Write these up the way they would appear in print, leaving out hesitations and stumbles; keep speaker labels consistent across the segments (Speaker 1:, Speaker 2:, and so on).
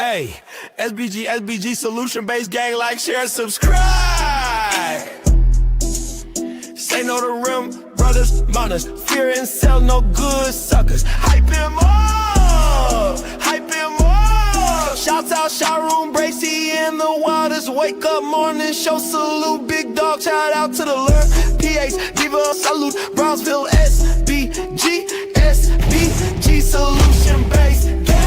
Speaker 1: Hey, SBG solution-based gang, like, share, subscribe. Say no to rim, brothers, mothers, fear and sell no good suckers. Hype him up, hype him up. Shouts out Sharoon, Bracy in the waters. Wake up morning, show salute, big dog, shout out to the lure. PH, give a salute, Brownsville, SBG solution-based gang.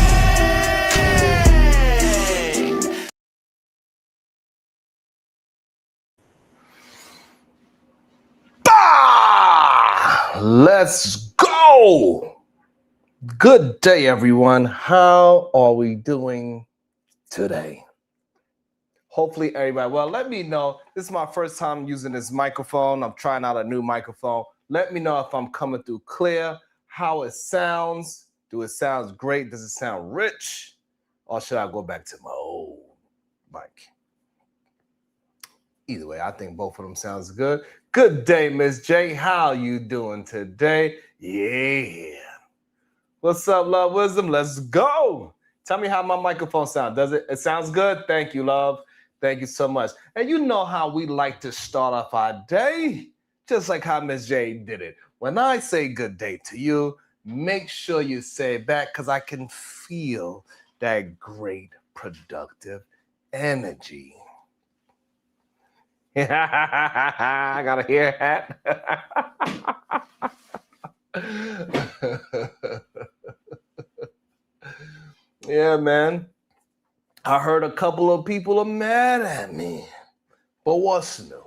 Speaker 2: Let's go. Good day, everyone. How are we doing today? Hopefully everybody, well, let me know. This is my first time using this microphone. I'm trying out a new microphone. Let me know if I'm coming through clear, how it sounds. Do it sound great? Does it sound rich? Or should I go back to my old mic? Either way, I think both of them sounds good. Good day, Miss J. How you doing today? Yeah. What's up, Love Wisdom? Let's go. Tell me how my microphone sounds. Does it? It sounds good? Thank you, love. Thank you so much. And you know how we like to start off our day, just like how Miss J did it. When I say good day to you, make sure you say it back because I can feel that great productive energy. I gotta hear that. Yeah, man. I heard a couple of people are mad at me. But what's new?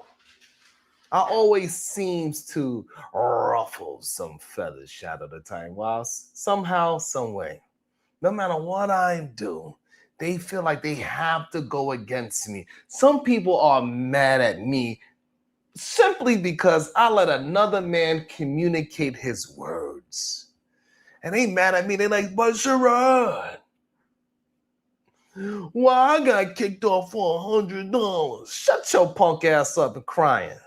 Speaker 2: I always seems to ruffle some feathers shadow the time. While somehow, some way, no matter what I do, they feel like they have to go against me. Some people are mad at me simply because I let another man communicate his words. And they mad at me. They like, but Sherrod, why I got kicked off for $100? Shut your punk ass up and crying.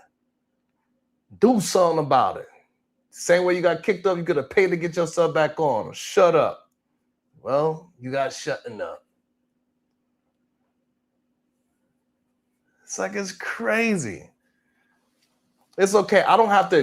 Speaker 2: Do something about it. Same way you got kicked off, you could have paid to get yourself back on. Shut up. Well, you got shutting up. It's like it's crazy. It's okay. I don't have to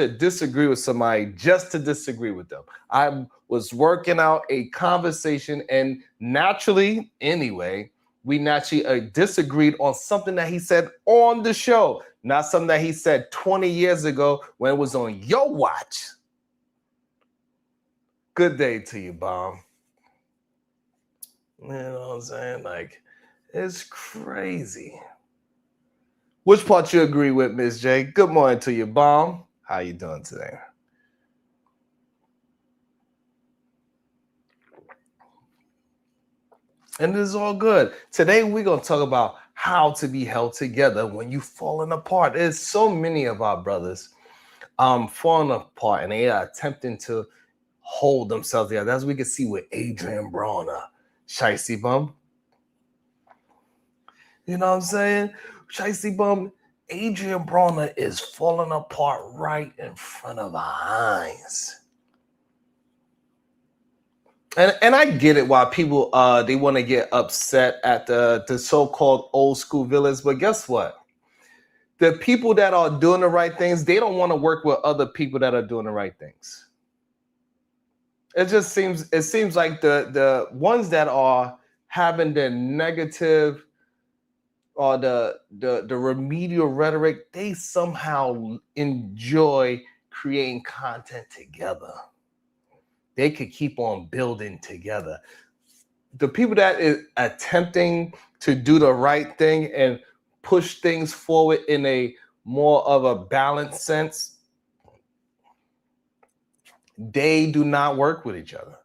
Speaker 2: disagree with somebody just to disagree with them. I was working out a conversation, and naturally, anyway, we naturally disagreed on something that he said on the show, not something that he said 20 years ago when it was on your watch. Good day to you, Bomb. You know what I'm saying? Like, it's crazy. Which part you agree with, Miss J? Good morning to you, Bomb. How you doing today? And it is all good. Today we're going to talk about how to be held together when you're falling apart. There's so many of our brothers falling apart, and they are attempting to hold themselves together. As we can see with Adrien Broner, Shicey Bum. You know what I'm saying? Shicey Bum, Adrien Broner is falling apart right in front of our eyes. And I get it why people they want to get upset at the so-called old school villains, but guess what? The people that are doing the right things, they don't want to work with other people that are doing the right things. It seems like the ones that are having the negative or the remedial rhetoric, they somehow enjoy creating content together. They could keep on building together. The people that is attempting to do the right thing and push things forward in a more of a balanced sense, they do not work with each other.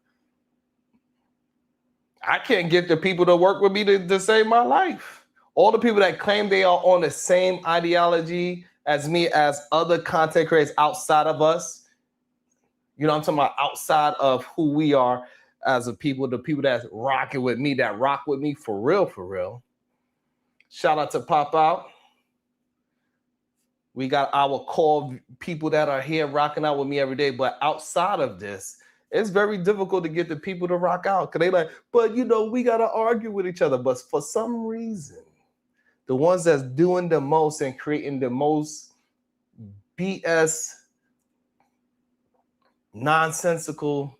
Speaker 2: I can't get the people to work with me to save my life. All the people that claim they are on the same ideology as me, as other content creators outside of us, you know, I'm talking about outside of who we are as a people, the people that's rocking with me, that rock with me for real, for real. Shout out to Pop Out. We got our core people that are here rocking out with me every day. But outside of this, It's very difficult to get the people to rock out because they like, but you know, we gotta argue with each other. But for some reason, the ones that's doing the most and creating the most BS, nonsensical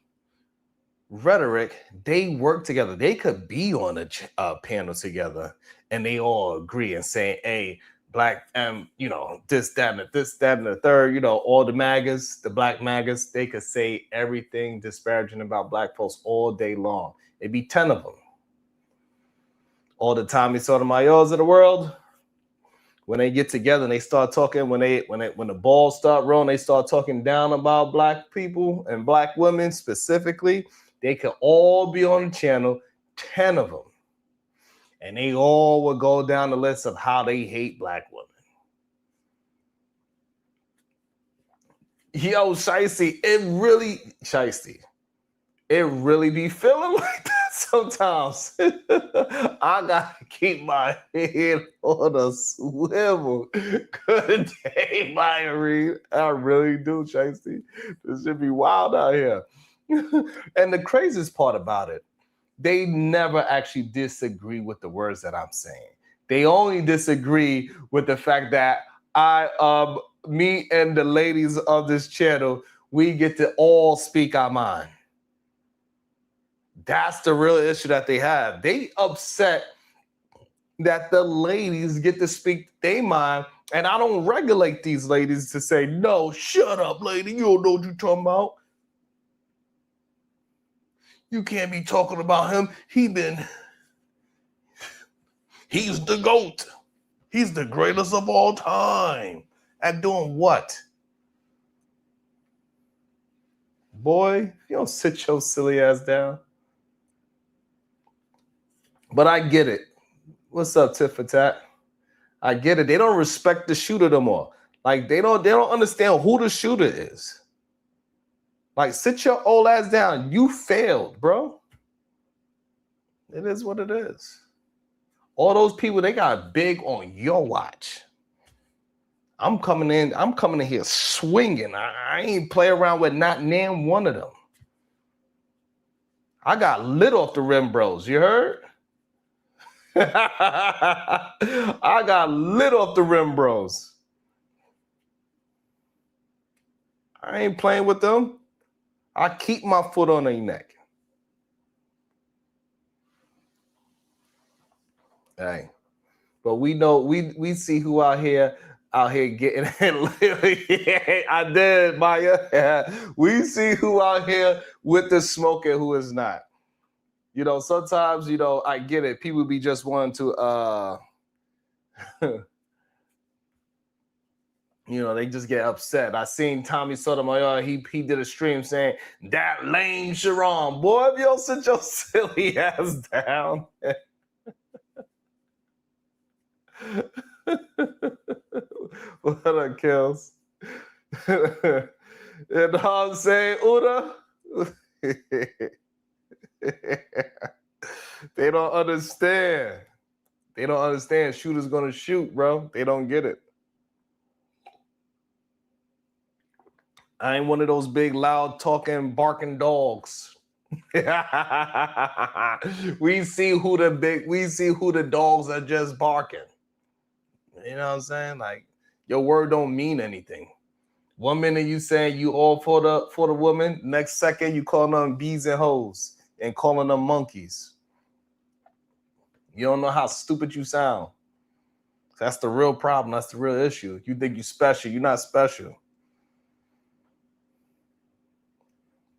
Speaker 2: rhetoric, they work together. They could be on a panel together and they all agree and say, hey, black, you know, this, that, and the third, you know, all the MAGAs, the black MAGAs, they could say everything disparaging about black folks all day long. It'd be 10 of them. All the Tommy Sotomayors of the world, when they get together and they start talking, when the balls start rolling, they start talking down about black people and black women specifically. They could all be on the channel, 10 of them. And they all would go down the list of how they hate black women. Yo, Shiesty, it really be feeling like that sometimes. I gotta keep my head on a swivel. Good day, Myrie. I really do, Shiesty. This should be wild out here. And the craziest part about it, they never actually disagree with the words that I'm saying. They only disagree with the fact that me and the ladies of this channel, we get to all speak our mind. That's the real issue that they have. They upset that the ladies get to speak their mind, and I don't regulate these ladies to say, no, shut up, lady. You don't know what you're talking about. You can't be talking about him. He's the GOAT. He's the greatest of all time. At doing what? Boy, you don't sit your silly ass down. But I get it. What's up, tit for tat? I get it. They don't respect the shooter no more. Like they don't understand who the shooter is. Like, sit your old ass down. You failed, bro. It is what it is. All those people, they got big on your watch. I'm coming in here swinging. I ain't play around with not name one of them. I got lit off the rim bros. You heard? I got lit off the rim bros. I ain't playing with them. I keep my foot on their neck. Hey, but we know we see who out here getting it. I did, Maya. We see who out here with the smoke and who is not. You know, sometimes, you know, I get it. People be just wanting to you know, they just get upset. I seen Tommy Sotomayor, he did a stream saying, that lame Sharon. Boy, if you don't sit your silly ass down. What up, Kills? You know what I'm saying, Uda? They don't understand. They don't understand shooters gonna shoot, bro. They don't get it. I ain't one of those big, loud, talking, barking dogs. We see who the dogs are just barking. You know what I'm saying? Like, your word don't mean anything. 1 minute you saying you all for the woman, next second you calling them bees and hoes and calling them monkeys. You don't know how stupid you sound. That's the real problem. That's the real issue. You think you're special. You're not special.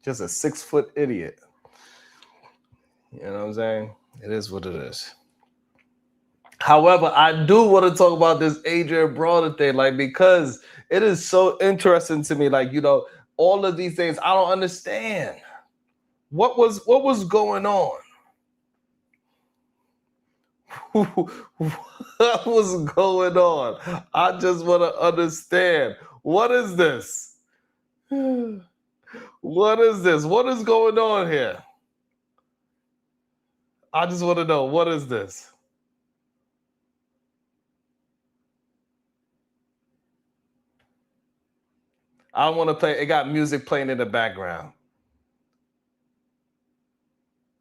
Speaker 2: Just a 6-foot idiot. You know what I'm saying? It is what it is. However, I do want to talk about this Adrien Broner thing, like, because it is so interesting to me. Like, you know, all of these things, I don't understand. What was going on? What was going on? I just want to understand. What is this? What is this? What is going on here? I just want to know, what is this? I don't want to play. It got music playing in the background.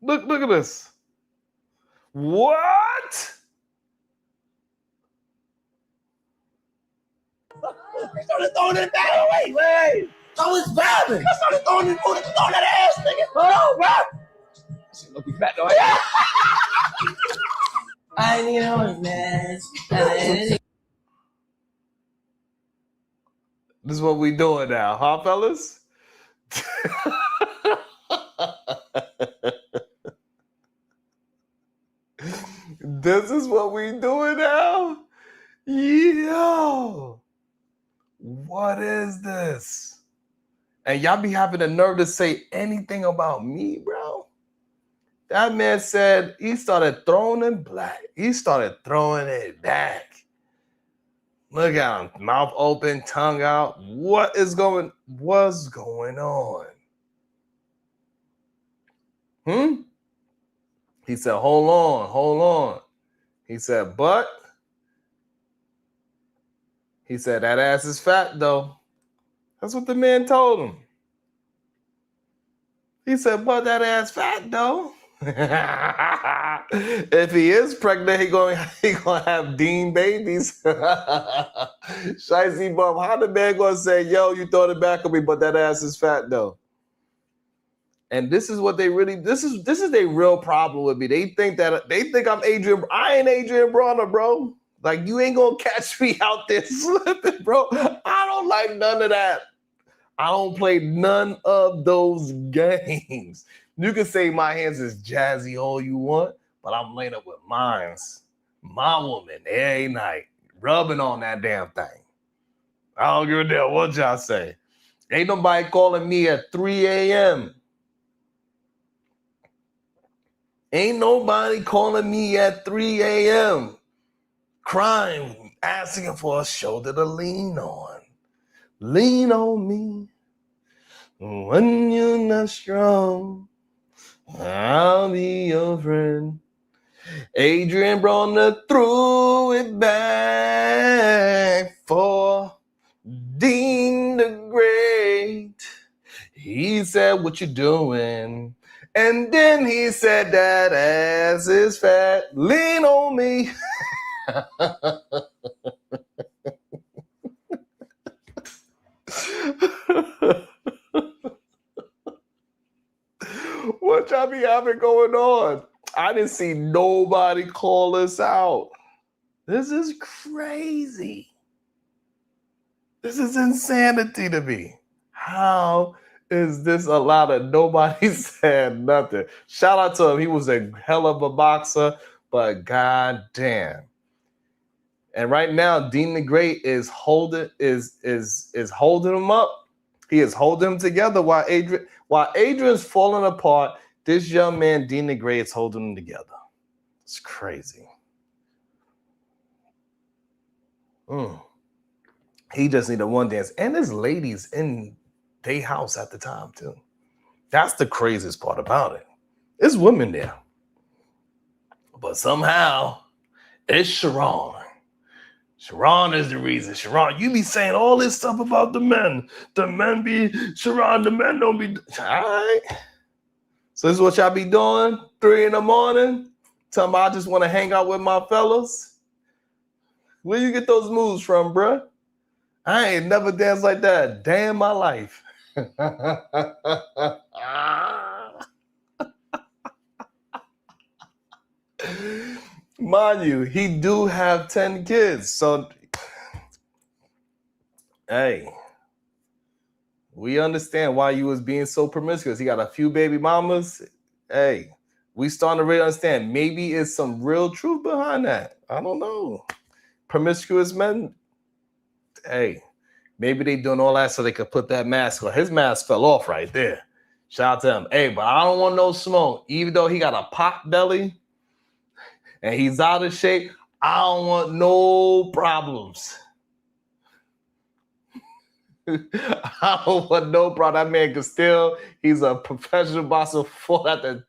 Speaker 2: Look at this. What?
Speaker 1: They started throwing it back. Wait. So it's vibing. They started throwing it, throwing that ass, nigga. Hold on, bro. Shit, look, fat though. I need a man.
Speaker 2: This is what we doing now, huh, fellas? This is what we doing now? Yo, what is this? And y'all be having the nerve to say anything about me, bro? That man said he started throwing it back. He started throwing it back. Look at him, mouth open, tongue out. What's going on? He said, hold on. He said, but he said that ass is fat though. That's what the man told him. He said, but that ass fat though. If he is pregnant, he gonna have Dean babies. Shicey bum, how the man gonna say, yo, you throw it back on me, but that ass is fat though? And this is what they really, this is their real problem with me. They think I'm Adrien. I ain't Adrien Broner, bro. Like, you ain't gonna catch me out there slipping, bro. I don't like none of that. I don't play none of those games. You can say my hands is jazzy all you want, but I'm laying up with mines. My woman every night, rubbing on that damn thing. I don't give a damn what y'all say. Ain't nobody calling me at 3 a.m. Ain't nobody calling me at 3 a.m. crying, asking for a shoulder to lean on. Lean on me when you're not strong. I'll be your friend. Adrien Broner threw it back for Dean the Great. He said, what you doing? And then he said, that ass is fat. Lean on me. What y'all be having going on? I didn't see nobody call us out. This is crazy. This is insanity to me. How is this allowed that nobody said nothing? Shout out to him. He was a hell of a boxer, but goddamn. And right now, Dean the Great is holding him up. He is holding him together while Adrian's falling apart. This young man, Dean the Great, is holding him together. It's crazy. He just needed one dance. And there's ladies in their house at the time, too. That's the craziest part about it. There's women there. But somehow, it's Sharon. Sharon is the reason. Sharon, you be saying all this stuff about the men. The men be, Sharon, the men don't be. All right. So this is what y'all be doing? 3 in the morning? Tell me I just want to hang out with my fellas? Where you get those moves from, bruh? I ain't never danced like that a day in my life. Mind you, he do have 10 kids. So, hey, we understand why you was being so promiscuous. He got a few baby mamas. Hey, we starting to really understand. Maybe it's some real truth behind that. I don't know. Promiscuous men, hey, maybe they doing all that so they could put that mask on. His mask fell off right there. Shout out to him. Hey, but I don't want no smoke. Even though he got a pot belly and he's out of shape, I don't want no problems. I don't want no problem. That man can still, he's a professional boxer fought at the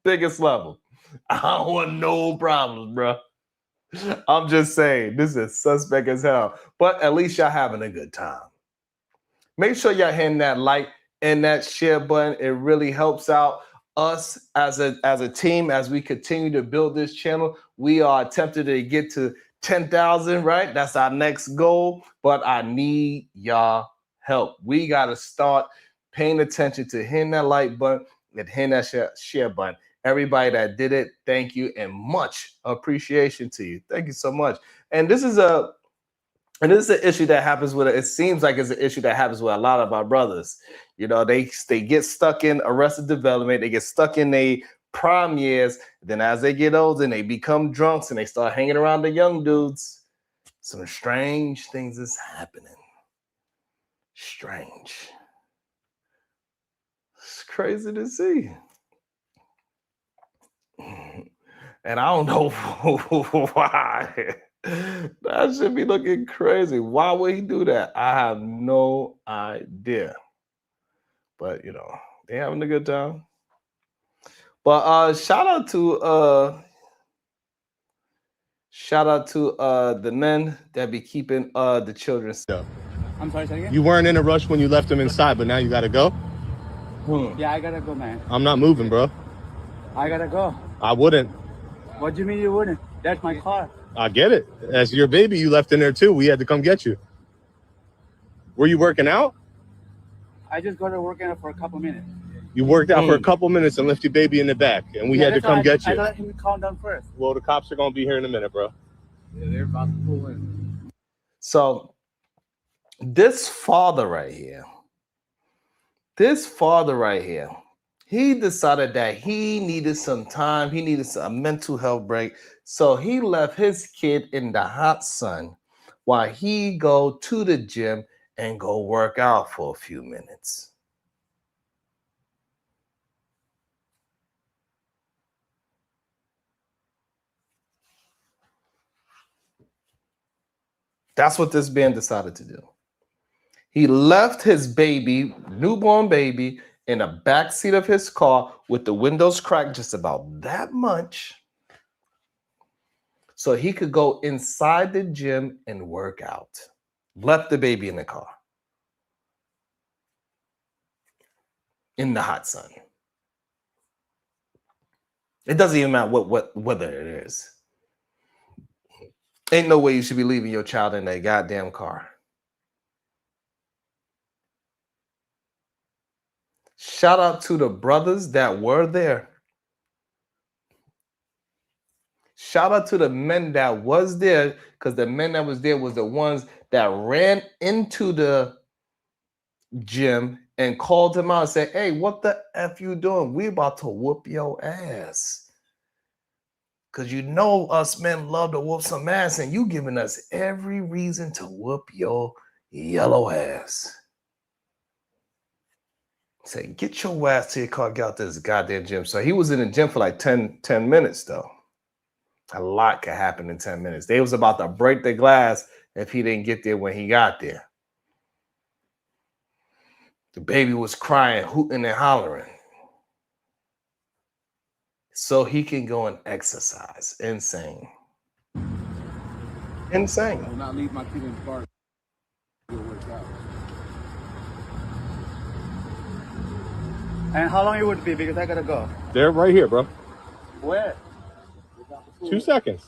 Speaker 2: biggest level. I don't want no problems, bro. I'm just saying, this is suspect as hell. But at least y'all having a good time. Make sure y'all hitting that like and that share button. It really helps out. us as a team, as we continue to build this channel, we are attempting to get to 10,000, right? That's our next goal, but I need y'all help. We got to start paying attention to hitting that like button and hitting that share button. Everybody that did it, thank you, and much appreciation to you. Thank you so much. And this is an issue that happens with it. It seems like it's an issue that happens with a lot of our brothers. You know, they get stuck in arrested development. They get stuck in their prime years. Then as they get older, they become drunks and they start hanging around the young dudes. Some strange things is happening. Strange. It's crazy to see. And I don't know why. That should be looking crazy. Why would he do that? I have no idea. But you know, they having a good time. But shout out to the men that be keeping the children safe.
Speaker 3: I'm sorry, say again?
Speaker 4: You weren't in a rush when you left them inside, but now you gotta go?
Speaker 3: Yeah, I gotta go, man.
Speaker 4: I'm not moving, bro.
Speaker 3: I gotta go.
Speaker 4: I wouldn't.
Speaker 3: What do you mean you wouldn't? That's my car.
Speaker 4: I get it. As your baby, you left in there too. We had to come get you. Were you working out?
Speaker 3: I just got to work in it for a couple minutes.
Speaker 4: You worked out for a couple minutes and left your baby in the back, and we had to come get you.
Speaker 3: I let him calm down first.
Speaker 4: Well, the cops are gonna be here in a minute, bro.
Speaker 3: Yeah, they're about to pull in.
Speaker 2: So this father right here, he decided that he needed some time. He needed a mental health break. So he left his kid in the hot sun while he go to the gym and go work out for a few minutes. That's what this man decided to do. He left his baby, newborn baby, in the back seat of his car with the windows cracked just about that much so he could go inside the gym and work out. Left the baby in the car in the hot sun. It doesn't even matter what weather it is. Ain't no way you should be leaving your child in that goddamn car. Shout out to the brothers that were there. Shout out to the men that was there, because the men that was there was the ones that ran into the gym and called him out and said, hey, what the F you doing? We about to whoop your ass. Because you know us men love to whoop some ass, and you giving us every reason to whoop your yellow ass. Say, get your ass to your car, get out this goddamn gym. So he was in the gym for like 10 minutes, though. A lot could happen in 10 minutes. They was about to break the glass if he didn't get there when he got there. The baby was crying, hooting and hollering. So he can go and exercise. Insane. Insane.
Speaker 3: I will not leave my kid in the car. And how long it would be? Because I gotta go.
Speaker 4: They're right here, bro.
Speaker 3: Where?
Speaker 4: 2 seconds.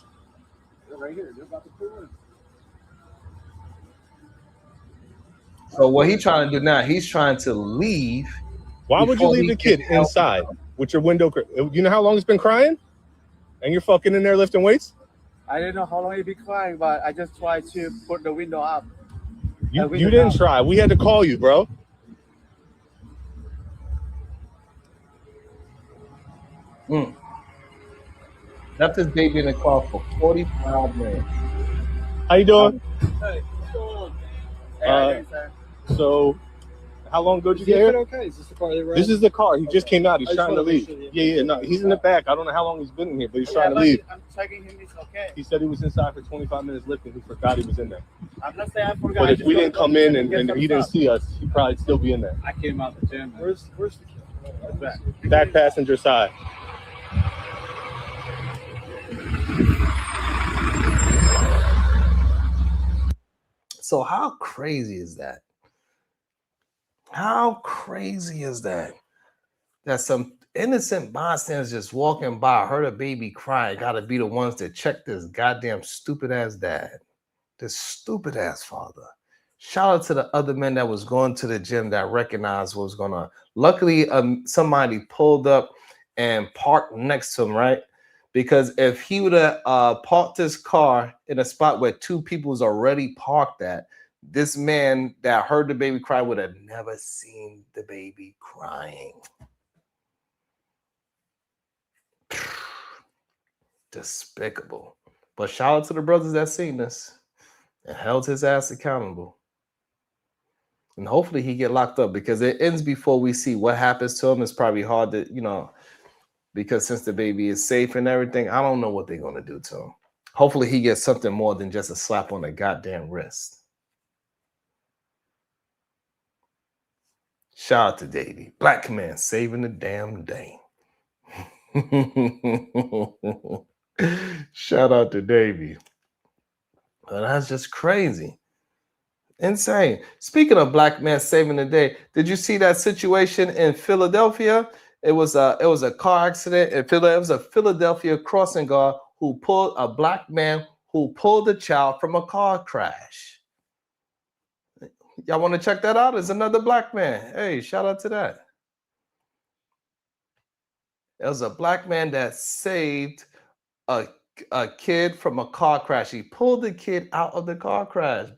Speaker 3: They're right here. They're about to pull in.
Speaker 2: So what he's trying to do now, he's trying to leave.
Speaker 4: Why would you leave the kid inside with your window? You know how long it's been crying? And you're fucking in there lifting weights?
Speaker 3: I didn't know how long he'd be crying, but I just tried to put the window up.
Speaker 4: You didn't try. We had to call you, bro.
Speaker 2: Left his baby in the car for 45 minutes.
Speaker 4: How you doing?
Speaker 3: Hey, what's going on?
Speaker 4: So, how long ago did you get here?
Speaker 3: Okay, is this the car they ran?
Speaker 4: This is the car. He just came out. He's trying to leave.
Speaker 3: Sure,
Speaker 4: Yeah, no, he's in the back. I don't know how long he's been in here, but he's trying to leave.
Speaker 3: I'm checking him. It's okay.
Speaker 4: He said he was inside for 25 minutes lifting. He forgot he was in there.
Speaker 3: I'm not saying I forgot.
Speaker 4: But if we didn't come in and he didn't see us, he'd probably still be in there.
Speaker 3: I came out the gym. Where's the kid? Back.
Speaker 4: Back passenger side.
Speaker 2: So how crazy is that? How crazy is that? That innocent bystanders just walking by, heard a baby cry, gotta be the ones that check this goddamn stupid ass dad, this stupid ass father. Shout out to the other men that was going to the gym that recognized what was going on. Luckily, somebody pulled up and parked next to him, right? Because if he would have parked his car in a spot where two people was already parked at, this man that heard the baby cry would have never seen the baby crying. Despicable. But shout out to the brothers that seen this and held his ass accountable. And hopefully he get locked up, because it ends before we see what happens to him. It's probably hard to, because since the baby is safe and everything, I don't know what they're going to do to him. Hopefully he gets something more than just a slap on the goddamn wrist. Shout out to Davey. Black man saving the damn day. Shout out to Davey. But that's just crazy. Insane. Speaking of black men saving the day, did you see that situation in Philadelphia? It was a car accident in Philadelphia. It was a Philadelphia crossing guard who pulled a black man who pulled a child from a car crash. Y'all want to check that out? It's another black man. Hey, shout out to that. It was a black man that saved a kid from a car crash. He pulled the kid out of the car crash.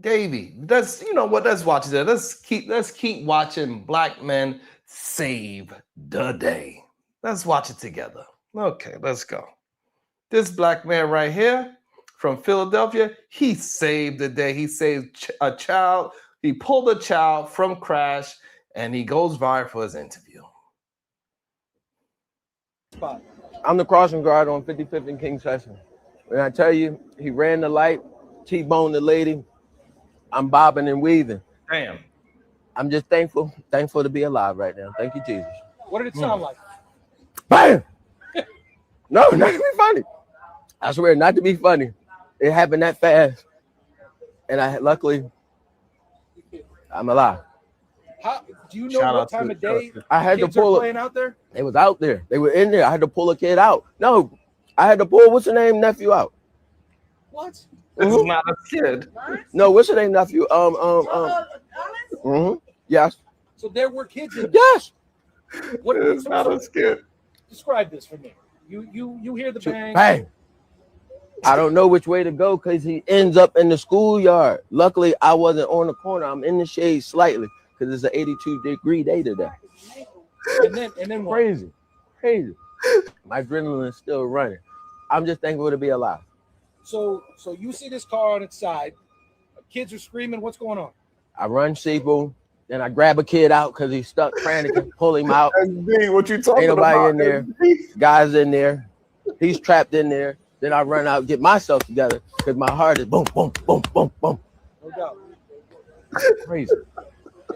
Speaker 2: Davey, let's let's watch that. Let's keep watching black men save the day. Let's watch it together. Okay, let's go. This black man right here from Philadelphia, he saved the day. He saved a child. He pulled a child from crash, and he goes viral for his interview.
Speaker 5: I'm the crossing guard on 55th and King Session. When I tell you, he ran the light, T-boned the lady, I'm bobbing and weaving.
Speaker 2: Damn.
Speaker 5: I'm just thankful to be alive right now. Thank you, Jesus.
Speaker 6: What did it sound like?
Speaker 5: Bam! No, not to be funny. I swear, not to be funny. It happened that fast. And luckily, I'm alive.
Speaker 6: How do you know
Speaker 2: Shout
Speaker 6: what
Speaker 2: out
Speaker 6: time
Speaker 2: to
Speaker 6: of day
Speaker 5: I had to
Speaker 6: kids are
Speaker 5: pull
Speaker 6: playing out there?
Speaker 5: They was out there. They were in there. I had to pull a kid out. No, I had to pull, what's the name, nephew out.
Speaker 6: What?
Speaker 2: This is not a kid.
Speaker 5: No, what's the name, nephew? Yes.
Speaker 6: So there were kids in there.
Speaker 5: Yes.
Speaker 6: What
Speaker 2: It's not a kid.
Speaker 6: describe this for me. You hear the bang.
Speaker 5: Bang. I don't know which way to go because he ends up in the schoolyard. Luckily, I wasn't on the corner. I'm in the shade slightly because it's an 82-degree day today.
Speaker 6: And then what?
Speaker 5: Crazy. My adrenaline is still running. I'm just thankful to be alive.
Speaker 6: So you see this car on its side. Kids are screaming. What's going on?
Speaker 5: I run Seapool, then I grab a kid out because he's stuck frantic, pull him out.
Speaker 2: SB, what you talking
Speaker 5: Ain't nobody
Speaker 2: about?
Speaker 5: in there. Guys in there. He's trapped in there. Then I run out, get myself together because my heart is boom, boom, boom, boom, boom.
Speaker 6: No doubt.
Speaker 5: Crazy.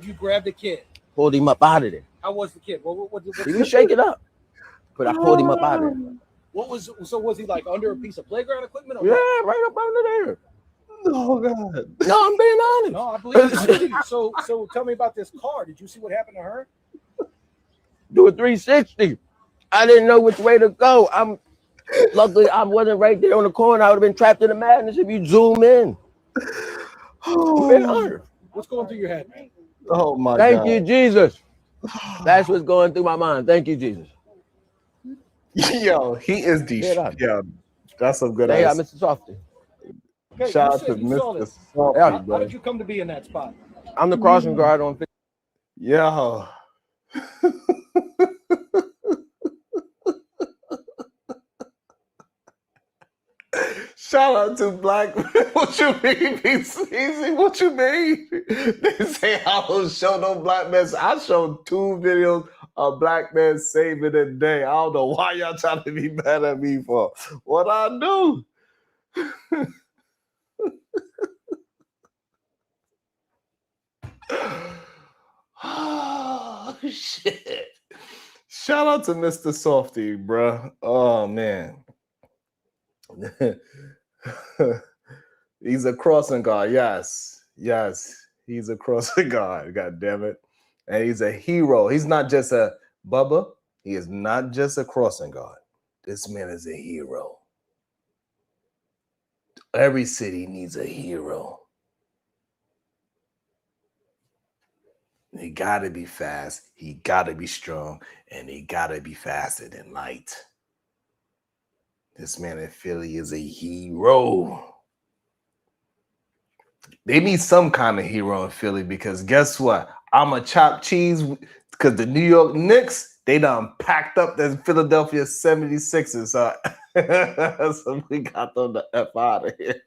Speaker 6: You grabbed the kid.
Speaker 5: Pulled him up out of there.
Speaker 6: How was the kid? What
Speaker 5: He was shaking up, but I pulled him up out of there.
Speaker 6: Was he like under a piece of playground equipment? Or
Speaker 5: Yeah,
Speaker 6: what?
Speaker 5: right up under there.
Speaker 2: Oh God.
Speaker 5: No, I'm being honest.
Speaker 6: No, I believe you. So tell me about this car. Did you see what happened to her?
Speaker 5: Do a 360. I didn't know which way to go. Luckily I wasn't right there on the corner. I would have been trapped in the madness if you zoom in.
Speaker 6: What's going through your head, man?
Speaker 2: Oh my God.
Speaker 5: Thank you, Jesus. That's what's going through my mind. Thank you, Jesus.
Speaker 2: Yo, he is decent. Yeah, that's some good
Speaker 5: Hey,
Speaker 2: ass.
Speaker 5: Mr. Softy.
Speaker 6: Okay,
Speaker 2: Shout out
Speaker 6: you
Speaker 2: to
Speaker 6: said you saw
Speaker 2: Mr.
Speaker 6: this.
Speaker 2: Softy,
Speaker 5: Yeah.
Speaker 6: How
Speaker 2: bro.
Speaker 6: did you come to be in that spot?
Speaker 5: I'm the crossing guard on 50.
Speaker 2: Yo. Shout out to black men. What you mean, BCZ? What you mean? They say I don't show no black men. I showed 2 videos of black men saving the day. I don't know why y'all trying to be mad at me for what I do. Oh, shit. Shout out to Mr. Softy, bruh. Oh, man. He's a crossing guard. Yes. He's a crossing guard, god damn it. And he's a hero. He's not just a Bubba. He is not just a crossing guard. This man is a hero. Every city needs a hero. He gotta be fast, he gotta be strong, and he gotta be faster than light. This man in Philly is a hero. They need some kind of hero in Philly because guess what? I'm a chopped cheese because the New York Knicks, they done packed up the Philadelphia 76ers. So we got them the F out of here.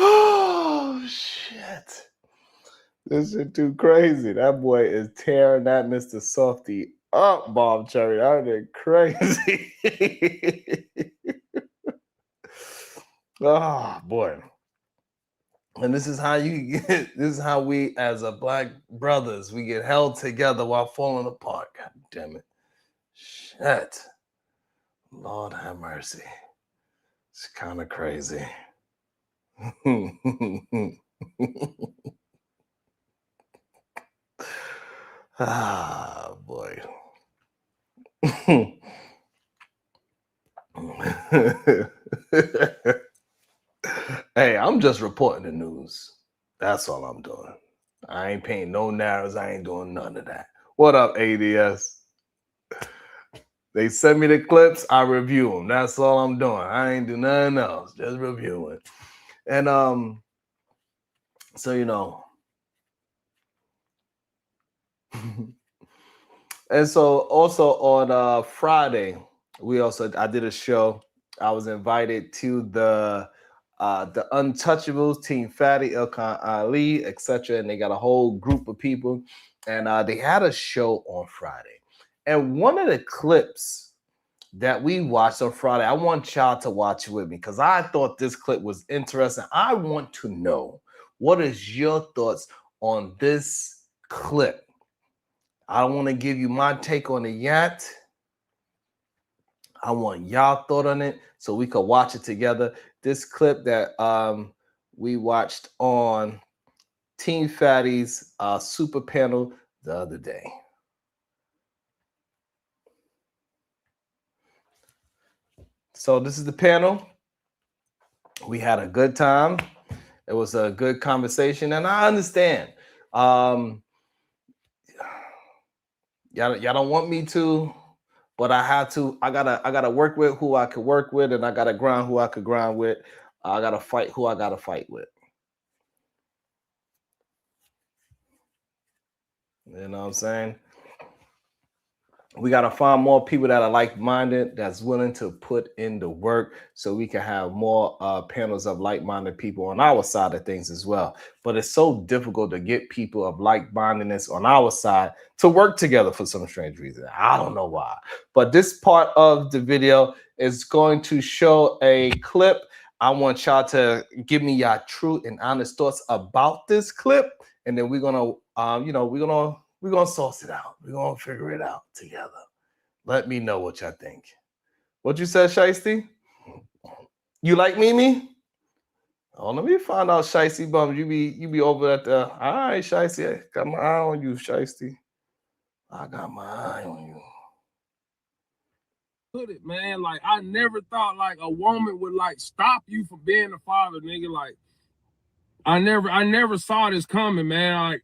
Speaker 2: Oh, shit. This shit too crazy. That boy is tearing that Mr. Softy up, Bob Cherry. That is crazy. Oh boy. And this is how you get, this is how we as a black brothers, we get held together while falling apart. God damn it. Shit. Lord have mercy. It's kind of crazy. Ah, boy. Hey, I'm just reporting the news. That's all I'm doing. I ain't painting no narratives. I ain't doing none of that. What up, ADS? They send me the clips. I review them. That's all I'm doing. I ain't do nothing else. Just reviewing. And so you know. And so also on Friday, I did a show. I was invited to the Untouchables, Team Fatty, Ilkan Ali, etc. And they got a whole group of people. And they had a show on Friday. And one of the clips that we watched on Friday, I want y'all to watch with me because I thought this clip was interesting. I want to know, what is your thoughts on this clip? I don't want to give you my take on it yet. I want y'all thought on it so we could watch it together. This clip that we watched on Team Fatty's super panel the other day. So this is the panel. We had a good time. It was a good conversation, and I understand. Y'all don't want me to, but I have to. I gotta work with who I could work with, and I gotta grind who I could grind with. I gotta fight who I gotta fight with. You know what I'm saying? We got to find more people that are like-minded, that's willing to put in the work so we can have more panels of like-minded people on our side of things as well. But it's so difficult to get people of like-mindedness on our side to work together for some strange reason. I don't know why. But this part of the video is going to show a clip. I want y'all to give me your true and honest thoughts about this clip. And then we're going to, we're going to source it out. We're going to figure it out together. Let me know what y'all think. What you said, Shiesty? You like Mimi? Oh, let me find out, Shiesty Bum. You be over at the... All right, Shiesty. I got my eye on you, Shiesty. I got my eye on you.
Speaker 7: Put it, man. Like, I never thought, like, a woman would, like, stop you from being a father, nigga. Like, I never saw this coming, man. Like,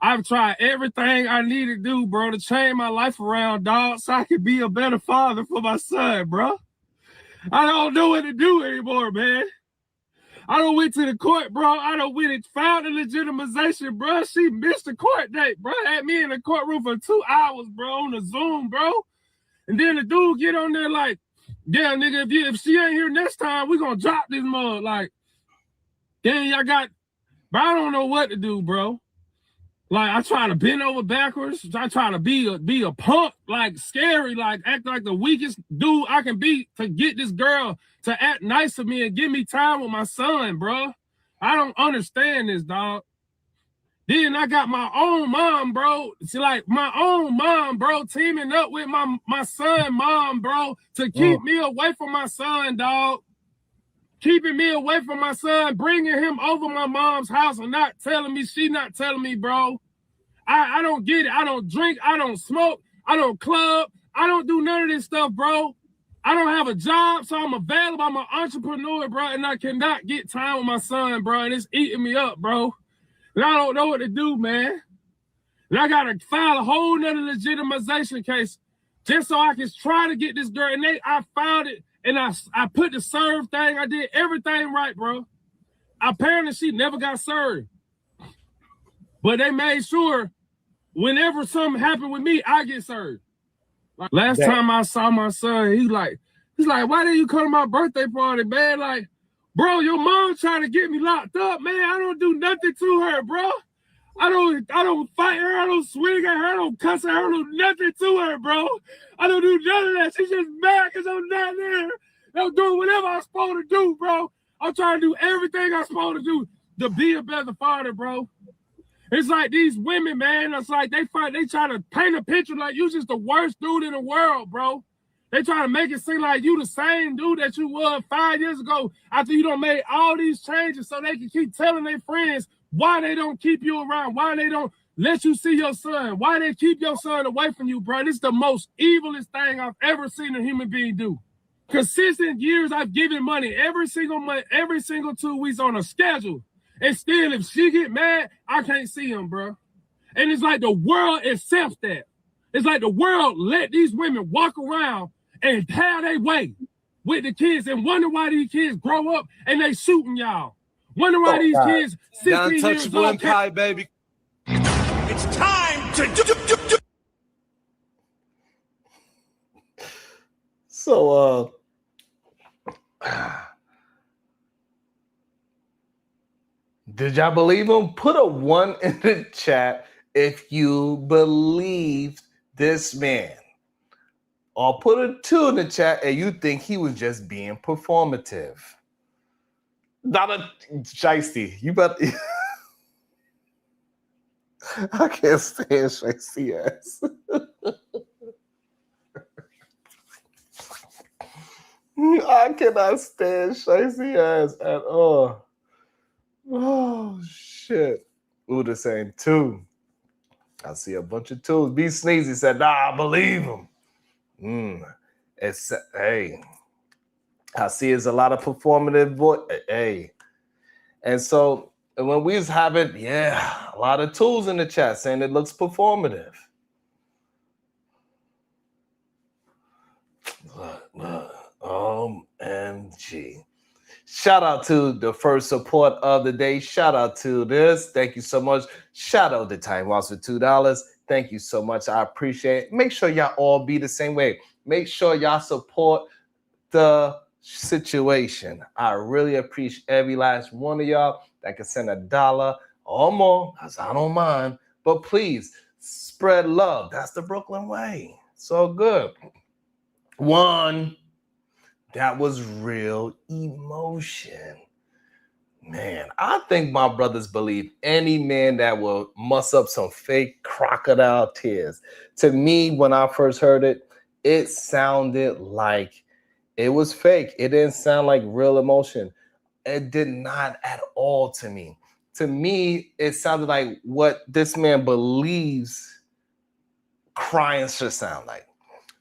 Speaker 7: I've tried everything I need to do, bro, to change my life around, dog, so I can be a better father for my son, bro. I don't know what to do anymore, man. I done went to the court, bro. I done went and found the legitimization, bro. She missed the court date, bro. Had me in the courtroom for 2 hours, bro, on the Zoom, bro. And then the dude get on there like, yeah, nigga, if she ain't here next time, we gonna drop this mug. Like, then y'all got, but I don't know what to do, bro. Like, I try to bend over backwards. I try to be a punk, like scary, like act like the weakest dude I can be to get this girl to act nice to me and give me time with my son, bro. I don't understand this, dog. Then I got my own mom, bro. She like my own mom, bro, teaming up with my son mom, bro, to keep me away from my son, dog. keeping me away from my son, bringing him over my mom's house and not telling me, she not telling me, bro. I don't get it. I don't drink. I don't smoke. I don't club. I don't do none of this stuff, bro. I don't have a job, so I'm available. I'm an entrepreneur, bro, and I cannot get time with my son, bro, and it's eating me up, bro. And I don't know what to do, man. And I got to file a whole nother legitimization case just so I can try to get this girl. And I found it, and I put the serve thing. I did everything right, bro. Apparently, she never got served. But they made sure whenever something happened with me, I get served. Like, last time I saw my son, he's like, why didn't you come to my birthday party, man? Like, bro, your mom trying to get me locked up, man. I don't do nothing to her, bro. I don't fight her. I don't swing at her. I don't cuss at her. I don't do nothing to her, bro. I don't do none of that. She's just mad because I'm not there. I'm doing whatever I'm supposed to do, bro. I'm trying to do everything I'm supposed to do to be a better father, bro. It's like these women, man. It's like they try to paint a picture like you just the worst dude in the world, bro. They try to make it seem like you the same dude that you were 5 years ago after you done made all these changes so they can keep telling their friends why they don't keep you around, why they don't let you see your son, why they keep your son away from you, bro. This is the most evilest thing I've ever seen a human being do. Consistent years I've given money every single month, every single 2 weeks on a schedule. And still, if she get mad, I can't see him, bro. And it's like the world accepts that. It's like the world let these women walk around and have their way with the kids and wonder why these kids grow up and they shooting y'all. Wonder why these kids 16 years old.
Speaker 1: Pie, baby. It's time to do.
Speaker 2: So, did y'all believe him? Put a 1 in the chat if you believed this man. Or put a 2 in the chat and you think he was just being performative. Not a shiesty. You better. I can't stand shiesty ass. I cannot stand shiesty ass at all. Oh shit. Ooh, the same 2. I see a bunch of 2s. B Sneezy said, nah, I believe him. Hey. I see it's a lot of performative voice. Hey. And so when we was having, a lot of tools in the chat saying it looks performative. OMG. Shout out to the first support of the day. Shout out to this. Thank you so much. Shout out to Time Walls for $2. Thank you so much. I appreciate it. Make sure y'all all be the same way. Make sure y'all support the situation. I really appreciate every last one of y'all that can send $1 or more, because I don't mind. But please spread love. That's the Brooklyn way. So good. 1. That was real emotion. Man, I think my brothers believe any man that will muss up some fake crocodile tears. To me, when I first heard it, it sounded like it was fake. It didn't sound like real emotion. It did not at all to me. To me, it sounded like what this man believes crying should sound like.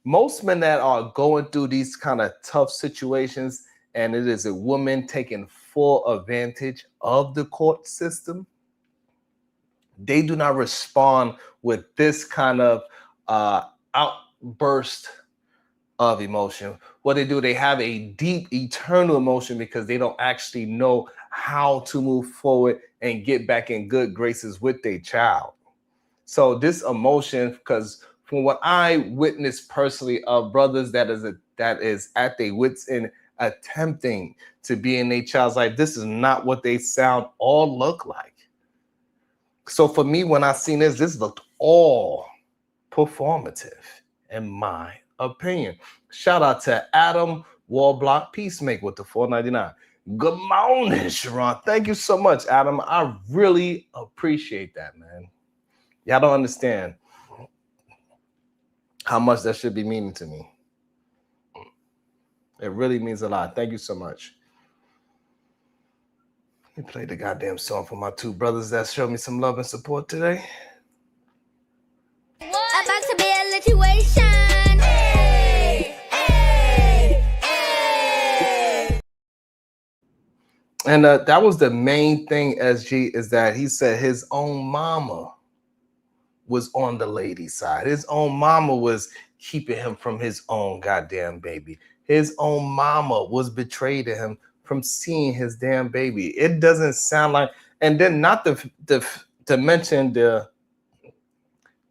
Speaker 2: Most men that are going through these kind of tough situations, and it is a woman taking full advantage of the court system, they do not respond with this kind of outburst of emotion. What they do, they have a deep, eternal emotion because they don't actually know how to move forward and get back in good graces with their child. So this emotion, because from what I witnessed personally of brothers that is at their wits end attempting to be in their child's life, this is not what they sound or look like. So for me, when I seen this looked all performative in my opinion. Shout out to Adam Wallblock Peacemaker with the $4.99. Good morning, Sharon. Thank you so much, Adam. I really appreciate that, man. Y'all don't understand how much that should be meaning to me. It really means a lot. Thank you so much. Let me play the goddamn song for my two brothers that showed me some love and support today.
Speaker 8: About to be a situation. Hey, hey, hey.
Speaker 2: And that was the main thing, SG, is that he said his own mama was on the lady's side. His own mama was keeping him from his own goddamn baby. His own mama was betrayed to him from seeing his damn baby. It doesn't sound like, and then not to mention the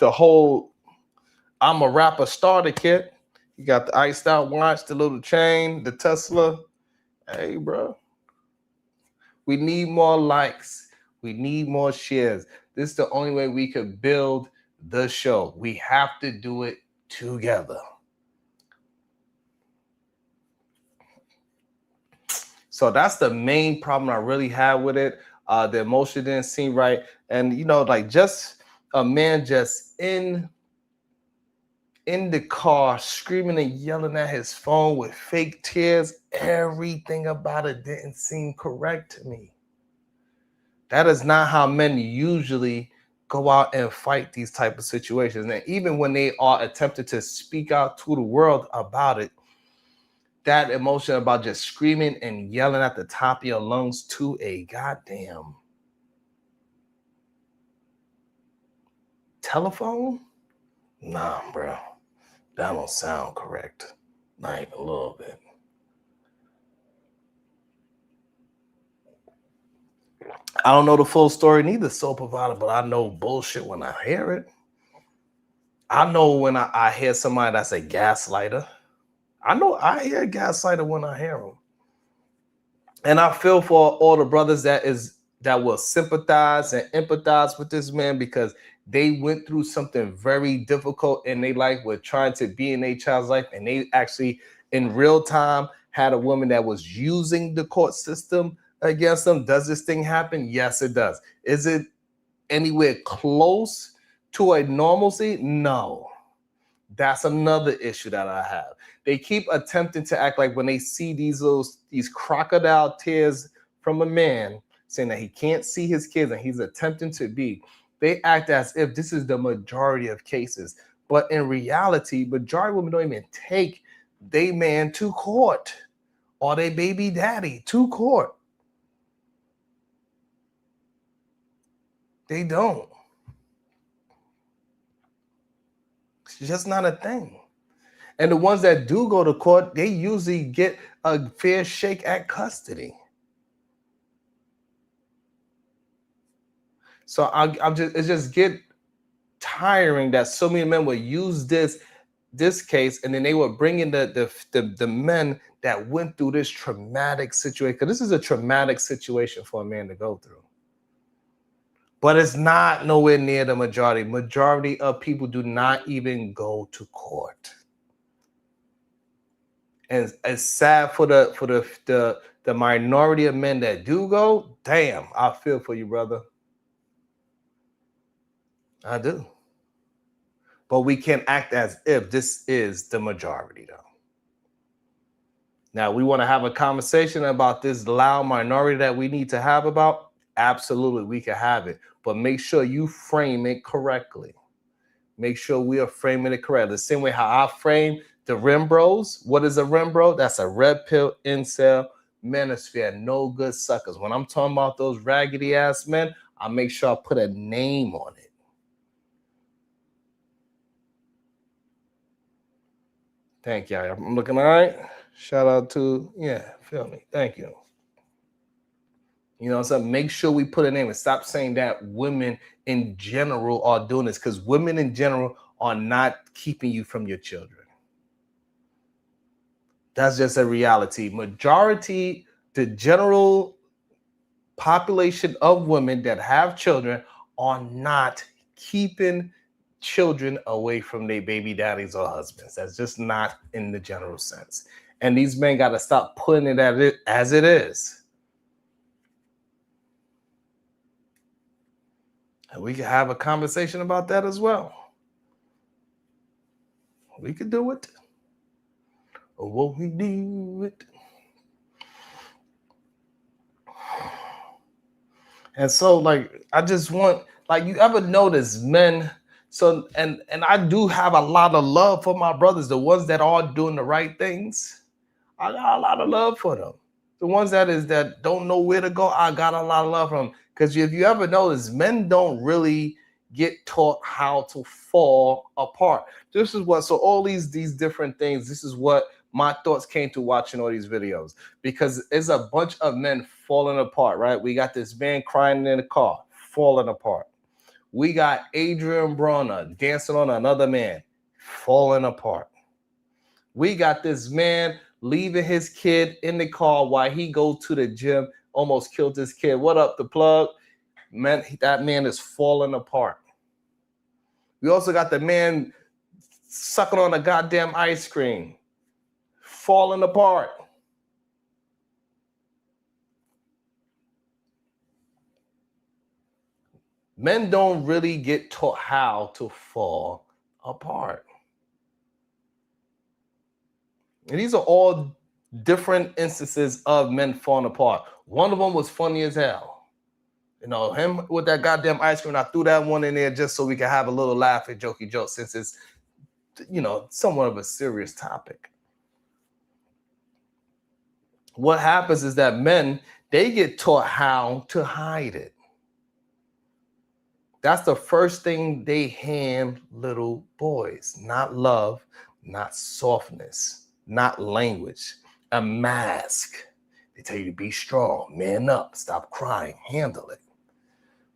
Speaker 2: whole I'm a rapper starter kit. You got the iced out watch, the little chain, the Tesla. Hey, bro. We need more likes. We need more shares. This is the only way we could build the show. We have to do it together. So that's the main problem I really had with it. The emotion didn't seem right. And, you know, like just a man just in the car screaming and yelling at his phone with fake tears, everything about it didn't seem correct to me. That is not how men usually go out and fight these type of situations. And even when they are attempting to speak out to the world about it, that emotion about just screaming and yelling at the top of your lungs to a goddamn telephone? Nah, bro. That don't sound correct. Not even a little bit. I don't know the full story neither, Soul Provider, but I know bullshit when I hear it. I know when I hear somebody that's a gaslighter. I know I hear a gaslighter when I hear them. And I feel for all the brothers that will sympathize and empathize with this man, because they went through something very difficult in their life with trying to be in their child's life, and they actually in real time had a woman that was using the court system against them. Does this thing happen? Yes, it does. Is it anywhere close to a normalcy? No. That's another issue that I have. They keep attempting to act like when they see these crocodile tears from a man saying that he can't see his kids and he's attempting to be, they act as if this is the majority of cases. But in reality, majority of women don't even take their man to court or their baby daddy to court. They don't. It's just not a thing. And the ones that do go to court, they usually get a fair shake at custody. So it just get tiring that so many men would use this case, and then they would bring in the men that went through this traumatic situation. Because this is a traumatic situation for a man to go through. But it's not nowhere near the majority. Majority of people do not even go to court. And it's sad for the minority of men that do go. Damn, I feel for you, brother. I do. But we can't act as if this is the majority, though. Now, we want to have a conversation about this loud minority that we need to have about. Absolutely, we can have it. But make sure you frame it correctly. Make sure we are framing it correctly. The same way how I frame the rim bros. What is a rim bro? That's a red pill incel manosphere. No good suckers. When I'm talking about those raggedy ass men, I make sure I put a name on it. Thank you. I'm looking all right. Shout out to, feel me. Thank you. You know what I'm saying? Make sure we put a name and stop saying that women in general are doing this, because women in general are not keeping you from your children. That's just a reality. Majority, the general population of women that have children are not keeping children away from their baby daddies or husbands. That's just not in the general sense. And these men got to stop putting it as it is. And we can have a conversation about that as well. We could do it. Or won't we do it? And so, like, I just want, like, you ever notice men? So, and I do have a lot of love for my brothers, the ones that are doing the right things. I got a lot of love for them. The ones that don't know where to go, I got a lot of love for them. Because if you ever notice, men don't really get taught how to fall apart. This is what, so all these different things, this is what my thoughts came to watching all these videos, because it's a bunch of men falling apart, right? We got this man crying in the car, falling apart. We got Adrien Broner dancing on another man, falling apart. We got this man leaving his kid in the car while he goes to the gym, almost killed his kid. What up, the plug? Man, that man is falling apart. We also got the man sucking on a goddamn ice cream, falling apart. Men don't really get taught how to fall apart. And these are all different instances of men falling apart. One of them was funny as hell. You know, him with that goddamn ice cream, I threw that one in there just so we can have a little laugh and jokey joke, since it's, you know, somewhat of a serious topic. What happens is that men, they get taught how to hide it. That's the first thing they hand little boys. Not love, not softness, not language, a mask. They tell you to be strong, man up, stop crying, handle it.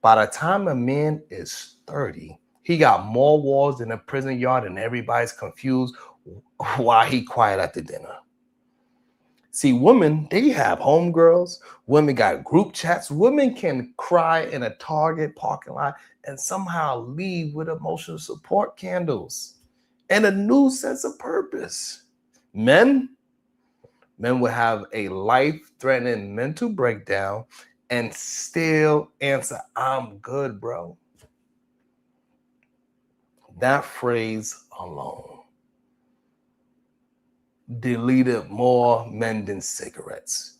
Speaker 2: By the time a man is 30, he got more walls in a prison yard and everybody's confused why he quiet at the dinner. See, women, they have homegirls. Women got group chats. Women can cry in a Target parking lot and somehow leave with emotional support candles and a new sense of purpose. Men will have a life-threatening mental breakdown and still answer, I'm good, bro. That phrase alone deleted more men than cigarettes.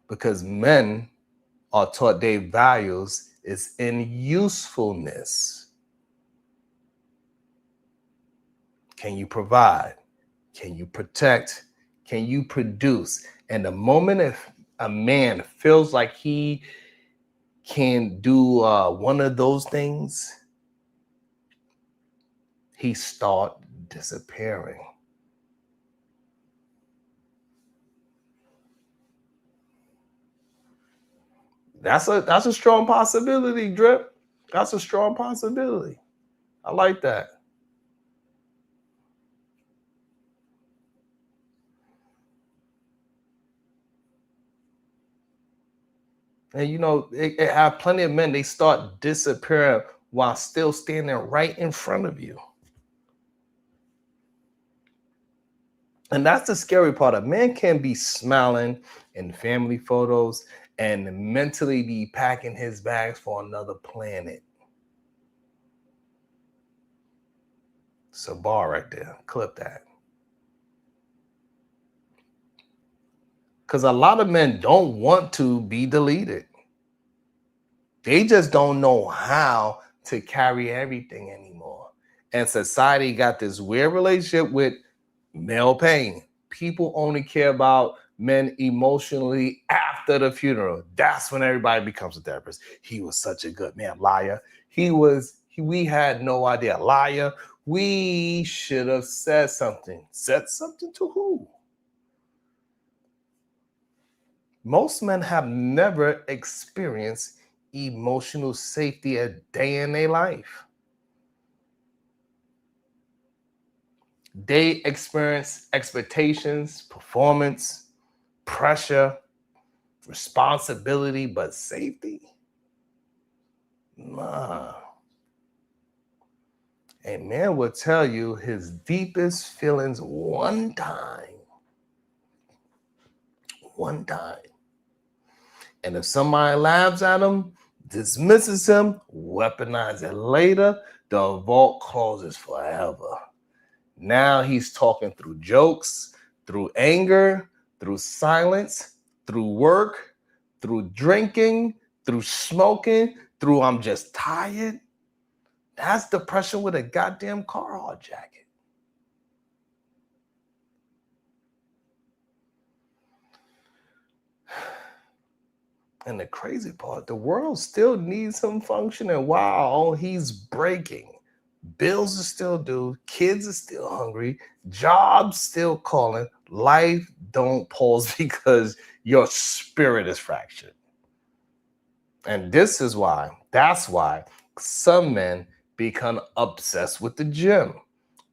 Speaker 2: Because men are taught their values is in usefulness. Can you provide? Can you protect? Can you produce? And the moment if a man feels like he can do one of those things, he start disappearing. That's a strong possibility, Drip. That's a strong possibility. I like that. And you know, it have plenty of men, they start disappearing while still standing right in front of you. And that's the scary part. A man can be smiling in family photos and mentally be packing his bags for another planet. It's a bar right there. Clip that. Because a lot of men don't want to be deleted. They just don't know how to carry everything anymore. And society got this weird relationship with male pain. People only care about men emotionally after the funeral. That's when everybody becomes a therapist. He was such a good man. Liar. We had no idea. Liar. We should have said something. Said something to who? Most men have never experienced emotional safety a day in their life. They experience expectations, performance, pressure, responsibility, but safety? Nah. A man will tell you his deepest feelings one time. And if somebody laughs at him, dismisses him, weaponizes it later, the vault closes forever. Now he's talking through jokes, through anger, through silence, through work, through drinking, through smoking, through I'm just tired. That's depression with a goddamn Carhartt jacket. And the crazy part, the world still needs him functioning while he's breaking. Bills are still due, kids are still hungry, jobs still calling. Life don't pause because your spirit is fractured. And that's why some men become obsessed with the gym,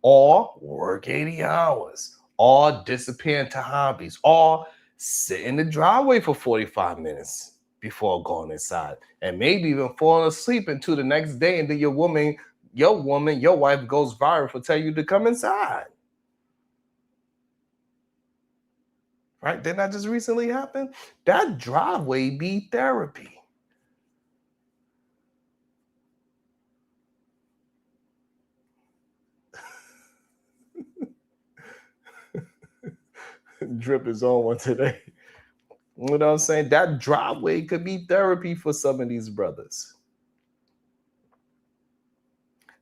Speaker 2: or work 80 hours, or disappear into hobbies, or sit in the driveway for 45 minutes before going inside, and maybe even fall asleep until the next day, and then your wife goes viral for telling you to come inside. Right? Didn't that just recently happen? That driveway be therapy. Drip is on one today. You know what I'm saying? That driveway could be therapy for some of these brothers.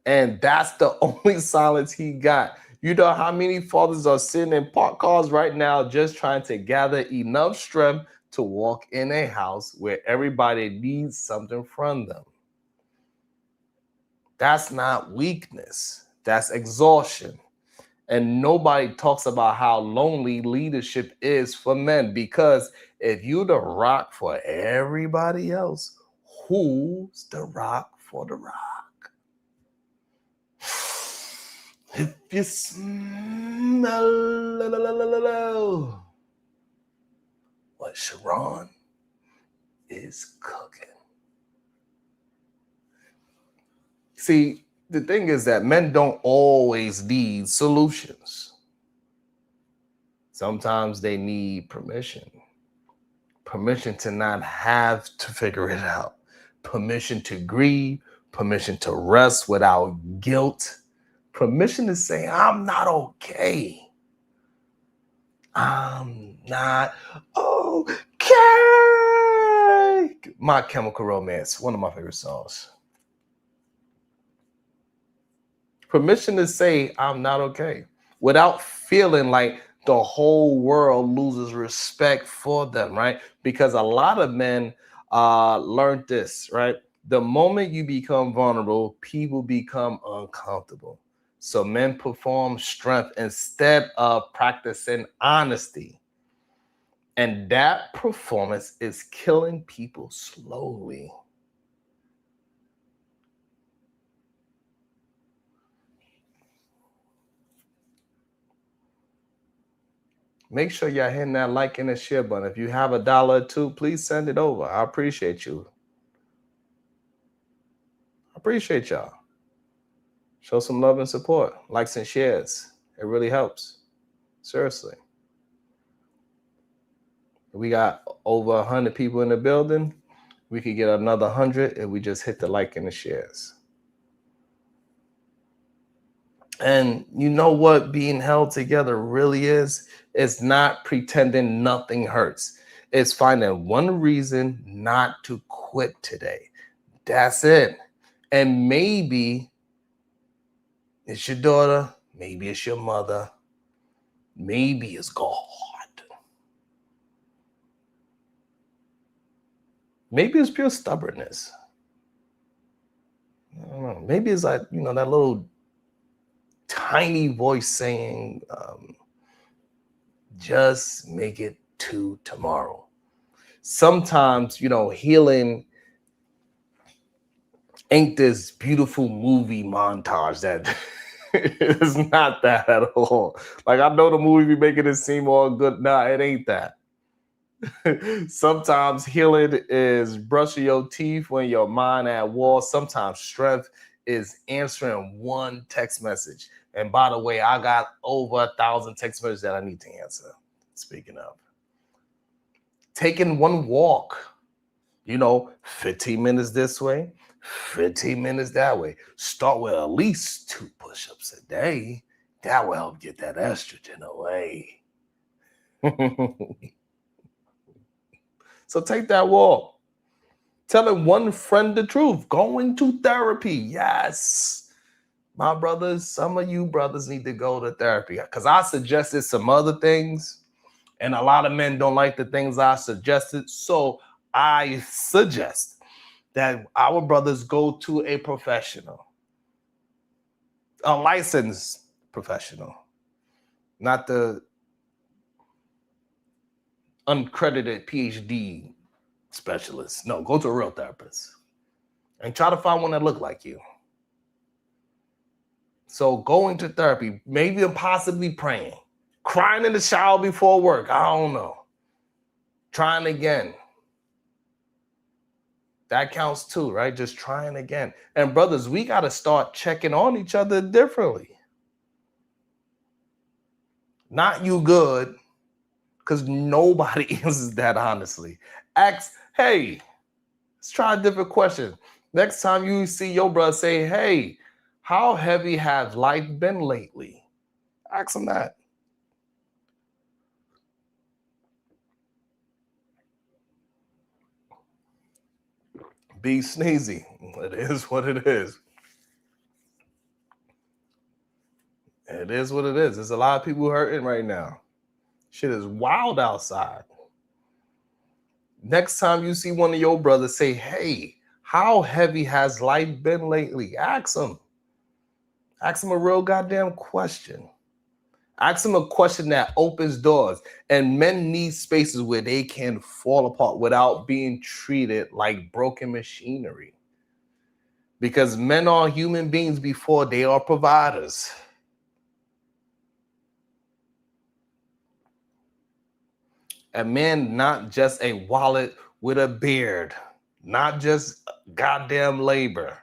Speaker 2: And that's the only silence he got. You know how many fathers are sitting in parked cars right now just trying to gather enough strength to walk in a house where everybody needs something from them. That's not weakness. That's exhaustion. And nobody talks about how lonely leadership is for men, because if you're the rock for everybody else, who's the rock for the rock? If you smell what Sharon is cooking. See, the thing is that men don't always need solutions. Sometimes they need permission. Permission to not have to figure it out. Permission to grieve. Permission to rest without guilt. Permission to say, I'm not okay. I'm not okay. My Chemical Romance, one of my favorite songs. Permission to say I'm not okay without feeling like the whole world loses respect for them, right? Because a lot of men learned this, right? The moment you become vulnerable, people become uncomfortable. So men perform strength instead of practicing honesty. And that performance is killing people slowly. Make sure y'all hitting that like and the share button. If you have $1 or $2, please send it over. I appreciate you. I appreciate y'all. Show some love and support. Likes and shares. It really helps. Seriously. We got over 100 people in the building. We could get another 100 if we just hit the like and the shares. And you know what being held together really is? It's not pretending nothing hurts. It's finding one reason not to quit today. That's it. And maybe it's your daughter. Maybe it's your mother. Maybe it's God. Maybe it's pure stubbornness. I don't know. Maybe it's like, that little tiny voice saying, just make it to tomorrow. Sometimes, healing ain't this beautiful movie montage that is not that at all. Like, I know the movie be making it seem all good. Nah, it ain't that. Sometimes healing is brushing your teeth when your mind at war. Sometimes strength is answering one text message. And by the way, I got over 1,000 text messages that I need to answer. Speaking of, taking one walk, 15 minutes this way, 15 minutes that way. Start with at least 2 push-ups a day. That will help get that estrogen away. So take that walk. Telling one friend the truth. Going to therapy. Yes. My brothers, some of you brothers need to go to therapy. Because I suggested some other things, and a lot of men don't like the things I suggested. So I suggest that our brothers go to a professional, a licensed professional, not the uncredited PhD specialist. No, go to a real therapist and try to find one that look like you. So going to therapy, maybe possibly praying, crying in the shower before work. I don't know. Trying again. That counts too, right? Just trying again. And brothers, we got to start checking on each other differently. Not you good, because nobody answers that honestly. Ask, hey, let's try a different question. Next time you see your brother, say, hey, how heavy has life been lately? Ask him that. Be sneezy. It is what it is. It is what it is. There's a lot of people hurting right now. Shit is wild outside. Next time you see one of your brothers, say, hey, how heavy has life been lately? Ask him. Ask him a real goddamn question. Ask him a question that opens doors. And men need spaces where they can fall apart without being treated like broken machinery. Because men are human beings before they are providers. A man, not just a wallet with a beard, not just goddamn labor,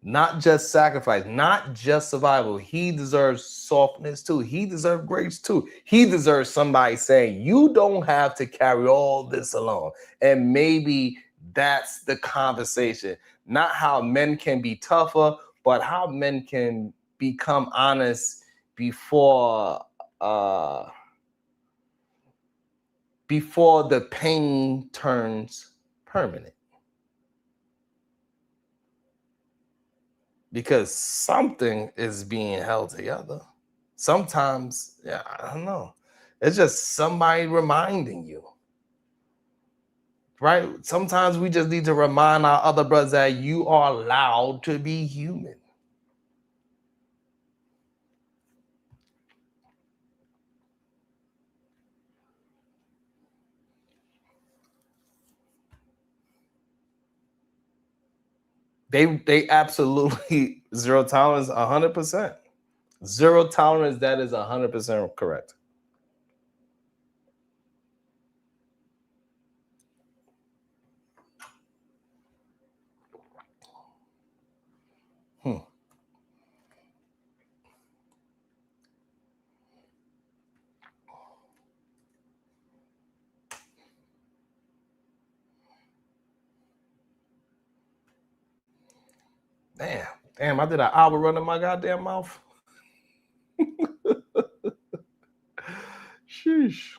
Speaker 2: not just sacrifice, not just survival. He deserves softness too. He deserves grace too. He deserves somebody saying, you don't have to carry all this alone. And maybe that's the conversation. Not how men can be tougher, but how men can become honest before the pain turns permanent. Because something is being held together. Sometimes, yeah, I don't know. It's just somebody reminding you. Right? Sometimes we just need to remind our other brothers that you are allowed to be human. They absolutely zero tolerance, 100%. Zero tolerance, that is 100% correct. Damn, I did an hour running my goddamn mouth. Sheesh.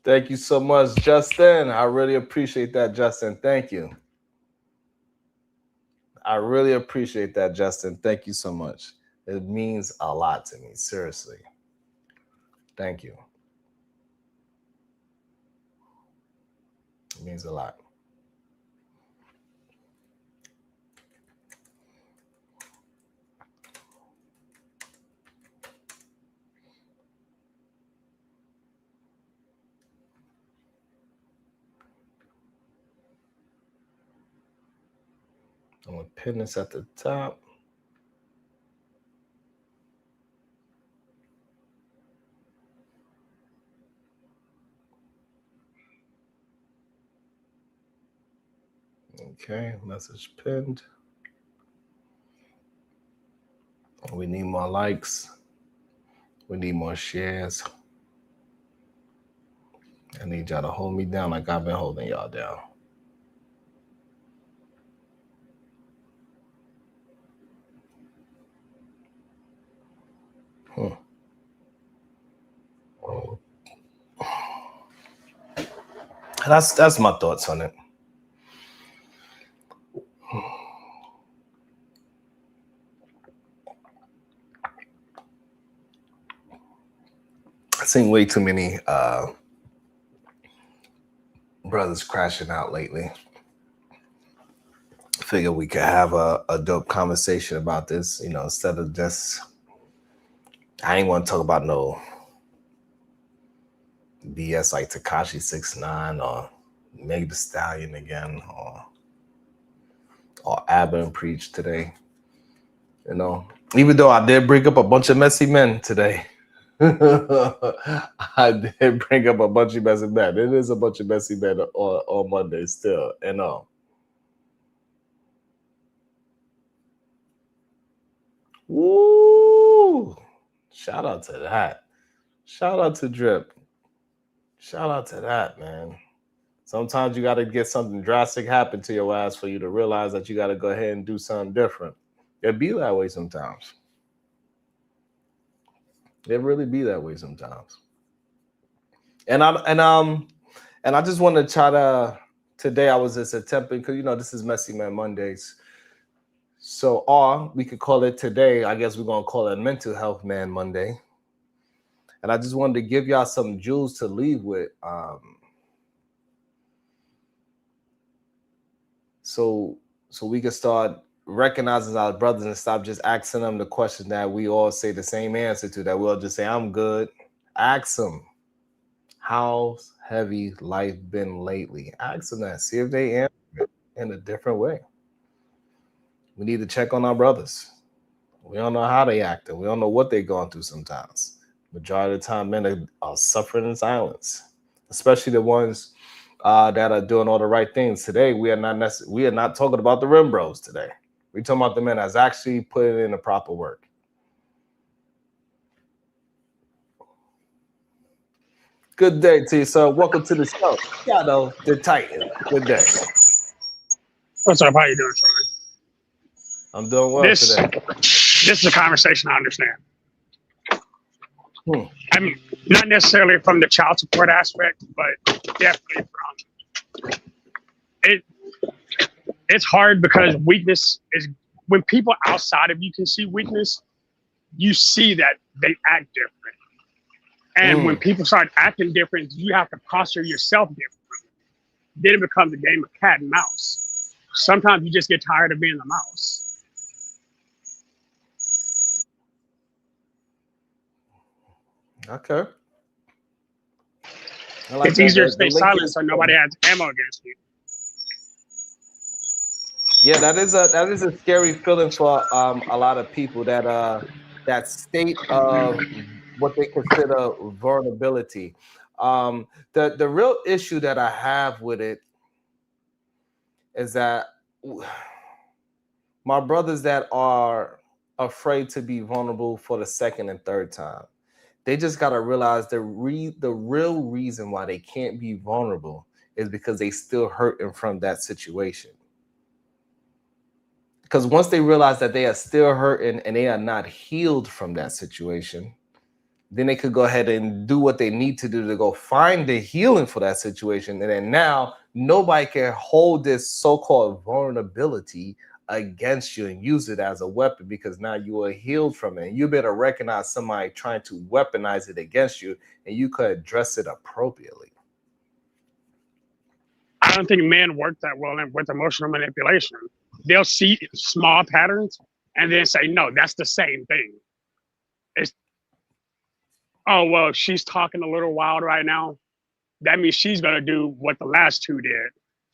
Speaker 2: Thank you so much, Justin. I really appreciate that, Justin. Thank you. I really appreciate that, Justin. Thank you so much. It means a lot to me, seriously. Thank you. It means a lot. I'm going to pin this at the top. Okay, message pinned. We need more likes. We need more shares. I need y'all to hold me down like I've been holding y'all down. That's my thoughts on it. I've seen way too many brothers crashing out lately. Figure we could have a dope conversation about this, instead of just, I ain't want to talk about no BS like Tekashi 6ix9ine or Meg Thee Stallion again, or Abba and Preach today. Even though I did bring up a bunch of messy men today. I did bring up a bunch of messy men. It is a bunch of messy men on Monday still, Woo! Shout out to that. Shout out to Drip. Shout out to that, man. Sometimes you got to get something drastic happen to your ass for you to realize that you got to go ahead and do something different. It be that way sometimes. It really be that way sometimes. And I just want to try to, today I was just attempting, because this is Messy Man Mondays. So, or we could call it today, I guess we're going to call it Mental Health Man Monday. And I just wanted to give y'all some jewels to leave with. So we can start recognizing our brothers and stop just asking them the question that we all say the same answer to, that we'll just say, I'm good. Ask them, how's heavy life been lately? Ask them that. See if they answer it in a different way. We need to check on our brothers. We don't know how they acting. We don't know what they're going through sometimes. Majority of the time, men are suffering in silence, especially the ones that are doing all the right things. Today, we are not talking about the rim bros today. We're talking about the men that's actually putting in the proper work. Good day to you, sir. Welcome to the show. Shadow the Titan. Good day.
Speaker 9: What's up? How you doing, Troy?
Speaker 2: I'm doing well today.
Speaker 9: This is a conversation I understand. I mean, not necessarily from the child support aspect, but definitely from it. It's hard because weakness is, when people outside of you can see weakness, you see that they act different. And when people start acting different, you have to posture yourself differently. Then it becomes a game of cat and mouse. Sometimes you just get tired of being the mouse.
Speaker 2: Okay. Like
Speaker 9: it's easier to stay silent so nobody has ammo against you.
Speaker 2: Yeah, that is a scary feeling for a lot of people, that state of what they consider vulnerability. The real issue that I have with it is that my brothers that are afraid to be vulnerable for the second and third time, they just got to realize the real reason why they can't be vulnerable is because they still hurting from that situation. Because once they realize that they are still hurting and they are not healed from that situation, then they could go ahead and do what they need to do to go find the healing for that situation. And then now nobody can hold this so-called vulnerability against you and use it as a weapon, because now you are healed from it. And you better recognize somebody trying to weaponize it against you, and you could address it appropriately.
Speaker 9: I don't think men work that well with emotional manipulation. They'll see small patterns and then say, no, that's the same thing. It's, oh, well, she's talking a little wild right now. That means she's going to do what the last two did.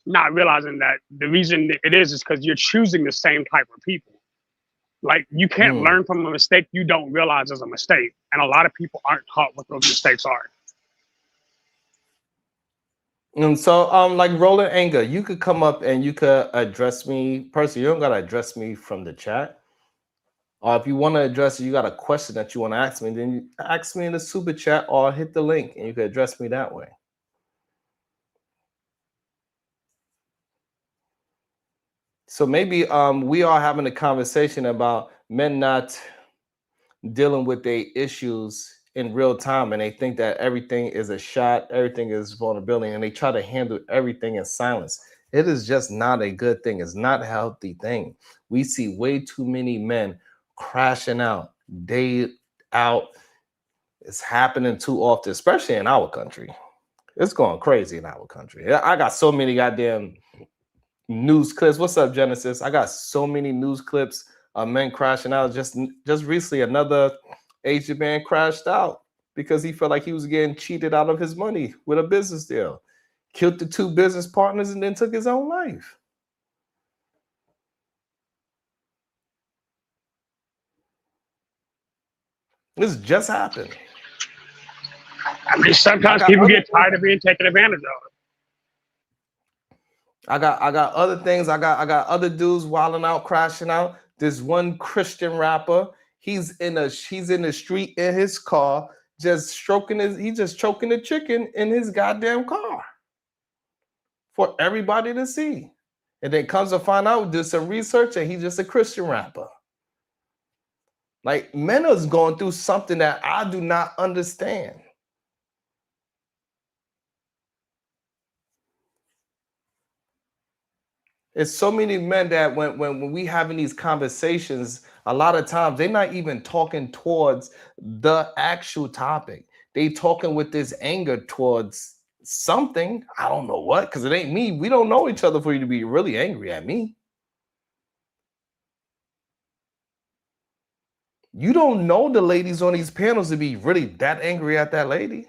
Speaker 9: Not realizing that the reason it is because you're choosing the same type of people. Like, you can't learn from a mistake you don't realize is a mistake. And a lot of people aren't taught what those mistakes are.
Speaker 2: And so, like Roland Anger, you could come up and you could address me personally. You don't got to address me from the chat. Or if you want to address it, you got a question that you want to ask me, then you ask me in the super chat or hit the link and you can address me that way. So maybe we are having a conversation about men not dealing with their issues in real time, and they think that everything is a shot, everything is vulnerability, and they try to handle everything in silence. It is just not a good thing. It's not a healthy thing. We see way too many men crashing out, day out. It's happening too often, especially in our country. It's going crazy in our country. I got so many goddamn news clips. What's up, Genesis? I got so many news clips of men crashing out. Just recently, another Asian man crashed out because he felt like he was getting cheated out of his money with a business deal. Killed the 2 business partners and then took his own life. This just happened.
Speaker 9: I mean, sometimes people get tired of being taken advantage of.
Speaker 2: I got other things. I got other dudes wilding out, crashing out. This one Christian rapper, he's in the street in his car, just choking the chicken in his goddamn car for everybody to see. And then comes to find out, do some research, and he's just a Christian rapper. Like, men is going through something that I do not understand. It's so many men that when we having these conversations, a lot of times they're not even talking towards the actual topic. They talking with this anger towards something. I don't know what, because it ain't me. We don't know each other for you to be really angry at me. You don't know the ladies on these panels to be really that angry at that lady.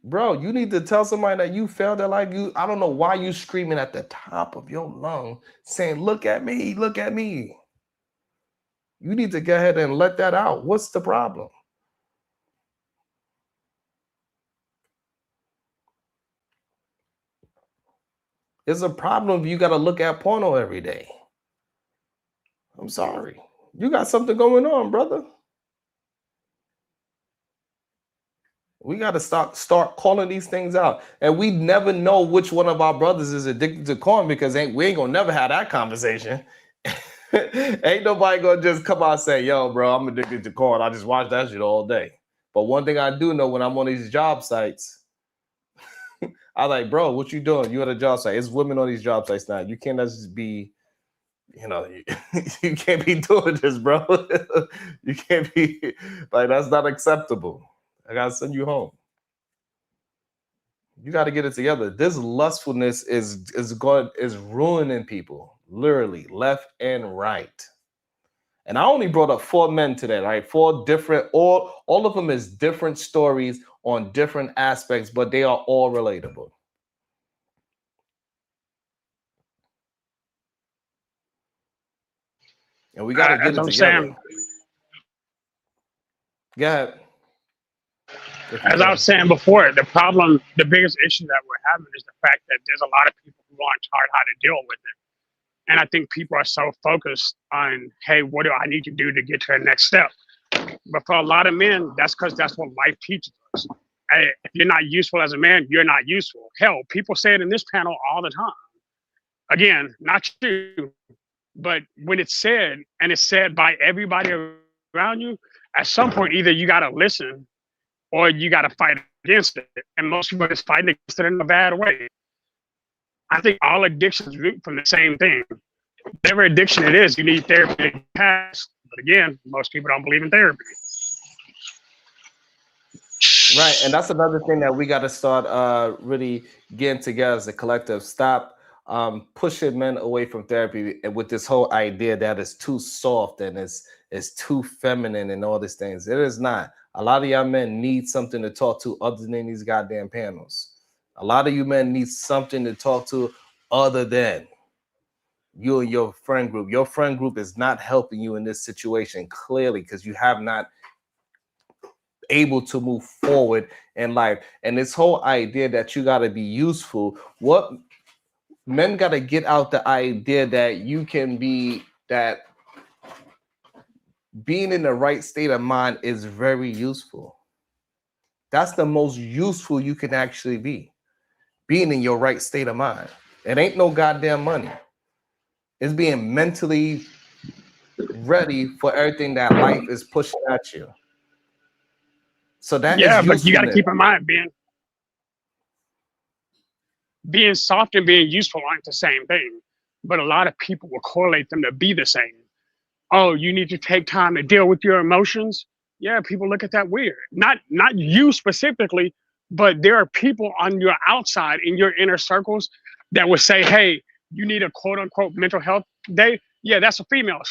Speaker 2: Bro, you need to tell somebody that you felt that like you. I don't know why you screaming at the top of your lung saying, look at me, look at me. You need to go ahead and let that out. What's the problem? It's a problem if you got to look at porno every day. I'm sorry. You got something going on, brother. We got to start calling these things out. And we never know which one of our brothers is addicted to corn because we ain't going to never have that conversation. Ain't nobody going to just come out and say, yo, bro, I'm addicted to corn. I just watch that shit all day. But one thing I do know when I'm on these job sites, I like, bro, what you doing? You at a job site. It's women on these job sites now. You can't just be, you can't be doing this, bro. You can't be, like, that's not acceptable. I gotta send you home. You got to get it together. This lustfulness is ruining people, literally left and right. And I only brought up 4 men today, right? 4 different, all of them is different stories on different aspects, but they are all relatable. And we got to get it together. Go ahead.
Speaker 9: As I was saying before, the biggest issue that we're having is the fact that there's a lot of people who aren't taught how to deal with it. And I think people are so focused on, hey, what do I need to do to get to the next step? But for a lot of men, that's because that's what life teaches us. Hey, if you're not useful as a man, you're not useful. Hell, people say it in this panel all the time. Again, not you, but when it's said, and it's said by everybody around you, at some point, either you got to listen or you got to fight against it. And most people are just fighting against it in a bad way. I think all addictions root from the same thing. Whatever addiction it is, you need therapy to pass. But again, most people don't believe in therapy.
Speaker 2: Right, and that's another thing that we got to start really getting together as a collective. Stop pushing men away from therapy with this whole idea that it's too soft and it's too feminine and all these things. It is not. A lot of y'all men need something to talk to other than these goddamn panels. A lot of you men need something to talk to other than you and your friend group. Your friend group is not helping you in this situation, clearly, because you have not able to move forward in life. And this whole idea that you got to be useful, what men got to get out the idea that you can be, that being in the right state of mind is very useful. That's the most useful you can actually be. Being in your right state of mind. It ain't no goddamn money. It's being mentally ready for everything that life is pushing at you. So that
Speaker 9: Yeah,
Speaker 2: is
Speaker 9: but you got to
Speaker 2: usefulness.
Speaker 9: keep in mind being soft and being useful aren't the same thing. But a lot of people will correlate them to be the same. Oh, you need to take time to deal with your emotions. Yeah, people look at that weird. Not you specifically, but there are people on your outside in your inner circles that would say, "Hey, you need a quote unquote mental health day." Yeah, that's a female.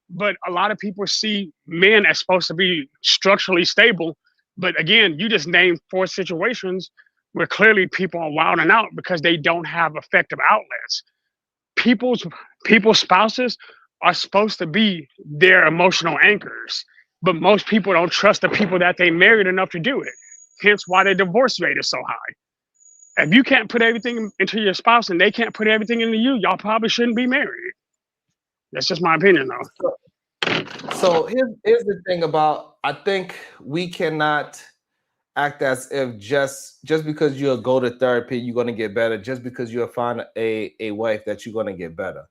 Speaker 9: But a lot of people see men as supposed to be structurally stable. But again, you just named 4 situations where clearly people are wilding out because they don't have effective outlets. People's people's spouses are supposed to be their emotional anchors, but most people don't trust the people that they married enough to do it. Hence why the divorce rate is so high. If you can't put everything into your spouse and they can't put everything into you, y'all probably shouldn't be married. That's just my opinion, though.
Speaker 2: So here's the thing about, I think we cannot act as if just because you'll go to therapy, you're going to get better. Just because you'll find a wife that you're going to get better.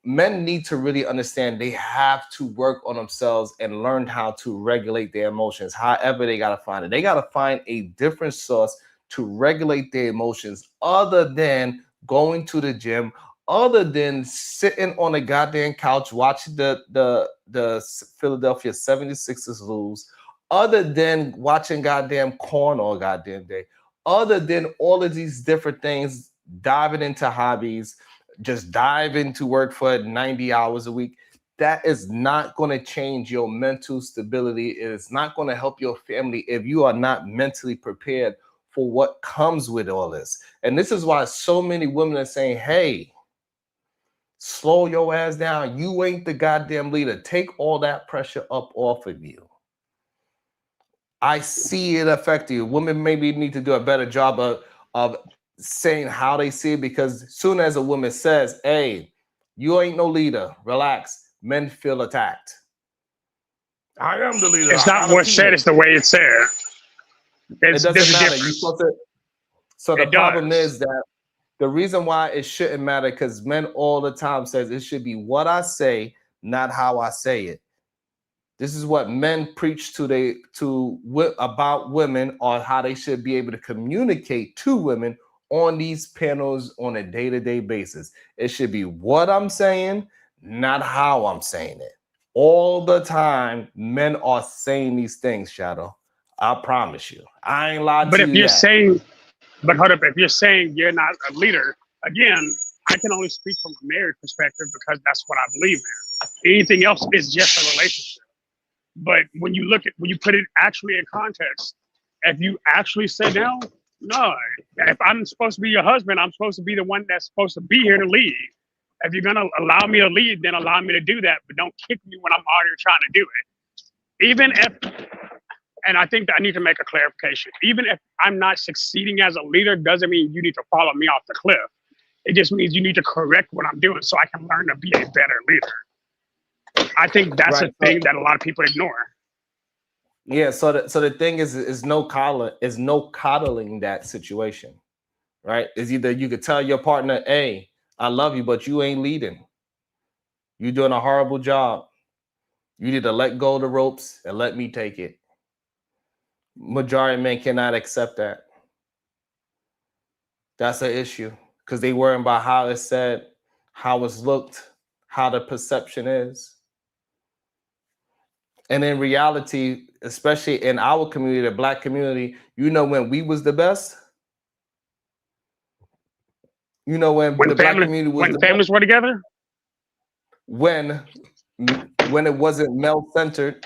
Speaker 2: Men need to really understand they have to work on themselves and learn how to regulate their emotions. However, they got to find it. They got to find a different source to regulate their emotions other than going to the gym, other than sitting on a goddamn couch watching the Philadelphia 76ers lose, other than watching goddamn corn all goddamn day, other than all of these different things, diving into hobbies, just dive into work for 90 hours a week. That is not going to change your mental stability. It is not going to help your family if you are not mentally prepared for what comes with all this. And this is why so many women are saying, hey, slow your ass down. You ain't the goddamn leader. Take all that pressure up off of you. I see it affect you. Women maybe need to do a better job of saying how they see it, because as soon as a woman says, hey, you ain't no leader, relax, men feel attacked. I am the leader.
Speaker 9: It's not what's said, it's the way it's said.
Speaker 2: It doesn't matter. You're supposed to. So the problem is that the reason why it shouldn't matter, because men all the time says it should be what I say, not how I say it. This is what men preach about women, or how they should be able to communicate to women on these panels on a day-to-day basis. It should be what I'm saying, not how I'm saying it. All the time, men are saying these things, Shadow. I promise you. I ain't lied to you.
Speaker 9: But if you're saying, but hold up, if you're saying you're not a leader, again, I can only speak from a married perspective because that's what I believe in. Anything else is just a relationship. But when you put it actually in context, if you actually sit down, no, if I'm supposed to be your husband, I'm supposed to be the one that's supposed to be here to lead. If you're gonna allow me to lead, then allow me to do that, but don't kick me when I'm already trying to do it. Even if, and I think that I need to make a clarification, even if I'm not succeeding as a leader, doesn't mean you need to follow me off the cliff. It just means you need to correct what I'm doing so I can learn to be a better leader. I think that's a thing that a lot of people ignore.
Speaker 2: Yeah, so the thing is no coddling that situation, right? It's either you could tell your partner, hey, I love you, but you ain't leading. You're doing a horrible job. You need to let go of the ropes and let me take it. Majority of men cannot accept that. That's an issue, because they worry about how it's said, how it's looked, how the perception is. And in reality, especially in our community, the Black community, you know when we was the best? You know when the Black community was
Speaker 9: when families were together?
Speaker 2: When it wasn't male-centered.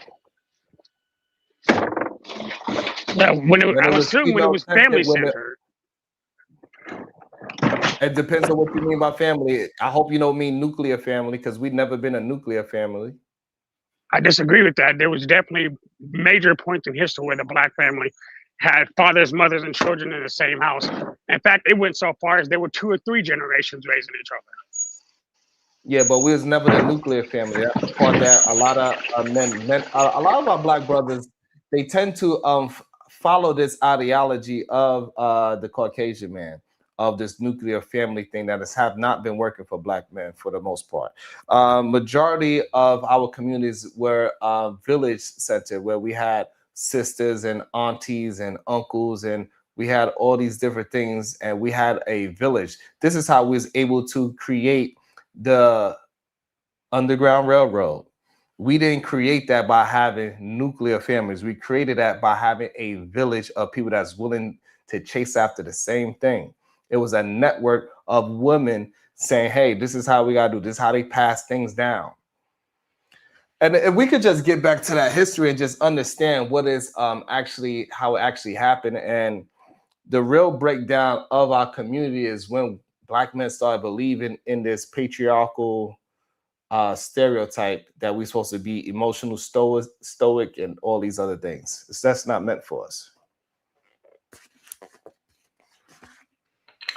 Speaker 9: Yeah, I would assume when it was family-centered.
Speaker 2: It depends on what you mean by family. I hope you don't mean nuclear family, because we've never been a nuclear family.
Speaker 9: I disagree with that. There was definitely major points in history where the Black family had fathers, mothers, and children in the same house. In fact, it went so far as there were 2 or 3 generations raising each other.
Speaker 2: Yeah, but we was never the nuclear family. That's the part that a lot of a lot of our Black brothers, they tend to follow this ideology of the Caucasian man. of this nuclear family thing that have not been working for Black men for the most part. Majority of our communities were village centered, where we had sisters and aunties and uncles, and we had all these different things, and we had a village. This is how we was able to create the Underground Railroad. We didn't create that by having nuclear families. We created that by having a village of people that's willing to chase after the same thing. It was a network of women saying, hey, this is how we got to do this, how they pass things down. And if we could just get back to that history and just understand what is actually, how it actually happened. And the real breakdown of our community is when Black men started believing in this patriarchal stereotype that we're supposed to be emotional, stoic, and all these other things. That's not meant for us.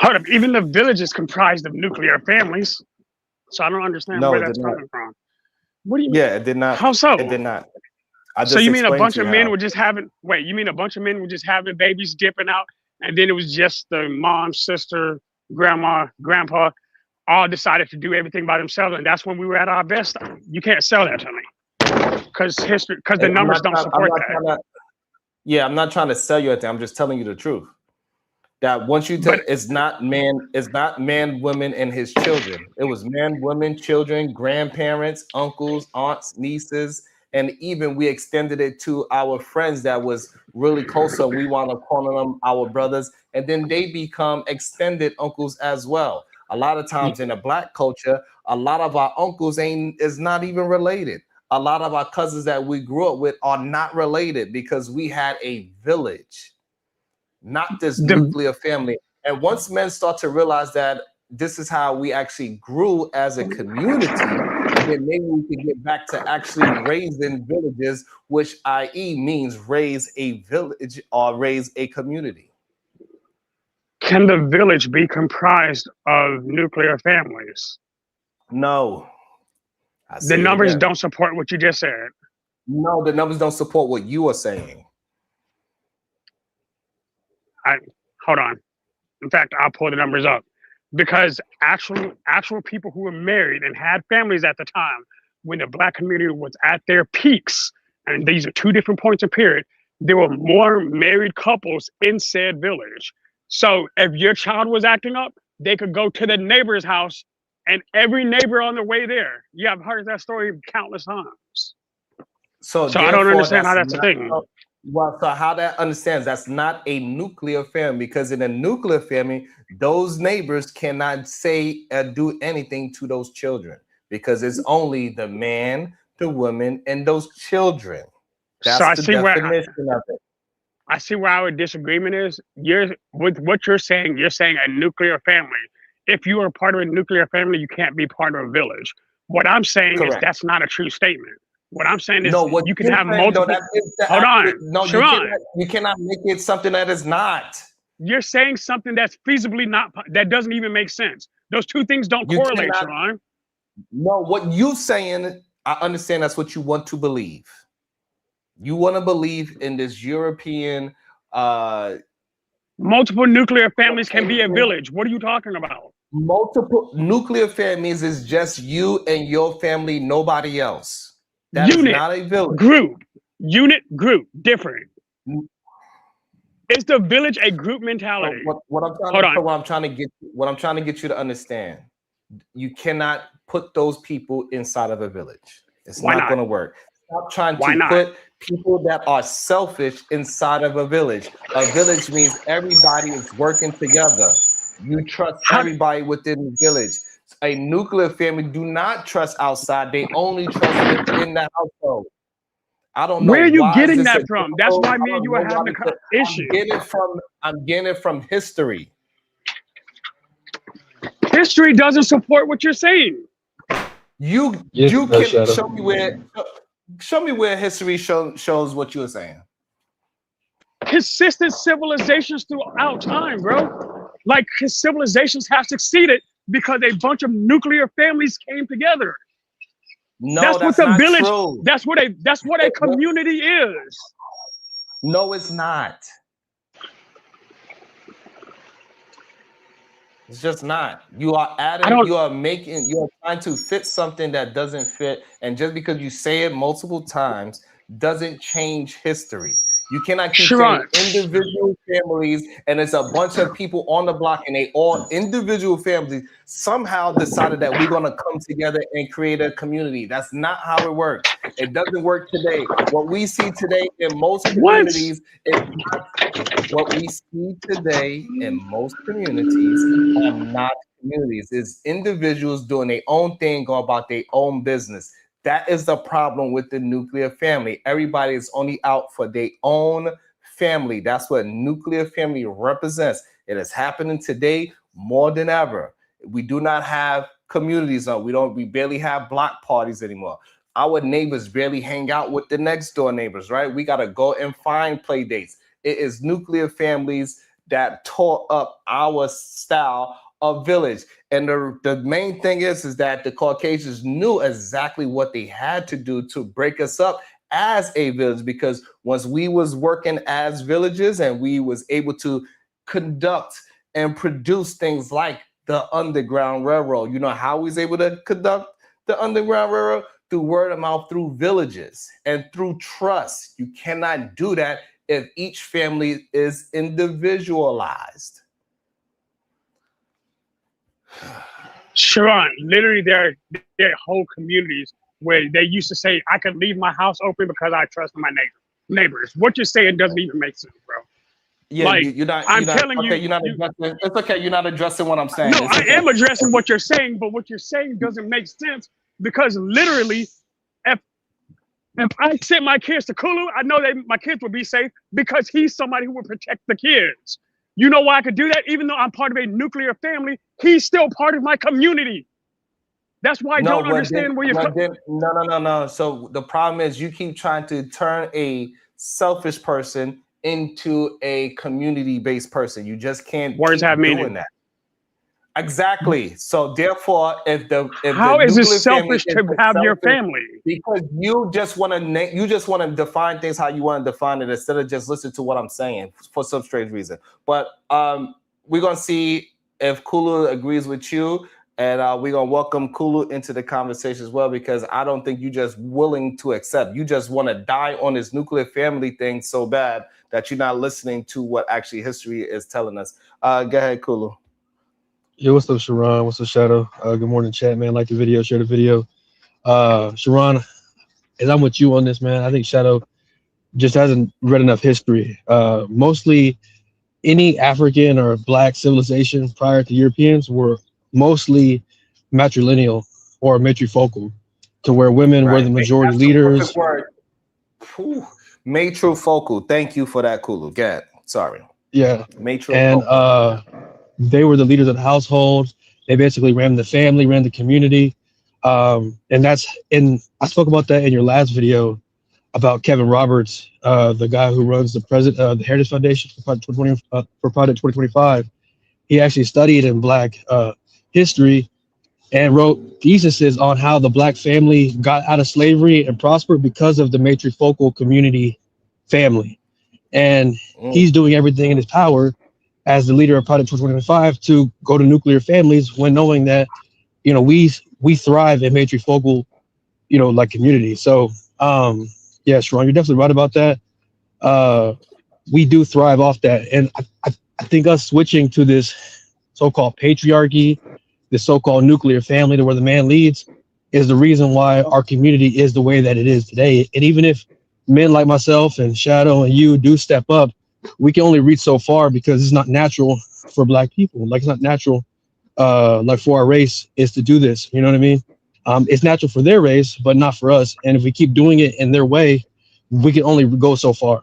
Speaker 9: Hold up, even the village is comprised of nuclear families, so I don't understand where that's coming from. What do you mean?
Speaker 2: Yeah, it did not.
Speaker 9: How so?
Speaker 2: It did not.
Speaker 9: So you mean a bunch of men were just having? Wait, you mean a bunch of men were just having babies, dipping out, and then it was just the mom, sister, grandma, grandpa, all decided to do everything by themselves, and that's when we were at our best? You can't sell that to me, because the numbers don't support that.
Speaker 2: Yeah, I'm not trying to sell you anything. I'm just telling you the truth. That once you tell, it's not man, women, and his children. It was man, women, children, grandparents, uncles, aunts, nieces, and even we extended it to our friends that was really close. So we want to call them our brothers, and then they become extended uncles as well. A lot of times in the Black culture, a lot of our uncles is not even related. A lot of our cousins that we grew up with are not related because we had a village, not this nuclear family. And once men start to realize that this is how we actually grew as a community, then maybe we can get back to actually raising villages, which i.e. means raise a village or raise a community.
Speaker 9: Can the village be comprised of nuclear families?
Speaker 2: No.
Speaker 9: The numbers don't support what you just said.
Speaker 2: No, the numbers don't support what you are saying.
Speaker 9: Hold on. In fact, I'll pull the numbers up, because actual people who were married and had families at the time when the Black community was at their peaks, and these are two different points of period, there were more married couples in said village. So if your child was acting up, they could go to the neighbor's house, and every neighbor on the way there. Yeah, I've heard that story countless times. So I don't understand how that's a thing.
Speaker 2: Well, so how that understands that's not a nuclear family, because in a nuclear family, those neighbors cannot say or do anything to those children because it's only the man, the woman, and those children. That's the definition of it.
Speaker 9: I see where our disagreement is. With what you're saying a nuclear family. If you are part of a nuclear family, you can't be part of a village. What I'm saying is that's not a true statement. What I'm saying is you can have multiple. Hold on.
Speaker 2: No, you cannot make it something that is not.
Speaker 9: You're saying something that's feasibly not, that doesn't even make sense. Those two things don't correlate, Sharon.
Speaker 2: No, what you saying, I understand that's what you want to believe. You want to believe in this European
Speaker 9: multiple nuclear families can be a village. What are you talking about?
Speaker 2: Multiple nuclear families is just you and your family, nobody else. That is not a village.
Speaker 9: Unit, group, different. Is the village a group mentality?
Speaker 2: What I'm trying to get you to understand, you cannot put those people inside of a village. It's not going to work. Stop trying to put people that are selfish inside of a village. A village means everybody is working together. You trust everybody within the village. A nuclear family do not trust outside. They only trust within the household. I don't know.
Speaker 9: Where are you getting that from? That's why me and you are having an issue.
Speaker 2: I'm getting it from history.
Speaker 9: History doesn't support what you're saying.
Speaker 2: You can show me where history shows what you're saying.
Speaker 9: Consistent civilizations throughout time, bro. Like civilizations have succeeded because a bunch of nuclear families came together.
Speaker 2: No,
Speaker 9: that's what the village.
Speaker 2: True.
Speaker 9: That's what a community is.
Speaker 2: No, it's not. It's just not. You are
Speaker 9: I
Speaker 2: adding,
Speaker 9: don't.
Speaker 2: you are trying to fit something that doesn't fit. And just because you say it multiple times doesn't change history. You cannot keep saying
Speaker 9: Sharon,
Speaker 2: individual families and it's a bunch of people on the block and they all individual families somehow decided that we're going to come together and create a community. That's not how it works. It doesn't work today. What we see today in most
Speaker 9: what?
Speaker 2: communities is what we see today in most communities are not communities. It's individuals doing their own thing, go about their own business. That is the problem with the nuclear family. Everybody is only out for their own family. That's what nuclear family represents. It is happening today more than ever. We do not have communities. We barely have block parties anymore. Our neighbors barely hang out with the next door neighbors, right? We got to go and find play dates. It is nuclear families that tore up our style of village. And the main thing is that the Caucasians knew exactly what they had to do to break us up as a village, because once we was working as villages and we was able to conduct and produce things like the Underground Railroad. You know how we was able to conduct the Underground Railroad? Through word of mouth, through villages, and through trust. You cannot do that if each family is individualized.
Speaker 9: Sharon, literally, there are whole communities where they used to say, "I could leave my house open because I trust my neighbors." What you're saying doesn't even make sense, bro.
Speaker 2: Yeah,
Speaker 9: like,
Speaker 2: you're not.
Speaker 9: I'm
Speaker 2: you're not,
Speaker 9: telling
Speaker 2: okay,
Speaker 9: you,
Speaker 2: you're not addressing. It's okay. You're not addressing what I'm saying.
Speaker 9: No,
Speaker 2: It's
Speaker 9: I
Speaker 2: okay.
Speaker 9: am addressing what you're saying, but what you're saying doesn't make sense because literally, if I sent my kids to Kulu, I know my kids would be safe because he's somebody who would protect the kids. You know why I could do that? Even though I'm part of a nuclear family, he's still part of my community. That's why I don't understand where you're
Speaker 2: No. So the problem is you keep trying to turn a selfish person into a community-based person. You just can't
Speaker 9: Words
Speaker 2: keep
Speaker 9: have
Speaker 2: doing
Speaker 9: meaning.
Speaker 2: that. Exactly. So therefore, if
Speaker 9: How
Speaker 2: the
Speaker 9: is it
Speaker 2: nuclear family
Speaker 9: selfish to
Speaker 2: is
Speaker 9: have your
Speaker 2: selfish,
Speaker 9: family?
Speaker 2: because you just want to define things how you want to define it instead of just listen to what I'm saying for some strange reason. But we're gonna see if Kulu agrees with you, and we're gonna welcome Kulu into the conversation as well, because I don't think you just willing to accept. You just want to die on this nuclear family thing so bad that you're not listening to what actually history is telling us. Go ahead, Kulu.
Speaker 10: Yo, what's up, Sharon? What's up, Shadow? Good morning, chat, man. Like the video, share the video. Sharon, as I'm with you on this, man, I think Shadow just hasn't read enough history. Mostly any African or Black civilization prior to Europeans were mostly matrilineal or matrifocal, to where women were the majority leaders.
Speaker 2: Matri-focal. Thank you for that, Kulu. Get sorry.
Speaker 10: Yeah.
Speaker 2: Matri-focal.
Speaker 10: And they were the leaders of the household. They basically ran the family, ran the community. And I spoke about that in your last video about Kevin Roberts, the guy who runs the Heritage Foundation for Project 2025. He actually studied in Black history and wrote theses on how the Black family got out of slavery and prospered because of the matrifocal community family. And he's doing everything in his power as the leader of Project 2025 to go to nuclear families, when knowing that, you know, we thrive in matrifocal, you know, like community. So yeah, Sharon, you're definitely right about that. We do thrive off that. And I think us switching to this so-called patriarchy, this so-called nuclear family to where the man leads, is the reason why our community is the way that it is today. And even if men like myself and Shadow and you do step up, we can only reach so far because it's not natural for Black people. Like, it's not natural, like for our race is to do this. You know what I mean? It's natural for their race, but not for us. And if we keep doing it in their way, we can only go so far.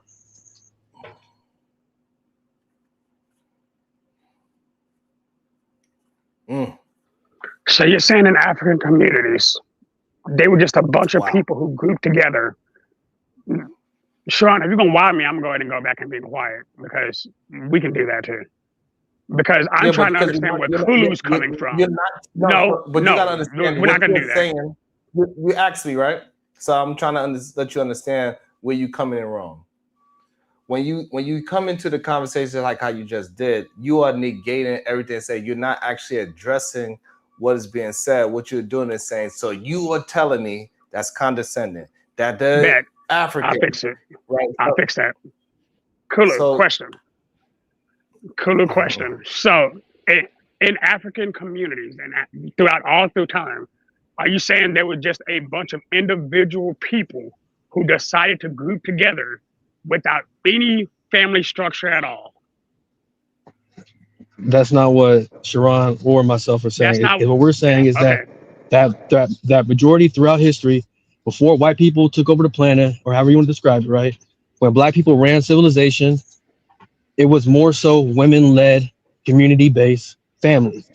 Speaker 9: So you're saying in African communities, they were just a bunch of people who grouped together. Sharon, if you're gonna wild me, I'm gonna go ahead and go back and be quiet, because we can do that too. Because I'm trying to understand where Kulu's coming from.
Speaker 2: You gotta understand.
Speaker 9: We're not gonna do that.
Speaker 2: Saying, you asked me, right? So I'm trying to let you understand where you're coming in wrong. when you come into the conversation like how you just did, you are negating everything. Say you're not actually addressing what is being said. What you're doing is saying, so you are telling me that's condescending. That the African.
Speaker 9: I'll fix it.
Speaker 2: Right.
Speaker 9: I'll fix that. Kulu, question. Kulu question. So in African communities and all through time, are you saying there was just a bunch of individual people who decided to group together without any family structure at all?
Speaker 10: That's not what Sharon or myself are saying. What we're saying is that majority throughout history, before white people took over the planet, or however you want to describe it, right? When black people ran civilization, it was more so women-led, community-based families.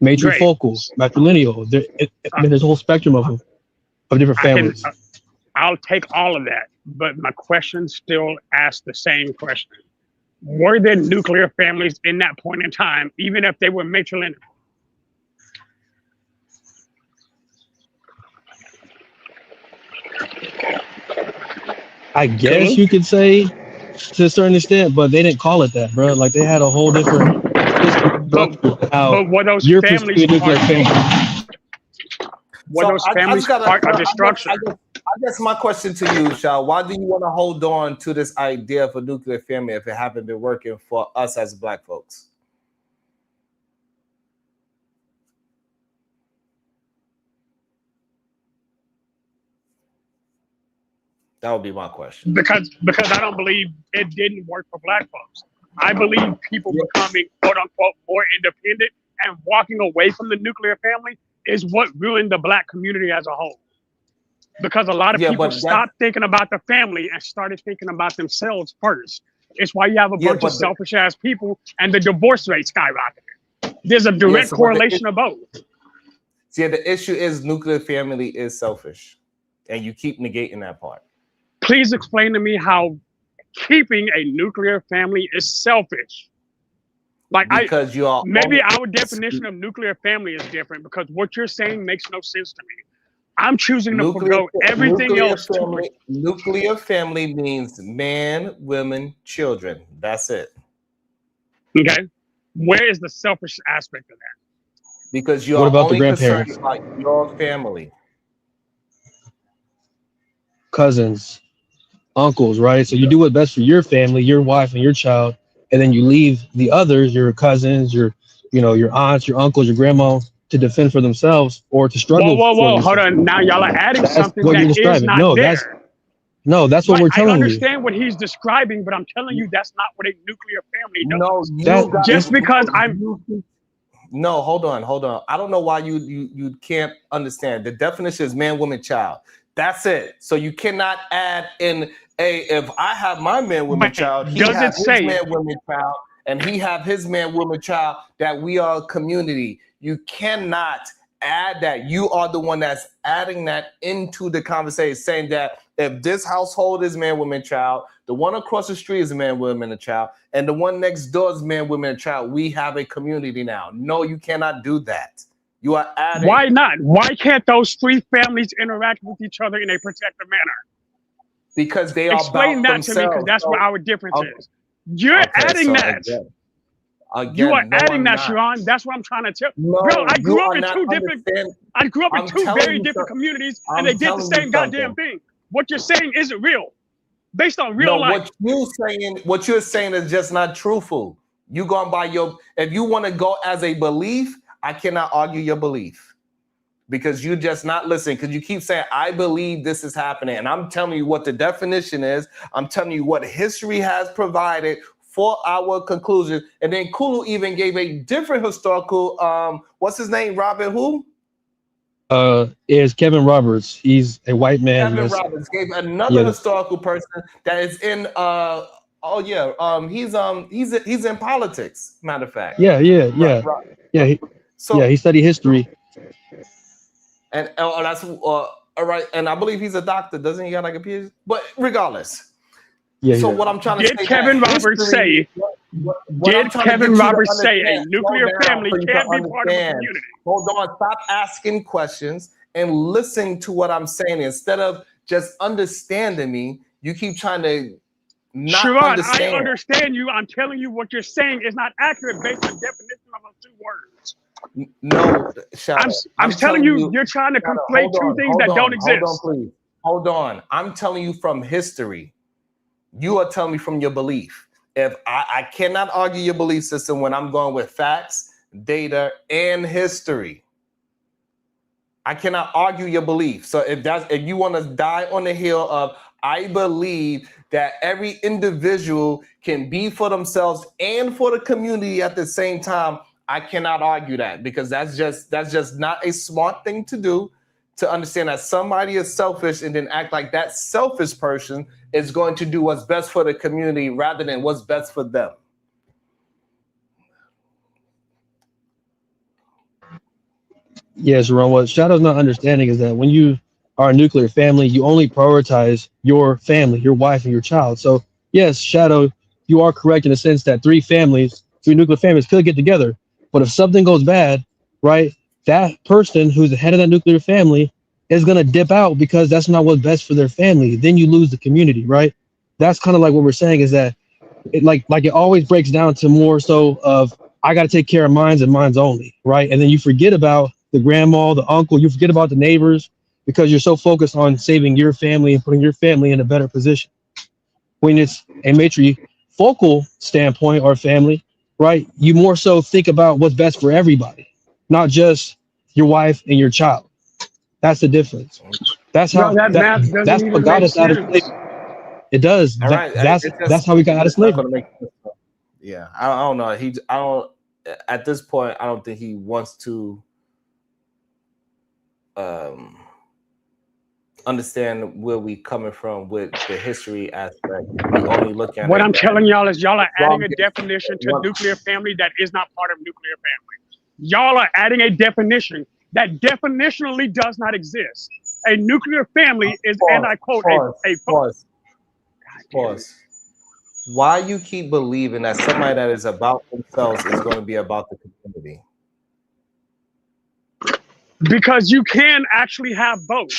Speaker 10: Matri-focal, matrilineal. There's a whole spectrum of them, of different families.
Speaker 9: I'll take all of that, but my question still asks the same question. Were there nuclear families in that point in time, even if they were matrilineal?
Speaker 10: I guess you could say to a certain extent, but they didn't call it that, bro. Like they had a whole different.
Speaker 9: But were those families part of destruction?
Speaker 2: I guess my question to you, Shah, why do you want to hold on to this idea of a nuclear family if it haven't been working for us as black folks? That would be my question.
Speaker 9: Because I don't believe it didn't work for black folks. I believe people becoming quote unquote more independent and walking away from the nuclear family is what ruined the black community as a whole. Because a lot of people stopped thinking about the family and started thinking about themselves first. It's why you have a bunch of selfish ass people and the divorce rate skyrocketed. There's a direct correlation of both.
Speaker 2: See, the issue is nuclear family is selfish, and you keep negating that part.
Speaker 9: Please explain to me how keeping a nuclear family is selfish.
Speaker 2: Because
Speaker 9: maybe our definition of nuclear family is different, because what you're saying makes no sense to me. I'm choosing to forgo everything else.
Speaker 2: Nuclear family means man, women, children. That's it.
Speaker 9: Okay. Where is the selfish aspect of that?
Speaker 2: Because you're only concerned about your family.
Speaker 10: Cousins, uncles, right? So you do what's best for your family, your wife and your child, and then you leave the others, your cousins, your aunts, your uncles, your grandma, to defend for themselves or to struggle.
Speaker 9: Whoa, hold on. Now y'all are adding something that is not there.
Speaker 10: That's what we're telling you.
Speaker 9: I understand what he's describing, but I'm telling you that's not what a nuclear family does.
Speaker 2: No, hold on. I don't know why you can't understand. The definition is man, woman, child. That's it. So you cannot add in if I have my man, woman, child, he has his man, woman, child, and he have his man, woman, child, that we are a community. You cannot add that. You are the one that's adding that into the conversation, saying that if this household is man, woman, child, the one across the street is man, woman, and child, and the one next door is man, woman, and child, we have a community now. No, you cannot do that. You are adding.
Speaker 9: Why not? Why can't those three families interact with each other in a protective manner?
Speaker 2: Because they are
Speaker 9: explain that to me, because that's where our difference is. You're adding that.
Speaker 2: Again,
Speaker 9: you are adding that, Sharon. That's what I'm trying to tell.
Speaker 2: No,
Speaker 9: bro, I grew up in two very different communities, and they did the same goddamn thing. What you're saying isn't real, based on real life.
Speaker 2: What you're saying is just not truthful. You going by if you want to go as a belief, I cannot argue your belief, because you just not listening, because you keep saying, I believe this is happening. And I'm telling you what the definition is. I'm telling you what history has provided for our conclusion. And then Kulu even gave a different historical, what's his name? Robert who?
Speaker 10: Is Kevin Roberts. He's a white man.
Speaker 2: Kevin Roberts gave another historical person that is in, he's in politics, matter of fact.
Speaker 10: He studied history.
Speaker 2: And that's all right. And I believe he's a doctor. Doesn't he got like a PhD? But regardless. What I'm trying to say.
Speaker 9: Did Kevin Roberts say a nuclear family can't be part of a community?
Speaker 2: Hold on. Stop asking questions and listen to what I'm saying. Instead of just understanding me, you keep trying to not
Speaker 9: Siobhan, I
Speaker 2: understand.
Speaker 9: understand you. I'm telling you what you're saying is not accurate based on definition of those two words.
Speaker 2: No, Shadow.
Speaker 9: I'm telling you, you're trying to
Speaker 2: Shadow,
Speaker 9: conflate two things that don't exist.
Speaker 2: Hold on, please. Hold on. I'm telling you from history. You are telling me from your belief. If I cannot argue your belief system when I'm going with facts, data, and history. I cannot argue your belief. So if you want to die on the hill of I believe that every individual can be for themselves and for the community at the same time, I cannot argue that, because that's just not a smart thing to do, to understand that somebody is selfish and then act like that selfish person is going to do what's best for the community rather than what's best for them.
Speaker 10: Yes, Ron. What Shadow's not understanding is that when you are a nuclear family, you only prioritize your family, your wife, and your child. So, yes, Shadow, you are correct in the sense that three nuclear families could get together. But if something goes bad, right, that person who's the head of that nuclear family is going to dip out because that's not what's best for their family. Then you lose the community, right? That's kind of like what we're saying, is that it always breaks down to more so of I got to take care of mines and mines only, right? And then you forget about the grandma, the uncle, you forget about the neighbors because you're so focused on saving your family and putting your family in a better position. When it's a matrifocal standpoint or family, right, you more so think about what's best for everybody, not just your wife and your child. That's the difference. That's how that's what got us out of slavery. It does.
Speaker 2: All right.
Speaker 10: That's how we got out of slavery.
Speaker 2: Yeah, I don't know. At this point, I don't think he wants to understand where we coming from with the history aspect. We only look at
Speaker 9: what I'm telling y'all is y'all are adding a definition to nuclear family that is not part of nuclear family. Y'all are adding a definition that definitionally does not exist. A nuclear family is, and I quote,
Speaker 2: Pause. Why you keep believing that somebody that is about themselves is going to be about the community?
Speaker 9: Because you can actually have both.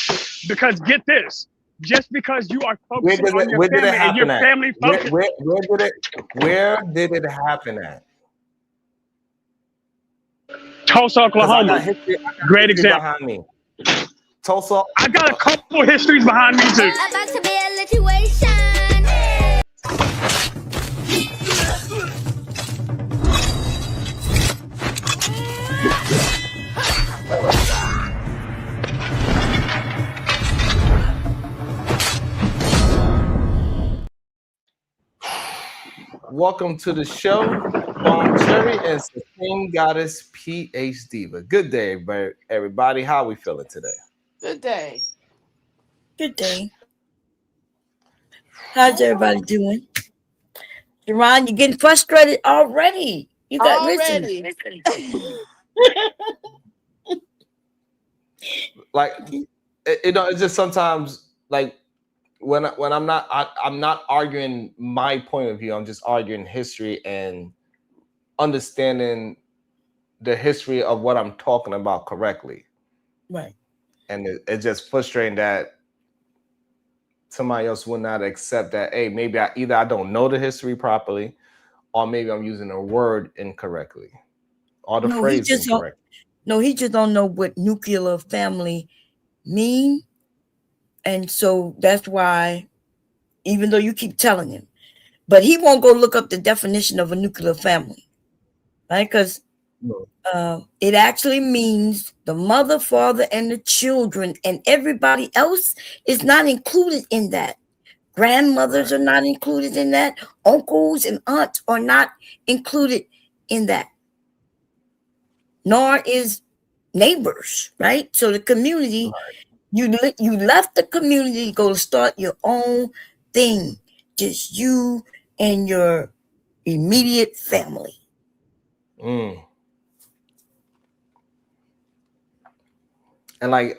Speaker 9: Because get this, just because you are focusing on your family and your family focus.
Speaker 2: Where did it happen at?
Speaker 9: Tulsa, Oklahoma. Great example.
Speaker 2: Tulsa.
Speaker 9: I got a couple histories behind me too.
Speaker 8: About to be a situation.
Speaker 2: Welcome to the show, Bomb Cherry and Supreme Goddess PhD. But good day, everybody. How are we feeling today?
Speaker 11: Good day.
Speaker 12: Good day. How's everybody doing? Jerron, you're getting frustrated already. You got
Speaker 11: already.
Speaker 12: Listen.
Speaker 2: Like, it's just sometimes like when I'm not arguing my point of view. I'm just arguing history and understanding the history of what I'm talking about correctly.
Speaker 12: Right.
Speaker 2: And it's just frustrating that somebody else would not accept that. Hey, maybe I don't know the history properly, or maybe I'm using a word incorrectly, or the phrase incorrect.
Speaker 12: No, he just don't know what nuclear family mean. And so that's why, even though you keep telling him, but he won't go look up the definition of a nuclear family, right? Because it actually means the mother, father, and the children, and everybody else is not included in that. Grandmothers are not included in that. Uncles and aunts are not included in that. Nor is neighbors, right? So the community, you left the community to go to start your own thing, just you and your immediate family.
Speaker 2: And like,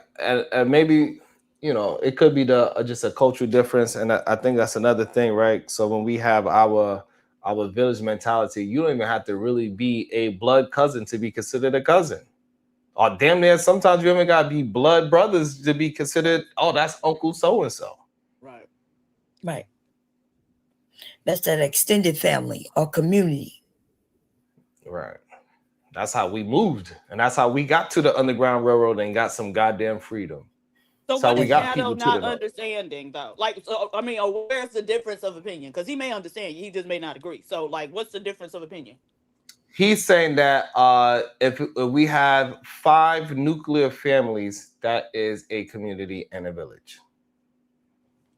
Speaker 2: maybe, it could be just a cultural difference, and I think that's another thing, right? So when we have our village mentality, you don't even have to really be a blood cousin to be considered a cousin. Or damn near, sometimes you even gotta be blood brothers to be considered, oh, that's Uncle so-and-so.
Speaker 12: Right. That's that extended family or community.
Speaker 2: Right. That's how we moved, and that's how we got to the Underground Railroad and got some goddamn freedom.
Speaker 11: So
Speaker 2: That's how
Speaker 11: what
Speaker 2: we
Speaker 11: is
Speaker 2: got
Speaker 11: Shadow
Speaker 2: people to
Speaker 11: not
Speaker 2: the
Speaker 11: understanding though? Like, so I mean, or where's the difference of opinion? Because he may understand, he just may not agree. So, like, what's the difference of opinion?
Speaker 2: He's saying that if we have 5 nuclear families, that is a community and a village.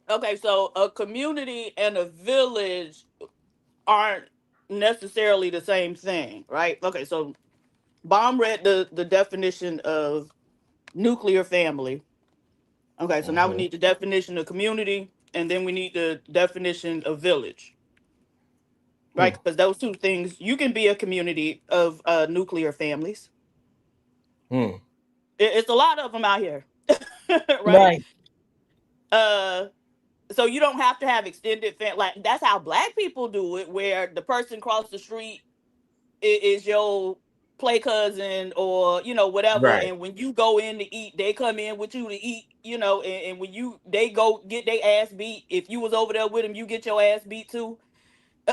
Speaker 11: Okay, so a community and a village aren't necessarily the same thing, right? Okay, so Bomb read the definition of nuclear family. Okay, so now we need the definition of community, and then we need the definition of village, right? Because those two things, you can be a community of nuclear families. It's a lot of them out here, right? So you don't have to have extended family. Like, that's how Black people do it, where the person across the street is your play cousin or, you know, whatever.
Speaker 2: Right.
Speaker 11: And when you go in to eat, they come in with you to eat, you know, and when they go get their ass beat, if you was over there with them, you get your ass beat too.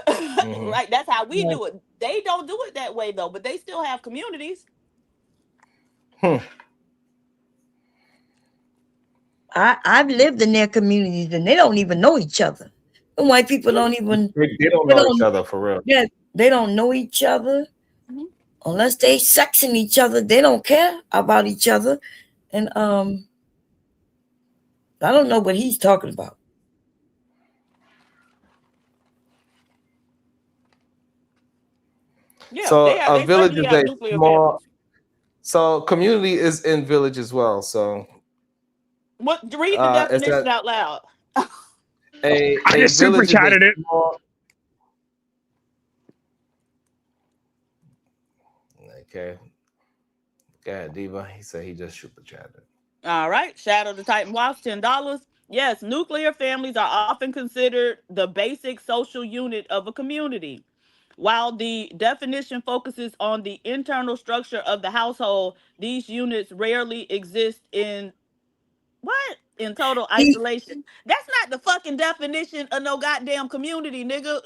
Speaker 11: Right? That's how we do it. They don't do it that way though, but they still have communities.
Speaker 12: I've lived in their communities and they don't even know each other. And white people don't even
Speaker 2: they don't know each other for real.
Speaker 12: Yeah, they don't know each other. Unless they sexing each other, they don't care about each other. And I don't know what he's talking about.
Speaker 11: Yeah,
Speaker 2: So
Speaker 11: they
Speaker 2: village is a
Speaker 11: nuclear
Speaker 2: small.
Speaker 11: families.
Speaker 2: So community is in village as well. So
Speaker 11: What? Read the definition out loud.
Speaker 2: I
Speaker 9: just super chatted it.
Speaker 2: Okay. Go ahead, Diva. He said he just super chatted.
Speaker 11: All right. Shadow the Titan Watch, $10. Yes, nuclear families are often considered the basic social unit of a community. While the definition focuses on the internal structure of the household, these units rarely exist in total isolation. That's not the fucking definition of no goddamn community, nigga.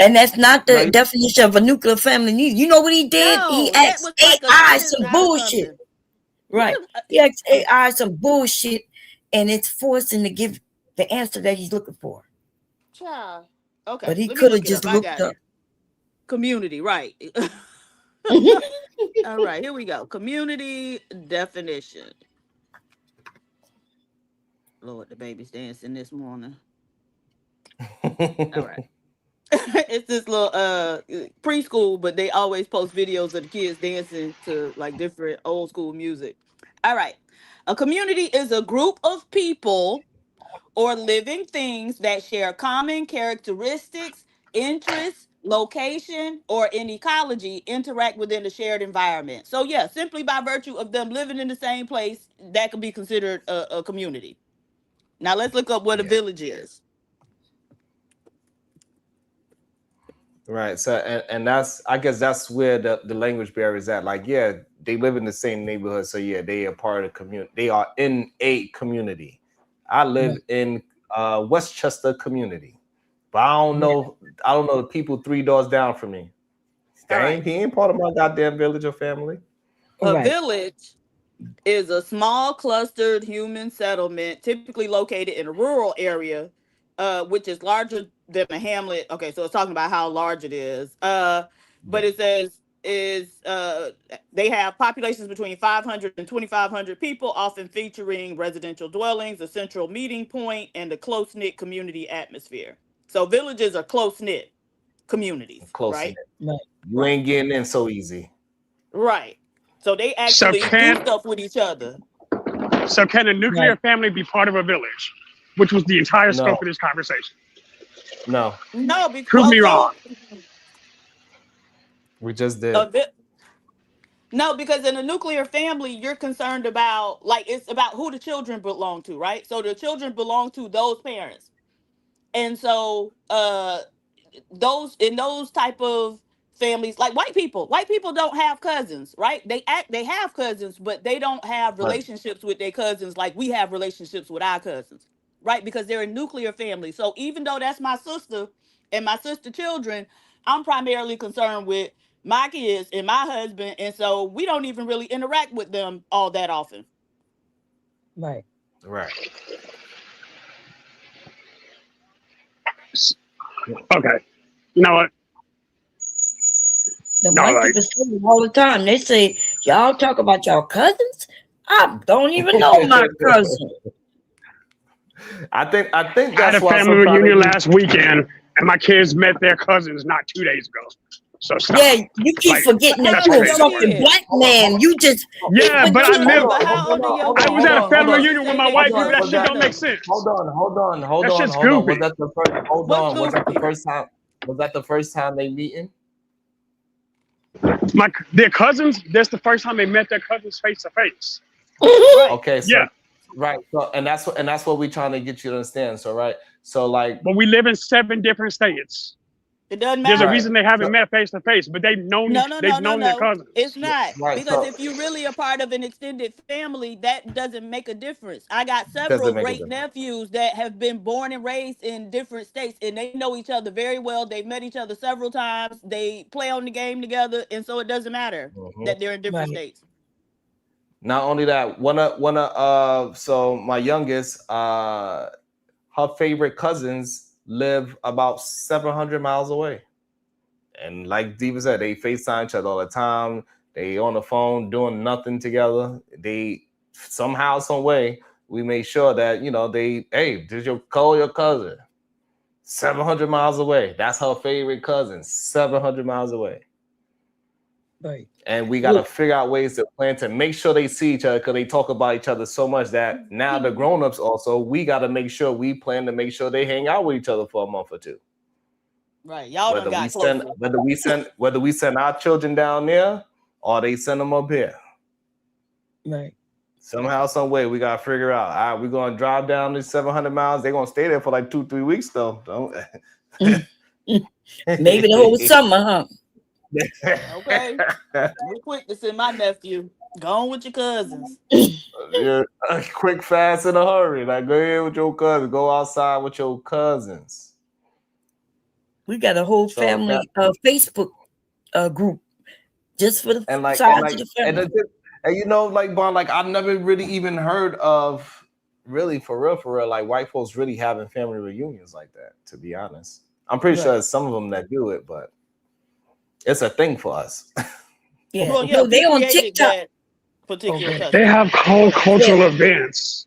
Speaker 12: And that's not the definition of a nuclear family neither. You know what he did?
Speaker 11: No,
Speaker 12: He
Speaker 11: that
Speaker 12: asked
Speaker 11: was like a
Speaker 12: AI
Speaker 11: twist
Speaker 12: some
Speaker 11: out of
Speaker 12: bullshit.
Speaker 11: something.
Speaker 12: Right. He asked AI some bullshit and it's forced him to give the answer that he's looking for.
Speaker 11: Child. Okay.
Speaker 12: But he
Speaker 11: let me
Speaker 12: could have
Speaker 11: look it
Speaker 12: just
Speaker 11: up. I
Speaker 12: looked
Speaker 11: got
Speaker 12: up.
Speaker 11: it. Community, right. All right, here we go. Community definition. Lord, the baby's dancing this morning. All right. It's this little preschool, but they always post videos of the kids dancing to like different old school music. All right. A community is a group of people or living things that share common characteristics, interests, location, or in ecology interact within a shared environment. So yeah, simply by virtue of them living in the same place, that could be considered a community. Now let's look up what a village is.
Speaker 2: Right. So and that's, I guess that's where the language barrier is at. Like, yeah, they live in the same neighborhood. So yeah, they are part of the community. They are in a community. I live in Westchester community. But I don't know the people 3 doors down from me. He ain't part of my goddamn village or family.
Speaker 11: A village is a small clustered human settlement typically located in a rural area, which is larger than a hamlet. Okay, so it's talking about how large it is. But it says they have populations between 500 and 2,500 people, often featuring residential dwellings, a central meeting point, and a close-knit community atmosphere. So villages are close-knit communities, right?
Speaker 2: You ain't getting in so easy.
Speaker 11: Right. So they actually do stuff with each other.
Speaker 9: So can a nuclear family be part of a village? Which was the entire scope of this conversation.
Speaker 2: No.
Speaker 11: No, because
Speaker 9: prove me wrong.
Speaker 2: We just did.
Speaker 11: No, because in a nuclear family, you're concerned about, like, it's about who the children belong to, right? So the children belong to those parents. And so those type of families, like white people don't have cousins, right? They have cousins, but they don't have relationships with their cousins like we have relationships with our cousins. right? Because they're a nuclear family. So even though that's my sister and my sister children, I'm primarily concerned with my kids and my husband. And so we don't even really interact with them all that often.
Speaker 12: Right.
Speaker 2: Right.
Speaker 9: Okay. You know what?
Speaker 12: The
Speaker 9: No,
Speaker 12: white
Speaker 9: like,
Speaker 12: people say it all the time. They say, y'all talk about y'all cousins? I don't even know my cousin.
Speaker 2: I think
Speaker 9: I had
Speaker 2: that's
Speaker 9: a
Speaker 2: why
Speaker 9: family
Speaker 2: sometimes
Speaker 9: reunion last weekend, and my kids met their cousins not 2 days ago. So stop.
Speaker 12: Yeah, you keep
Speaker 9: Like,
Speaker 12: forgetting that
Speaker 11: How
Speaker 12: you
Speaker 11: old
Speaker 12: a
Speaker 11: is your
Speaker 12: fucking
Speaker 11: kid?
Speaker 12: black man. You just
Speaker 9: yeah,
Speaker 12: you
Speaker 9: but I
Speaker 12: forget-
Speaker 9: live.
Speaker 11: But how old are your
Speaker 9: I was
Speaker 11: kids?
Speaker 9: at a family
Speaker 11: When you
Speaker 9: reunion with
Speaker 11: say
Speaker 9: my
Speaker 11: they
Speaker 9: wife,
Speaker 11: grew
Speaker 9: and that
Speaker 11: up
Speaker 9: shit don't
Speaker 11: together.
Speaker 9: make sense.
Speaker 2: hold
Speaker 9: That shit's
Speaker 2: on.
Speaker 9: goofy.
Speaker 2: Was that the first
Speaker 11: What's
Speaker 2: was that the
Speaker 11: goofy?
Speaker 2: first time they meeting?
Speaker 9: Their cousins. That's the first time they met their cousins face to face.
Speaker 11: Right.
Speaker 2: Okay, so
Speaker 9: Yeah,
Speaker 2: right. So and that's what we're trying to get you to understand. So right. So like
Speaker 9: but we live in 7 different states.
Speaker 11: It doesn't
Speaker 9: There's a
Speaker 11: matter.
Speaker 2: right.
Speaker 9: reason they haven't
Speaker 2: So,
Speaker 9: met face to face, but they've known
Speaker 11: No, no, no, no,
Speaker 9: their
Speaker 11: no. It's
Speaker 9: cousins.
Speaker 11: not.
Speaker 2: right.
Speaker 11: Because
Speaker 2: So
Speaker 11: if you're really a part of an extended family, that doesn't make a difference. I got several
Speaker 2: doesn't make a
Speaker 11: great
Speaker 2: difference.
Speaker 11: nephews that have been born and raised in different states, and they know each other very well. They've met each other several times. They play on the game together, and so it doesn't matter
Speaker 2: Mhm.
Speaker 11: that they're in different
Speaker 12: Right.
Speaker 11: states.
Speaker 2: Not only that, so my youngest, her favorite cousins live about 700 miles away. And like Diva said, they FaceTime each other all the time. They on the phone doing nothing together. They somehow, some way, we make sure that, hey, did you call your cousin? 700 miles away. That's her favorite cousin, 700 miles away.
Speaker 12: Right.
Speaker 2: And we got to figure out ways to plan to make sure they see each other, because they talk about each other so much that now the grown-ups also, we got to make sure we plan to make sure they hang out with each other for a month or two.
Speaker 11: Right. Y'all done
Speaker 2: Whether
Speaker 11: got closer.
Speaker 2: we send our children down there or they send them up here.
Speaker 12: Right.
Speaker 2: Somehow, some way, we gotta figure out. All right, we're gonna drive down these 700 miles. They're gonna stay there for like 2-3 weeks though.
Speaker 12: Maybe the whole summer, huh?
Speaker 11: Okay. Real quick to send my nephew. Go on with your cousins.
Speaker 2: Yeah, quick, fast, in a hurry. Like, go ahead with your cousins. Go outside with your cousins.
Speaker 12: We got a whole
Speaker 2: So
Speaker 12: family Facebook group just for the
Speaker 2: and like
Speaker 12: size
Speaker 2: and like
Speaker 12: of the family.
Speaker 2: and like Bon, like I've never really even heard of really for real, like white folks really having family reunions like that, to be honest. I'm pretty sure there's some of them that do it, but it's a thing for us.
Speaker 12: Yeah.
Speaker 11: Well, yeah,
Speaker 12: No, they
Speaker 11: we
Speaker 12: on
Speaker 11: created
Speaker 12: TikTok.
Speaker 11: that particular
Speaker 12: Okay.
Speaker 11: custom.
Speaker 9: They have cultural events.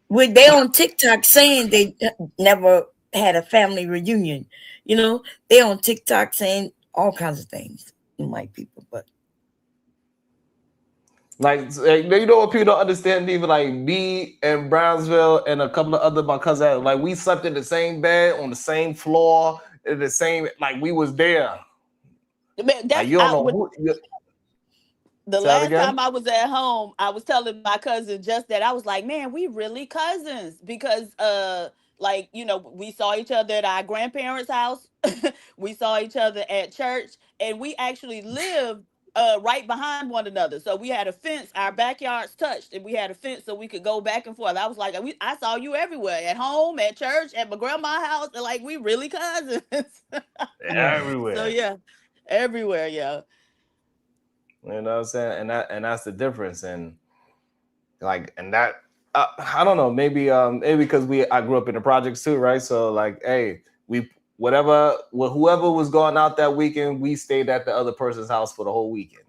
Speaker 12: They on TikTok saying they never had a family reunion. They on TikTok saying all kinds of things. White people, but
Speaker 2: Like what people don't understand, even like me and Brownsville and a couple of other my cousins, like we slept in the same bed on the same floor, in the same, like we was there. Like, you don't know who.
Speaker 11: The last time I was at home, I was telling my cousin just that. I was like, man, we really cousins because we saw each other at our grandparents' house. We saw each other at church, and we actually lived right behind one another. So we had a fence, our backyards touched, and we had a fence so we could go back and forth. I was like, I saw you everywhere, at home, at church, at my grandma's house, and like we really cousins.
Speaker 2: Everywhere.
Speaker 11: So yeah, everywhere, yeah.
Speaker 2: You know what I'm saying? And that's the difference. And like, and that I don't know, maybe because I grew up in the projects too, right? So like, hey, whoever was going out that weekend, we stayed at the other person's house for the whole weekend.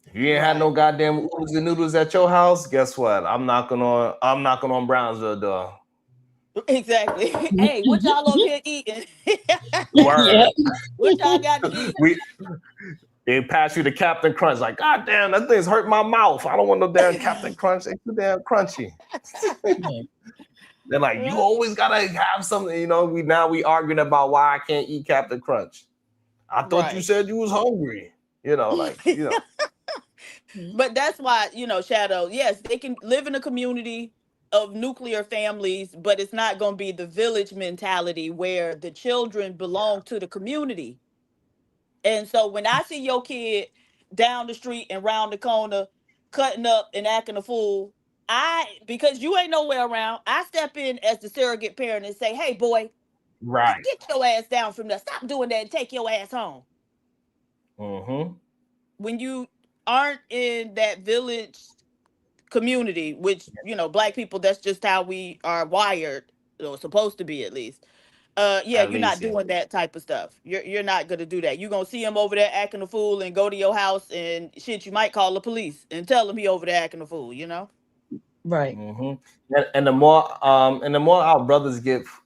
Speaker 2: If you ain't had no goddamn oodles and noodles at your house, guess what? I'm knocking on Brownsville door.
Speaker 11: Exactly. Hey, what y'all over here eating?
Speaker 2: Word.
Speaker 11: What y'all got to eat?
Speaker 2: They pass you the Captain Crunch. Like, God damn, that thing's hurt my mouth. I don't want no damn Captain Crunch. It's too damn crunchy. They're like, you always gotta have something. We arguing about why I can't eat Captain Crunch. I thought you said you was hungry.
Speaker 11: But that's why, Shadow, yes, they can live in a community of nuclear families, but it's not going to be the village mentality where the children belong to the community. And so when I see your kid down the street and round the corner cutting up and acting a fool, Because you ain't nowhere around, I step in as the surrogate parent and say, hey, boy,
Speaker 2: Right.
Speaker 11: get your ass down from there. Stop doing that and take your ass home.
Speaker 2: Mm-hmm.
Speaker 11: When you aren't in that village community, which, Black people, that's just how we are wired, or supposed to be at least.
Speaker 2: At
Speaker 11: You're not
Speaker 2: least, yeah.
Speaker 11: doing that type of stuff. You're not gonna do that. You're gonna see him over there acting a fool and go to your house and shit. You might call the police and tell him he over there acting a fool.
Speaker 12: Right.
Speaker 2: Mm-hmm. And the more our brothers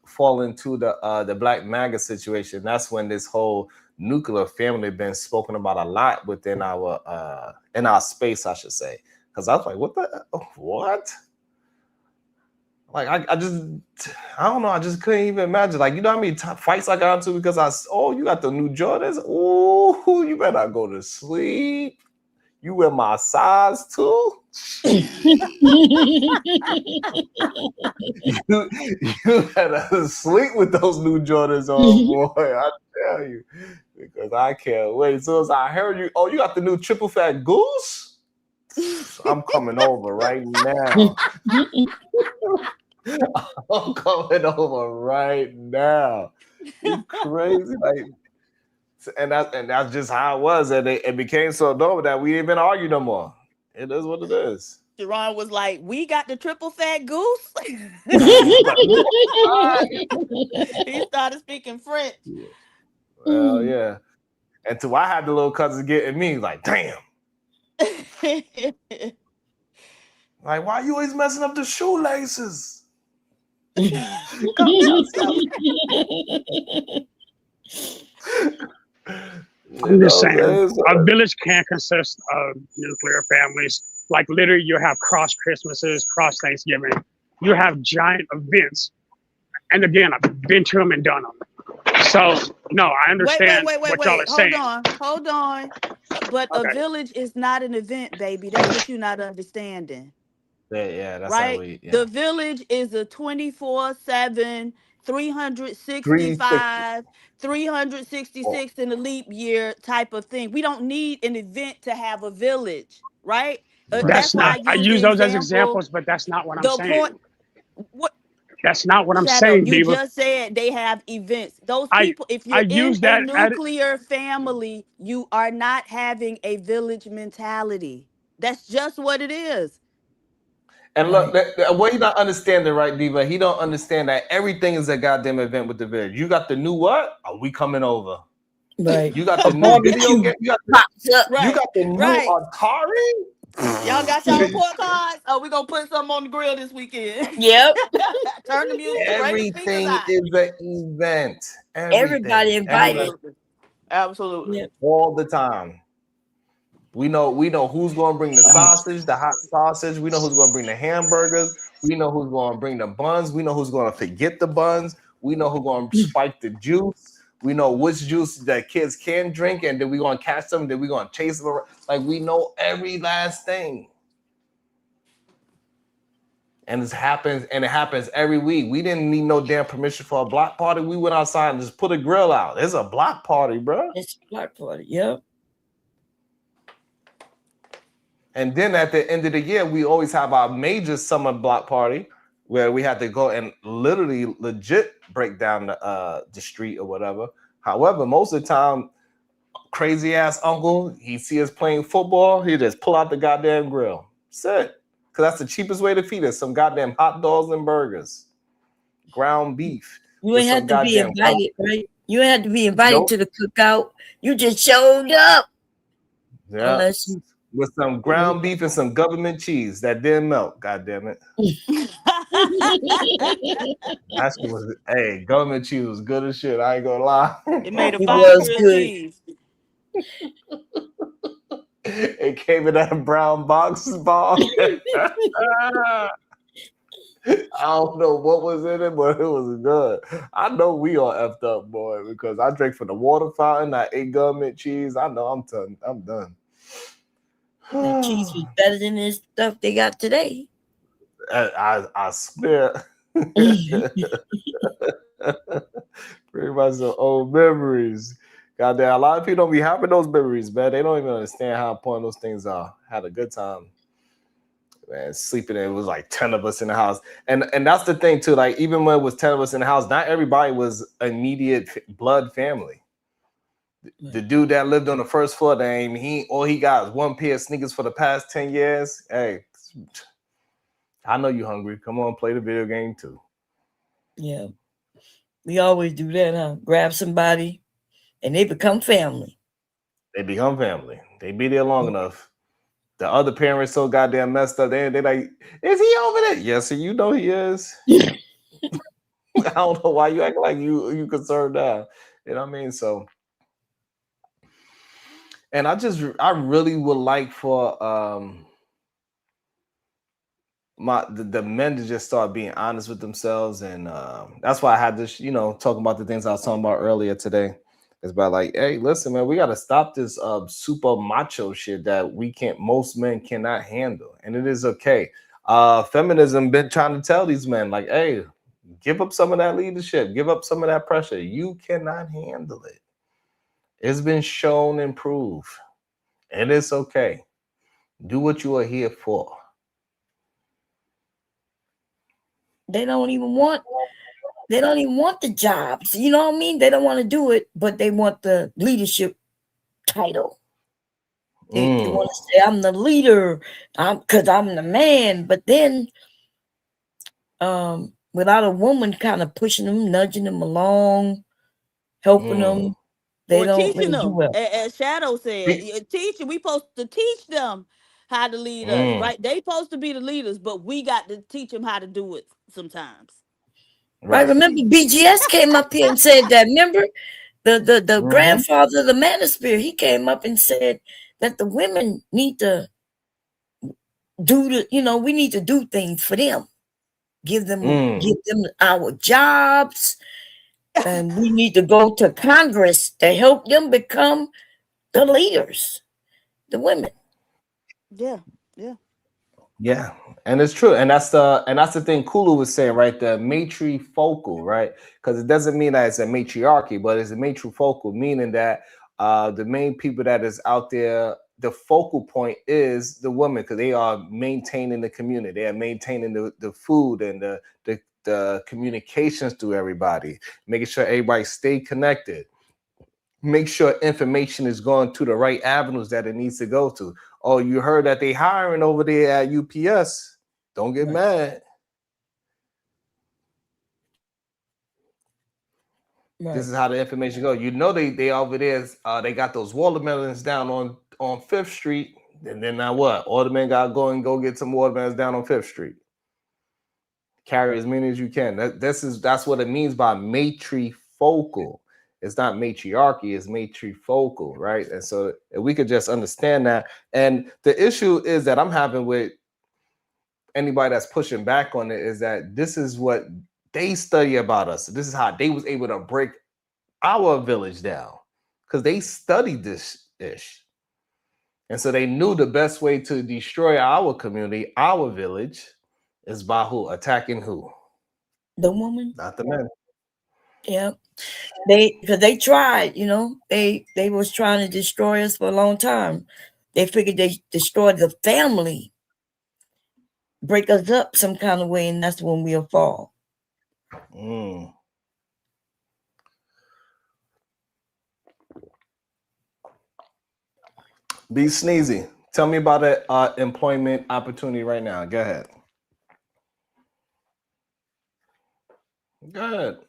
Speaker 2: fall into the Black MAGA situation, that's when this whole nuclear family been spoken about a lot within our in our space, I should say. Because I was like, what? Like I don't know. I just couldn't even imagine. Like, you know how many fights I got into because you got the new Jordans. Oh, you better not go to sleep. You wear my size too. you better sleep with those new Jordans on, boy. I tell you, because I can't wait. As soon as I heard you, you got the new triple fat goose. I'm coming over right now. I'm coming over right now. You crazy, like, and that's just how it was, and it became so normal that we didn't even argue no more. It is what it is.
Speaker 11: Jerron was like, "We got the triple fat goose." He started speaking French.
Speaker 2: Well, yeah. Until I had the little cousins getting me, like, damn. Like, why you always messing up the shoelaces?
Speaker 9: I'm just saying, a village can't consist of nuclear families. Like, literally, you have cross Christmases, cross Thanksgiving. You have giant events. And again, I've been to them and done them. So, no, I understand what y'all are saying.
Speaker 11: Hold on. But
Speaker 9: Okay.
Speaker 11: A village is not an event, baby. That's what you're not understanding.
Speaker 2: Yeah, that's
Speaker 11: right.
Speaker 2: how we. Yeah.
Speaker 11: The village is a 24/7, 365, 366 in a leap year type of thing. We don't need an event to have a village, right?
Speaker 9: That's why I use those as examples, but that's not what I'm saying. That's not what I'm saying,
Speaker 11: You
Speaker 9: Diva.
Speaker 11: just said they have events. Those people, if you're in a nuclear family, you are not having a village mentality. That's just what it is.
Speaker 2: And look, what he not understanding, right, Diva? He don't understand that everything is a goddamn event with the village. You got the new what? Are we coming over?
Speaker 12: Right.
Speaker 2: You got the new video game. You got the new Atari.
Speaker 11: Y'all got y'all report cards? Oh, we gonna put something on the grill this weekend.
Speaker 12: Yep.
Speaker 11: Turn the music.
Speaker 2: Everything is an event.
Speaker 12: Everybody invited.
Speaker 11: Absolutely.
Speaker 12: Yep.
Speaker 2: All the time. We know who's going to bring the sausage, the hot sausage. We know who's going to bring the hamburgers. We know who's going to bring the buns. We know who's going to forget the buns. We know who's going to spike the juice. We know which juice that kids can drink, and then we're going to catch them. Then we're going to chase them around. Like, we know every last thing. And it happens every week. We didn't need no damn permission for a block party. We went outside and just put a grill out. It's a block party, bro.
Speaker 12: It's a block party, yep.
Speaker 2: And then at the end of the year, we always have our major summer block party where we had to go and literally legit break down the street or whatever. However, most of the time, crazy ass uncle, he see us playing football, he just pull out the goddamn grill. That's it. Because that's the cheapest way to feed us. Some goddamn hot dogs and burgers. Ground beef.
Speaker 12: You ain't had to be invited, right? You ain't had to be invited to the cookout. You just showed up.
Speaker 2: Yeah.
Speaker 12: Unless you...
Speaker 2: With some ground beef and some government cheese that didn't melt. God damn it. Government cheese was good as shit. I ain't gonna lie.
Speaker 11: It made a fire cheese.
Speaker 2: It came in that brown box ball. I don't know what was in it, but it was good. I know we all effed up, boy, because I drank from the water fountain. I ate government cheese. I know I'm done.
Speaker 12: The cheese was better than this stuff they got today.
Speaker 2: I swear. Pretty much the old memories. Goddamn, a lot of people don't be having those memories, man. They don't even understand how important those things are. Had a good time. Man, sleeping, it was like 10 of us in the house. And that's the thing too. Like, even when it was 10 of us in the house, not everybody was immediate blood family. The dude that lived on the first floor, all he got is one pair of sneakers for the past 10 years. Hey, I know you hungry. Come on, play the video game too.
Speaker 12: Yeah. We always do that, huh? Grab somebody and they become family.
Speaker 2: They become family. They be there long enough. The other parents so goddamn messed up. They like, is he over there? Yes, sir, you know he is. I don't know why you act like you concerned now. You know what I mean? So, and I really would like for the men to just start being honest with themselves, and that's why I had this, talking about the things I was talking about earlier today. It's about like, hey, listen, man, we got to stop this super macho shit that most men cannot handle, and it is okay. Feminism been trying to tell these men like, hey, give up some of that leadership, give up some of that pressure. You cannot handle it. It's been shown and proved, and it's okay. Do what you are here for.
Speaker 12: They don't even want the jobs. You know what I mean? They don't want to do it, but they want the leadership title. They want to say, I'm the leader, because I'm the man. But then without a woman kind of pushing them, nudging them along, helping them, they don't
Speaker 11: teaching
Speaker 12: really do
Speaker 11: them.
Speaker 12: well.
Speaker 11: As Shadow said, teaching, we supposed to teach them how to lead us, right? They supposed to be the leaders, but we got to teach them how to do it sometimes.
Speaker 12: Right. Remember, BGS came up here and said that. Remember, the grandfather of the manosphere, he came up and said that the women need to do we need to do things for them, give them our jobs, and we need to go to Congress to help them become the leaders, the women.
Speaker 2: Yeah, and it's true, and that's the thing Kulu was saying, right? The matrifocal, right? Because it doesn't mean that it's a matriarchy, but it's a matrifocal, meaning that the main people that is out there, the focal point is the woman, because they are maintaining the community, they are maintaining the food and the communications to everybody, making sure everybody stay connected. Make sure information is going to the right avenues that it needs to go to. Oh, you heard that they hiring over there at UPS. Don't get mad. This is how the information goes. You know they over there, they got those watermelons down on 5th Street. And then now what? All the men got to go get some watermelons down on 5th Street. Carry as many as you can. That's what it means by matrifocal. It's not matriarchy, it's matrifocal, right? And so if we could just understand that. And the issue is that I'm having with anybody that's pushing back on it is that this is what they study about us. This is how they was able to break our village down, because they studied this ish. And so they knew the best way to destroy our community, our village, is by who? Attacking who?
Speaker 12: The woman.
Speaker 2: Not the men.
Speaker 12: Yeah. Because they tried, they was trying to destroy us for a long time. They figured they destroyed the family, break us up some kind of way, and that's when we'll fall.
Speaker 2: Be Sneezy. Tell me about that employment opportunity right now. Go ahead. Good.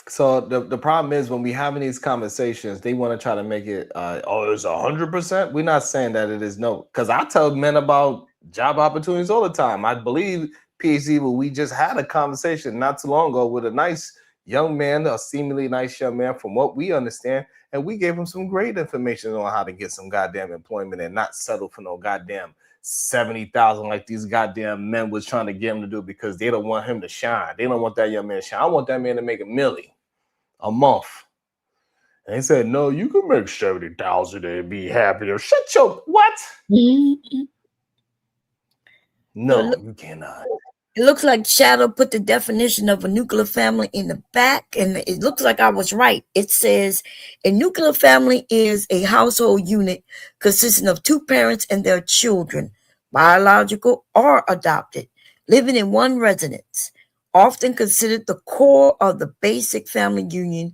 Speaker 2: So the problem is when we having these conversations, they want to try to make it, it's 100%. We're not saying that it is no, because I tell men about job opportunities all the time. I believe PhD, but we just had a conversation not too long ago with a nice young man, a seemingly nice young man from what we understand, and we gave him some great information on how to get some goddamn employment and not settle for no goddamn 70,000 like these goddamn men was trying to get him to do, because they don't want him to shine. They don't want that young man to shine. I want that man to make $1 million a month. And they said, no, you can make 70,000 and be happier. Shut your what? No, you cannot.
Speaker 12: It looks like Shadow put the definition of a nuclear family in the back, and it looks like I was right. It says a nuclear family is a household unit consisting of two parents and their children, biological or adopted, living in one residence, often considered the core of the basic family unit.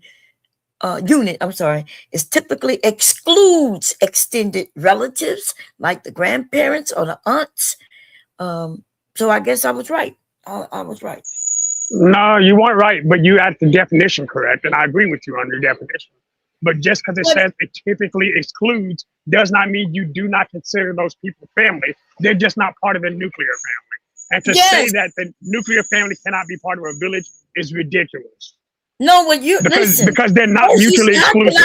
Speaker 12: Is typically excludes extended relatives like the grandparents or the aunts. So I guess I was right. I was right.
Speaker 9: No, you weren't right, but you had the definition correct, and I agree with you on your definition. But just because it says it typically excludes does not mean you do not consider those people family. They're just not part of the nuclear family. And to say that the nuclear family cannot be part of a village is ridiculous.
Speaker 12: No, well, you listen
Speaker 9: because they're not mutually exclusive.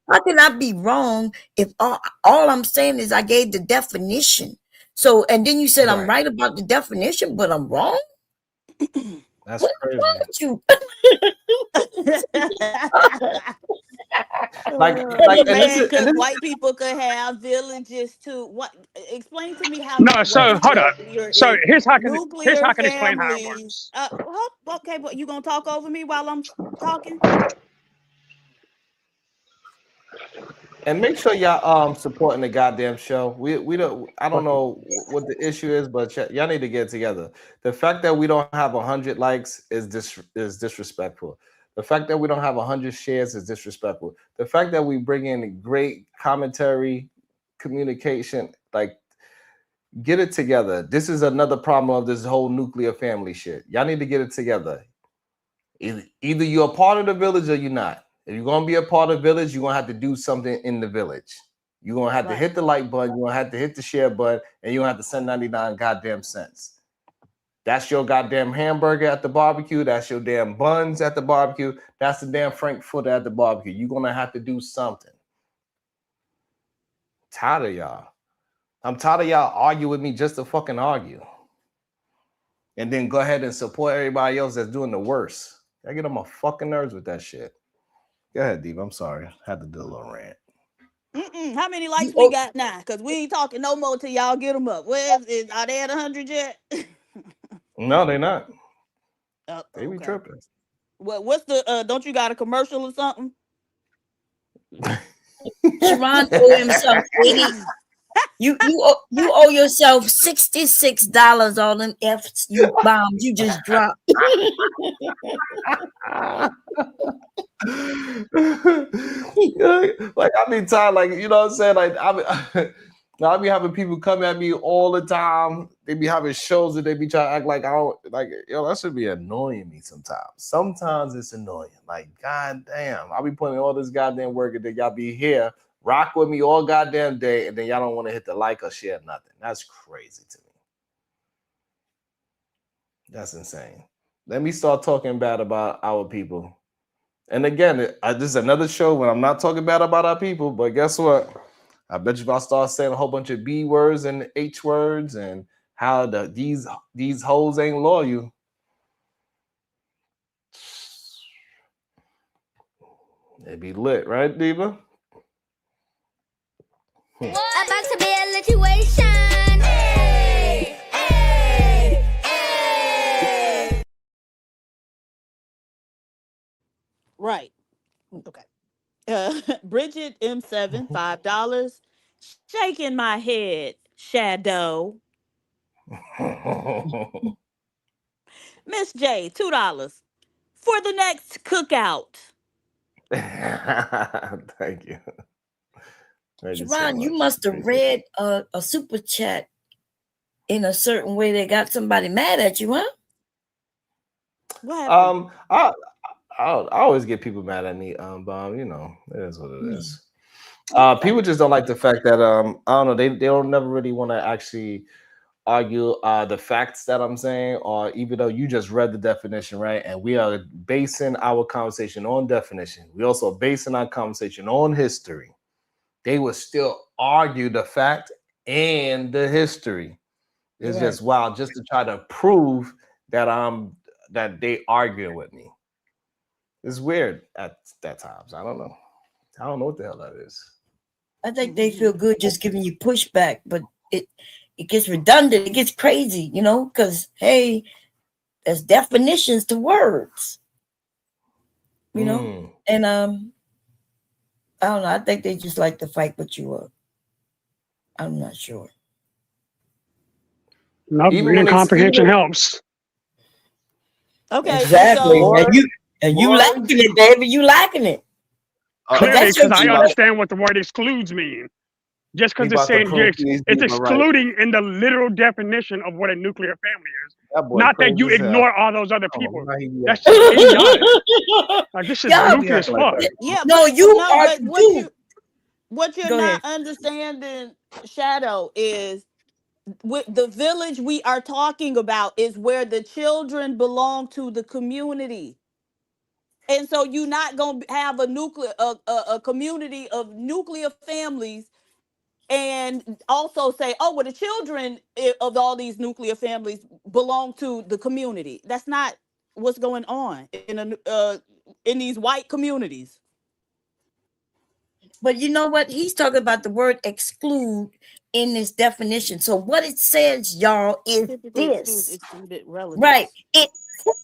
Speaker 12: How can I be wrong if all I'm saying is I gave the definition? So, and then you said I'm right about the definition, but I'm wrong.
Speaker 2: That's crazy.
Speaker 12: What's wrong with you?
Speaker 11: like because white people could have villages too. What? Explain to me how.
Speaker 9: No, so hold up. So here's how I can explain how it works.
Speaker 11: Okay, but you gonna talk over me while I'm talking?
Speaker 2: And make sure y'all supporting the goddamn show. We don't. I don't know what the issue is, but y'all need to get it together. The fact that we don't have 100 likes is disrespectful. The fact that we don't have 100 shares is disrespectful. The fact that we bring in great commentary, communication, like get it together. This is another problem of this whole nuclear family shit. Y'all need to get it together. Either you're a part of the village or you're not. If you're gonna be a part of the village, you're gonna have to do something in the village. You're gonna have to hit the like button, you're gonna have to hit the share button, and you're gonna have to send 99 goddamn cents. That's your goddamn hamburger at the barbecue, that's your damn buns at the barbecue, that's the damn Frankfurter at the barbecue. You're gonna have to do something. Tired of y'all. I'm tired of y'all argue with me just to fucking argue. And then go ahead and support everybody else that's doing the worst. I get on my fucking nerves with that shit. Go ahead, Diva. I'm sorry. I had to do a little rant.
Speaker 11: How many likes we got now? Because we ain't talking no more till y'all get them up. Are they at 100 yet?
Speaker 2: No, they're not. They be tripping.
Speaker 11: What's the, don't you got a commercial or something?
Speaker 12: Sharon owe himself 80. You owe yourself $66 on them F's you bombs you just dropped.
Speaker 2: Like I be tired, like you know what I'm saying? Like I be having people come at me all the time. They be having shows that they be trying to act like I don't like that should be annoying me sometimes. Sometimes it's annoying. Like, goddamn, I be putting all this goddamn work that y'all be here, rock with me all goddamn day, and then y'all don't want to hit the like or share nothing. That's crazy to me. That's insane. Let me start talking bad about our people. And again, this is another show when I'm not talking bad about our people, but guess what? I bet you if I start saying a whole bunch of B words and H words and how these hoes ain't loyal. It'd be lit, right, Diva?
Speaker 8: About to be a situation. Hey, hey, hey.
Speaker 11: Right. Okay. Bridget M7, $5. Shaking my head, Shadow. Miss J, $2. For the next cookout.
Speaker 2: Thank you.
Speaker 12: Sharon, you must have read a super chat in a certain way that got somebody mad at you, huh?
Speaker 11: What happened?
Speaker 2: I always get people mad at me, Bob. You know, it is what it is. People just don't like the fact that I don't know, they don't never really want to actually argue the facts that I'm saying, or even though you just read the definition, right? And we are basing our conversation on definition. We also basing our conversation on history. They will still argue the fact and the history. It's just wild, just to try to prove that that they arguing with me. It's weird at times. I don't know. I don't know what the hell that is.
Speaker 12: I think they feel good just giving you pushback, but it gets redundant, it gets crazy, you know, because hey, there's definitions to words, you know, and I don't know. I think they just like to fight with you up. I'm not sure.
Speaker 9: No, reading comprehension helps.
Speaker 11: Okay,
Speaker 12: exactly.
Speaker 11: so,
Speaker 12: and you liking it, baby. You liking it.
Speaker 9: Clearly, because I understand what the word excludes mean. Just because it's saying it's excluding in the literal definition of what a nuclear family is. Not that you ignore all those other people. That's just idiotic. Like, this is goofy as fuck.
Speaker 11: Yeah,
Speaker 12: no,
Speaker 11: what you're not understanding, Shadow, is with the village we are talking about is where the children belong to the community. And so you're not going to have a community of nuclear families and also say, oh, well, the children of all these nuclear families belong to the community. That's not what's going on in these white communities.
Speaker 12: But you know what? He's talking about the word exclude in this definition. So what it says, y'all, is this. Right. It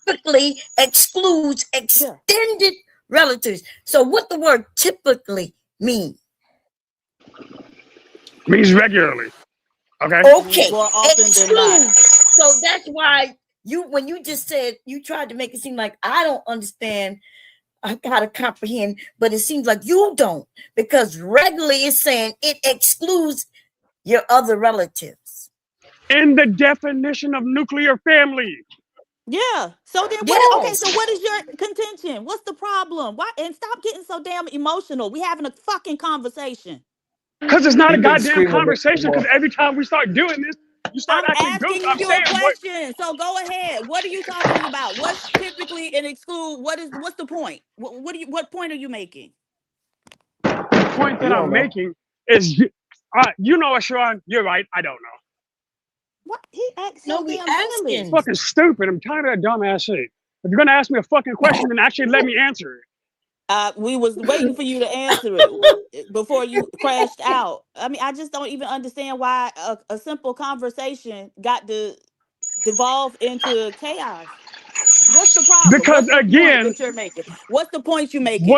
Speaker 12: typically excludes extended relatives. So what the word typically mean?
Speaker 9: Means regularly. Okay.
Speaker 12: Okay.
Speaker 11: More often than not.
Speaker 12: So that's why when you just said, you tried to make it seem like I don't understand how to comprehend, but it seems like you don't, because regularly is saying it excludes your other relatives.
Speaker 9: In the definition of nuclear family.
Speaker 11: Yeah. So then okay, so what is your contention? What's the problem? Why? And stop getting so damn emotional. We having a fucking conversation.
Speaker 9: Because it's not a goddamn conversation, because every time we start doing this, you start acting goofy.
Speaker 11: I'm asking you a question. So go ahead. What are you talking about? What's typically an exclude? What's the point? What point are you making?
Speaker 9: The point that I'm making is, you know what, Sean? You're right. I don't know.
Speaker 11: What? He asked so damn silly.
Speaker 9: It's fucking stupid. I'm tired of that dumbass shit. If you're gonna ask me a fucking question, then actually let me answer it.
Speaker 11: We was waiting for you to answer it before you crashed out. I mean, I just don't even understand why a simple conversation got to devolve into chaos. What's the problem?
Speaker 9: Because again,
Speaker 11: that you're making? What's the point you're making?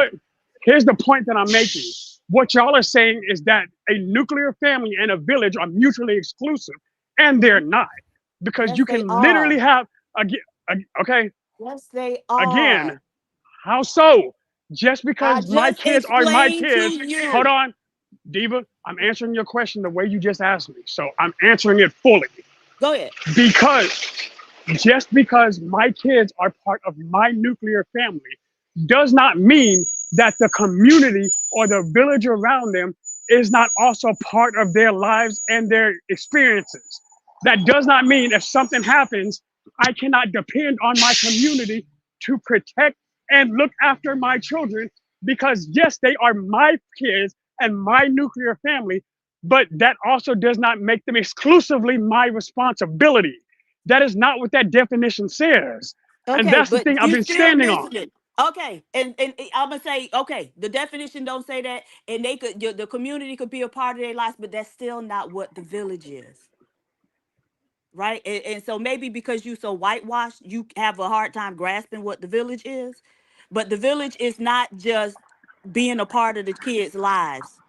Speaker 9: Here's the point that I'm making. What y'all are saying is that a nuclear family and a village are mutually exclusive, and they're not, because you can literally have okay.
Speaker 11: Yes, they are.
Speaker 9: Again, how so? Just because my kids are my kids. Hold on, Diva. I'm answering your question the way you just asked me, so I'm answering it fully.
Speaker 11: Go ahead.
Speaker 9: Just because my kids are part of my nuclear family does not mean that the community or the village around them is not also part of their lives and their experiences. That does not mean if something happens, I cannot depend on my community to protect and look after my children, because yes, they are my kids and my nuclear family, but that also does not make them exclusively my responsibility. That is not what that definition says.
Speaker 11: Okay,
Speaker 9: and that's the thing I've been standing on.
Speaker 11: Okay, and I'm gonna say, okay, the definition don't say that, and the community could be a part of their lives, but that's still not what the village is. Right? And so maybe because you so whitewashed, you have a hard time grasping what the village is. But the village is not just being a part of the kids' lives.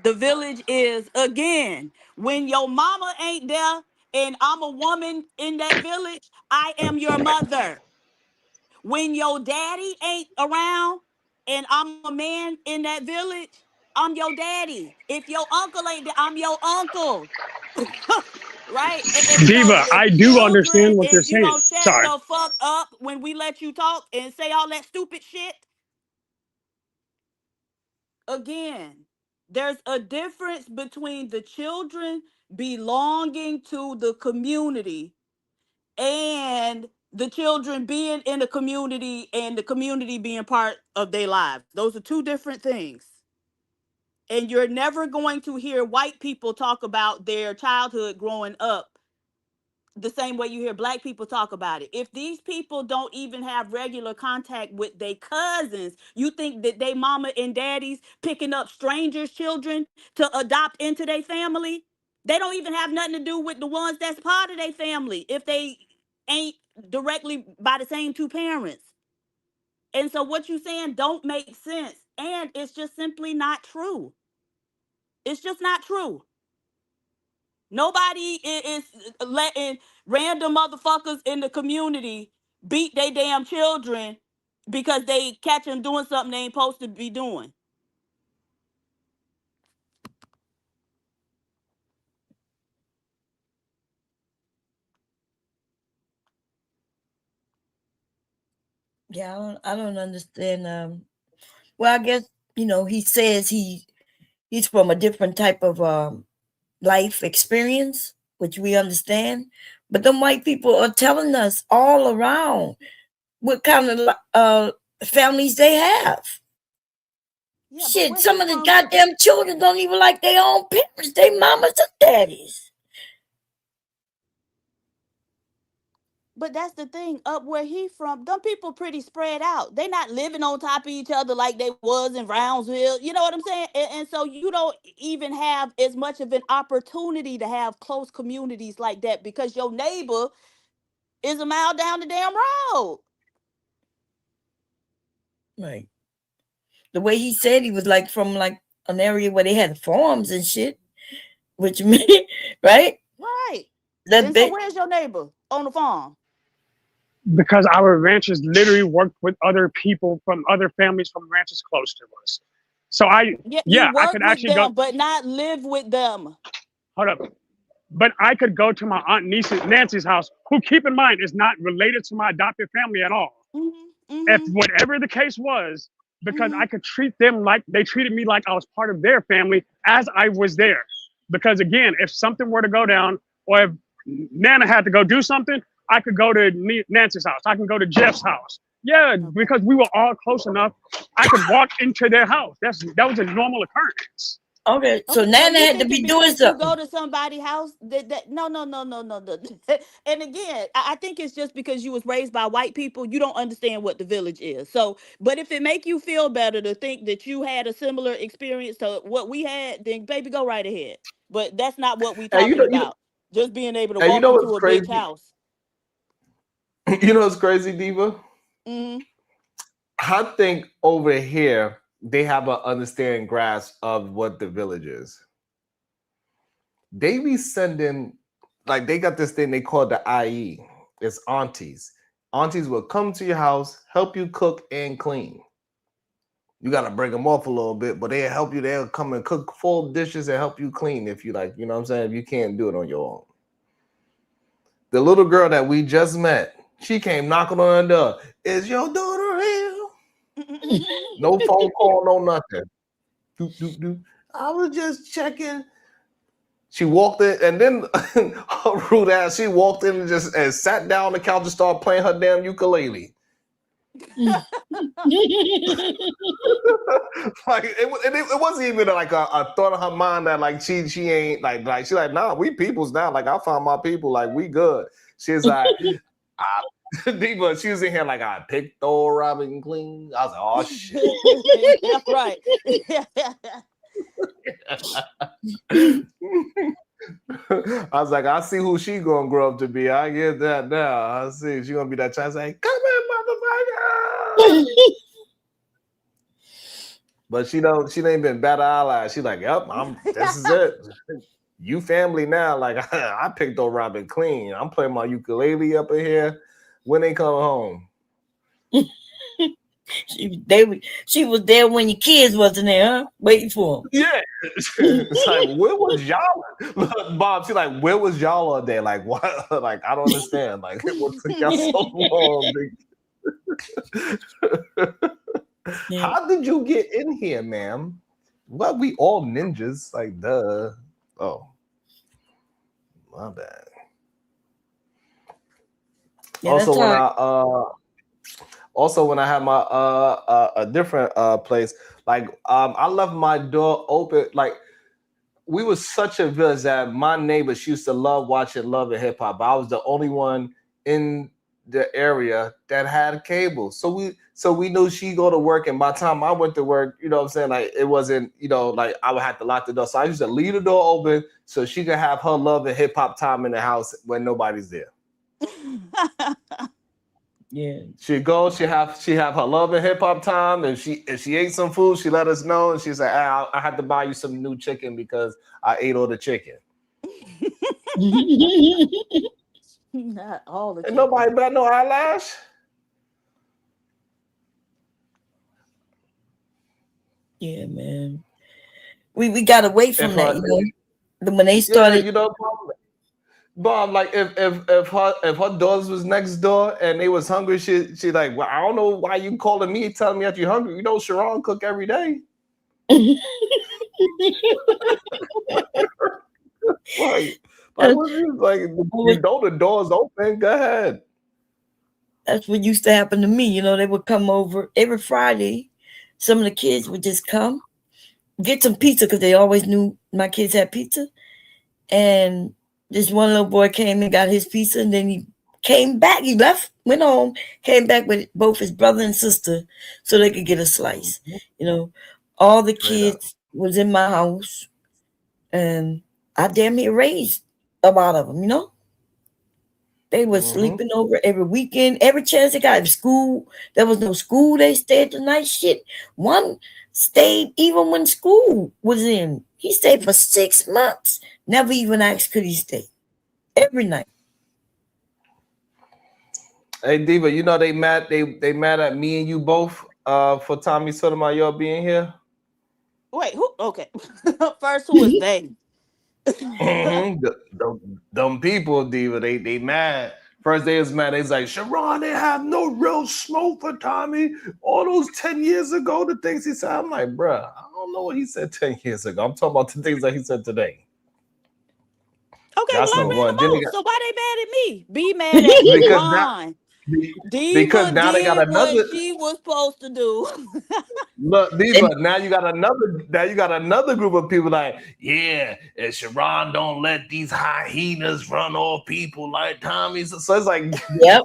Speaker 11: The village is, again, when your mama ain't there and I'm a woman in that village, I am your mother. When your daddy ain't around and I'm a man in that village, I'm your daddy. If your uncle ain't there, I'm your uncle. Right? And
Speaker 9: Diva,
Speaker 11: so
Speaker 9: I do understand what you're
Speaker 11: if you
Speaker 9: saying.
Speaker 11: don't shut
Speaker 9: Sorry.
Speaker 11: the fuck up when we let you talk and say all that stupid shit. Again, there's a difference between the children belonging to the community and the children being in the community and the community being part of their lives. Those are two different things. And you're never going to hear white people talk about their childhood growing up the same way you hear black people talk about it. If these people don't even have regular contact with their cousins, you think that they mama and daddies picking up strangers' children to adopt into their family? They don't even have nothing to do with the ones that's part of their family if they ain't directly by the same two parents. And so what you saying don't make sense. And it's just simply not true. It's just not true. Nobody is letting random motherfuckers in the community beat their damn children because they catch them doing something they ain't supposed to be doing.
Speaker 12: Yeah, I don't understand. Well, I guess he says he's from a different type of life experience, which we understand. But them white people are telling us all around what kind of families they have.
Speaker 11: Yeah,
Speaker 12: shit, some of the goddamn children don't even like their own parents. They mamas and daddies.
Speaker 11: But that's the thing, up where he from, them people pretty spread out. They not living on top of each other like they was in Brownsville. You know what I'm saying? And so you don't even have as much of an opportunity to have close communities like that because your neighbor is a mile down the damn road.
Speaker 12: Right. The way he said he was like from like an area where they had farms and shit, which mean right?
Speaker 11: Right.
Speaker 12: That
Speaker 11: And
Speaker 12: big.
Speaker 11: so where's your neighbor on the farm?
Speaker 9: Because our ranchers literally worked with other people from other families from ranches close to us. So I
Speaker 11: work
Speaker 9: could
Speaker 11: with
Speaker 9: actually
Speaker 11: them,
Speaker 9: go,
Speaker 11: but not live with them.
Speaker 9: hold up. But I could go to my aunt Nancy's house, who, keep in mind, is not related to my adopted family at all. If whatever the case was, because I could treat them like they treated me like I was part of their family as I was there. Because again, if something were to go down, or if Nana had to go do something, I could go to Nancy's house. I can go to Jeff's house. Yeah, because we were all close enough. I could walk into their house. That was a normal occurrence.
Speaker 12: Okay, so Nana had to be doing something.
Speaker 11: You go to somebody's house. No. And again, I think it's just because you was raised by white people, you don't understand what the village is. So, but if it make you feel better to think that you had a similar experience to what we had, then baby, go right ahead. But that's not what we talking about. Just being able to walk into a big house.
Speaker 2: You know what's crazy, Diva?
Speaker 11: Mm-hmm.
Speaker 2: I think over here they have an understanding grasp of what the village is. They be sending, like, they got this thing they call the IE. It's aunties. Aunties will come to your house, help you cook and clean. You got to break them off a little bit, but they'll help you. They'll come and cook full dishes and help you clean if you like, you know what I'm saying? If you can't do it on your own. The little girl that we just met, she came knocking on the door. Is your daughter here? No phone call, no nothing. Doop, doop, doop. I was just checking. She walked in, and then her rude ass, she walked in and sat down on the couch and started playing her damn ukulele. Like it wasn't even like a thought of her mind that like she ain't like she like, nah, we peoples now. Like I found my people, like we good. She's like, Diva, she was in here like I picked though Robin clean. I was like, oh shit.
Speaker 11: That's right.
Speaker 2: I was like, I see who she gonna grow up to be. I get that now. I see she gonna be that child saying, come here, motherfucker. But she ain't been bat eyelash. She's like, yep, this is it. You family now. Like I picked up Robin clean. I'm playing my ukulele up in here. When they come home.
Speaker 12: She was there when your kids wasn't there, huh? Waiting for them.
Speaker 2: Yeah. It's like, where was y'all? Look, Bob, she's like, where was y'all all day? Like, what? Like, I don't understand. Like, what took y'all so long? How did you get in here, ma'am? Well, we all ninjas. Like, duh. Oh. My bad. Yeah, also when I had my a different place, like I left my door open. Like we were such a village that my neighbors used to love watching Love and Hip Hop. I was the only one in the area that had cable. So we knew she go to work, and by the time I went to work, you know what I'm saying, like it wasn't, you know, like I would have to lock the door. So I used to leave the door open so she could have her love and hip hop time in the house when nobody's there.
Speaker 12: Yeah.
Speaker 2: She'd go, she have her love and hip hop time. If she ate some food, she let us know, and she said, I had to buy you some new chicken because I ate all the chicken.
Speaker 11: Not all the
Speaker 2: And
Speaker 11: chicken.
Speaker 2: nobody bat no eyelash.
Speaker 12: Yeah, man. We got away from
Speaker 2: If
Speaker 12: that,
Speaker 2: her-
Speaker 12: you know. When they started,
Speaker 2: Yeah, you know, Bob, like if her daughters was next door and they was hungry, she like, well, I don't know why you calling me telling me that you're hungry. You know, Sharon cook every day. Like what is, like you know the door's open. Go ahead.
Speaker 12: that's what used to happen to me. You know, they would come over every Friday. Some of the kids would just come, get some pizza because they always knew my kids had pizza. And this one little boy came and got his pizza, and then he came back. He left, went home, came back with both his brother and sister so they could get a slice. You know, all the kids was in my house, and I damn near raised a lot of them, you know. They were sleeping over every weekend, every chance they got. If school, there was no school, they stayed the night. Shit. One stayed even when school was in. He stayed for 6 months. Never even asked could he stay. Every night.
Speaker 2: Hey Diva, you know they mad at me and you both for Tommy Sotomayor being here.
Speaker 11: Wait, who? Okay. First, who is they?
Speaker 2: Them people, Diva, they mad. First they was mad. They was like, Sharon, they have no real smoke for Tommy. All those 10 years ago, the things he said. I'm like, bruh, I don't know what he said 10 years ago. I'm talking about the things that he said today.
Speaker 11: Okay,
Speaker 2: That's
Speaker 11: well, I
Speaker 2: number
Speaker 11: ran
Speaker 2: one.
Speaker 11: them out. So why they mad at me? Be mad at Sharon.
Speaker 2: Because now they got
Speaker 11: did
Speaker 2: another.
Speaker 11: what she was supposed to do.
Speaker 2: Look, Diva, now you got another group of people like, yeah, and Sharon don't let these hyenas run off people like Tommy. So it's like,
Speaker 12: yep.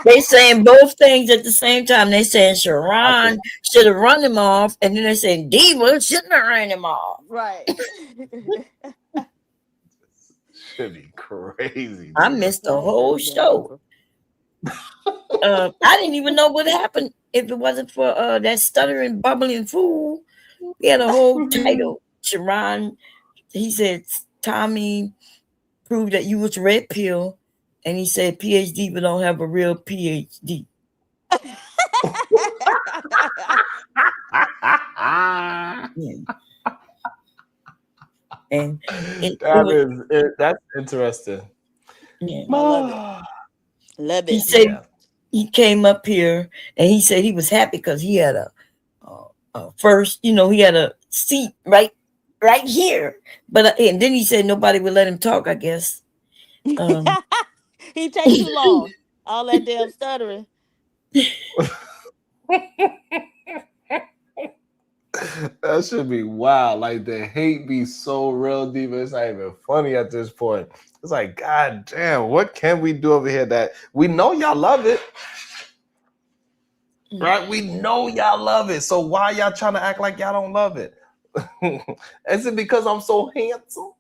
Speaker 12: They saying both things at the same time. They saying Sharon should have run him off, and then they saying Diva shouldn't have ran him off.
Speaker 11: Right.
Speaker 2: Should be crazy.
Speaker 12: I missed the whole show. I didn't even know what happened if it wasn't for that stuttering, bubbling fool. We had a whole title. Sharon, he said, Tommy proved that you was red pill, and he said PhD but don't have a real PhD. And
Speaker 2: that's interesting.
Speaker 12: Yeah.
Speaker 11: I love it. Love it.
Speaker 12: He said he came up here and he said he was happy because he had a first, you know, he had a seat right here. But and then he said nobody would let him talk, I guess.
Speaker 11: He takes too long. All that damn stuttering.
Speaker 2: That should be wild. Like the hate be so real, Diva. It's not even funny at this point. It's like, God damn, what can we do over here that we know y'all love it? Right? We know y'all love it. So why y'all trying to act like y'all don't love it? Is it because I'm so handsome?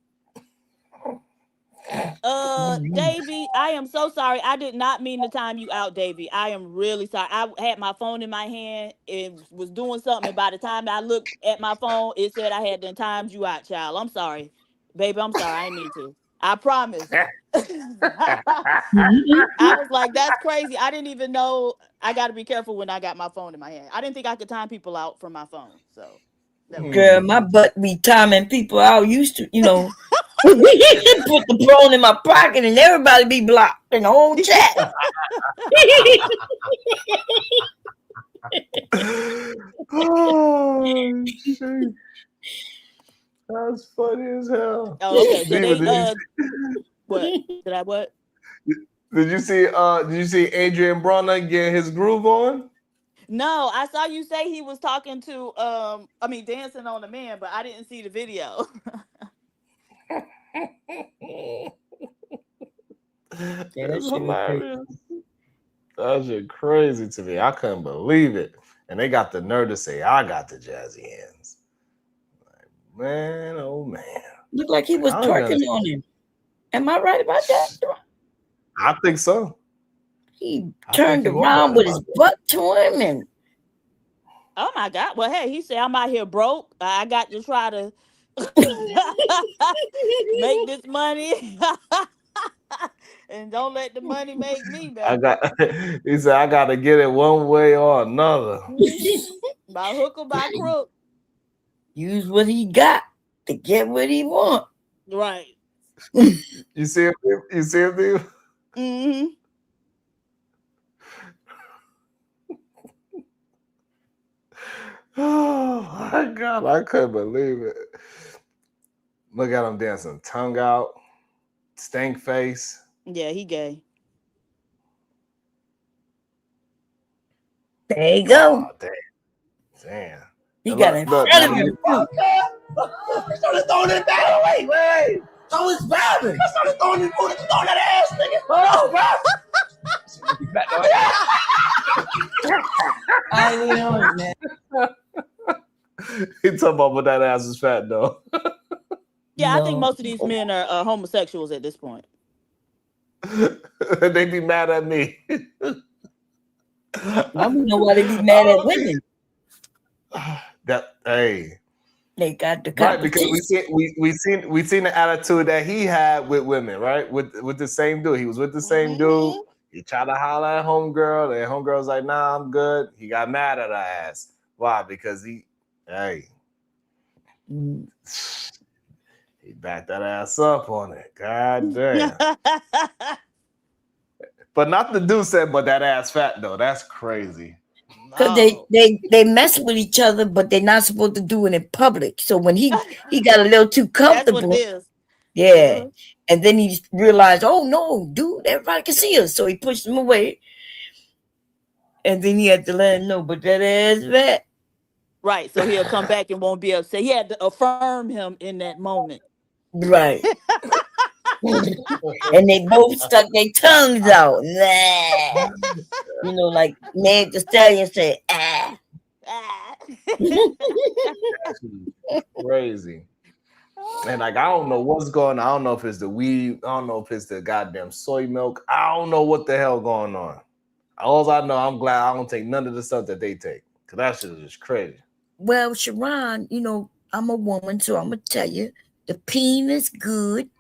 Speaker 11: Davey, I am so sorry. I did not mean to time you out, Davey. I am really sorry. I had my phone in my hand and was doing something, and by the time I looked at my phone, it said I had done timed you out, child. I'm sorry. Baby, I'm sorry. I didn't mean to. I promise. I was like, that's crazy. I didn't even know. I got to be careful when I got my phone in my hand. I didn't think I could time people out from my phone. So,
Speaker 12: girl, my butt be timing people out. Used to, you know, put the phone in my pocket and everybody be blocked in the whole chat.
Speaker 2: Oh, shit. That's funny as hell.
Speaker 11: Oh, okay. So
Speaker 2: Diva,
Speaker 11: what? Did I what?
Speaker 2: Did you see Adrien Broner getting his groove on?
Speaker 11: No, I saw you say he was talking to dancing on a man, but I didn't see the video.
Speaker 2: That's hilarious. That shit crazy to me. I couldn't believe it. And they got the nerve to say, I got the jazzy hands. Like, man, oh man.
Speaker 12: Looked like he was twerking on him. Am I right about that?
Speaker 2: I think so.
Speaker 12: He turned around with his butt to him and
Speaker 11: Oh my God. Well, hey, he said, I'm out here broke. I got to try to make this money. And don't let the money make me, baby.
Speaker 2: He said, I got to get it one way or another.
Speaker 11: By hook or by crook.
Speaker 12: Use what he got to get what he want.
Speaker 11: Right.
Speaker 2: You see him? You see him, dude?
Speaker 11: Mm-hmm.
Speaker 2: Oh my God, I couldn't believe it. Look at him dancing, tongue out, stank face.
Speaker 11: Yeah, he gay.
Speaker 12: There you go.
Speaker 2: Oh, damn.
Speaker 12: He got in front of him.
Speaker 6: Started throwing it back. Wait. So it's vibing. I started throwing it, throwing that ass, nigga. Hold on, bro.
Speaker 12: I ain't even on it, man.
Speaker 2: He talking about when that ass is fat though.
Speaker 11: Yeah, I think most of these men are homosexuals at this point.
Speaker 2: They be mad at me.
Speaker 12: I don't know why they be mad at women.
Speaker 2: Hey.
Speaker 12: They got the
Speaker 2: right, because we seen the attitude that he had with women, right? With the same dude. He was with the same dude. He tried to holler at homegirl, and homegirl was like, nah, I'm good. He got mad at her ass. Why? Because he backed that ass up on it. God damn. But not the dude said, but that ass fat though. That's crazy.
Speaker 12: Because they mess with each other, but they're not supposed to do it in public. So when he got a little too comfortable,
Speaker 11: That's what it is.
Speaker 12: Yeah. And then he realized, oh no, dude, everybody can see us. So he pushed him away. And then he had to let him know, but that ass fat.
Speaker 11: Right. So he'll come back and won't be upset. He had to affirm him in that moment.
Speaker 12: Right. And they both stuck their tongues out. Nah. You know, like Meg the Stallion said, ah.
Speaker 2: Crazy. And like, I don't know what's going on. I don't know if it's the weed. I don't know if it's the goddamn soy milk. I don't know what the hell going on. All I know, I'm glad I don't take none of the stuff that they take. Because that shit is just crazy.
Speaker 12: Well, Sharon, you know, I'm a woman, so I'm going to tell you, the peen is good.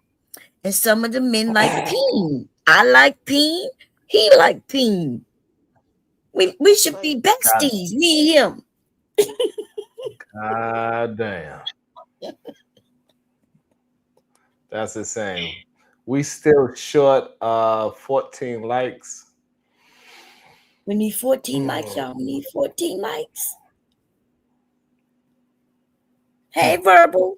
Speaker 12: And some of the men like peen. I like peen. He like peen. We should be besties, me and him.
Speaker 2: God damn. That's insane. We still short 14 likes.
Speaker 12: We need 14 likes, y'all. We need 14 likes. Hey, Verbal.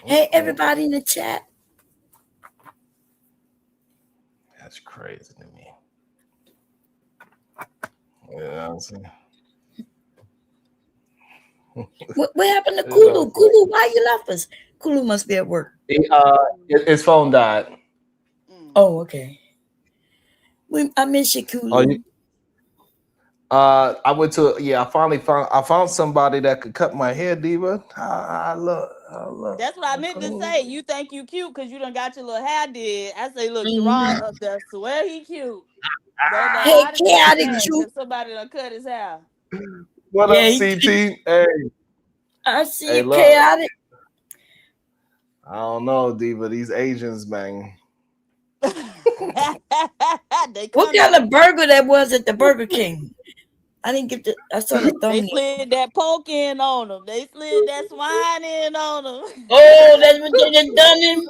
Speaker 12: Hey, everybody in the chat.
Speaker 2: That's crazy to me. You know what I'm saying?
Speaker 12: What happened to Kulu? Kulu, why you left us? Kulu must be at work.
Speaker 2: His phone died.
Speaker 12: Oh, okay. I miss you, Kulu.
Speaker 2: I went to I finally found somebody that could cut my hair, Diva. I love.
Speaker 11: That's what I meant to say. You think you cute because you done got your little hair did. I say, look, Sharon up there, swear he cute.
Speaker 12: Hey, chaotic cute.
Speaker 11: Somebody done cut his hair.
Speaker 2: What up, CT? Hey.
Speaker 12: I see you, chaotic.
Speaker 2: I don't know, Diva. These Asians, man.
Speaker 12: What kind of burger that was at the Burger King? I didn't get I saw the thumbnail.
Speaker 11: They slid that pork in on them. They slid that swine in on them.
Speaker 12: Oh, that's what they done done him?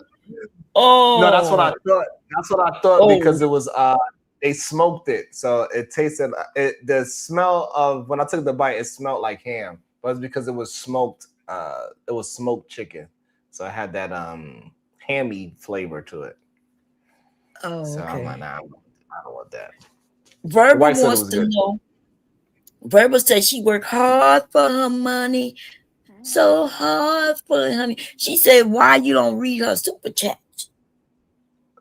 Speaker 12: Oh.
Speaker 2: No, that's what I thought. That's what I thought because it was they smoked it. So it tasted the smell of when I took the bite, it smelled like ham. But it's because it was smoked chicken. So it had that hammy flavor to it.
Speaker 12: Oh,
Speaker 2: so
Speaker 12: okay.
Speaker 2: I'm like, nah, I don't want that.
Speaker 12: Verbal wants to know. Verbal says she worked hard for her money. So hard for her honey. She said, why you don't read her super chat?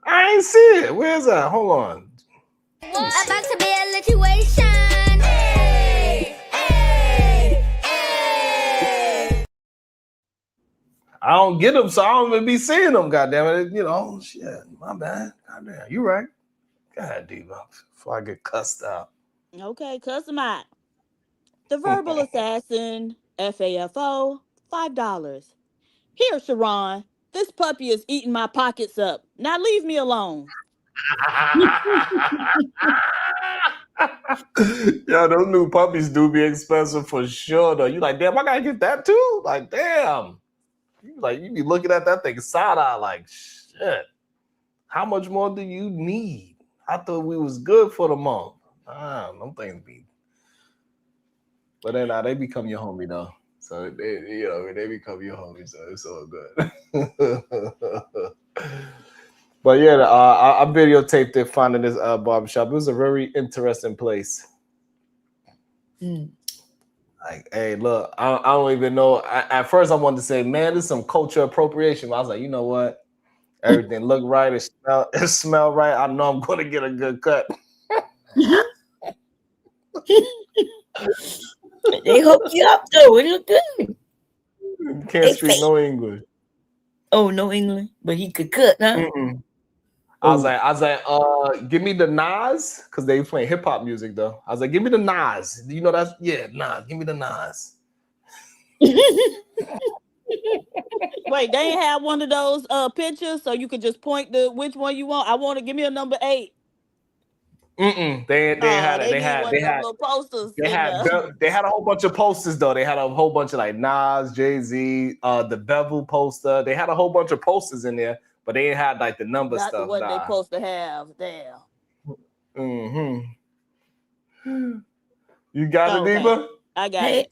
Speaker 2: I ain't see it. Where's that? Hold on.
Speaker 8: About to be a situation. Hey, hey, hey.
Speaker 2: I don't get them, so I don't even be seeing them. Goddamn it, you know, shit. My bad. Goddamn, you right. God, Diva, before I get cussed out.
Speaker 11: Okay, cuss him out. The Verbal Assassin, FAFO, $5. Here, Sharon, this puppy is eating my pockets up. Now leave me alone.
Speaker 2: Yo, those new puppies do be expensive for sure, though. You like, damn, I gotta get that too? Like, damn. You be looking at that thing side-eye like, shit. How much more do you need? I thought we was good for the month. Them things be. But then they become your homie, though. So, they become your homie, so it's all good. But yeah, I videotaped it finding this barbershop. It was a very interesting place. Like, hey, look, I don't even know. At first, I wanted to say, man, this is some culture appropriation. But I was like, you know what? Everything look right. It smell right. I know I'm going to get a good cut.
Speaker 12: They hook you up though. It look good.
Speaker 2: Can't speak no English.
Speaker 12: Oh, no English, but he could cut, huh?
Speaker 2: Mm-mm. I was like, give me the Nas, because they playing hip hop music though. I was like, give me the Nas. You know that's Nas. Give me the Nas.
Speaker 11: Wait, they ain't have one of those pictures so you could just point to which one you want. I want to give me a number 8.
Speaker 2: Mm-mm. They had it. They had
Speaker 11: little posters.
Speaker 2: They had a whole bunch of posters though. They had a whole bunch of like Nas, Jay-Z, the Bevel poster. They had a whole bunch of posters in there, but they ain't had like the number
Speaker 11: Not
Speaker 2: stuff.
Speaker 11: what they supposed to have. Damn.
Speaker 2: Mm-hmm. You got it, Diva?
Speaker 11: I got it.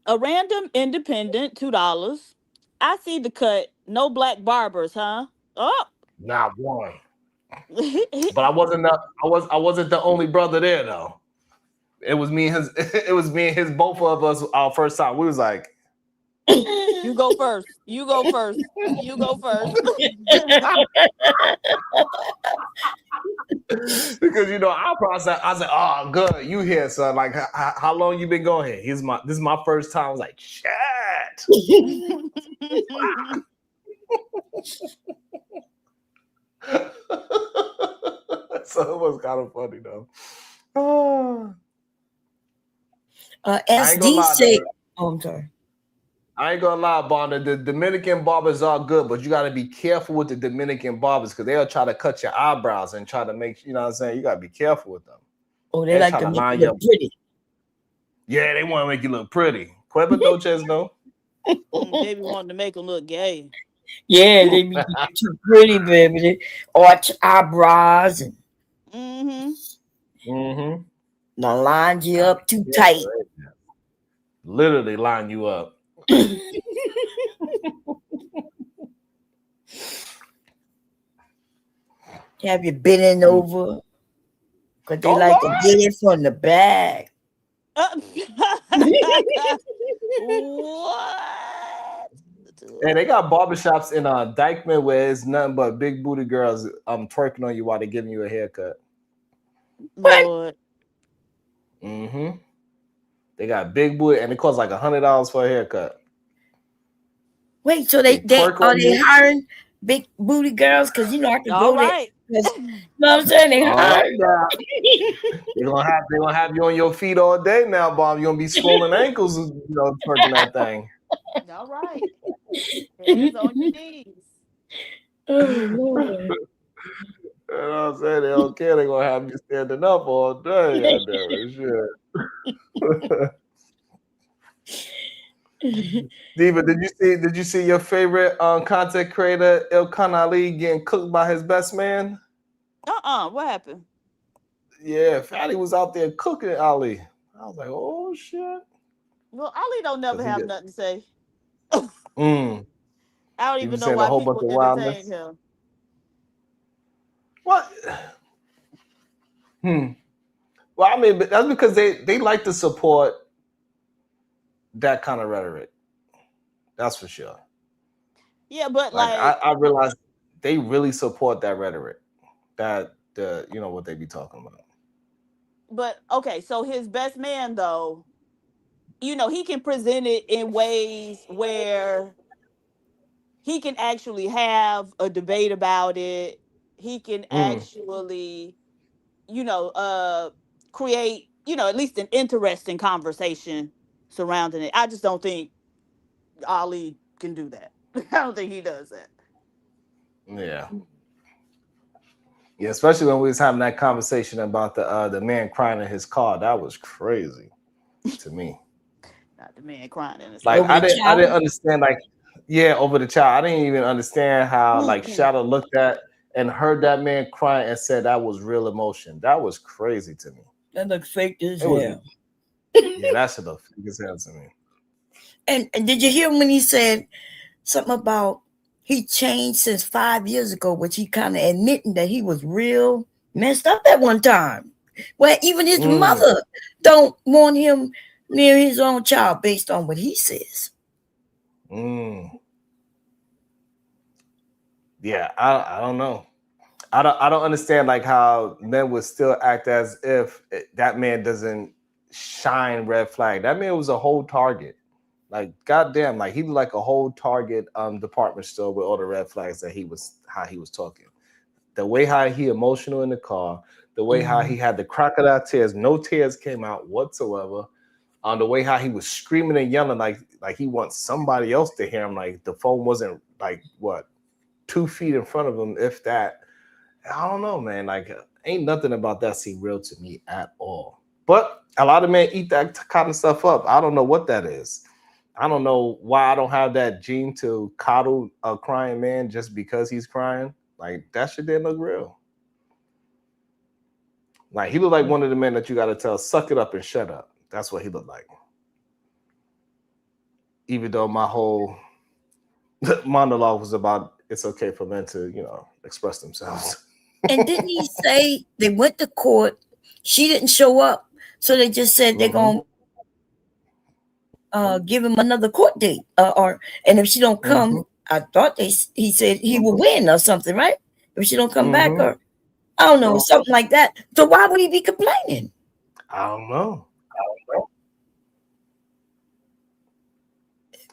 Speaker 11: A random independent, $2. I see the cut. No black barbers, huh? Oh,
Speaker 2: not one. But I wasn't the only brother there though. It was me and his both of us our first time. We was like,
Speaker 11: you go first. You go first. You go first.
Speaker 2: Because I was like, oh good, you here, son. Like how long you been going here? This is my first time. I was like, shit. So it was kind of funny though.
Speaker 12: SD say, I'm sorry.
Speaker 2: I ain't gonna lie, Bonner. The Dominican barbers are good, but you gotta be careful with the Dominican barbers because they'll try to cut your eyebrows and try to make, you know what I'm saying? You gotta be careful with them.
Speaker 12: Oh, they like to make you look pretty.
Speaker 2: Yeah, they want to make you look pretty. Cueva Doches, no?
Speaker 11: They be wanting to make them look gay.
Speaker 12: Yeah, they be too pretty, baby. They arch eyebrows and now line you up too tight.
Speaker 2: Literally line you up.
Speaker 12: Have you bending over? Because they like to get it from the back.
Speaker 11: What?
Speaker 2: And they got barbershops in Dykeman where it's nothing but big booty girls twerking on you while they're giving you a haircut.
Speaker 11: Lord.
Speaker 2: They got big booty and it costs like $100 for a haircut.
Speaker 12: Wait, so they are they hiring big booty girls? Because I can go there. You know what I'm saying? They hiring.
Speaker 2: They're gonna have you on your feet all day now, Bob. You're gonna be swollen ankles, twerking that thing.
Speaker 11: All right. Hands on your knees.
Speaker 12: Oh Lord.
Speaker 2: You know what I'm saying? They don't care. They're gonna have you standing up all day. Diva, did you see your favorite content creator Ilkan Ali getting cooked by his best man?
Speaker 11: What happened?
Speaker 2: Yeah, Fatty was out there cooking Ali. I was like, oh shit.
Speaker 11: Well, Ali don't never have nothing to say.
Speaker 2: I
Speaker 11: don't even know why people entertain him.
Speaker 2: What? Well, I mean, that's because they like to support that kind of rhetoric. That's for sure.
Speaker 11: Yeah, but
Speaker 2: I realize they really support that rhetoric. that the what they be talking about.
Speaker 11: But okay, so his best man though, he can present it in ways where he can actually have a debate about it. He can actually, create, at least an interesting conversation surrounding it. I just don't think Ali can do that. I don't think he does that.
Speaker 2: Yeah. Yeah, especially when we was having that conversation about the man crying in his car. That was crazy to me.
Speaker 11: Not the man crying in his
Speaker 2: Like
Speaker 11: car.
Speaker 2: I didn't understand, like, yeah, over the child. I didn't even understand how like Shadow looked at and heard that man crying and said that was real emotion. That was crazy to me.
Speaker 12: That looks fake as hell.
Speaker 2: Yeah, that should look fake as hell to me.
Speaker 12: And did you hear when he said something about he changed since 5 years ago, which he kind of admitting that he was real messed up at one time, where even his mother don't want him near his own child based on what he says.
Speaker 2: Yeah, I don't know. I don't understand like how men would still act as if that man doesn't shine red flag. That man was a whole Target. Like, goddamn, like he looked like a whole Target department store with all the red flags that how he was talking. The way how he emotional in the car, the way how he had the crocodile tears, no tears came out whatsoever. The way how he was screaming and yelling like he wants somebody else to hear him. Like the phone wasn't like 2 feet in front of him, if that. I don't know, man. Like, ain't nothing about that seem real to me at all. But a lot of men eat that kind of stuff up. I don't know what that is. I don't know why I don't have that gene to coddle a crying man just because he's crying. Like, that shit didn't look real. Like, he looked like one of the men that you got to tell, suck it up and shut up. That's what he looked like. Even though my whole monologue was about it's okay for men to, express themselves.
Speaker 12: And didn't he say they went to court? She didn't show up. So they just said they're going to give him another court date. And if she don't come, I thought he said he would win or something, right? If she don't come back, or I don't know, something like that. So why would he be complaining?
Speaker 2: I don't know.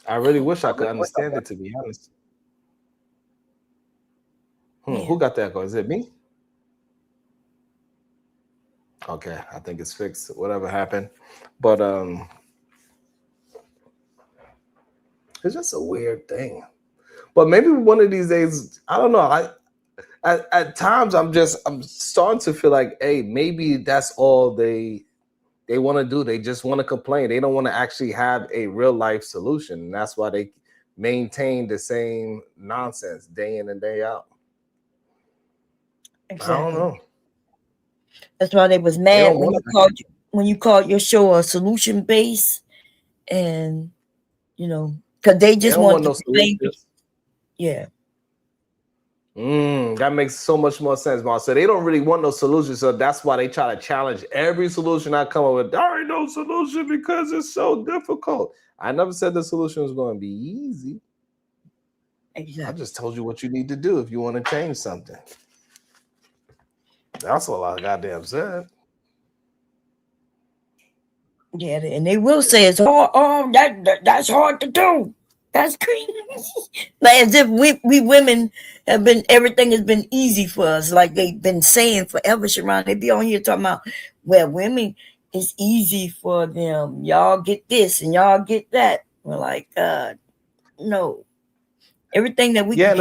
Speaker 2: I really wish I could understand it, to be honest. Who got that echo? Is it me? Okay, I think it's fixed. Whatever happened. But it's just a weird thing. But maybe one of these days, I don't know. At times I'm starting to feel like, hey, maybe that's all they want to do. They just want to complain. They don't want to actually have a real life solution. And that's why they maintain the same nonsense day in and day out.
Speaker 12: Exactly.
Speaker 2: I don't know.
Speaker 12: That's why they was mad when you called your show a solution base, and because they just want no solutions. Yeah.
Speaker 2: That makes so much more sense, Mom. So they don't really want no solution. So that's why they try to challenge every solution I come up with. There ain't no solution because it's so difficult. I never said the solution was going to be easy.
Speaker 12: Exactly.
Speaker 2: I just told you what you need to do if you want to change something. That's all I goddamn said.
Speaker 12: Yeah, and they will say it's hard. Oh, that's hard to do. That's crazy. Like as if we women have been, everything has been easy for us. Like they've been saying forever, Sharon. They be on here talking about, well, women, it's easy for them. Y'all get this and y'all get that. We're like, no. Everything that we
Speaker 2: get.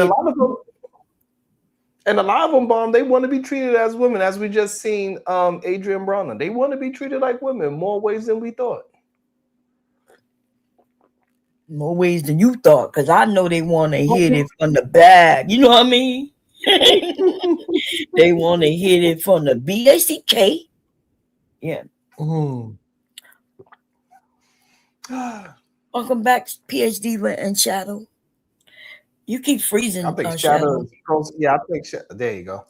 Speaker 2: And a lot of them, Bomb, they want to be treated as women, as we just seen Adrien Broner. They want to be treated like women more ways than we thought.
Speaker 12: More ways than you thought, because I know they want to hit it from the back. You know what I mean? They want to hit it from the BACK. Yeah. Welcome back, PhD and Shadow. You keep freezing.
Speaker 2: I think Shadow. Yeah, I think there you go.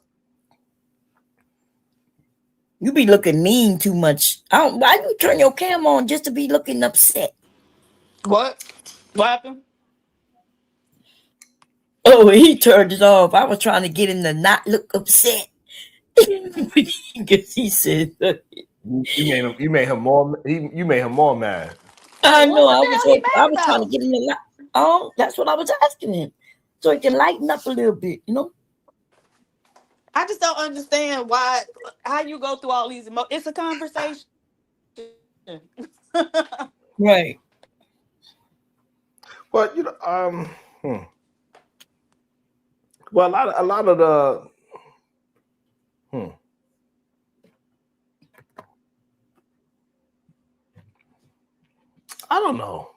Speaker 12: You be looking mean too much. Why you turn your cam on just to be looking upset?
Speaker 11: What happened?
Speaker 12: Oh, he turned it off. I was trying to get him to not look upset. Because he said,
Speaker 2: You made him more. You made him more mad.
Speaker 12: I know.
Speaker 11: What the hell he
Speaker 12: I
Speaker 11: mad
Speaker 12: was trying to
Speaker 11: about?
Speaker 12: get him to laugh. Oh, that's what I was asking him, so he can lighten up a little bit. You know.
Speaker 11: I just don't understand how you go through all these emotions. It's a conversation.
Speaker 12: Right.
Speaker 2: But well, a lot of the I don't know.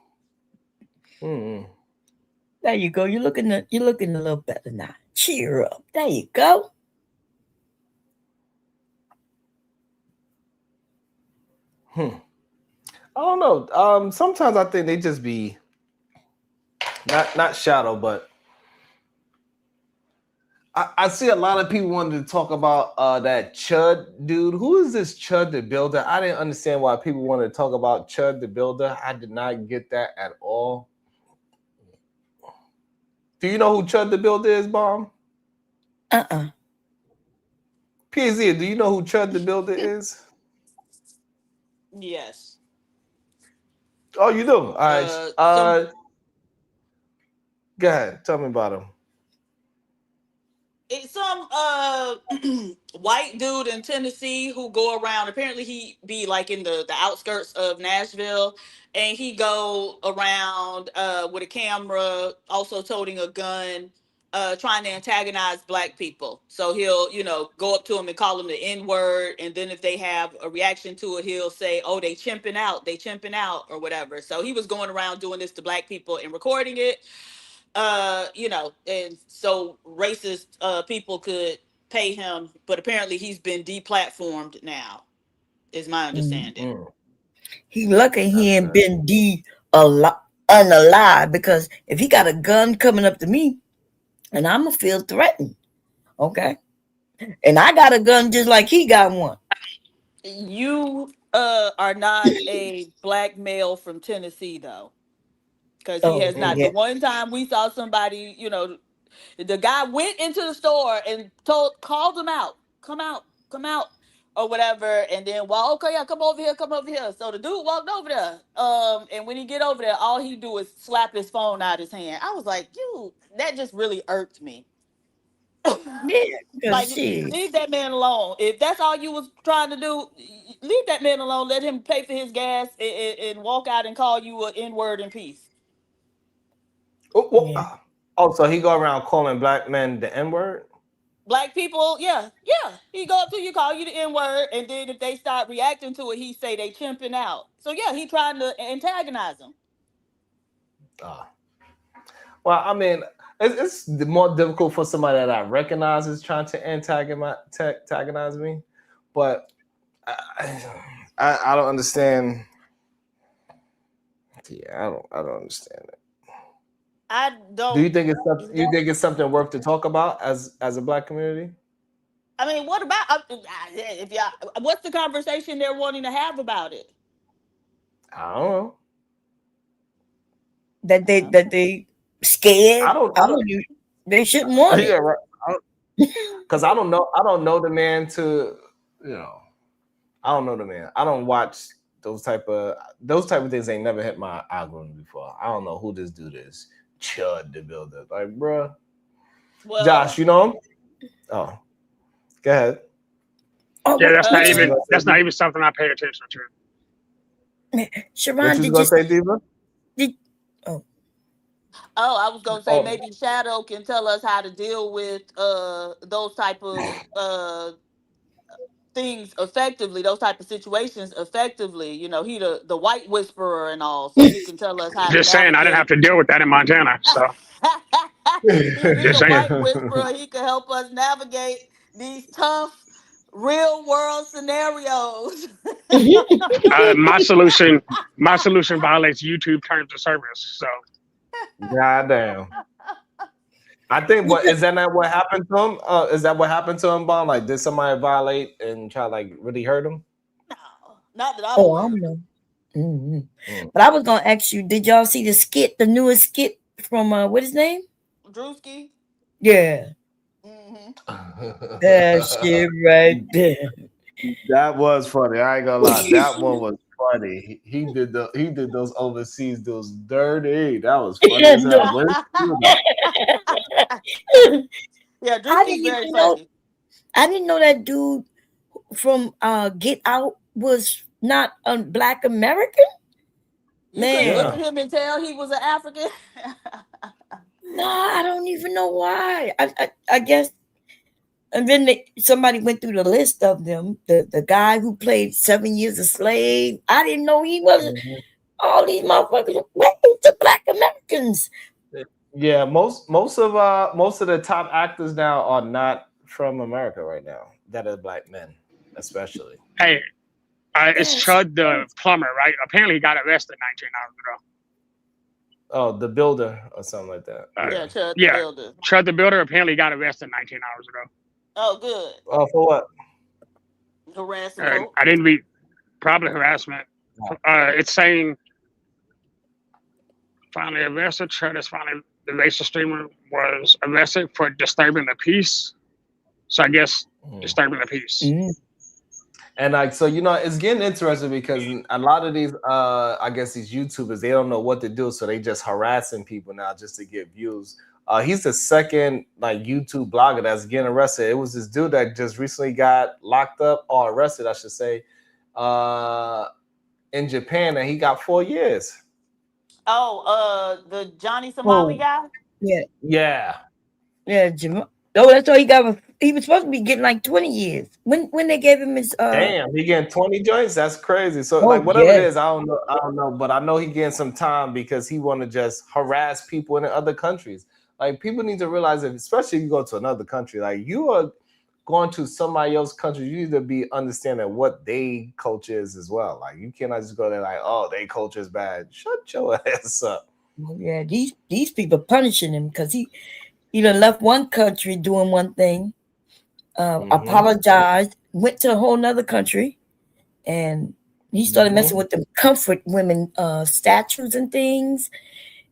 Speaker 12: There you go. You're looking a little better now. Cheer up. There you go.
Speaker 2: I don't know. Sometimes I think they just be not shadow, but I see a lot of people wanting to talk about that Chud dude. Who is this Chud the Builder? I didn't understand why people wanted to talk about Chud the Builder. I did not get that at all. Do you know who Chud the Builder is, Bomb? PZ, do you know who Chud the Builder is?
Speaker 11: Yes.
Speaker 2: Oh, you do? All right. Go ahead. Tell me about him.
Speaker 11: It's some white dude in Tennessee who go around. Apparently, he be like in the outskirts of Nashville, and he go around with a camera, also toting a gun, trying to antagonize black people. So he'll, go up to them and call them the N-word, and then if they have a reaction to it, he'll say, "Oh, they chimping out," or whatever. So he was going around doing this to black people and recording it. And so racist people could pay him, but apparently he's been deplatformed now, is my understanding.
Speaker 12: He lucky he ain't been unalive, because if he got a gun coming up to me, and I'm gonna feel threatened. Okay. And I got a gun just like he got one.
Speaker 11: You are not a black male from Tennessee, though. Because he has not. The one time we saw somebody, the guy went into the store and called him out, come out, or whatever, and then, well, okay, yeah, come over here. So the dude walked over there, and when he get over there, all he do is slap his phone out his hand. I was like, that just really irked me. Like, leave that man alone. If that's all you was trying to do, leave that man alone. Let him pay for his gas and walk out and call you an N-word in peace.
Speaker 2: So he go around calling black men the N-word?
Speaker 11: Black people, yeah. He go up to you, call you the N-word, and then if they start reacting to it, he say they chimping out. So yeah, he trying to antagonize them.
Speaker 2: Well, I mean, it's more difficult for somebody that I recognize is trying to antagonize me, but I don't understand. Yeah, I don't understand it.
Speaker 11: I don't.
Speaker 2: Do you think it's something worth to talk about as a black community?
Speaker 11: I mean, what about what's the conversation they're wanting to have about it?
Speaker 2: I don't know.
Speaker 12: That they scared. They shouldn't want it.
Speaker 2: Yeah, right. Because I don't know the man to, I don't know the man. I don't watch those type of things. Ain't never hit my algorithm before. I don't know who this dude is. Chud the Builder, like, bruh. Well, Josh, you know him? Oh, go ahead.
Speaker 9: Yeah, that's not even something I pay attention to.
Speaker 12: Sharon,
Speaker 2: what you gonna say, Diva?
Speaker 11: I was gonna say maybe Shadow can tell us how to deal with those type of things effectively, those type of situations effectively. He the white whisperer and all, so he can tell us how.
Speaker 9: Just saying, I didn't have to deal with that in Montana, so.
Speaker 11: He's a white whisperer. He can help us navigate these tough, real world scenarios.
Speaker 9: My solution violates YouTube terms of service. So.
Speaker 2: Goddamn. I think is that not what happened to him? Is that what happened to him, Bon? Like, did somebody violate and try to really hurt him?
Speaker 11: No, not that I'm aware.
Speaker 12: I know. But I was gonna ask you, did y'all see the newest skit from what his name?
Speaker 11: Drewski?
Speaker 12: Yeah. That shit right there.
Speaker 2: That was funny. I ain't gonna lie. That one was funny. He did those overseas dudes dirty. That was funny as hell. Where did he do that?
Speaker 11: Yeah,
Speaker 12: I
Speaker 11: Drewski's
Speaker 12: didn't
Speaker 11: very
Speaker 12: even know.
Speaker 11: funny.
Speaker 12: I didn't know that dude from Get Out was not a Black American.
Speaker 11: You couldn't look
Speaker 12: Man,
Speaker 11: at him and tell he was an African.
Speaker 12: no, I don't even know why. I guess. And then somebody went through the list of them. The guy who played 7 Years a Slave. I didn't know he wasn't. All these motherfuckers were the Black Americans.
Speaker 2: Yeah, most of the top actors now are not from America right now. That are Black men, especially.
Speaker 9: Hey, it's Chud the plumber, right? Apparently, he got arrested 19 hours ago.
Speaker 2: Oh, the Builder or something like that.
Speaker 11: Yeah, Chud the Builder.
Speaker 9: Chud the Builder apparently got arrested 19 hours ago.
Speaker 11: Oh, good.
Speaker 2: Oh, for what?
Speaker 11: Harassing folk.
Speaker 9: I didn't read. Probably harassment. It's saying finally arrested. Chud is finally, the racist streamer was arrested for disturbing the peace. So I guess disturbing the peace.
Speaker 2: And like, so, you know, it's getting interesting because a lot of these, I guess these YouTubers, they don't know what to do. So they just harassing people now just to get views. He's the second like YouTube blogger that's getting arrested. It was this dude that just recently got locked up or arrested, I should say, in Japan, and he got 4 years.
Speaker 11: Oh, the Johnny Somali guy?
Speaker 12: Yeah. Oh, that's all he got. He was supposed to be getting like 20 years. When they gave him his
Speaker 2: Damn, he getting 20 joints? That's crazy. So like whatever it is, I don't know, but I know he getting some time because he want to just harass people in other countries. Like people need to realize that, especially if you go to another country, like you are going to somebody else's country, you need to be understanding what they culture is as well. Like you cannot just go there like, oh, they culture is bad. Shut your ass up.
Speaker 12: Yeah, these people punishing him because he done left one country doing one thing, apologized, went to a whole nother country, and he started messing with them comfort women statues and things.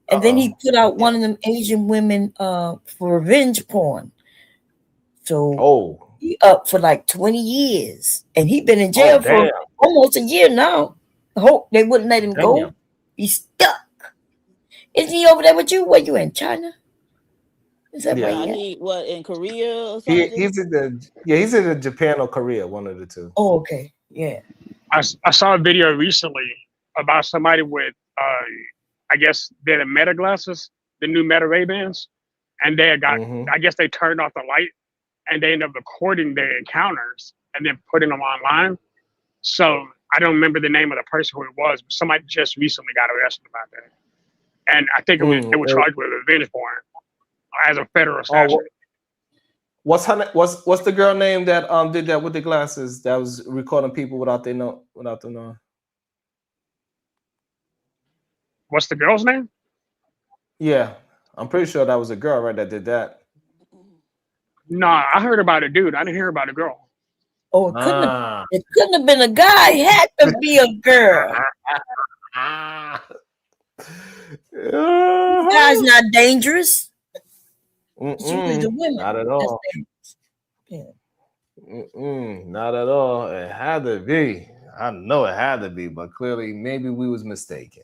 Speaker 12: And then he put out one of them Asian women for revenge porn. So he up for like 20 years. And he been in jail for almost a year now. I hope they wouldn't let him go. He's stuck. Isn't he over there with you? Where you in, China? Is that right?
Speaker 11: He what, in Korea or something?
Speaker 2: He's in the Japan or Korea, one of the two.
Speaker 12: Oh, okay. Yeah.
Speaker 9: I saw a video recently about somebody with I guess they're the Meta glasses, the new Meta Ray-Bans, and they got I guess they turned off the light and they ended up recording their encounters and then putting them online. So I don't remember the name of the person who it was, but somebody just recently got arrested about that. And I think they were charged with revenge porn as a federal statute.
Speaker 2: What's the girl name that did that with the glasses that was recording people without them knowing?
Speaker 9: What's the girl's name?
Speaker 2: Yeah, I'm pretty sure that was a girl, right, that did that.
Speaker 9: Nah, I heard about a dude. I didn't hear about a girl.
Speaker 12: Oh, it couldn't have been a guy. It had to be a girl. Guy's not dangerous. It's usually the women.
Speaker 2: Not at all. Not at all. It had to be. I know it had to be, but clearly maybe we was mistaken.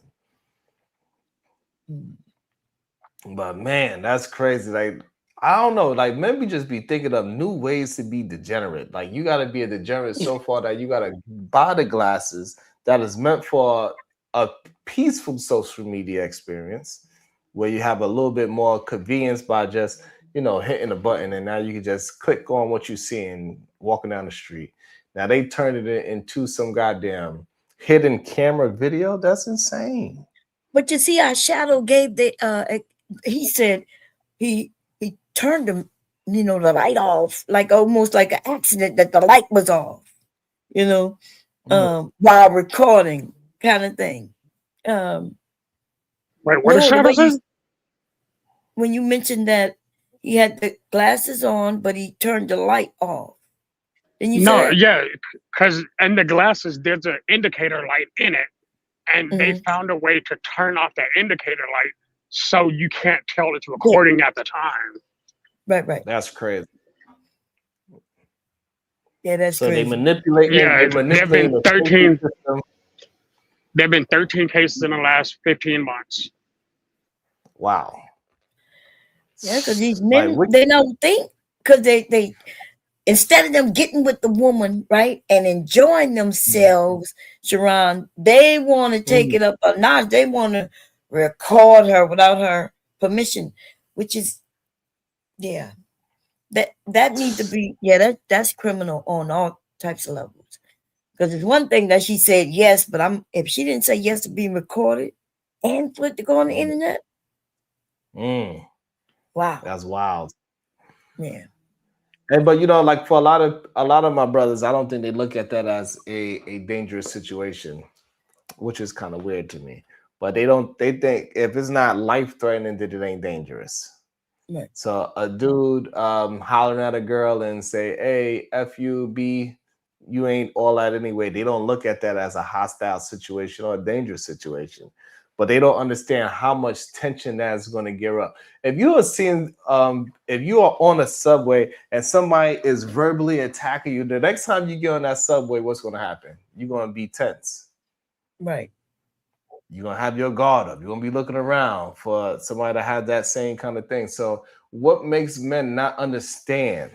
Speaker 2: But man, that's crazy. Like, I don't know. Like, maybe just be thinking of new ways to be degenerate. Like, you got to be a degenerate so far that you got to buy the glasses that is meant for a peaceful social media experience where you have a little bit more convenience by just, you know, hitting a button, and now you can just click on what you see and walking down the street. Now they turned it into some goddamn hidden camera video. That's insane.
Speaker 12: But you see, our shadow gave the he said he turned them, you know, the light off, like almost like an accident that the light was off, you know, while recording, kind of thing.
Speaker 9: Wait, what did Shadow say?
Speaker 12: When you mentioned that he had the glasses on, but he turned the light off. Then you said,
Speaker 9: yeah, because in the glasses there's an indicator light in it, and they found a way to turn off that indicator light so you can't tell it's recording at the time.
Speaker 12: Right.
Speaker 2: That's crazy.
Speaker 12: Yeah, that's
Speaker 2: So
Speaker 12: crazy.
Speaker 2: they manipulating.
Speaker 9: Yeah,
Speaker 2: They
Speaker 9: there have
Speaker 2: manipulating
Speaker 9: been
Speaker 2: the
Speaker 9: 13.
Speaker 2: system.
Speaker 9: There have been 13 cases in the last 15 months.
Speaker 2: Wow.
Speaker 12: Yeah, because these
Speaker 2: Like,
Speaker 12: men,
Speaker 2: what?
Speaker 12: they don't think, because they instead of them getting with the woman, right, and enjoying themselves, Sharon, they want to take it up a notch. They want to record her without her permission, which is, yeah, that needs to be, yeah, that's criminal on all types of levels. Because it's one thing that she said yes, but if she didn't say yes to being recorded and for it to go on the internet, wow,
Speaker 2: That's wild.
Speaker 12: yeah.
Speaker 2: And but like for a lot of my brothers, I don't think they look at that as a dangerous situation, which is kind of weird to me. But they think if it's not life threatening, that it ain't dangerous.
Speaker 12: Right.
Speaker 2: So a dude hollering at a girl and say, "Hey, F you, B, you ain't all that anyway." They don't look at that as a hostile situation or a dangerous situation. But they don't understand how much tension that's going to gear up. If you are seeing, if you are on a subway and somebody is verbally attacking you, the next time you get on that subway, what's going to happen? You're going to be tense.
Speaker 12: Right.
Speaker 2: You're going to have your guard up. You're going to be looking around for somebody to have that same kind of thing. So what makes men not understand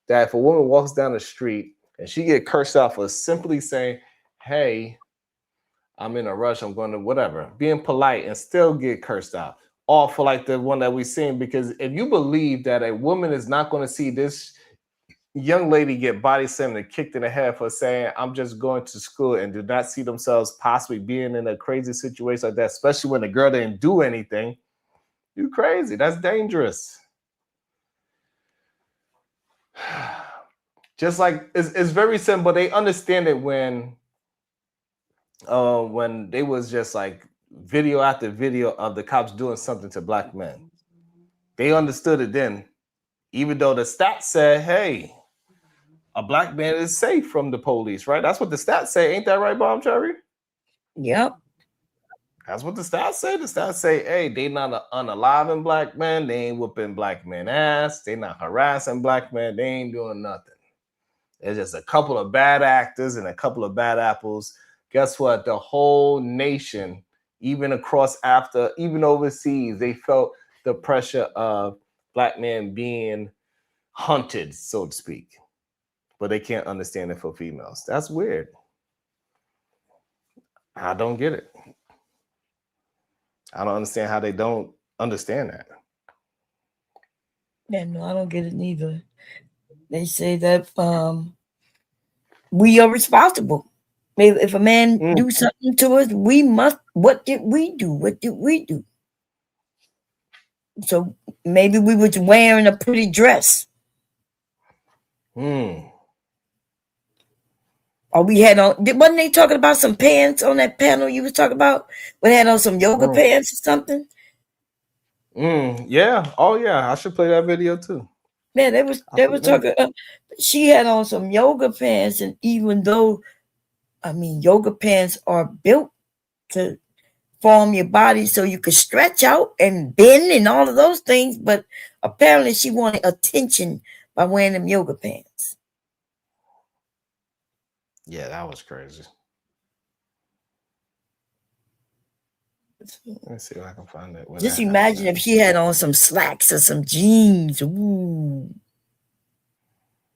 Speaker 2: that if a woman walks down the street and she get cursed out for simply saying, "Hey, I'm in a rush, I'm going to whatever," being polite, and still get cursed out, all for like the one that we've seen. Because if you believe that a woman is not going to see this young lady get body slammed and kicked in the head for saying, "I'm just going to school," and do not see themselves possibly being in a crazy situation like that, especially when the girl didn't do anything, you crazy. That's dangerous. Just like it's very simple. They understand it when they was just like video after video of the cops doing something to black men. They understood it then, even though the stats said, "Hey, a black man is safe from the police," right? That's what the stats say. Ain't that right, Bomb Cherry?
Speaker 12: Yep.
Speaker 2: That's what the stats say. The stats say, "Hey, they not unaliving black men. They ain't whooping black men ass. They not harassing black men. They ain't doing nothing. There's just a couple of bad actors and a couple of bad apples." Guess what? The whole nation, even even overseas, they felt the pressure of black men being hunted, so to speak. But they can't understand it for females. That's weird. I don't get it. I don't understand how they don't understand that.
Speaker 12: Yeah, no, I don't get it neither. They say that we are responsible. If a man do something to us, we must. What did we do? What did we do? So maybe we was wearing a pretty dress. Or we had on. Wasn't they talking about some pants on that panel you was talking about? We had on some yoga pants or something.
Speaker 2: Yeah. Oh yeah. I should play that video too.
Speaker 12: Yeah, they was talking. She had on some yoga pants, and even though, I mean, yoga pants are built to form your body so you could stretch out and bend and all of those things, but apparently she wanted attention by wearing them yoga pants.
Speaker 2: Yeah, that was crazy. Let's see if I can find it.
Speaker 12: Just imagine if she had on some slacks or some jeans. Ooh.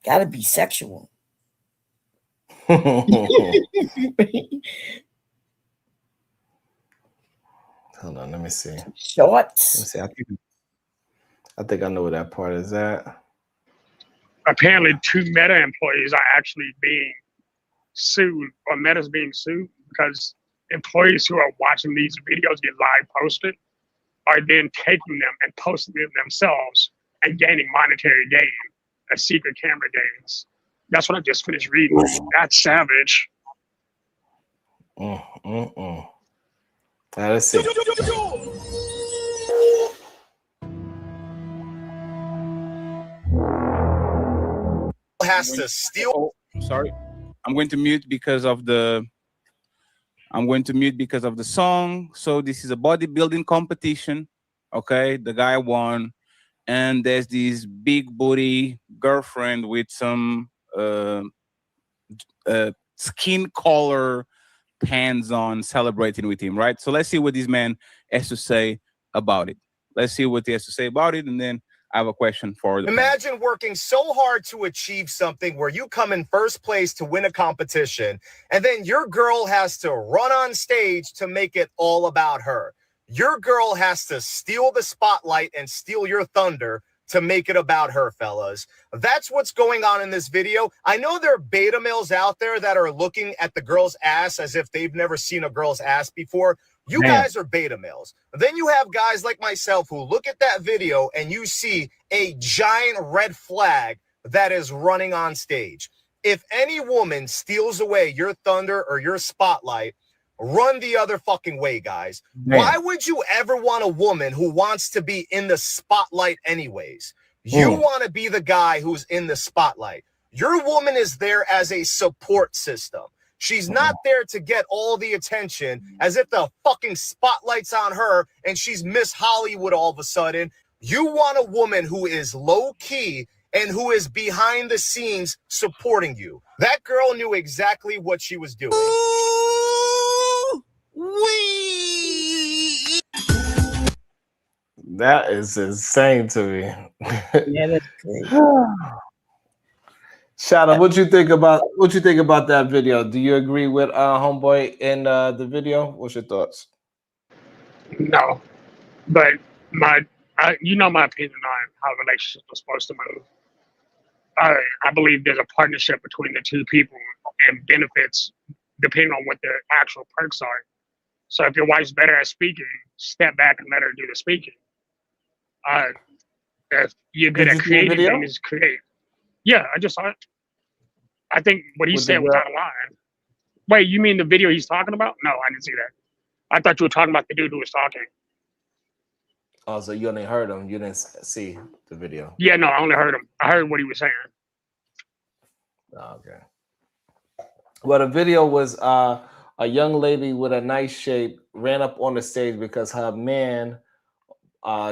Speaker 12: Gotta be sexual.
Speaker 2: Hold on, let me see.
Speaker 12: Shorts.
Speaker 2: Let me see. I think I know where that part is at.
Speaker 9: Apparently, 2 Meta employees are actually being sued, or Meta's being sued because employees who are watching these videos get live posted are then taking them and posting them themselves and gaining monetary gain as secret camera gains. That's what I just finished reading. That's savage.
Speaker 2: Let's see.
Speaker 13: Has to steal. Sorry, I'm going to mute because of the song. So this is a bodybuilding competition. Okay, the guy won, and there's this big booty girlfriend with some skin color pans on celebrating with him, right? So let's see what this man has to say about it. Let's see what he has to say about it, and then I have a question for the
Speaker 14: Imagine working so hard to achieve something where you come in first place to win a competition, and then your girl has to run on stage to make it all about her. Your girl has to steal the spotlight and steal your thunder to make it about her, fellas. That's what's going on in this video. I know there are beta males out there that are looking at the girl's ass as if they've never seen a girl's ass before. You guys are beta males. Then you have guys like myself who look at that video and you see a giant red flag that is running on stage. If any woman steals away your thunder or your spotlight, run the other fucking way, guys. Why would you ever want a woman who wants to be in the spotlight anyways? You want to be the guy who's in the spotlight. Your woman is there as a support system. She's not there to get all the attention as if the fucking spotlight's on her and she's Miss Hollywood all of a sudden. You want a woman who is low key and who is behind the scenes supporting you. That girl knew exactly what she was doing.
Speaker 2: That is insane to me.
Speaker 12: Yeah, that's great.
Speaker 2: Shadow, what you think about that video? Do you agree with homeboy in the video? What's your thoughts?
Speaker 9: No, but you know my opinion on how relationships are supposed to move. I believe there's a partnership between the two people and benefits depending on what their actual perks are. So if your wife's better at speaking, step back and let her do the speaking. If you're good at creating things, create. Yeah, I just saw it. I think what he said was out of line. Wait, you mean the video he's talking about? No, I didn't see that. I thought you were talking about the dude who was talking.
Speaker 2: Oh, so you only heard him. You didn't see the video.
Speaker 9: Yeah, no, I only heard him. I heard what he was saying.
Speaker 2: Okay. Well, the video was a young lady with a nice shape ran up on the stage because her man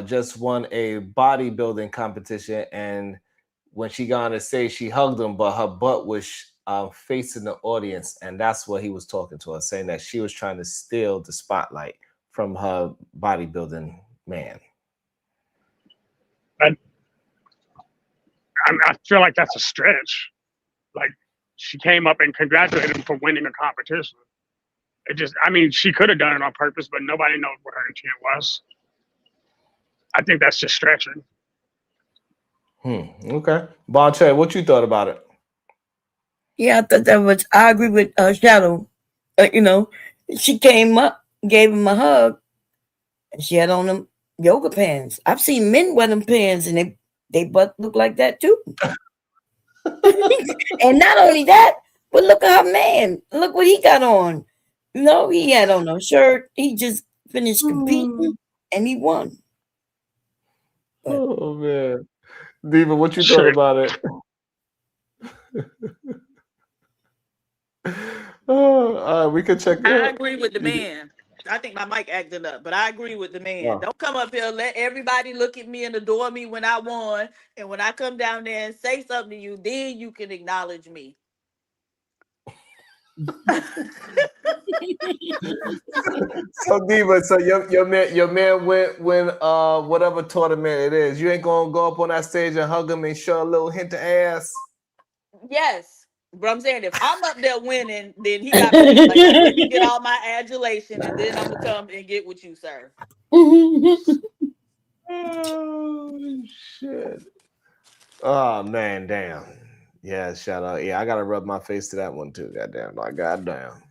Speaker 2: just won a bodybuilding competition, and when she got on the stage, she hugged him, but her butt was facing the audience, and that's what he was talking to her, saying that she was trying to steal the spotlight from her bodybuilding man.
Speaker 9: I feel like that's a stretch. Like, she came up and congratulated him for winning a competition. She could have done it on purpose, but nobody knows what her intent was. I think that's just stretching.
Speaker 2: Okay. Bonche, what you thought about it?
Speaker 12: Yeah, I thought I agree with Shadow. She came up, gave him a hug, and she had on them yoga pants. I've seen men wear them pants and they butt look like that too. And not only that, but look at her man. Look what he got on. He had on a shirt. He just finished competing and he won. But,
Speaker 2: oh man. Diva, what you thought about it? We could check that.
Speaker 11: I agree with the man. I think my mic acting up, but I agree with the man.
Speaker 2: Oh.
Speaker 11: Don't come up here, let everybody look at me and adore me when I won. And when I come down there and say something to you, then you can acknowledge me.
Speaker 2: So Diva, so your man went whatever tournament it is. You ain't gonna go up on that stage and hug him and show a little hint of ass.
Speaker 11: Yes, but I'm saying if I'm up there winning, then he got to let me get all my adulation, and then I'm gonna come and get with you, sir.
Speaker 2: Oh shit! Oh man, damn. Yeah, shout out. Yeah, I gotta rub my face to that one too. Goddamn, like goddamn.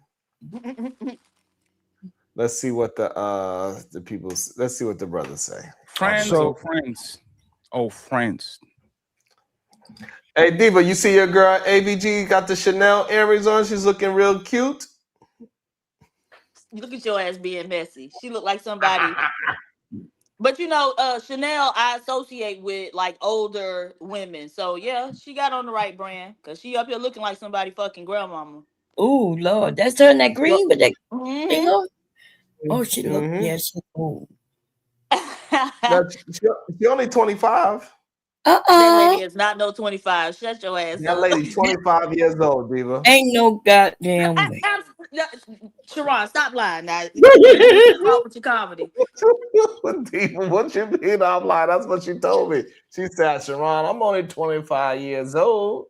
Speaker 2: Let's see what the people. Let's see what the brothers say.
Speaker 13: Friends.
Speaker 2: Hey Diva, you see your girl ABG got the Chanel earrings on. She's looking real cute.
Speaker 11: Look at your ass being messy. She looked like somebody. But Chanel, I associate with like older women. So yeah, she got on the right brand because she up here looking like somebody fucking grandmama.
Speaker 12: oh Lord, that's her in that green, but that thing on. Oh, she look. Yeah, she old.
Speaker 2: She only 25.
Speaker 11: That lady is not no 25. Shut your ass
Speaker 2: That
Speaker 11: up.
Speaker 2: lady 25 years old, Diva.
Speaker 12: Ain't no goddamn way.
Speaker 11: Sharon, stop lying now. What's wrong with your comedy?
Speaker 2: Diva, what you mean I'm lying? That's what she told me. She said, Sharon, I'm only 25 years old.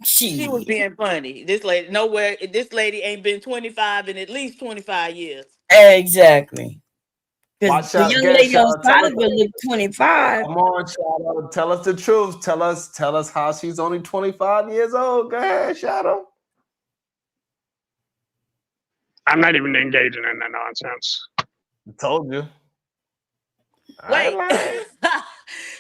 Speaker 11: She was being funny. This lady, nowhere, this lady ain't been 25 in at least 25 years.
Speaker 12: Exactly. Because
Speaker 2: Watch
Speaker 12: the
Speaker 2: out,
Speaker 12: young
Speaker 2: get
Speaker 12: lady on
Speaker 2: Sharon. Tell us,
Speaker 12: Spotify look 25.
Speaker 2: come on, Shadow. Tell us the truth. Tell us how she's only 25 years old. Go ahead, Shadow.
Speaker 9: I'm not even engaging in that nonsense.
Speaker 2: I told you.
Speaker 11: Wait.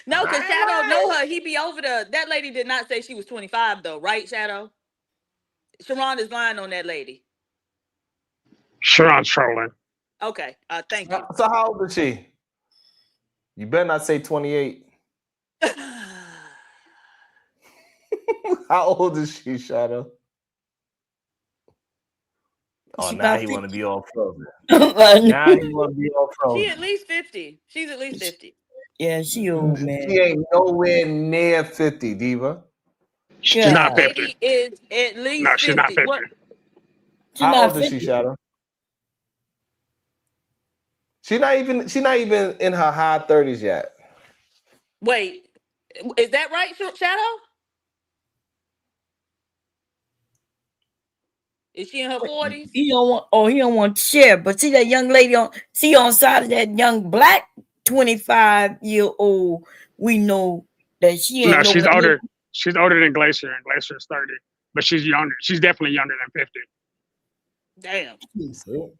Speaker 11: No, because Shadow know her. He be over there. That lady did not say she was 25 though, right, Shadow? Sharon is lying on that lady.
Speaker 9: Sharon's trolling.
Speaker 11: Okay. Thank you.
Speaker 2: So how old is she? You better not say 28. How old is she, Shadow? Oh,
Speaker 12: She
Speaker 2: now
Speaker 12: about
Speaker 2: he want to be all frozen.
Speaker 12: I know.
Speaker 2: Now he want to be all frozen.
Speaker 11: She at least 50. She's at least 50.
Speaker 12: Yeah, she old, man.
Speaker 2: She ain't nowhere near 50, Diva.
Speaker 9: She's not 50.
Speaker 11: Lady is at least
Speaker 9: No, she's not 50.
Speaker 11: What?
Speaker 2: How old is she, Shadow? She's not even in her high 30s yet.
Speaker 11: Wait, is that right, Shadow? Is she in her 40s?
Speaker 12: He don't want to share. But see that young lady on side of that young black 25-year-old. We know that she ain't
Speaker 9: No, she's
Speaker 12: nowhere
Speaker 9: older. She's older than Glacier, and Glacier's 30. But she's younger. She's definitely younger than 50.
Speaker 11: Damn.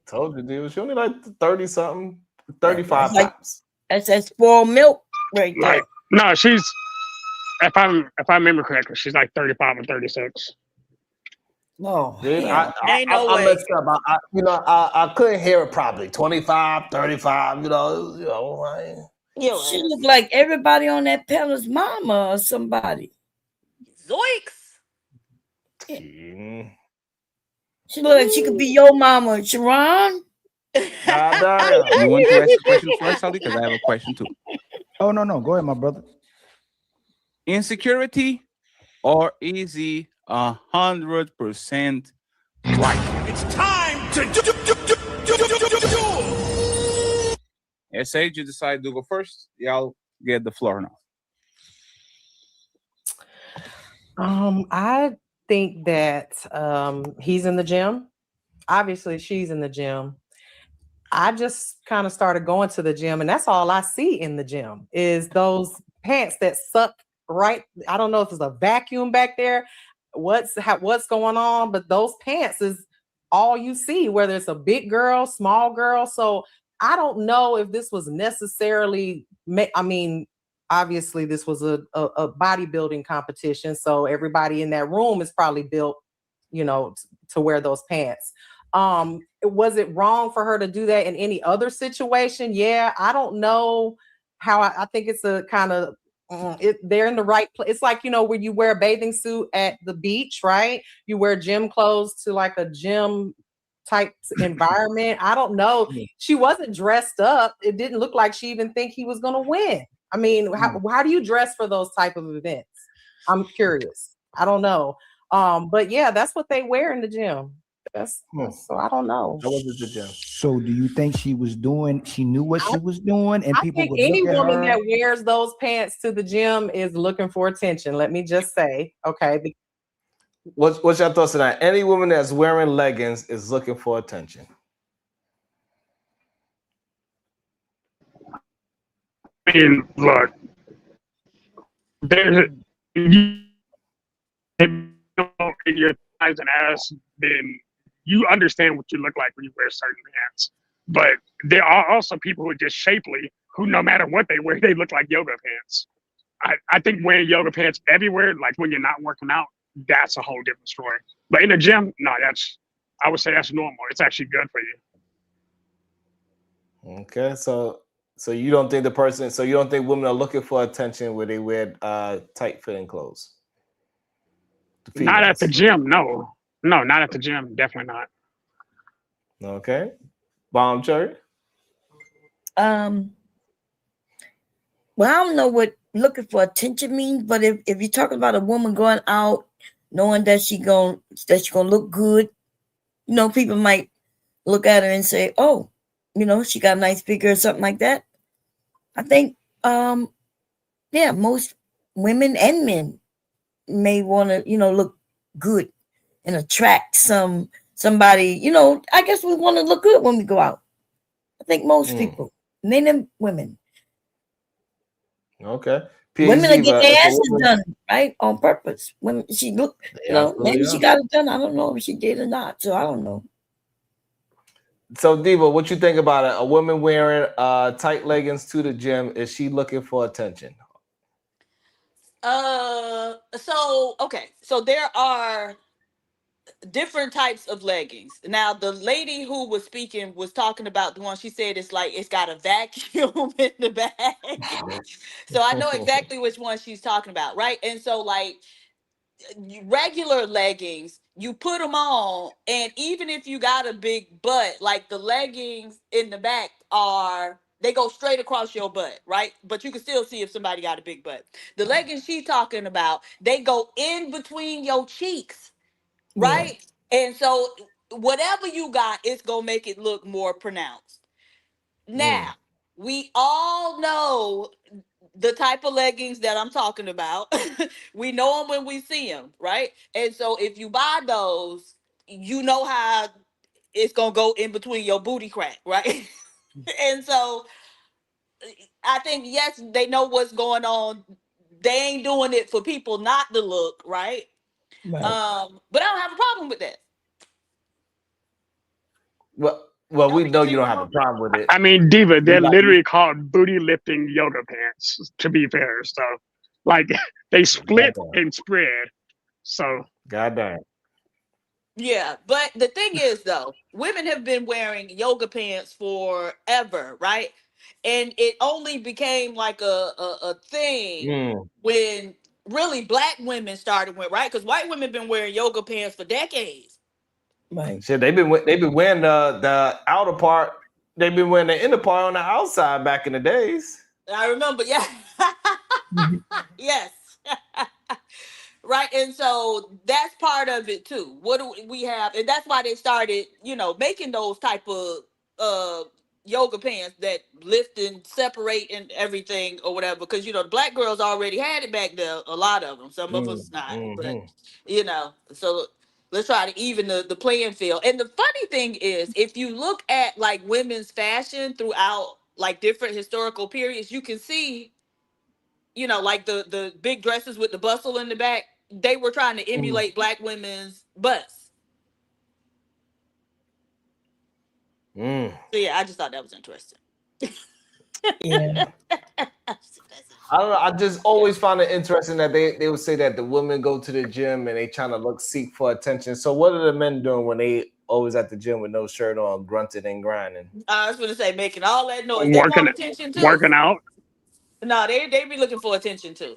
Speaker 2: Told you, dude. She only like 30 something, 35
Speaker 12: like,
Speaker 2: tops.
Speaker 12: That's that spoiled milk right there.
Speaker 9: Like, no, she's if I remember correctly, she's like 35 or 36.
Speaker 12: No,
Speaker 2: Dude,
Speaker 11: ain't no
Speaker 2: I
Speaker 11: way.
Speaker 2: messed up. I couldn't hear it properly. 25, 35,
Speaker 12: She look like everybody on that panel's mama or somebody.
Speaker 11: Zoinks.
Speaker 2: Yeah.
Speaker 12: She look like she could be your mama, Sharon.
Speaker 13: You want to ask a question first, Ali? Because I have a question too.
Speaker 15: Oh, no. Go ahead, my brother.
Speaker 13: Insecurity, or is he 100% right?
Speaker 1: It's time to do.
Speaker 13: Sage, you decide to go first. Y'all get the floor now.
Speaker 16: I think that he's in the gym. Obviously, she's in the gym. I just kind of started going to the gym, and that's all I see in the gym is those pants that suck right. I don't know if there's a vacuum back there, what's going on, but those pants is all you see, whether it's a big girl, small girl. So I don't know if this was necessarily, I mean, obviously this was a bodybuilding competition. So everybody in that room is probably built, to wear those pants. Was it wrong for her to do that in any other situation? Yeah, I don't know how. I think it's a kind of they're in the right place. It's like, when you wear a bathing suit at the beach, right? You wear gym clothes to like a gym type environment. I don't know. She wasn't dressed up. It didn't look like she even think he was going to win. I mean, how do you dress for those type of events? I'm curious. I don't know. But yeah, that's what they wear in the gym. So I don't know.
Speaker 2: That was the gym.
Speaker 15: So do you think she knew what she was doing, and
Speaker 16: I
Speaker 15: people
Speaker 16: think
Speaker 15: would
Speaker 16: any
Speaker 15: look at
Speaker 16: woman
Speaker 15: her?
Speaker 16: that wears those pants to the gym is looking for attention. Let me just say, okay.
Speaker 2: What's your thoughts on that? Any woman that's wearing leggings is looking for attention.
Speaker 9: I mean, look, your thighs and ass, then you understand what you look like when you wear certain pants. But there are also people who are just shapely, who no matter what they wear, they look like yoga pants. I think wearing yoga pants everywhere, like when you're not working out, that's a whole different story. But in the gym, no, I would say that's normal. It's actually good for you.
Speaker 2: Okay, so you don't think women are looking for attention where they wear tight fitting clothes?
Speaker 9: Not at the gym, no. No, not at the gym, definitely not.
Speaker 2: Okay. Bomb Cherry?
Speaker 12: Well, I don't know what looking for attention means, but if you're talking about a woman going out knowing that she's gonna look good, you know, people might look at her and say, oh, you know, she got a nice figure or something like that. I think yeah, most women and men may want to, you know, look good and attract somebody, you know. I guess we want to look good when we go out. I think most people, men and women.
Speaker 2: Okay.
Speaker 12: Women are getting
Speaker 2: PhD,
Speaker 12: their
Speaker 2: if a
Speaker 12: asses
Speaker 2: woman,
Speaker 12: done, right? On purpose. When she look,
Speaker 2: they
Speaker 12: you know,
Speaker 2: absolutely
Speaker 12: maybe she
Speaker 2: are.
Speaker 12: got it done. I don't know if she did or not. So I don't know.
Speaker 2: So Diva, what you think about it? A woman wearing tight leggings to the gym, is she looking for attention?
Speaker 11: So okay, so there are different types of leggings. Now, the lady who was speaking was talking about the one, she said it's like it's got a vacuum in the back. So I know exactly which one she's talking about, right? And so, like, regular leggings, you put them on, and even if you got a big butt, like the leggings in the back they go straight across your butt, right? But you can still see if somebody got a big butt. The leggings she's talking about, they go in between your cheeks, right? And so whatever you got, it's gonna make it look more pronounced. Now, we all know the type of leggings that I'm talking about. We know them when we see them, right? And so if you buy those, you know how it's gonna go in between your booty crack, right? And so I think, yes, they know what's going on. They ain't doing it for people not to look, right?
Speaker 12: Right.
Speaker 11: But I don't have a problem with that.
Speaker 2: Well, we know you don't have a problem with it.
Speaker 9: I mean, Diva, they're
Speaker 2: You got-
Speaker 9: literally called booty lifting yoga pants, to be fair. So, like, they split and spread. So,
Speaker 2: Goddamn.
Speaker 11: Yeah, but the thing is, though, women have been wearing yoga pants forever, right? And it only became like a thing when really black women started wearing, right? Because white women been wearing yoga pants for decades.
Speaker 12: Right.
Speaker 2: Shit, they've been wearing the outer part. They've been wearing the inner part on the outside back in the days.
Speaker 11: I remember, yeah. Yes. Right. And so that's part of it too. What do we have? And that's why they started, you know, making those type of yoga pants that lift and separate and everything or whatever. Because, you know, the black girls already had it back there, a lot of them. Some of us not. But, you know, so let's try to even the playing field. And the funny thing is, if you look at like women's fashion throughout like different historical periods, you can see, you know, like the big dresses with the bustle in the back, they were trying to emulate black women's butts. So yeah, I just thought that was interesting.
Speaker 12: Yeah.
Speaker 2: I don't know. I just always found it interesting that they would say that the women go to the gym and they trying to seek for attention. So what are the men doing when they always at the gym with no shirt on, grunting and grinding?
Speaker 11: I was going to say, making all that noise. They want attention too.
Speaker 9: Working out.
Speaker 11: No, they be looking for attention too.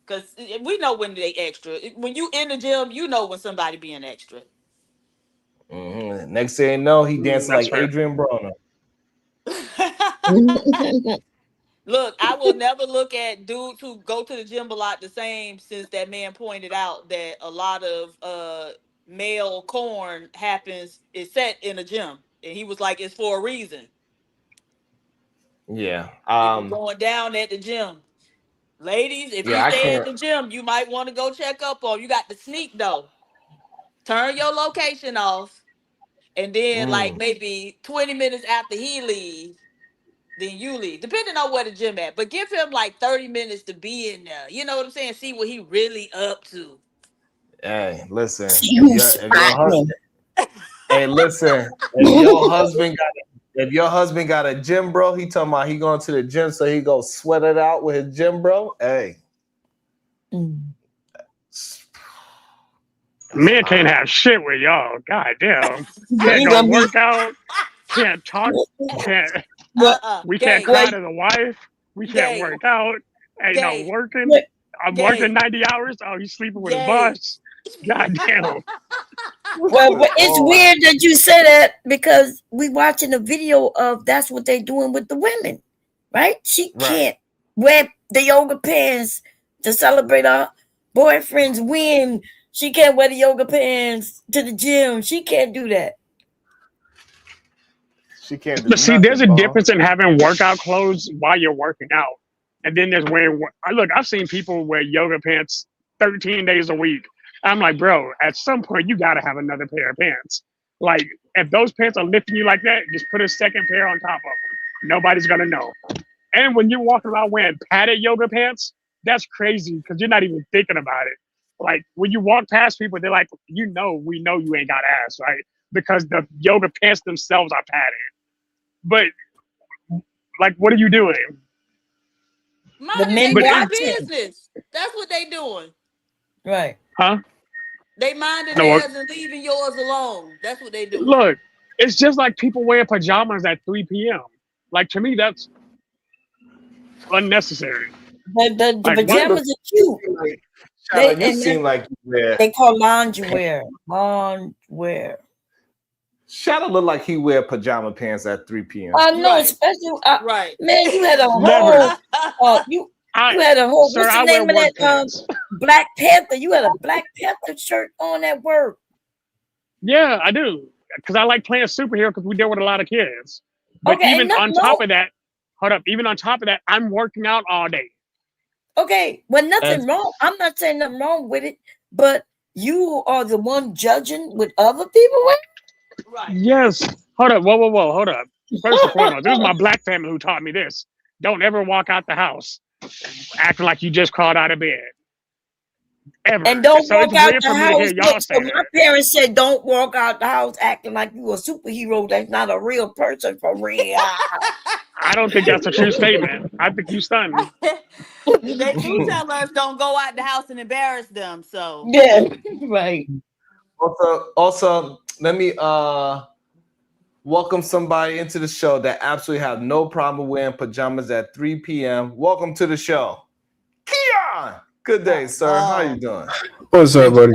Speaker 11: Because we know when they extra. When you in the gym, you know when somebody being extra.
Speaker 2: Next thing you know, he dancing like Adrien Broner.
Speaker 11: Look, I will never look at dudes who go to the gym a lot the same, since that man pointed out that a lot of male corn is set in a gym. And he was like, it's for a reason.
Speaker 2: Yeah.
Speaker 11: It be going down at the gym. Ladies, if you stay at the gym, you might want to go check up on. You got to sneak though. Turn your location off. And then like maybe 20 minutes after he leaves, then you leave, depending on where the gym at. But give him like 30 minutes to be in there. You know what I'm saying? See what he really up to.
Speaker 2: Hey, listen. If your husband, hey, listen. If your husband got a gym bro, he talking about he going to the gym so he go sweat it out with his gym bro. Hey.
Speaker 9: Men can't have shit with y'all. God damn. Can't go work out. Can't talk. Can't. We can't cry to the wife. We can't work out. Ain't no working. I'm working 90 hours. Oh, you sleeping with a boss. God damn.
Speaker 12: Well, but it's weird that you say that, because we watching a video of that's what they doing with the women, right? She can't wear the yoga pants to celebrate her boyfriend's win. She can't wear the yoga pants to the gym. She can't do that.
Speaker 2: She can't do
Speaker 9: But see,
Speaker 2: nothing,
Speaker 9: there's a
Speaker 2: Bob.
Speaker 9: difference in having workout clothes while you're working out, and then there's wearing. Look, I've seen people wear yoga pants 13 days a week. I'm like, bro, at some point you gotta have another pair of pants. Like, if those pants are lifting you like that, just put a second pair on top of them. Nobody's gonna know. And when you're walking around wearing padded yoga pants, that's crazy because you're not even thinking about it. Like when you walk past people, they're like, we know you ain't got ass, right? Because the yoga pants themselves are padded. But like, what are you doing?
Speaker 11: Minding
Speaker 12: men
Speaker 11: their
Speaker 12: watching.
Speaker 11: business. That's what they doing.
Speaker 12: Right.
Speaker 9: Huh?
Speaker 11: They minding
Speaker 9: No,
Speaker 11: theirs and leaving yours alone. That's what they do.
Speaker 9: look, it's just like people wearing pajamas at 3 p.m. Like, to me, that's unnecessary.
Speaker 12: The
Speaker 9: Like,
Speaker 12: pajamas are cute.
Speaker 2: Shadow, you seem like you wear.
Speaker 12: They call loungewear. Loungewear.
Speaker 2: Shadow look like he wear pajama pants at 3 p.m.
Speaker 12: No, especially
Speaker 11: right.
Speaker 12: Man, you had a
Speaker 9: Never.
Speaker 12: whole you had a whole
Speaker 9: Sir,
Speaker 12: what's the
Speaker 9: I wear
Speaker 12: name of
Speaker 9: work
Speaker 12: that
Speaker 9: pants.
Speaker 12: Black Panther? You had a Black Panther shirt on at work.
Speaker 9: Yeah, I do. Because I like playing superhero because we deal with a lot of kids. But
Speaker 12: Okay,
Speaker 9: even
Speaker 12: ain't nothing
Speaker 9: on top
Speaker 12: wrong.
Speaker 9: of that, hold up, even on top of that, I'm working out all day.
Speaker 12: Okay, well, nothing
Speaker 9: That's-
Speaker 12: wrong. I'm not saying nothing wrong with it, but you are the one judging with other people with.
Speaker 9: Yes. Hold up. Whoa. Hold up. First and foremost, this is my black family who taught me this. Don't ever walk out the house acting like you just crawled out of bed. Ever.
Speaker 12: And don't
Speaker 9: So
Speaker 12: walk
Speaker 9: it's
Speaker 12: out
Speaker 9: weird
Speaker 12: the
Speaker 9: for me to
Speaker 12: house.
Speaker 9: hear y'all
Speaker 12: Look,
Speaker 9: say
Speaker 12: so
Speaker 9: that.
Speaker 12: my parents said, "Don't walk out the house acting like you a superhero. That's not a real person for real."
Speaker 9: I don't think that's a true statement. I think you stunned.
Speaker 11: They do tell us don't go out the house and embarrass them. So
Speaker 12: yeah, right.
Speaker 2: Also, let me welcome somebody into the show that absolutely have no problem wearing pajamas at 3 p.m. Welcome to the show, Keon. Good day, sir. How you doing?
Speaker 17: What's up, buddy?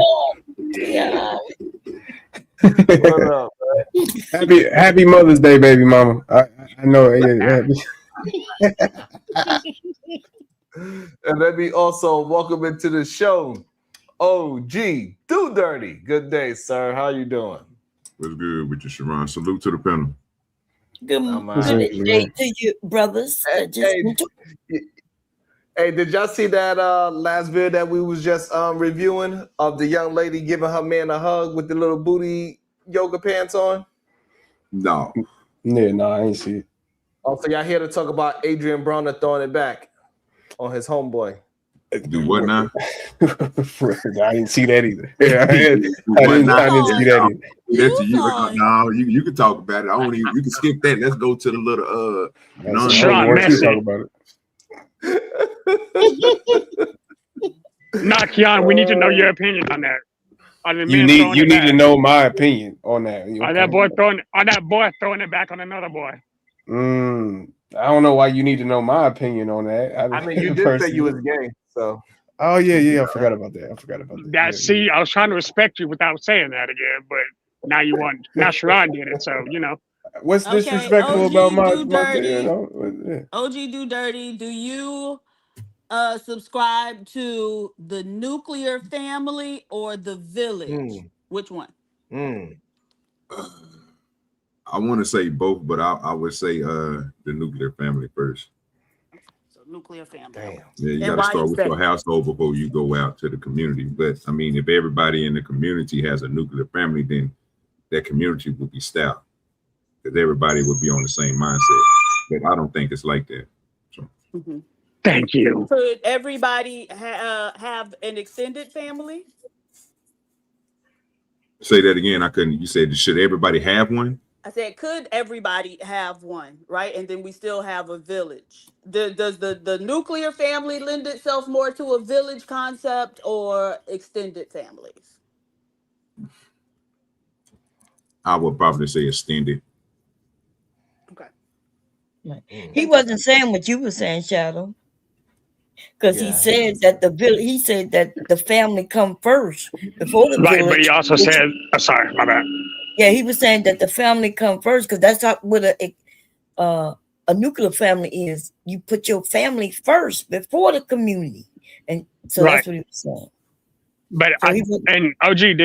Speaker 12: Yeah.
Speaker 2: What up, man?
Speaker 17: Happy Mother's Day, baby mama. I know.
Speaker 2: And let me also welcome into the show, OG Do Dirty. Good day, sir. How you doing?
Speaker 18: What's good with you, Sharon? Salute to the panel.
Speaker 12: Good day to you, brothers.
Speaker 2: Hey, did y'all see that last video that we was just reviewing of the young lady giving her man a hug with the little booty yoga pants on?
Speaker 18: No.
Speaker 17: Yeah, no, I ain't see it.
Speaker 2: Also, y'all here to talk about Adrien Broner throwing it back on his homeboy.
Speaker 18: Do what now?
Speaker 17: I didn't see that either. Yeah, I didn't see that either.
Speaker 18: No, you can talk about it. I don't even. You can skip that. Let's go to the little
Speaker 9: Sean
Speaker 17: about it.
Speaker 9: Not Keon, we need to know your opinion on that. On the
Speaker 17: You
Speaker 9: man throwing
Speaker 17: need
Speaker 9: it back.
Speaker 17: to know my opinion on that.
Speaker 9: On that boy throwing it back on another boy.
Speaker 17: I don't know why you need to know my opinion on that.
Speaker 2: I mean, you did say you was gay, so.
Speaker 17: Oh yeah. I forgot about that.
Speaker 9: That see, I was trying to respect you without saying that again, but now you want. Now Sharon did it, so you know.
Speaker 17: What's
Speaker 11: Okay,
Speaker 17: disrespectful
Speaker 11: OG
Speaker 17: about my
Speaker 11: Do Dirty.
Speaker 17: you know?
Speaker 11: OG Do Dirty, do you subscribe to the nuclear family or the village? Which one?
Speaker 18: I want to say both, but I would say the nuclear family first.
Speaker 11: So nuclear family.
Speaker 2: Damn.
Speaker 18: Yeah, you
Speaker 11: And
Speaker 18: got to
Speaker 11: why
Speaker 18: start
Speaker 11: is
Speaker 18: with
Speaker 11: that?
Speaker 18: your household before you go out to the community. But I mean, if everybody in the community has a nuclear family, then that community would be stout because everybody would be on the same mindset. But I don't think it's like that. So.
Speaker 9: Thank you.
Speaker 11: Could everybody have an extended family?
Speaker 18: Say that again. I couldn't. You said, should everybody have one?
Speaker 11: I said, could everybody have one, right? And then we still have a village. Does the nuclear family lend itself more to a village concept or extended families?
Speaker 18: I would probably say extended.
Speaker 12: He wasn't saying what you were saying, Shadow. Because he said that the family come first before the
Speaker 9: Right,
Speaker 12: village.
Speaker 9: but he also said, sorry, my bad.
Speaker 12: Yeah, he was saying that the family come first because that's what a nuclear family is you put your family first before the community. And so
Speaker 9: Right.
Speaker 12: that's what he was saying.
Speaker 9: But
Speaker 12: So
Speaker 9: and OG,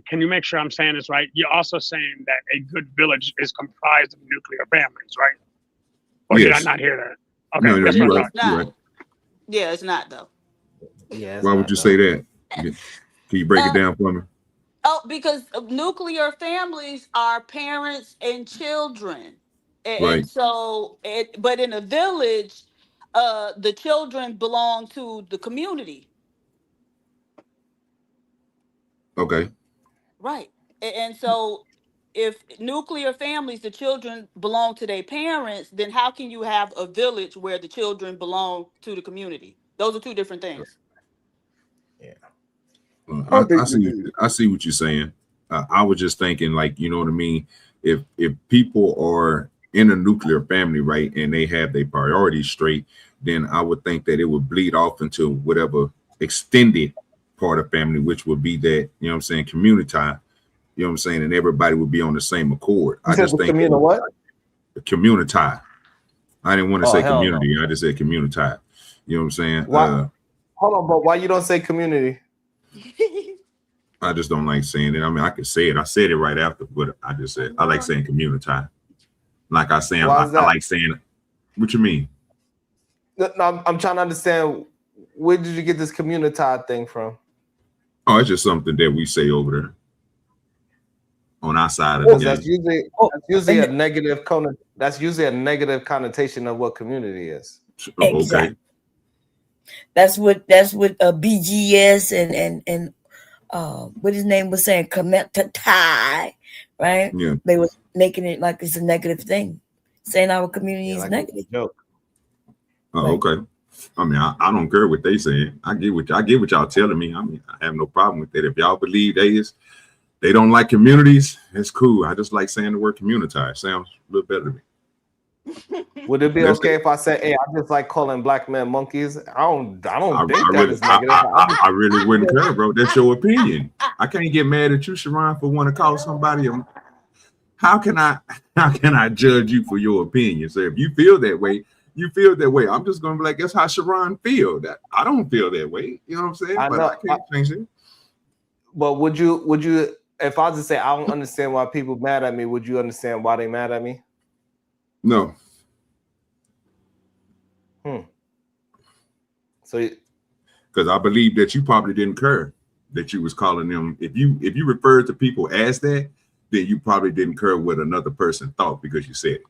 Speaker 9: can you make sure I'm saying this right? You're also saying that a good village is comprised of nuclear families, right? Or did I
Speaker 18: Yes.
Speaker 9: not hear that? Okay,
Speaker 18: No,
Speaker 9: that's
Speaker 18: you're
Speaker 9: what I
Speaker 18: right.
Speaker 9: thought.
Speaker 18: You're right.
Speaker 11: Yeah, it's not though.
Speaker 2: Yeah.
Speaker 18: Why would you say that? Can you break it down for me?
Speaker 11: Oh, because nuclear families are parents and children.
Speaker 18: Right.
Speaker 11: And so but in a village, the children belong to the community.
Speaker 18: Okay.
Speaker 11: Right. And so if nuclear families, the children belong to their parents, then how can you have a village where the children belong to the community? Those are two different things.
Speaker 18: I see what you're saying. I was just thinking, like, you know what I mean? If people are in a nuclear family, right, and they have their priorities straight, then I would think that it would bleed off into whatever extended part of family, which would be that, you know what I'm saying, community tie, you know what I'm saying, and everybody would be on the same accord.
Speaker 2: You
Speaker 18: I
Speaker 2: said
Speaker 18: just
Speaker 2: the
Speaker 18: think
Speaker 2: communal what?
Speaker 18: Community tie. I didn't want to
Speaker 2: Oh,
Speaker 18: say
Speaker 2: hell no.
Speaker 18: community. I just said community tie. You know what I'm saying?
Speaker 2: Why? Hold on, but why you don't say community?
Speaker 18: I just don't like saying it. I mean, I could say it. I said it right after, but I just said I like saying community tie. Like I saying,
Speaker 2: Why is that?
Speaker 18: I like saying. What you mean?
Speaker 2: No, I'm trying to understand. Where did you get this community thing from?
Speaker 18: Oh, it's just something that we say over there on our side of
Speaker 2: Because
Speaker 18: the game.
Speaker 2: that's usually a negative That's usually a negative connotation of what community is.
Speaker 18: Oh, okay.
Speaker 12: That's what BGS and what his name was saying, tie, right?
Speaker 18: Yeah.
Speaker 12: They were making it like it's a negative thing, saying our community is
Speaker 2: like
Speaker 12: negative.
Speaker 2: Joke.
Speaker 18: Oh, okay. I mean, I don't care what they saying. I get what y'all telling me. I mean, I have no problem with that. If y'all believe they don't like communities, it's cool. I just like saying the word community. It sounds a little better to me.
Speaker 2: Would it be okay if I said, "Hey, I just like calling black men monkeys"? I don't think that is negative.
Speaker 18: I really wouldn't care, bro. That's your opinion. I can't get mad at you, Sharon, for want to call somebody. How can I judge you for your opinion? So if you feel that way, you feel that way. I'm just gonna be like, that's how Sharon feel. That I don't feel that way. You know what I'm saying?
Speaker 2: I
Speaker 18: But
Speaker 2: know.
Speaker 18: I can't change it.
Speaker 2: But would you, if I just say I don't understand why people mad at me, would you understand why they mad at me?
Speaker 18: No.
Speaker 2: So,
Speaker 18: because I believe that you probably didn't care that you was calling them. If you referred to people as that, then you probably didn't care what another person thought because you said it.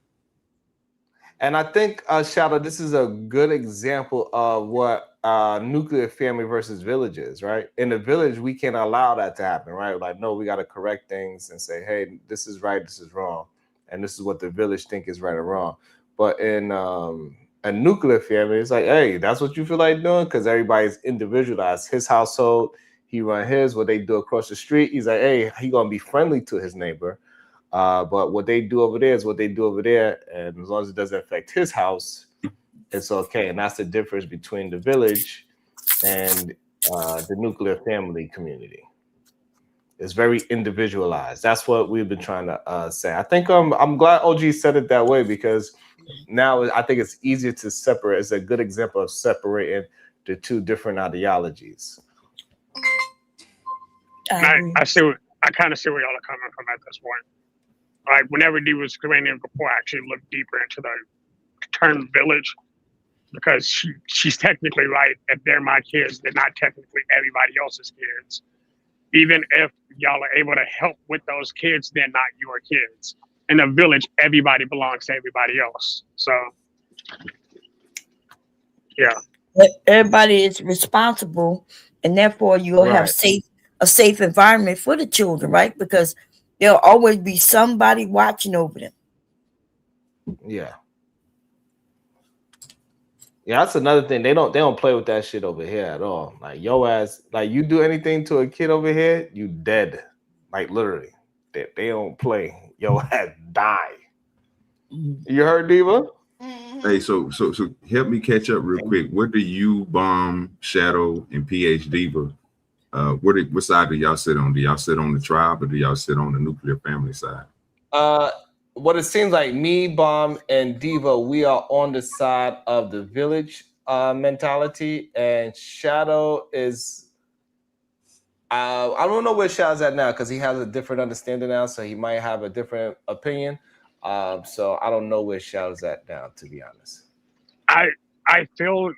Speaker 2: and I think, Shadow, this is a good example of what nuclear family versus village is, right? In the village, we can't allow that to happen, right? Like, no, we got to correct things and say, hey, this is right, this is wrong, and this is what the village think is right or wrong. But in a nuclear family, it's like, hey, that's what you feel like doing, because everybody's individualized. His household, he run his. What they do across the street, he's like, hey, he gonna be friendly to his neighbor. But what they do over there is what they do over there, and as long as it doesn't affect his house, it's okay. And that's the difference between the village and the nuclear family community. It's very individualized. That's what we've been trying to say. I think I'm glad OG said it that way, because now I think it's easier to separate. It's a good example of separating the two different ideologies.
Speaker 9: I kind of see where y'all are coming from at this point. Like, whenever D was explaining before, I actually looked deeper into the term village, because she's technically right. If they're my kids, they're not technically everybody else's kids. Even if y'all are able to help with those kids, they're not your kids. In a village, everybody belongs to everybody else. So, yeah.
Speaker 12: Everybody is responsible, and therefore you'll have a safe environment for the children, right? Because there'll always be somebody watching over them.
Speaker 2: Yeah. Yeah, that's another thing. They don't play with that shit over here at all. Like, yo ass, like, you do anything to a kid over here, you dead. Like, literally. They don't play. Yo ass die. You heard, Diva?
Speaker 18: Hey, so help me catch up real quick. What do you, Bomb, Shadow, and PH Diva, what side do y'all sit on? Do y'all sit on the tribe, or do y'all sit on the nuclear family side?
Speaker 2: what it seems like me, Bomb, and Diva, we are on the side of the village mentality, and Shadow is. I don't know where Shadow's at now because he has a different understanding now, so he might have a different opinion. So I don't know where Shadow's at now, to be honest.
Speaker 9: I feel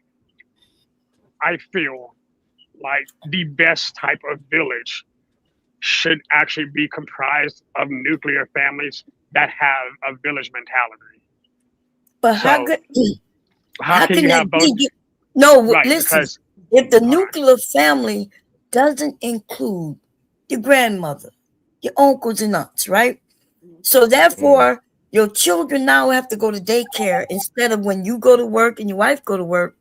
Speaker 9: like the best type of village should actually be comprised of nuclear families that have a village mentality.
Speaker 12: But
Speaker 9: how can you
Speaker 12: that
Speaker 9: have both?
Speaker 12: be? No,
Speaker 9: Right,
Speaker 12: listen.
Speaker 9: because
Speaker 12: If the nuclear family doesn't include your grandmother, your uncles and aunts, right? So therefore, your children now have to go to daycare instead of when you go to work and your wife go to work.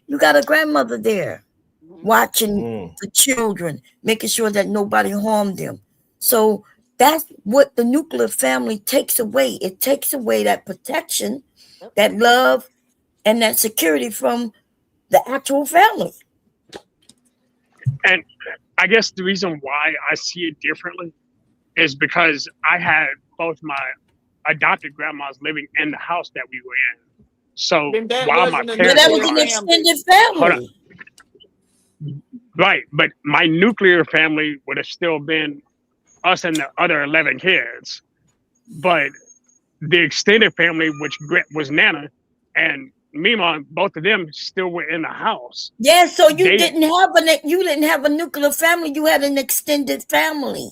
Speaker 12: You got a grandmother there watching the children, making sure that nobody harmed them. So that's what the nuclear family takes away. It takes away that protection, that love, and that security from the actual family.
Speaker 9: And I guess the reason why I see it differently is because I had both my adopted grandmas living in the house that we were in. So while my parents
Speaker 12: that was an extended family.
Speaker 9: Right, but my nuclear family would have still been us and the other 11 kids. But the extended family, which was Nana and Mima, both of them still were in the house.
Speaker 12: Yeah, so you didn't have a nuclear family, you had an extended family.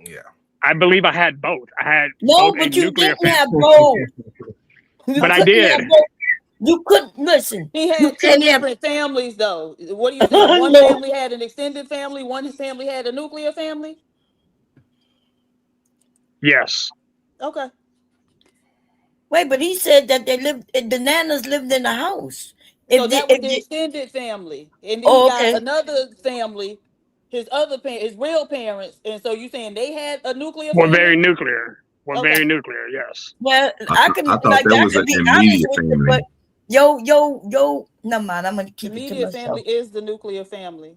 Speaker 2: Yeah.
Speaker 9: I believe I had both. I had
Speaker 12: no,
Speaker 9: both
Speaker 12: but
Speaker 9: a
Speaker 12: you
Speaker 9: nuclear
Speaker 12: didn't have
Speaker 9: family.
Speaker 12: both.
Speaker 9: But I did.
Speaker 12: You couldn't listen.
Speaker 11: He had two different families, though. What are you saying? One family had an extended family, one family had a nuclear family?
Speaker 9: Yes.
Speaker 11: Okay.
Speaker 12: Wait, but he said that the Nanas lived in the house.
Speaker 11: So that was the extended family. And then he got another family, his real parents. And so you saying they had a nuclear
Speaker 9: We're
Speaker 11: family?
Speaker 9: very nuclear. We're
Speaker 11: Okay.
Speaker 9: very nuclear, yes.
Speaker 12: Well,
Speaker 18: I thought that was an immediate family.
Speaker 12: But yo, never mind. I'm gonna keep it to
Speaker 11: Immediate
Speaker 12: myself.
Speaker 11: family is the nuclear family.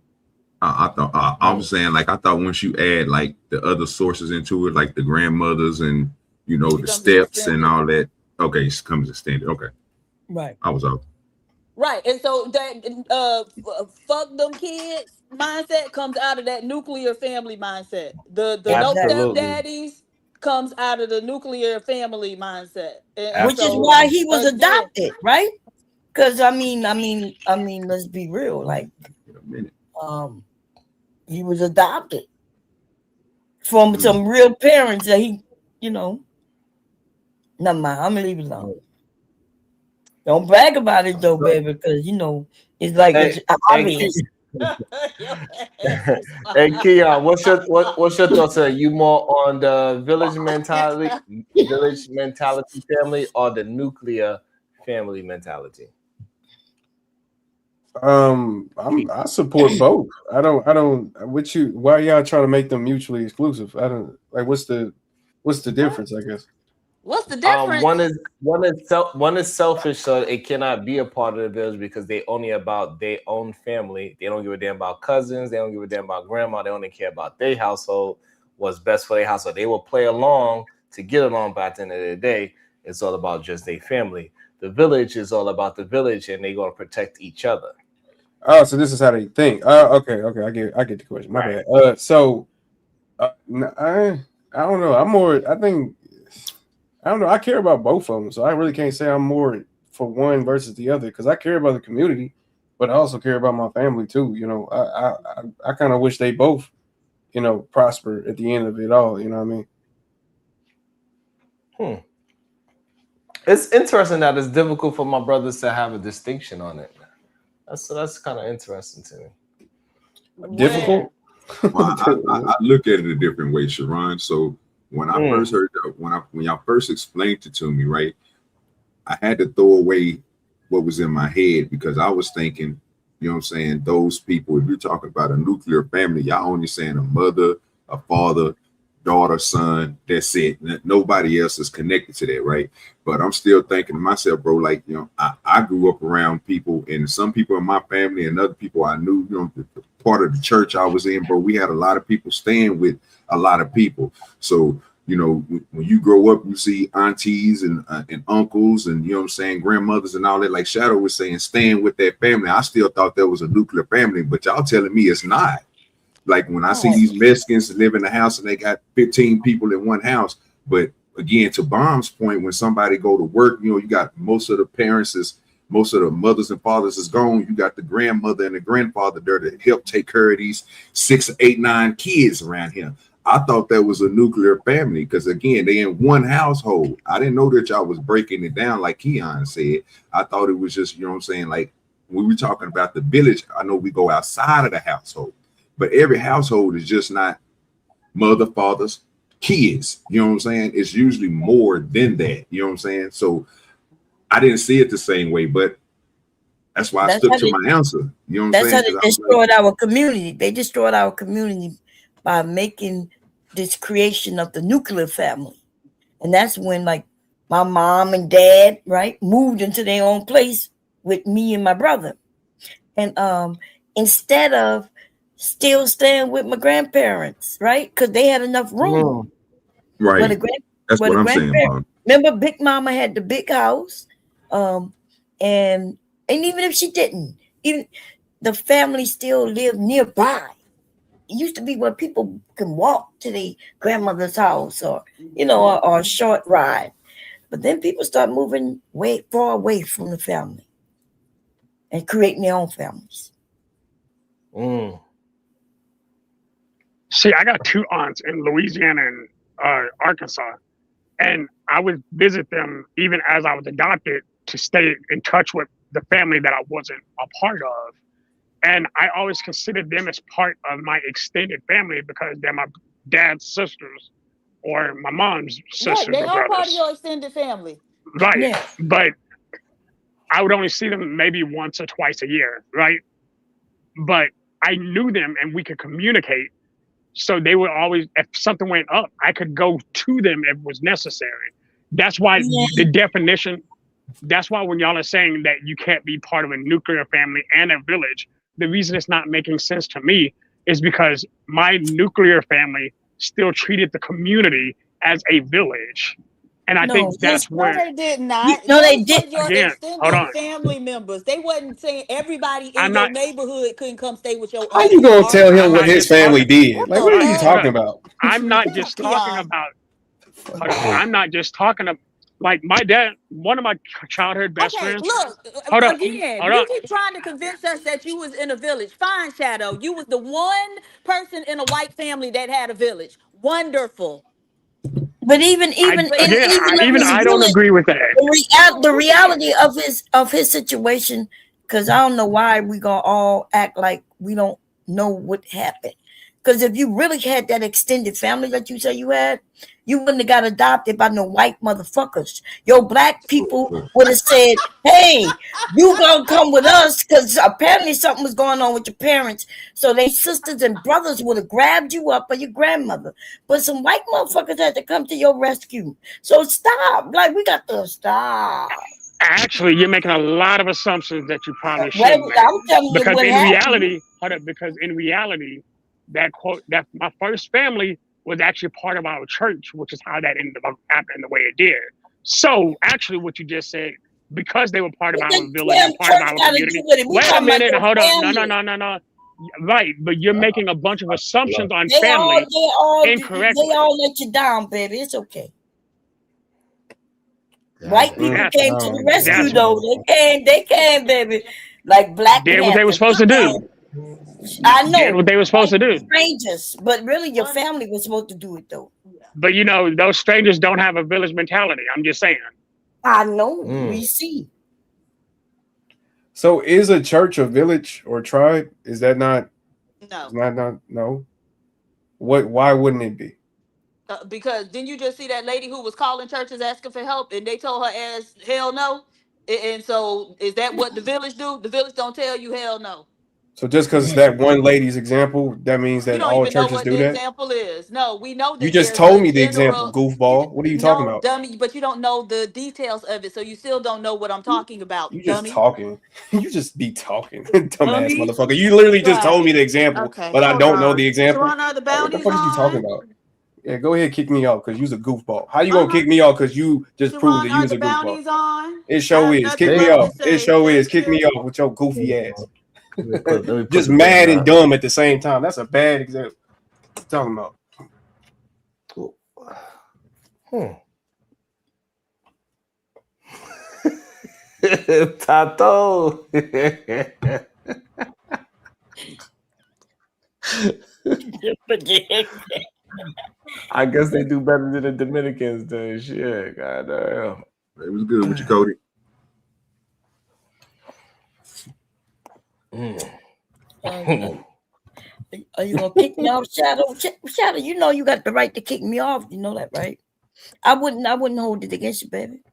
Speaker 18: I thought I was saying, like, I thought once you add like the other sources into it, like the grandmothers and the steps and all that, okay, it comes extended. Okay,
Speaker 12: right.
Speaker 18: I was out.
Speaker 11: Right, and so that fuck them kids mindset comes out of that nuclear family mindset. The no stepdaddies comes out of the nuclear family mindset,
Speaker 12: Which is why he was adopted, right? Because I mean, let's be real. Like, he was adopted from some real parents that he, never mind. I'm gonna leave it alone. Don't brag about it though, baby, because it's like it's obvious.
Speaker 2: Hey, Keon, what's your thoughts? Are you more on the village mentality family, or the nuclear family mentality?
Speaker 17: I support both. I don't. Why y'all trying to make them mutually exclusive? I don't like. What's the difference? I guess.
Speaker 11: What's the difference?
Speaker 2: One is selfish, so it cannot be a part of the village because they only about their own family. They don't give a damn about cousins. They don't give a damn about grandma. They only care about their household, what's best for their household. They will play along to get along, but at the end of the day, it's all about just their family. The village is all about the village, and they're gonna protect each other.
Speaker 17: Oh, so this is how they think. Okay. I get the question. My bad. I don't know. I don't know. I care about both of them, so I really can't say I'm more for one versus the other because I care about the community, but I also care about my family too. I kind of wish they both, prosper at the end of it all. You know what I mean?
Speaker 2: It's interesting that it's difficult for my brothers to have a distinction on it. That's kind of interesting to me.
Speaker 17: Difficult.
Speaker 18: Well, I look at it a different way, Sharon. So when I first heard when y'all first explained it to me, right, I had to throw away what was in my head because I was thinking, those people, if you're talking about a nuclear family, y'all only saying a mother, a father, daughter, son, that's it. Nobody else is connected to that, right? But I'm still thinking to myself, bro, like, I grew up around people, and some people in my family and other people I knew, the part of the church I was in, bro, we had a lot of people staying with a lot of people. So You know, when you grow up, you see aunties and uncles and, you know what I'm saying, grandmothers and all that. Like Shadow was saying, staying with that family. I still thought that was a nuclear family, but y'all telling me it's not. Like when I see these Mexicans live in a house and they got 15 people in one house. But again, to Bomb's point, when somebody go to work, you know, you got most of the parents most of the mothers and fathers is gone. You got the grandmother and the grandfather there to help take care of these 6, 8, 9 kids around here. I thought that was a nuclear family because, again, they in one household. I didn't know that y'all was breaking it down like Keon said. I thought it was just, you know what I'm saying, like when we were talking about the village, I know we go outside of the household, but every household is just not mother, fathers, kids. You know what I'm saying? It's usually more than that. You know what I'm saying? So I didn't see it the same way, but that's why I stuck to my answer. You know what I'm saying?
Speaker 12: That's how they destroyed our community. They destroyed our community by making this creation of the nuclear family. And that's when, like, my mom and dad, right, moved into their own place with me and my brother. And instead of still staying with my grandparents, right, because they had enough room.
Speaker 18: Right. That's what I'm saying, Mom.
Speaker 12: Remember, Big Mama had the big house. And even if she didn't, even the family still lived nearby. It used to be where people can walk to their grandmother's house or, you know, or a short ride. But then people start moving far away from the family and creating their own families.
Speaker 9: See, I got 2 aunts in Louisiana and Arkansas, and I would visit them even as I was adopted to stay in touch with the family that I wasn't a part of. And I always considered them as part of my extended family because they're my dad's sisters or my mom's sisters.
Speaker 11: They
Speaker 9: or
Speaker 11: are
Speaker 9: brothers.
Speaker 11: part of your extended family.
Speaker 9: Right.
Speaker 11: Yeah.
Speaker 9: But I would only see them maybe once or twice a year, right? But I knew them and we could communicate. So they would always, if something went up, I could go to them if it was necessary. That's why the definition, that's why when y'all are saying that you can't be part of a nuclear family and a village, the reason it's not making sense to me is because my nuclear family still treated the community as a village. And I think that's where
Speaker 11: they did not.
Speaker 12: No, they did.
Speaker 11: Your
Speaker 9: Again, hold
Speaker 11: extended
Speaker 9: on.
Speaker 11: family members. They wasn't saying everybody in your neighborhood couldn't come stay with your.
Speaker 17: How you gonna tell him what his family did? Like, what are you
Speaker 9: Hold
Speaker 17: talking
Speaker 9: on.
Speaker 17: about?
Speaker 9: I'm not just talking about. Hold on. I'm not just talking about. Like my dad, one of my childhood best friends.
Speaker 11: Look,
Speaker 9: Hold on.
Speaker 11: again,
Speaker 9: Hold
Speaker 11: you
Speaker 9: on.
Speaker 11: keep trying to convince us that you was in a village. Fine, Shadow. You was the one person in a white family that had a village. Wonderful.
Speaker 12: But even
Speaker 9: I don't agree with that.
Speaker 12: The reality of his situation, because I don't know why we gonna all act like we don't know what happened. Because if you really had that extended family that you say you had, you wouldn't have got adopted by no white motherfuckers. Your black people would have said, hey, you gonna come with us because apparently something was going on with your parents. So they sisters and brothers would have grabbed you up by your grandmother. But some white motherfuckers had to come to your rescue. So stop. Like, we got to stop.
Speaker 9: Actually, you're making a lot of assumptions that you probably
Speaker 12: Well,
Speaker 9: shouldn't make.
Speaker 12: I'm telling you
Speaker 9: Because
Speaker 12: what
Speaker 9: in
Speaker 12: happened.
Speaker 9: reality, hold up, because in reality, that my first family was actually part of our church, which is how that ended up happening the way it did. So actually what you just said, because they were part of our village and part of our community. Wait a minute, hold on. No. Right, but you're making a bunch of assumptions on family incorrectly.
Speaker 12: They all let you down, baby. It's okay. White people came to the rescue, though. They came, baby. Like black
Speaker 9: did what they were supposed to do.
Speaker 12: I know.
Speaker 9: Did what they were supposed to do.
Speaker 12: Strangers, but really your family was supposed to do it, though.
Speaker 9: But you know, those strangers don't have a village mentality. I'm just saying.
Speaker 12: I know. We see.
Speaker 17: So is a church a village or tribe? Is that not?
Speaker 11: No.
Speaker 17: No. Why wouldn't it be?
Speaker 11: Because didn't you just see that lady who was calling churches asking for help and they told her ass hell no? And so is that what the village do? The village don't tell you hell no.
Speaker 17: So just because that one lady's example, that means that all churches do that?
Speaker 11: Example is. No, we know that
Speaker 17: You just told me the example, goofball. What are you talking about?
Speaker 11: Dummy, but you don't know the details of it, so you still don't know what I'm talking about.
Speaker 17: You just talking. You just be talking, dumbass motherfucker. You literally just told me the example, but I don't know the example.
Speaker 11: Are the bounties
Speaker 17: what the fuck are you talking about? Yeah, go ahead, kick me off because you's a goofball. How you gonna kick me off because you just proved that you was a
Speaker 11: bounties
Speaker 17: goofball?
Speaker 11: on.
Speaker 17: It sure is. Kick me off. It sure is. Kick me off with your goofy ass. Just mad and dumb at the same time. That's a bad example. What you talking about?
Speaker 2: Tato. I guess they do better than the Dominicans then. Shit, goddamn.
Speaker 18: It was good with you, Cody.
Speaker 12: Are you gonna kick me off, Shadow? Shadow, you know you got the right to kick me off. You know that, right? I wouldn't hold it against you, baby.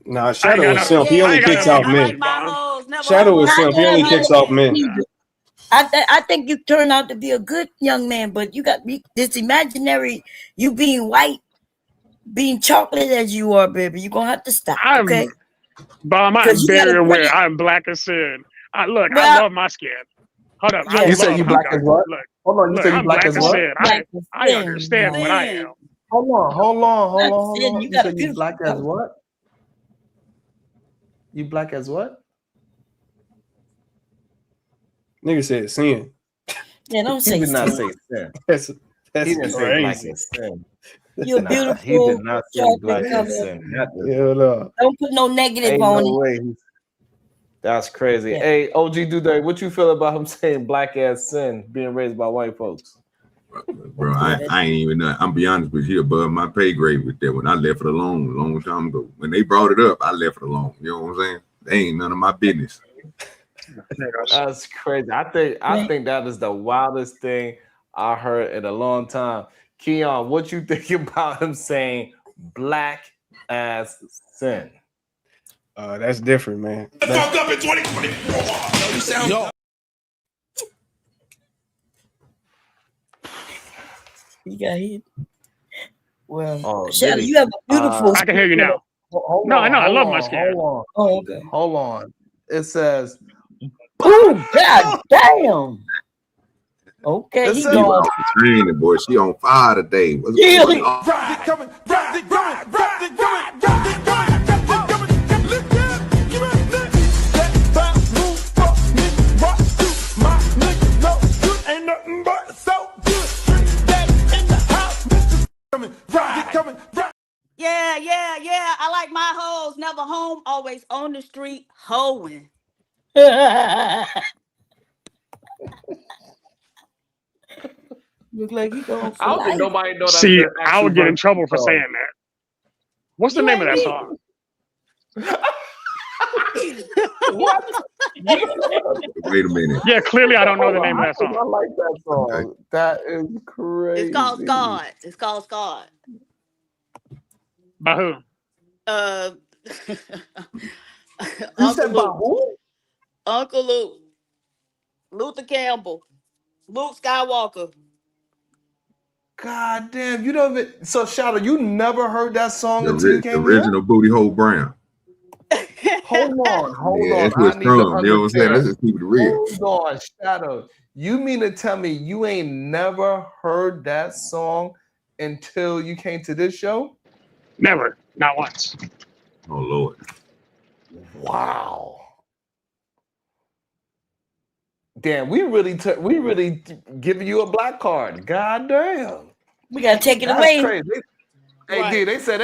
Speaker 17: Nah, Shadow is simp. He only kicks off men. Shadow is simp. He only kicks off men.
Speaker 12: I think you turn out to be a good young man, but you got this imaginary you being white, being chocolate as you are, baby. You're gonna have to stop. Okay.
Speaker 9: But I'm very aware I'm black as sin. I love my skin. Hold up.
Speaker 2: You said you black as what? Hold on, you said you black as what?
Speaker 9: I understand what I am.
Speaker 2: Hold on. You said you black as what? You black as what?
Speaker 17: Nigga said sin.
Speaker 12: Yeah, don't say
Speaker 2: He did
Speaker 12: sin.
Speaker 2: not say sin.
Speaker 17: That's
Speaker 2: He didn't say black
Speaker 17: crazy.
Speaker 2: as sin.
Speaker 12: You're beautiful.
Speaker 2: He did not say black as sin.
Speaker 12: Don't put no negative
Speaker 2: Ain't
Speaker 12: on
Speaker 2: no
Speaker 12: it.
Speaker 2: way. That's crazy. Hey, OG Duday, what you feel about him saying black ass sin being raised by white folks?
Speaker 18: Bro, I ain't even know. I'm be honest with you, above my pay grade with that. When I left it alone a long time ago. When they brought it up, I left it alone. You know what I'm saying? They ain't none of my business.
Speaker 2: That's crazy. I think that is the wildest thing I heard in a long time. Keon, what you think about him saying black ass sin?
Speaker 17: That's different, man.
Speaker 1: Fuck up in 2024. You sound
Speaker 12: You got hit. Well,
Speaker 2: Oh,
Speaker 12: Shadow,
Speaker 2: did he?
Speaker 12: you have a beautiful.
Speaker 9: I can hear you now.
Speaker 2: Hold
Speaker 9: I love my
Speaker 2: on,
Speaker 9: skin.
Speaker 2: Hold on.
Speaker 12: Oh, okay.
Speaker 2: Hold on. It says,
Speaker 12: "Oh God damn." Okay, he
Speaker 18: She was training, boy. She on fire today. What's going on?
Speaker 11: Yeah. I like my hoes never home, always on the street hoeing.
Speaker 12: Look like he going for
Speaker 2: I don't think
Speaker 12: life.
Speaker 2: nobody know that.
Speaker 9: See, I would get in trouble for saying that. What's the name of that song?
Speaker 2: What?
Speaker 18: Wait a minute.
Speaker 9: Yeah, clearly I don't know the name of that
Speaker 2: I
Speaker 9: song.
Speaker 2: like that song.
Speaker 18: Okay.
Speaker 2: That is crazy.
Speaker 11: It's called Scott. It's called Scott.
Speaker 9: By who?
Speaker 2: You said by who?
Speaker 11: Uncle Luke. Luther Campbell. Luke Skywalker.
Speaker 2: God damn, you don't even. So, Shadow, you never heard that song
Speaker 18: The,
Speaker 2: until you
Speaker 18: the
Speaker 2: came
Speaker 18: original Booty Hole Brown.
Speaker 2: here? Hold on.
Speaker 18: Yeah, that's what's
Speaker 2: I need to
Speaker 18: from. You know what I'm saying? Let's
Speaker 2: understand.
Speaker 18: just keep it real.
Speaker 2: Hold on, Shadow. You mean to tell me you ain't never heard that song until you came to this show?
Speaker 9: Never. Not once.
Speaker 18: Oh Lord.
Speaker 2: Wow. Damn, we really giving you a black card. God damn.
Speaker 12: We gotta take it
Speaker 2: That's
Speaker 12: away.
Speaker 2: crazy. Hey,
Speaker 11: Right.
Speaker 2: D, they said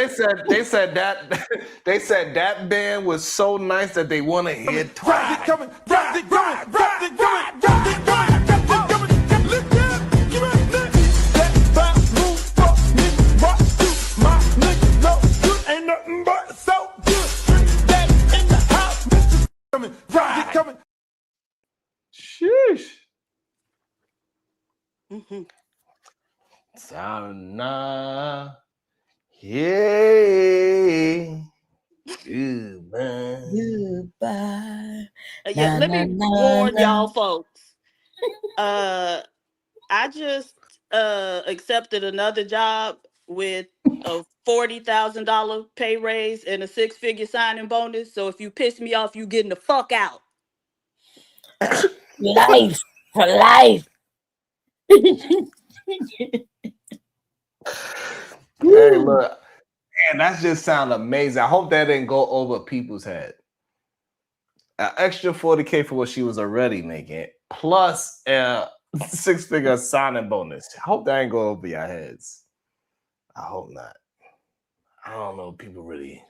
Speaker 2: that band was so nice that they want to hear twice. Sheesh. Sana. Yeah.
Speaker 12: Goodbye.
Speaker 11: Yeah, let me warn y'all folks. I just accepted another job with a $40,000 pay raise and a 6-figure signing bonus. So if you piss me off, you getting the fuck out.
Speaker 12: Life for life.
Speaker 2: Hey, look, man, that just sounds amazing. I hope that didn't go over people's head. An extra 40K for what she was already making, plus a 6-figure signing bonus. I hope that ain't go over your heads. I hope not. I don't know. People really.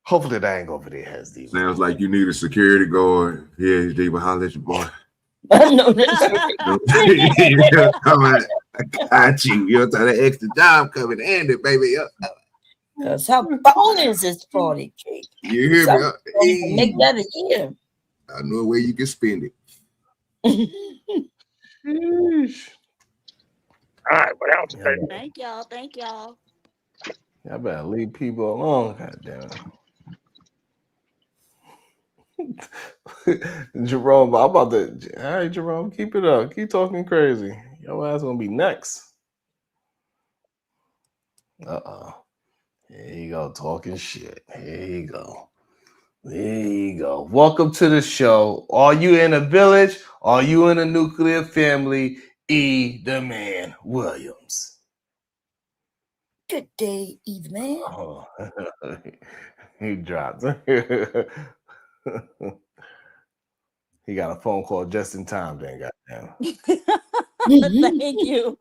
Speaker 2: Hopefully that ain't go over their heads, Diva.
Speaker 18: Sounds like you need a security guard. Yeah, Diva, holler at your boy.
Speaker 12: No, that's
Speaker 18: I got you. You're talking that extra job coming in it, baby.
Speaker 12: because her bonus is 40K.
Speaker 18: You hear
Speaker 12: So
Speaker 18: me?
Speaker 12: hey. Make that a year.
Speaker 18: I know a way you can spend it.
Speaker 9: All right, what else?
Speaker 11: Thank y'all. Thank y'all.
Speaker 2: I better leave people alone. God damn it. Jerome, I'm about to. All right, Jerome, keep it up. Keep talking crazy. Your ass gonna be next. Here you go, talking shit. Here you go. There you go. Welcome to the show. Are you in a village? Are you in a nuclear family? E. the Man Williams.
Speaker 12: Good day, E. the Man.
Speaker 2: Oh, he dropped. He got a phone call just in time. Then, goddamn.
Speaker 11: Thank you.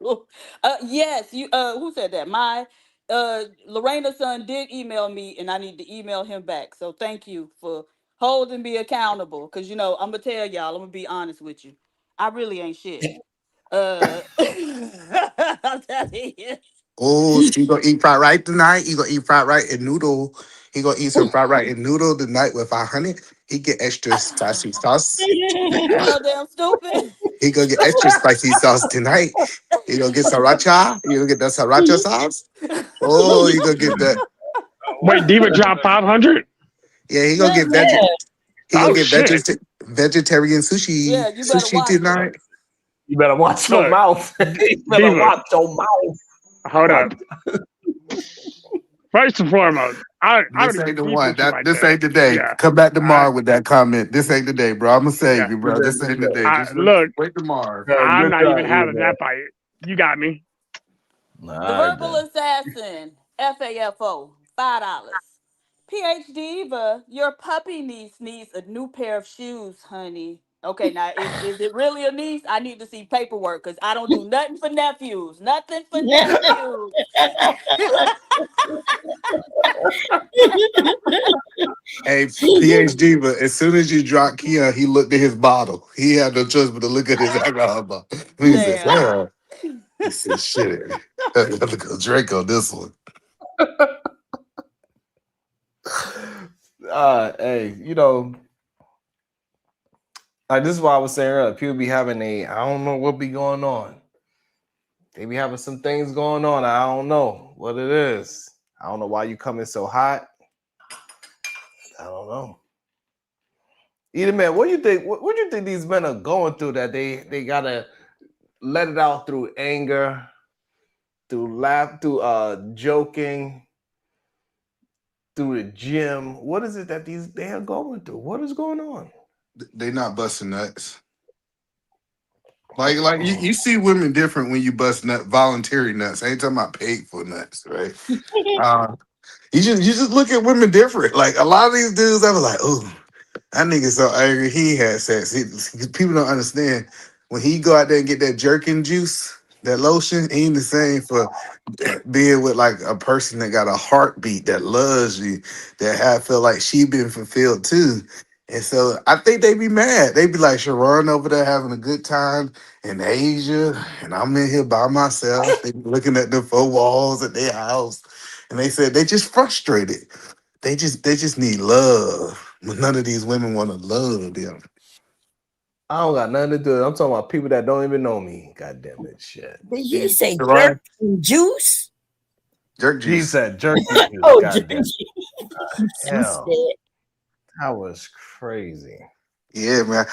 Speaker 11: Yes, you. Who said that? My Lorena's son did email me, and I need to email him back. So thank you for holding me accountable. Cause I'm gonna tell y'all. I'm gonna be honest with you. I really ain't shit. I'm telling you.
Speaker 19: Oh, he gonna eat fried rice tonight. He gonna eat fried rice and noodle. He gonna eat some fried rice and noodle tonight with our honey. He get extra spicy sauce.
Speaker 11: So damn stupid.
Speaker 19: He gonna get extra spicy sauce tonight. He gonna get sriracha. You gonna get the sriracha sauce. Oh, he gonna get the.
Speaker 9: Wait, Diva dropped 500.
Speaker 19: Yeah, he gonna get vegetarian sushi.
Speaker 11: Yeah, you better
Speaker 19: Sushi
Speaker 11: watch
Speaker 19: tonight.
Speaker 2: You better watch your mouth. You better
Speaker 9: Diva.
Speaker 2: watch your mouth.
Speaker 9: Hold up. First and foremost, I
Speaker 19: This
Speaker 9: don't
Speaker 19: ain't
Speaker 9: even
Speaker 19: the
Speaker 9: beef
Speaker 19: one.
Speaker 9: with you like
Speaker 19: This
Speaker 9: that.
Speaker 19: ain't the day.
Speaker 9: Yeah.
Speaker 19: Come back tomorrow with that comment. This ain't the day, bro. I'm gonna save
Speaker 9: Yeah.
Speaker 19: you, bro. This ain't the day. Just
Speaker 9: Look,
Speaker 19: wait tomorrow.
Speaker 9: I'm not even having that fight. You got me.
Speaker 11: The Verbal Assassin, FAFO, $5. PhD Diva, your puppy niece needs a new pair of shoes, honey. Okay, now is it really a niece? I need to see paperwork because I don't do nothing for nephews. Nothing for nephews.
Speaker 19: Hey, PhD, but as soon as you dropped Kia, he looked at his bottle. He had no choice but to look at his alcohol bottle. He said,
Speaker 11: Damn.
Speaker 19: he said, shit. I got to go drink on this one.
Speaker 2: Hey, this is why I was saying earlier. People be having I don't know what be going on. They be having some things going on. I don't know what it is. I don't know why you coming so hot. I don't know. Either man, what do you think? What do you think these men are going through that they gotta let it out through anger, through joking, through the gym? What is it that they are going through? What is going on?
Speaker 19: They not busting nuts. Like you see women different when you bust voluntary nuts. I ain't talking about paid for nuts, right? You just look at women different. Like a lot of these dudes, I was like, oh, that nigga so angry he had sex. People don't understand. When he go out there and get that jerkin juice, that lotion, he ain't the same for being with like a person that got a heartbeat that loves you, that feel like she been fulfilled too. And so I think they be mad. They be like Sharon over there having a good time in Asia, and I'm in here by myself. They be looking at the four walls at their house, and they said they just frustrated. They just need love. But none of these women want to love them.
Speaker 2: I don't got nothing to do with it. I'm talking about people that don't even know me. God damn it, shit.
Speaker 12: Did he say jerk and juice?
Speaker 19: Jerk juice.
Speaker 2: He said jerk juice.
Speaker 12: Oh,
Speaker 2: God damn. Hell,
Speaker 12: said.
Speaker 2: that was crazy.
Speaker 19: Yeah, man.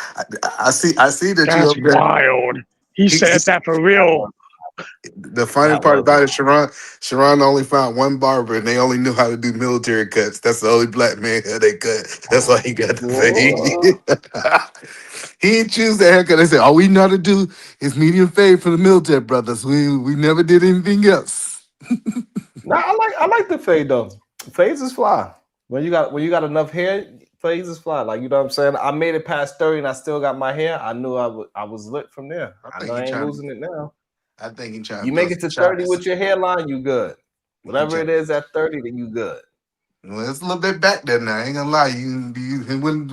Speaker 19: I see that
Speaker 9: That's
Speaker 19: you up there.
Speaker 9: wild. He said that for real.
Speaker 19: The funny part about it, Sharon only found one barber and they only knew how to do military cuts. That's the only black man hair they cut. That's why he got the fade. He didn't choose that haircut. They said, all we know how to do is medium fade for the military brothers. We never did anything else.
Speaker 2: No, I like the fade though. Fades is fly. When you got enough hair, fades is fly. Like, you know what I'm saying? I made it past 30 and I still got my hair. I knew I was lit from there. I know I ain't losing it now.
Speaker 19: I think he trying
Speaker 2: You
Speaker 19: to
Speaker 2: make
Speaker 19: throw
Speaker 2: it to
Speaker 19: some
Speaker 2: 30
Speaker 19: shots.
Speaker 2: with your hairline, you good. Whatever
Speaker 19: trying-
Speaker 2: it is at 30, then you good.
Speaker 19: Well, it's a little bit back there now. I ain't gonna lie. When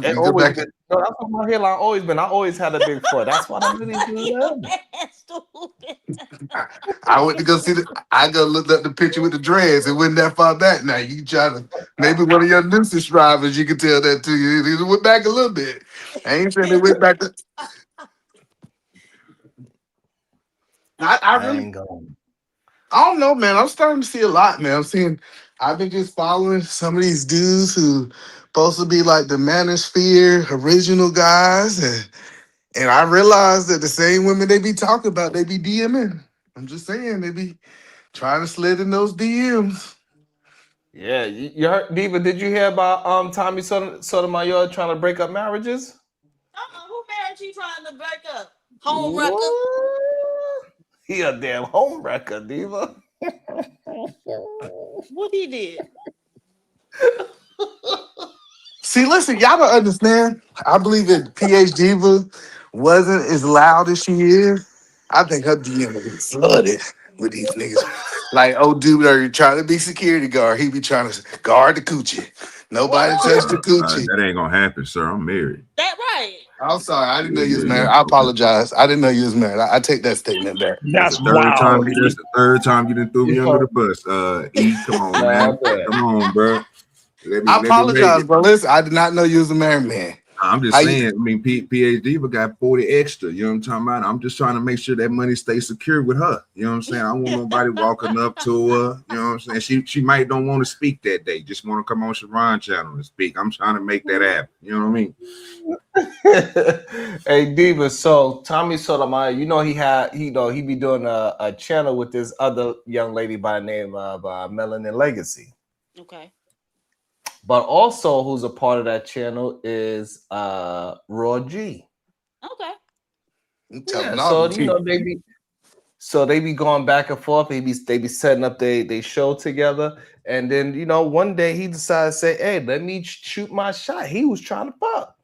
Speaker 2: It
Speaker 19: you go
Speaker 2: always
Speaker 19: back.
Speaker 2: been. No, that's what my hairline always been. I always had a big foot. That's why I'm really good.
Speaker 19: I went to go see I go look up the picture with the dreads. It wasn't that far back. Now you try to maybe one of your new subscribers, you can tell that to you. It went back a little bit. I ain't saying it went back. I really
Speaker 2: ain't going.
Speaker 19: I don't know, man. I'm starting to see a lot, man. I've been just following some of these dudes who supposed to be like the manosphere original guys, and I realized that the same women they be talking about, they be DMing. I'm just saying, they be trying to slid in those DMs.
Speaker 2: Yeah, you heard, Diva, did you hear about Tommy Sotomayor trying to break up marriages?
Speaker 11: Who marriage he trying to break up? Home wrecker.
Speaker 2: He a damn home wrecker, Diva.
Speaker 11: What he did?
Speaker 19: See, listen, y'all don't understand. I believe that PH Diva wasn't as loud as she is. I think her DM would be flooded with these niggas. Like, oh, dude, are you trying to be security guard? He be trying to guard the coochie. Nobody touch the coochie.
Speaker 18: That ain't gonna happen, sir. I'm married.
Speaker 11: That right.
Speaker 19: I'm sorry. I didn't know you was
Speaker 18: Yeah.
Speaker 19: married. I apologize. I didn't know you was married. I take that statement back.
Speaker 18: That's the third time. That's the third time you done threw me under the bus. E, come on, man. Come on, bro.
Speaker 19: I apologize, bro. Listen, I did not know you was a married man.
Speaker 18: I'm just saying. I mean, PhD got 40 extra. You know what I'm talking about? I'm just trying to make sure that money stays secure with her. You know what I'm saying? I don't want nobody walking up to her. You know what I'm saying? She might don't want to speak that day. Just want to come on Sharon channel and speak. I'm trying to make that happen. You know what I mean?
Speaker 2: Hey, Diva. So Tommy Sotomayor, you know he be doing a channel with this other young lady by the name of Melanin Legacy.
Speaker 11: Okay.
Speaker 2: But also, who's a part of that channel is Raw G.
Speaker 11: Okay.
Speaker 2: Yeah, so you know they be going back and forth. They be setting up they show together, and then you know one day he decided to say, "Hey, let me shoot my shot." He was trying to fuck.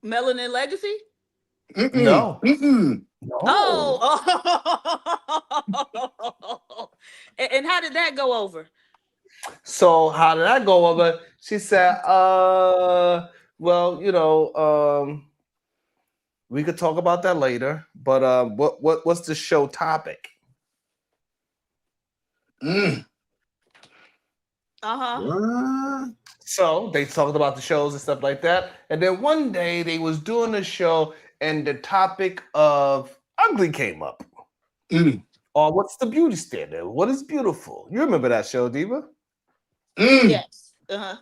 Speaker 11: Melanin Legacy?
Speaker 2: No.
Speaker 19: No.
Speaker 11: Oh. And how did that go over?
Speaker 2: So how did that go over? She said, well, you know, we could talk about that later, but what's the show topic? So they talked about the shows and stuff like that. And then one day they was doing a show and the topic of ugly came up. Or what's the beauty standard? What is beautiful? You remember that show, Diva?
Speaker 11: Yes. Uh-huh.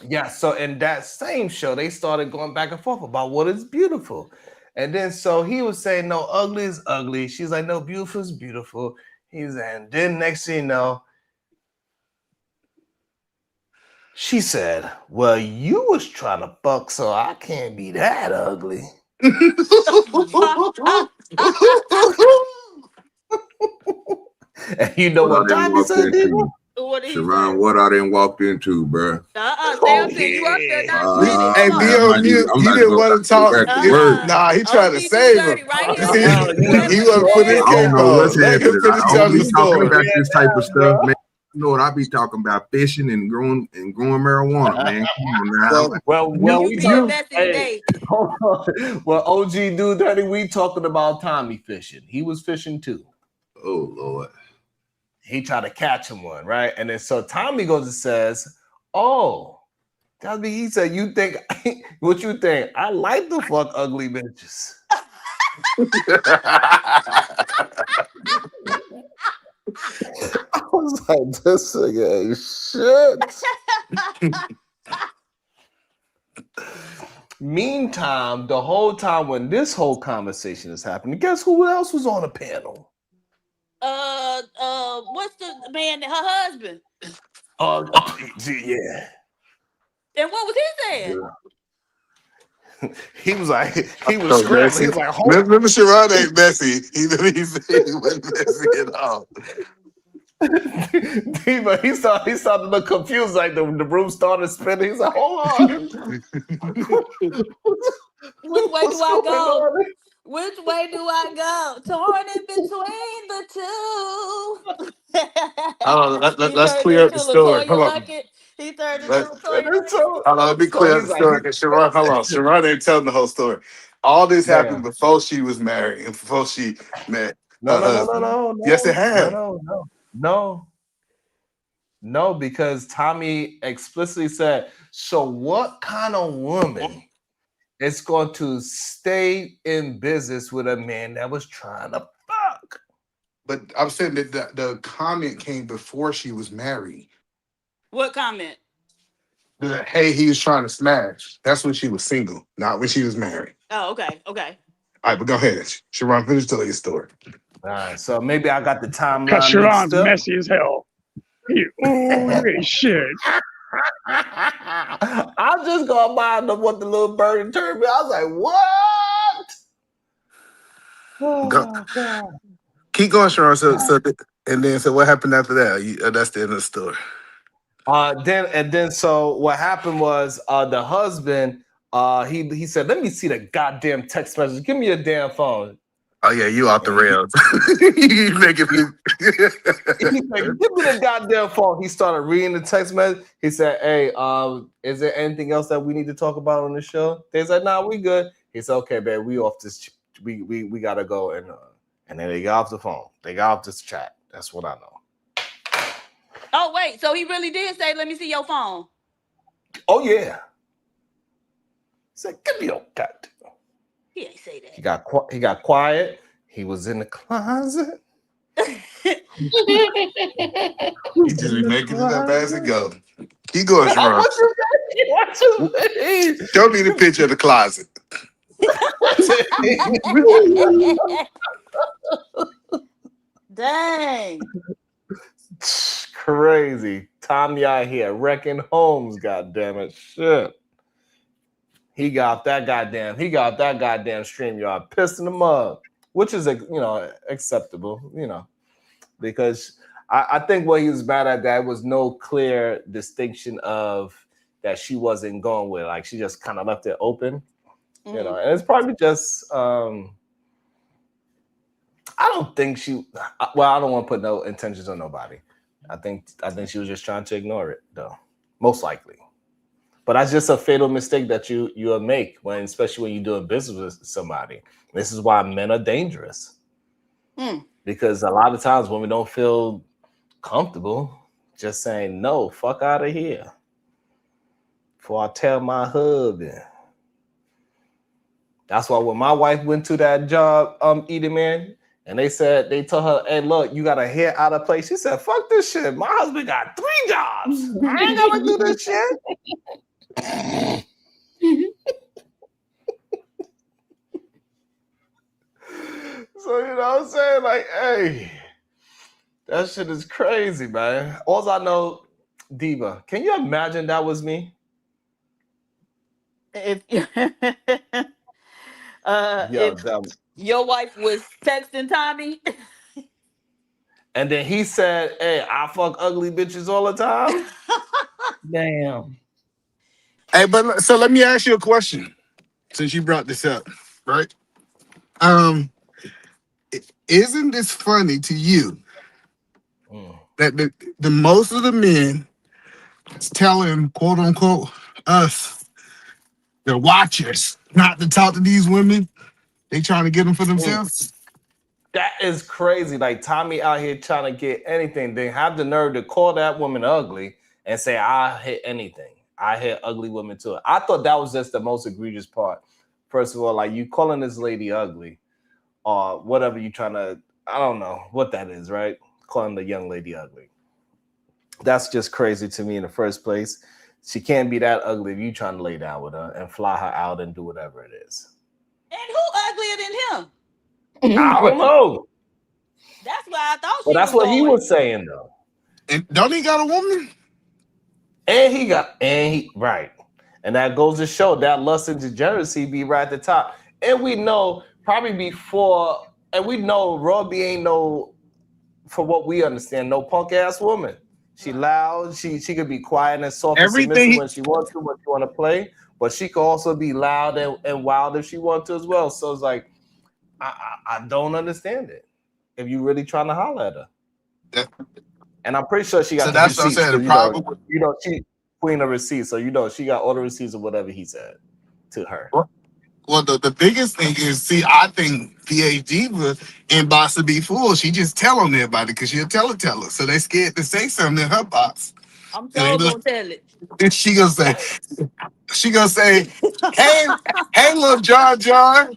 Speaker 2: Yeah, so in that same show, they started going back and forth about what is beautiful. And then so he was saying, no, ugly is ugly. She's like, no, beautiful is beautiful. And then next thing you know, she said, well, you was trying to fuck, so I can't be that ugly. And you know what Tommy said, Diva?
Speaker 18: Sharon, what I done walked into, bro.
Speaker 11: Sam said you up there not
Speaker 19: Hey, be on mute. He didn't want to talk. Nah, he tried to save him. He want to put his
Speaker 18: I don't
Speaker 19: cape
Speaker 18: know what's
Speaker 19: on. Let him
Speaker 18: happening.
Speaker 19: finish
Speaker 18: I
Speaker 19: telling
Speaker 18: don't
Speaker 19: the
Speaker 18: be talking
Speaker 19: story.
Speaker 18: about this type of stuff, man. You know what I be talking about? Fishing and growing marijuana, man. Come on now.
Speaker 2: Well, well, OG Dude Dirty, we talking about Tommy fishing. He was fishing too.
Speaker 18: Oh Lord.
Speaker 2: He tried to catch him one, right? And then so Tommy goes and says, oh, Tommy, he said, you think, what you think? I like to fuck ugly bitches. I was like, this nigga ain't shit. Meantime, the whole time when this whole conversation is happening, guess who else was on the panel?
Speaker 11: What's the man? Her husband.
Speaker 2: Yeah.
Speaker 11: And what was he saying?
Speaker 2: he was scrambling.
Speaker 19: messy.
Speaker 2: He was like, hold
Speaker 19: Remember, Sharon ain't messy. He said he wasn't messy at all.
Speaker 2: Diva, he started to look confused, like the room started spinning. He's like, hold on.
Speaker 11: Which way do I
Speaker 2: going
Speaker 11: go?
Speaker 2: on?
Speaker 11: Which way do I go? Torn in between the two.
Speaker 19: Hold on,
Speaker 11: He
Speaker 19: let's
Speaker 11: turned
Speaker 19: clear up the
Speaker 11: into
Speaker 19: story.
Speaker 11: Latoya
Speaker 19: Hold on.
Speaker 11: Luckett. He turned into
Speaker 19: Let,
Speaker 11: Latoya
Speaker 2: And
Speaker 11: Luckett.
Speaker 19: hold on, let me
Speaker 2: so
Speaker 19: clear up
Speaker 2: he's
Speaker 19: the
Speaker 2: like,
Speaker 19: story. 'Cause Sharon, hold on. Sharon ain't telling the whole story. All this happened
Speaker 2: damn.
Speaker 19: before she was married and before she met
Speaker 2: No,
Speaker 19: her
Speaker 2: no, no, no,
Speaker 19: husband.
Speaker 2: no,
Speaker 19: Yes, it
Speaker 2: no, no,
Speaker 19: had.
Speaker 2: no, no, no. No, because Tommy explicitly said, so what kind of woman is going to stay in business with a man that was trying to fuck?
Speaker 19: But I'm saying that the comment came before she was married.
Speaker 11: What comment?
Speaker 19: That, hey, he was trying to smash. That's when she was single, not when she was married.
Speaker 11: Oh, okay, okay.
Speaker 19: All right, but go ahead. Sharon, finish telling your story.
Speaker 2: All right, so maybe I got the
Speaker 9: Because
Speaker 2: timeline mixed
Speaker 9: Sharon's
Speaker 2: up.
Speaker 9: messy as hell. Holy shit.
Speaker 2: I'm just going by what the little bird turned me. I was like, what?
Speaker 19: Go.
Speaker 2: Oh, God.
Speaker 19: Keep going, Sharon. And then what happened after that? That's the end of the story.
Speaker 2: Then so what happened was the husband he said, let me see the goddamn text message. Give me your damn phone.
Speaker 19: Oh yeah, you off the
Speaker 2: And
Speaker 19: rails. You making me.
Speaker 2: he's like, give me the goddamn phone. He started reading the text message. He said, hey, is there anything else that we need to talk about on the show? They said, nah, we good. He said, okay, man, we off this. We gotta go. And then they got off the phone. They got off this chat. That's what I know.
Speaker 11: Oh, wait. So he really did say, let me see your phone.
Speaker 2: Oh yeah. He said, give me your goddamn.
Speaker 11: He ain't say that.
Speaker 2: He got quiet. He was in the closet.
Speaker 19: You just be making it up as it go. Keep going, Sharon.
Speaker 2: What you mean?
Speaker 19: Show me the picture of the closet.
Speaker 11: Dang.
Speaker 2: Crazy. Tommy out here wrecking homes, goddammit. Shit. He got that goddamn StreamYard pissed in the mug, which is acceptable, because I think what he was mad at, that was no clear distinction of that she wasn't going with. Like she just kind of left it open, and it's probably just I don't think she. Well, I don't want to put no intentions on nobody. I think she was just trying to ignore it, though, most likely. But that's just a fatal mistake that you'll make especially when you're doing business with somebody. This is why men are dangerous. Because a lot of times when we don't feel comfortable, just saying no, fuck out of here. Before I tell my husband. That's why when my wife went to that job, eating man, and they told her, hey, look, you got a hair out of place. She said, fuck this shit. My husband got 3 jobs. I ain't gonna do this shit. So you know what I'm saying? Like, hey, that shit is crazy, man. All I know, Diva, can you imagine that was me?
Speaker 11: If your wife was texting Tommy.
Speaker 2: And then he said, hey, I fuck ugly bitches all the time.
Speaker 12: Damn.
Speaker 19: Hey, but so let me ask you a question, since you brought this up, right? Isn't this funny to you that the most of the men is telling quote unquote us, the watchers, not to talk to these women? They trying to get them for themselves.
Speaker 2: That is crazy. Like Tommy out here trying to get anything. They have the nerve to call that woman ugly and say, I hit anything. I hit ugly women too. I thought that was just the most egregious part. First of all, like you calling this lady ugly or whatever you trying to, I don't know what that is, right? Calling the young lady ugly. That's just crazy to me in the first place. She can't be that ugly if you trying to lay down with her and fly her out and do whatever it is.
Speaker 11: And who uglier than him?
Speaker 2: I don't know.
Speaker 11: That's why I thought
Speaker 2: Well, that's what he was saying though.
Speaker 19: And don't he got a woman?
Speaker 2: And he right. And that goes to show that lust and degeneracy be right at the top. And we know probably before, and we know Robbie ain't no, for what we understand, no punk ass woman. She loud, she could be quiet and soft and submissive when she wants to, when she want to play, but she could also be loud and wild if she wants to as well. So it's like, I don't understand it. If you really trying to holler at her. And I'm pretty sure she got
Speaker 19: So
Speaker 2: the
Speaker 19: that's what I'm
Speaker 2: receipts.
Speaker 19: saying, the
Speaker 2: 'Cause
Speaker 19: problem
Speaker 2: you know, she queen of receipts, so you know she got all the receipts of whatever he said to her.
Speaker 19: Well, the biggest thing is, see, I think PH Diva in Boss to Be Fool, she just tell on everybody because she'll teller. So they scared to say something in her box.
Speaker 11: I'm
Speaker 19: And they
Speaker 11: sure
Speaker 19: be
Speaker 11: gonna
Speaker 19: like-
Speaker 11: tell it.
Speaker 19: and she gonna say, hey, little John,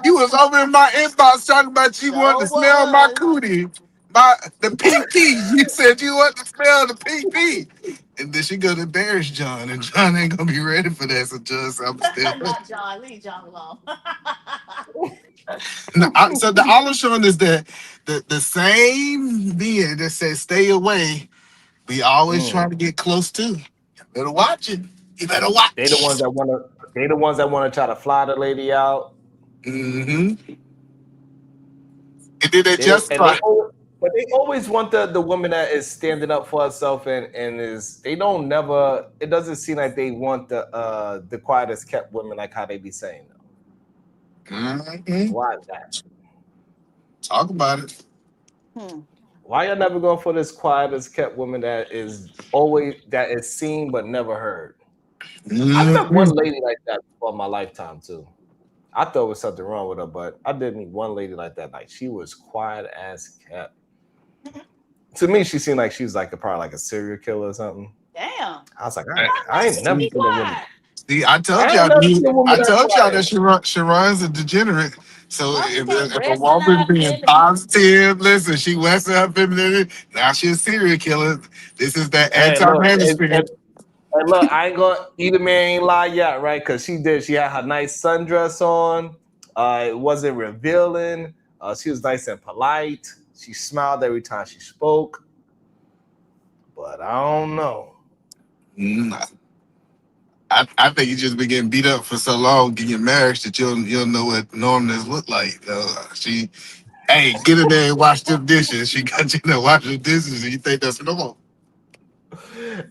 Speaker 19: you was over in my inbox talking about you wanted to smell my cootie, the PP. You said you want to smell the PP. And then she go to embarrass John, and John ain't gonna be ready for that. So John said, I'm still.
Speaker 11: Not John. Leave John alone.
Speaker 19: So the all I'm showing is that the same being that says stay away, we always trying to get close to. You better watch it. You better watch.
Speaker 2: They the ones that want to. They the ones that want to try to fly the lady out.
Speaker 19: Mm-hmm. And then they
Speaker 2: but they always want the woman that is standing up for herself and is. They don't never. It doesn't seem like they want the quietest kept women like how they be saying though.
Speaker 19: Mm-hmm.
Speaker 2: Why is that?
Speaker 19: Talk about it.
Speaker 2: Why y'all never going for this quietest kept woman that is seen but never heard? I met one lady like that before my lifetime too. I thought there was something wrong with her, but I did meet one lady like that. Like she was quiet as kept. To me, she seemed like she was like probably like a serial killer or something.
Speaker 11: Damn.
Speaker 2: I was like, I ain't never seen a woman.
Speaker 19: See, I told y'all that Sharon's a degenerate. So if a woman being positive, listen, she wants her femininity. Now she's a serial killer. This is that anti-manosphere.
Speaker 2: And look, I ain't gonna either man ain't lie yet, right? Because she did. She had her nice sundress on. It wasn't revealing. She was nice and polite. She smiled every time she spoke. But I don't know.
Speaker 19: I think you just been getting beat up for so long in your marriage that you'll know what normness look like. Hey, get in there and wash them dishes. She got you to wash the dishes, and you think that's normal.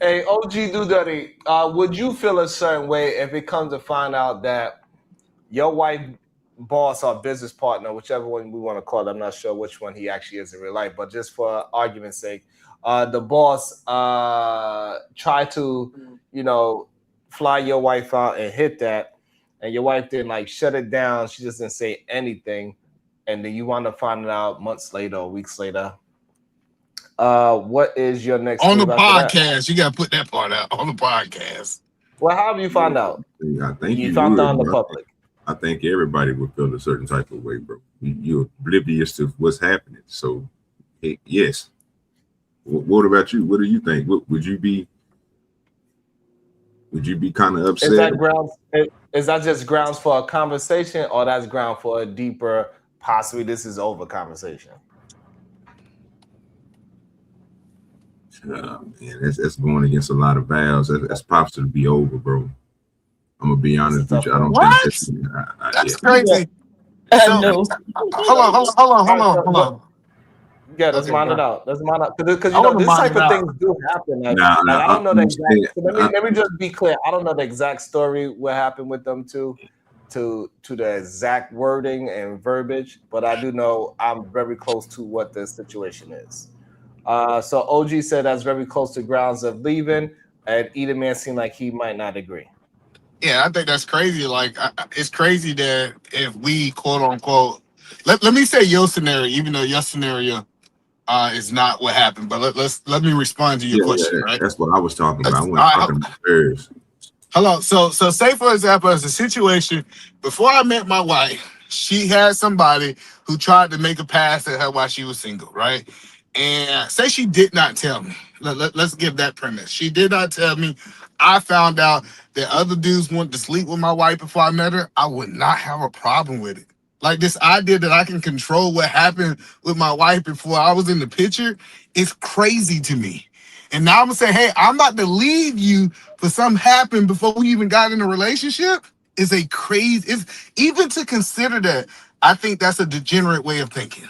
Speaker 2: Hey, OG Dudutty, would you feel a certain way if it comes to find out that your wife, boss, or business partner, whichever one we want to call it, I'm not sure which one he actually is in real life, but just for argument's sake, the boss tried to, fly your wife out and hit that, and your wife didn't like shut it down. She just didn't say anything, and then you want to find it out months later or weeks later. What is your next
Speaker 19: on the
Speaker 2: move after
Speaker 19: podcast?
Speaker 2: that?
Speaker 19: You got to put that part out on the podcast.
Speaker 2: Well, how have you found out?
Speaker 18: I think
Speaker 2: you found out in the public.
Speaker 18: I think everybody would feel a certain type of way, bro. You're oblivious to what's happening. So, yes. What about you? What do you think? Would you be kind of upset?
Speaker 2: Is that just grounds for a conversation, or that's ground for a deeper, possibly this is over conversation?
Speaker 18: Man, that's going against a lot of vows. That's possible to be over, bro. I'm gonna be honest with you. I don't think
Speaker 19: that's crazy. So, hold on.
Speaker 2: Yeah, let's mind it out. Let's mind out because this type of things do happen. Like, I don't know the exact. So let me just be clear. I don't know the exact story what happened with them to the exact wording and verbiage, but I do know I'm very close to what the situation is. So OG said that's very close to grounds of leaving, and either man seemed like he might not agree.
Speaker 19: Yeah, I think that's crazy. Like, it's crazy that if we quote unquote, let me say your scenario, even though your scenario is not what happened. But let me respond to your question. Right?
Speaker 18: That's what I was talking about. I wasn't talking about hers.
Speaker 19: Hello. So say for example, as a situation before I met my wife, she had somebody who tried to make a pass at her while she was single, right? And say she did not tell me. Let's give that premise. She did not tell me. I found out that other dudes wanted to sleep with my wife before I met her. I would not have a problem with it. Like, this idea that I can control what happened with my wife before I was in the picture is crazy to me. and now I'm gonna say, hey, I'm about to leave you for something happened before we even got in a relationship is a crazy. It's even to consider that. I think that's a degenerate way of thinking.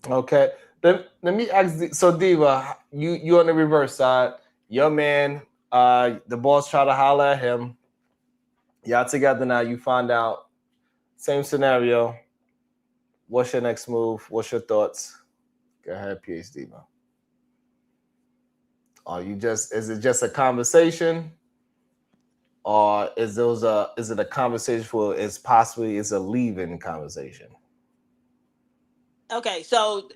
Speaker 2: Okay. Let me ask. So Diva, you on the reverse side. Your man, the boss try to holler at him. Y'all together now. You find out. Same scenario. What's your next move? What's your thoughts? Go ahead, PhD. Are you is it just a conversation? Or is it a conversation for it's possibly it's a leaving conversation?
Speaker 11: Okay, so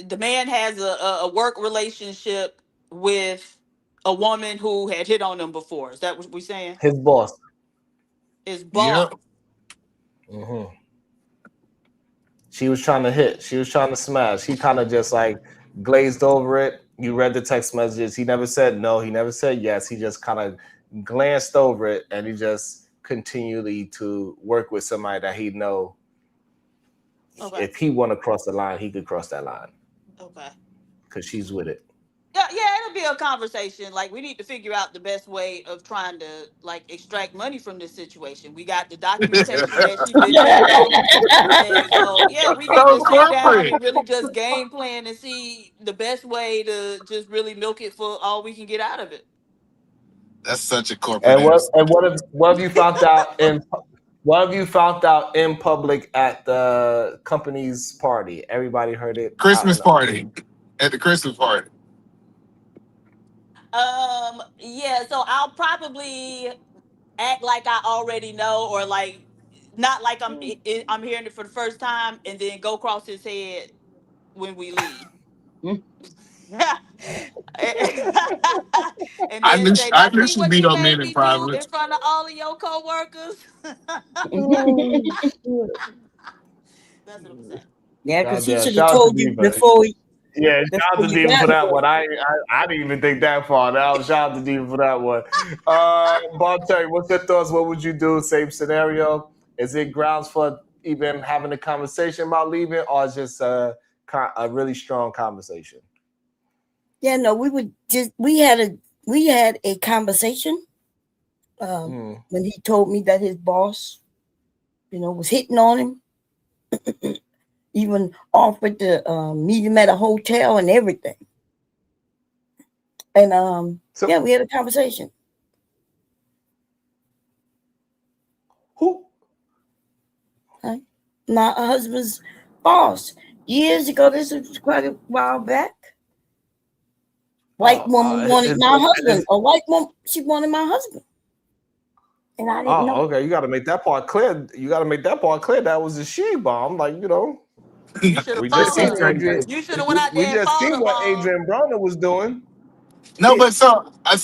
Speaker 11: the man has a work relationship with a woman who had hit on him before. Is that what we're saying?
Speaker 2: His boss.
Speaker 11: His boss.
Speaker 2: Mm-hmm. She was trying to hit. She was trying to smash. He kind of just like glazed over it. You read the text messages. He never said no. He never said yes. He just kind of glanced over it, and he just continually to work with somebody that he know.
Speaker 11: Okay.
Speaker 2: If he want to cross the line, he could cross that line.
Speaker 11: Okay.
Speaker 2: Because she's with it.
Speaker 11: Yeah, it'll be a conversation. Like, we need to figure out the best way of trying to like extract money from this situation. We got the documentation that she's been hitting on him. And so yeah, we need to sit down and really just game plan and see the best way to just really milk it for all we can get out of it.
Speaker 19: That's such a corporate.
Speaker 2: And what have you found out in what have you found out in public at the company's party? Everybody heard it.
Speaker 19: Christmas party. At the Christmas party.
Speaker 11: Yeah, so I'll probably act like I already know, or like not like I'm hearing it for the first time, and then go across his head when we leave. And then say, "Now see what you made me do in front of all of your coworkers." That's what I'm saying.
Speaker 12: Yeah, because he should have told you before.
Speaker 2: Yeah, shout out to Diva for that one. I didn't even think that far. Now shout out to Diva for that one. Bonte, what's your thoughts? What would you do? Same scenario. Is it grounds for even having a conversation about leaving, or is just a really strong conversation?
Speaker 12: Yeah, no, we had a conversation when he told me that his boss, was hitting on him. Even offered to meet him at a hotel and everything. And yeah, we had a conversation.
Speaker 2: Who?
Speaker 12: My husband's boss. Years ago, this was quite a while back. White woman wanted my husband. A white woman, she wanted my husband. And I didn't know.
Speaker 2: Okay. You got to make that part clear. That was a she bomb. Like,
Speaker 11: You should have followed her. You should have went out there and followed
Speaker 2: seen what Adrien Broner was doing.
Speaker 19: No, but I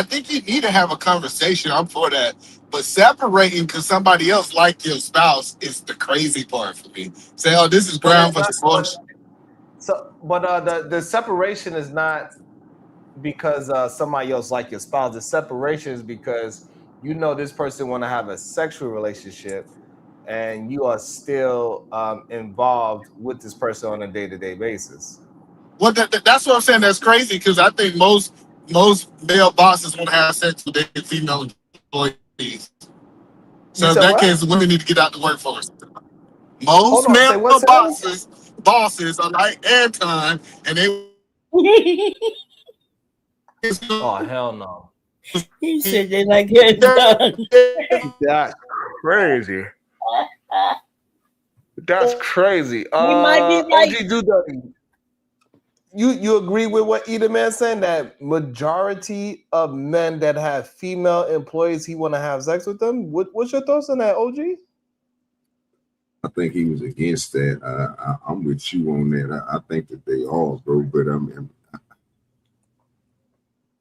Speaker 19: think you need to have a conversation. I'm for that. But separating because somebody else liked your spouse is the crazy part for me. Say, oh, this is ground for divorce.
Speaker 2: So, but the separation is not because somebody else like your spouse. The separation is because this person want to have a sexual relationship, and you are still involved with this person on a day-to-day basis.
Speaker 19: Well, that's what I'm saying. That's crazy because I think most male bosses want to have sex with their female employees. So in that case, women need to get out the workforce. Most male bosses are like Anton, and they.
Speaker 2: Oh hell no!
Speaker 12: He said they like Anton.
Speaker 2: That's crazy. That's crazy.
Speaker 12: might be like.
Speaker 2: OG You agree with what Eda Man saying that majority of men that have female employees, he want to have sex with them? What's your thoughts on that, OG?
Speaker 18: I think he was against that. I'm with you on that. I think that they all, bro. But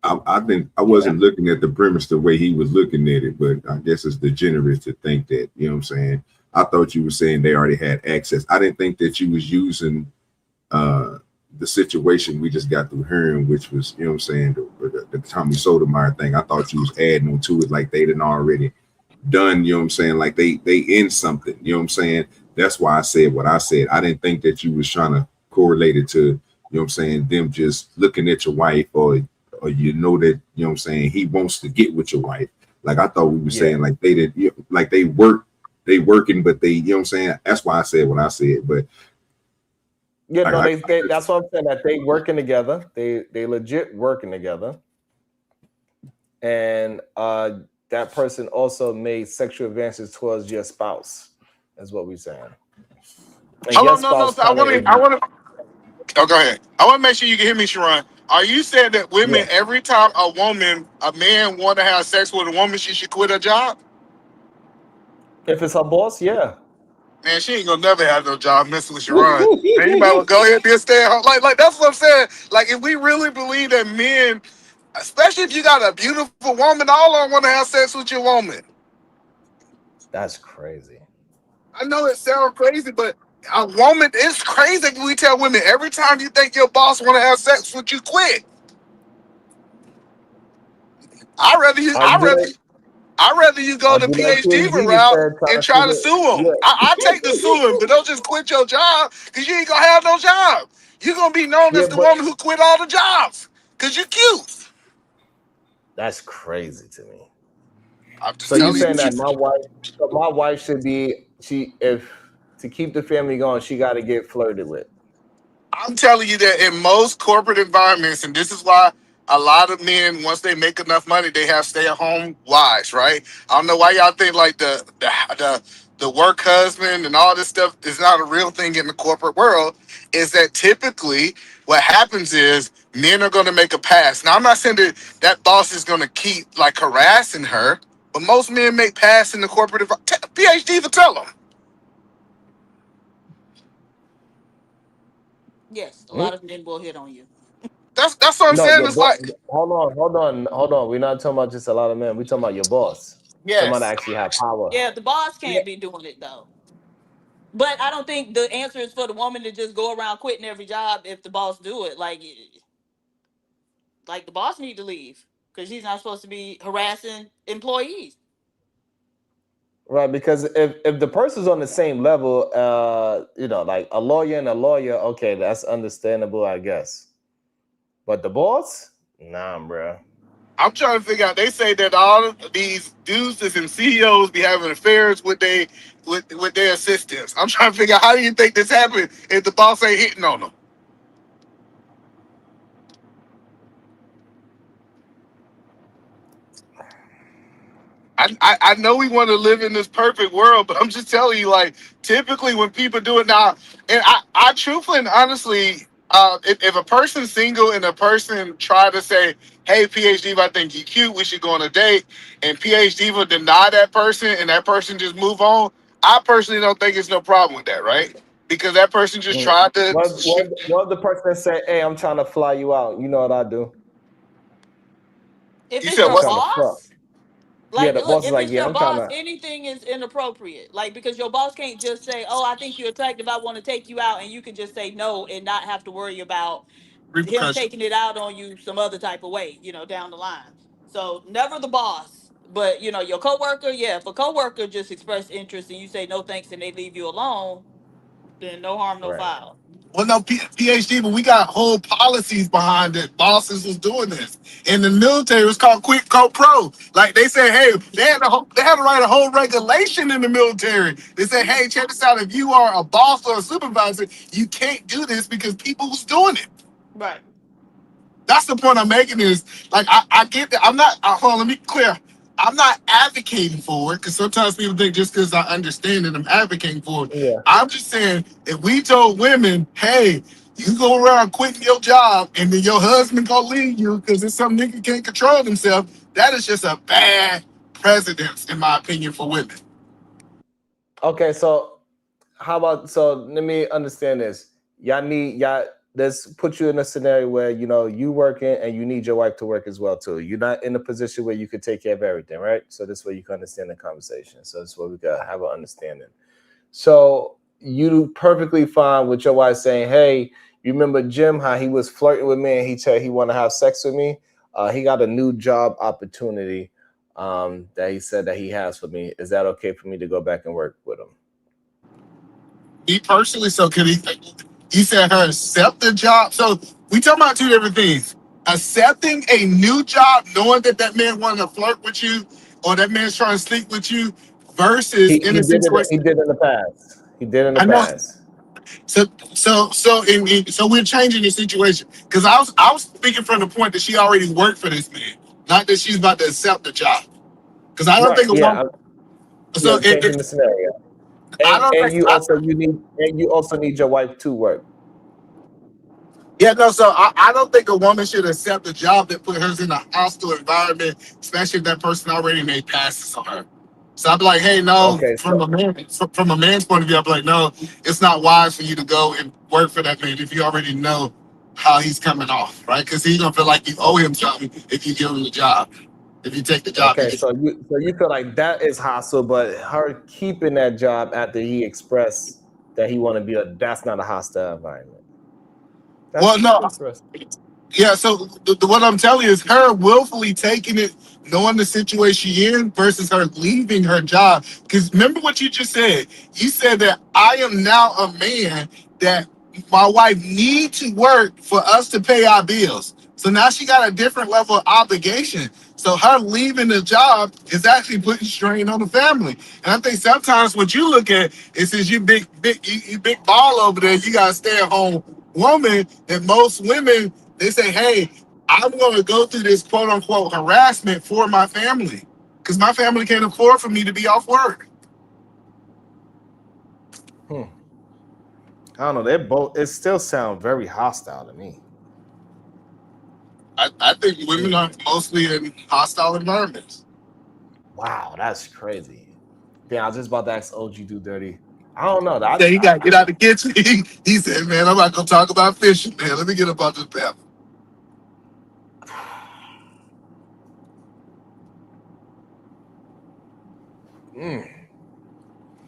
Speaker 18: I wasn't looking at the premise the way he was looking at it. But I guess it's degenerate to think that. You know what I'm saying? I thought you were saying they already had access. I didn't think that you was using the situation we just got through hearing, which was, you know what I'm saying, the Tommy Sotomayor thing. I thought you was adding on to it like they didn't already done, you know what I'm saying, like they in something, you know what I'm saying. That's why I said what I said. I didn't think that you was trying to correlate it to you know what I'm saying, them just looking at your wife, or you know that, you know what I'm saying, he wants to get with your wife. Like I thought we were saying like they did, like they working, but they, you know what I'm saying. That's why I said what I said. But
Speaker 2: yeah, no,
Speaker 18: like,
Speaker 2: they that's what I'm saying, that they working together. They legit working together, and that person also made sexual advances towards your spouse. Is what we're saying. And
Speaker 19: Hold
Speaker 2: your
Speaker 19: on, no.
Speaker 2: spouse
Speaker 19: So I
Speaker 2: kind of
Speaker 19: want to. Oh, go ahead. I want to make sure you can hear me, Sharon. Are you saying that women, every time a man want to have sex with a woman, she should quit her job?
Speaker 2: If it's her boss, yeah.
Speaker 19: Man, she ain't gonna never have no job messing with Sharon. Man, you might well go ahead and be a stay-at-home. Like that's what I'm saying. Like if we really believe that men, especially if you got a beautiful woman, all of them want to have sex with your woman.
Speaker 2: That's crazy.
Speaker 19: I know it sounds crazy, but a woman is crazy. We tell women every time you think your boss want to have sex with you, quit. I'd rather you go the PhD route and try to sue him. I take the suing, but don't just quit your job because you ain't gonna have no job. You're gonna be known as the woman who quit all the jobs because you're cute.
Speaker 2: That's crazy to me.
Speaker 19: I'm just
Speaker 2: so you
Speaker 19: telling
Speaker 2: saying
Speaker 19: you.
Speaker 2: that my wife should be, if to keep the family going, she got to get flirted with.
Speaker 19: I'm telling you that in most corporate environments, and this is why a lot of men, once they make enough money, they have stay-at-home wives, right? I don't know why y'all think like the work husband and all this stuff is not a real thing in the corporate world. Is that typically what happens is men are going to make a pass. Now, I'm not saying that boss is going to keep like harassing her, but most men make pass in the corporate environment. PhD for tell them.
Speaker 11: Yes, a lot of men will hit on you.
Speaker 19: That's what I'm saying. It's like,
Speaker 2: hold on. We're not talking about just a lot of men. We're talking about your boss. Someone that actually have power.
Speaker 11: Yeah, the boss can't be doing it though. But I don't think the answer is for the woman to just go around quitting every job if the boss do it. Like the boss need to leave because she's not supposed to be harassing employees.
Speaker 2: Right, because if the person's on the same level, like a lawyer and a lawyer, okay, that's understandable, I guess. But the boss, nah, bro.
Speaker 19: I'm trying to figure out. They say that all of these dudes and CEOs be having affairs with their assistants. I'm trying to figure out, how do you think this happened if the boss ain't hitting on them? I know we want to live in this perfect world, but I'm just telling you, like, typically when people do it now, and I truthfully and honestly, if a person's single and a person try to say, hey, PhD, I think you're cute, we should go on a date, and PhD will deny that person and that person just move on, I personally don't think it's no problem with that, right? Because that person just tried to...
Speaker 2: What the person say, hey, I'm trying to fly you out. You know what I do?
Speaker 11: If it's your boss...
Speaker 2: Like, the
Speaker 11: look,
Speaker 2: boss is
Speaker 11: if
Speaker 2: like,
Speaker 11: it's
Speaker 2: yeah,
Speaker 11: your
Speaker 2: I'm
Speaker 11: boss,
Speaker 2: trying to...
Speaker 11: anything is inappropriate. Like, because your boss can't just say, oh, I think you're attractive, I want to take you out, and you can just say no and not have to worry about him taking it out on you some other type of way, down the line. So never the boss, but your coworker, if a coworker just express interest and you say no thanks and they leave you alone, then no harm, no foul.
Speaker 19: Well, no, PhD, but we got whole policies behind it. Bosses was doing this. In the military, it was called quid pro. Like they said, hey, they had to write a whole regulation in the military. They said, hey, check this out. If you are a boss or a supervisor, you can't do this because people was doing it.
Speaker 11: Right.
Speaker 19: That's the point I'm making is, like, I get that. I'm not, hold on, let me be clear. I'm not advocating for it because sometimes people think just because I understand it, I'm advocating for it.
Speaker 2: Yeah.
Speaker 19: I'm just saying, if we told women, hey, you go around quitting your job and then your husband gonna leave you because there's some nigga can't control himself, that is just a bad precedence, in my opinion, for women.
Speaker 2: Okay, so how about, let me understand this. Let's put you in a scenario where, you working and you need your wife to work as well too. You're not in a position where you could take care of everything, right? So this way you can understand the conversation. So this way we can have an understanding. So you perfectly fine with your wife saying, hey, you remember Jim, how he was flirting with me and he said he want to have sex with me? He got a new job opportunity that he said that he has for me. Is that okay for me to go back and work with him?
Speaker 19: Me personally, so can he... You said her accept the job. So we talking about two different things. Accepting a new job, knowing that that man wanted to flirt with you, or that man's trying to sleep with you, versus in
Speaker 2: He
Speaker 19: a
Speaker 2: did it. He
Speaker 19: situation.
Speaker 2: did in the past. He did in the
Speaker 19: I know.
Speaker 2: past.
Speaker 19: So we're changing the situation because I was speaking from the point that she already worked for this man, not that she's about to accept the job. Because I don't
Speaker 2: Right.
Speaker 19: think a
Speaker 2: Yeah.
Speaker 19: woman.
Speaker 2: Yeah.
Speaker 19: So
Speaker 2: I'm changing the scenario.
Speaker 19: I don't
Speaker 2: And
Speaker 19: think.
Speaker 2: you also need your wife to work.
Speaker 19: Yeah, no. So I don't think a woman should accept a job that put her in a hostile environment, especially if that person already made passes on her. So I'm like, hey, no.
Speaker 2: Okay.
Speaker 19: From a man's point of view, I'm like, no, it's not wise for you to go and work for that man if you already know how he's coming off, right? Because he's gonna feel like you owe him something if you give him the job. If you take the job,
Speaker 2: Okay. So you feel like that is hostile, but her keeping that job after he expressed that he want to be that's not a hostile environment.
Speaker 19: well, no.
Speaker 2: Interesting.
Speaker 19: Yeah, so what I'm telling you is her willfully taking it, knowing the situation she in, versus her leaving her job. Because remember what you just said. You said that I am now a man that my wife need to work for us to pay our bills. So now she got a different level of obligation. So her leaving the job is actually putting strain on the family. And I think sometimes what you look at is since you big ball over there, you gotta stay at home woman. And most women, they say, hey, I'm going to go through this quote unquote harassment for my family because my family can't afford for me to be off work.
Speaker 2: I don't know. They both. It still sounds very hostile to me.
Speaker 19: I think women are mostly in hostile environments.
Speaker 2: Wow, that's crazy. Damn, I was just about to ask OG Do Dirty. I don't know.
Speaker 19: Yeah, he got to get out of the kitchen. He said, man, I'm not going to talk about fishing, man. Let me get up out this bathroom.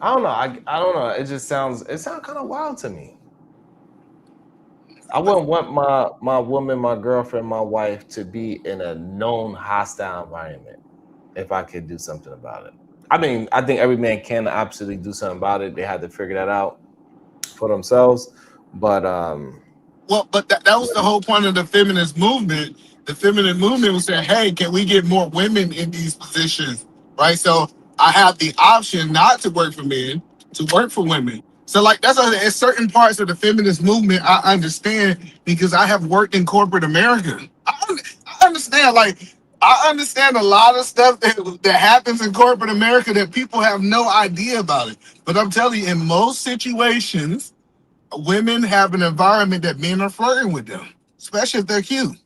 Speaker 2: I don't know. I don't know. It sounds kind of wild to me. I wouldn't want my woman, my girlfriend, my wife to be in a known hostile environment if I could do something about it. I mean, I think every man can absolutely do something about it. They had to figure that out for themselves. But
Speaker 19: Well, but that was the whole point of the feminist movement. The feminine movement was saying, hey, can we get more women in these positions? Right. So I have the option not to work for men, to work for women. So like that's a certain parts of the feminist movement I understand because I have worked in corporate America. I understand, like I understand a lot of stuff that happens in corporate America that people have no idea about it. But I'm telling you, in most situations, women have an environment that men are flirting with them, especially if they're cute.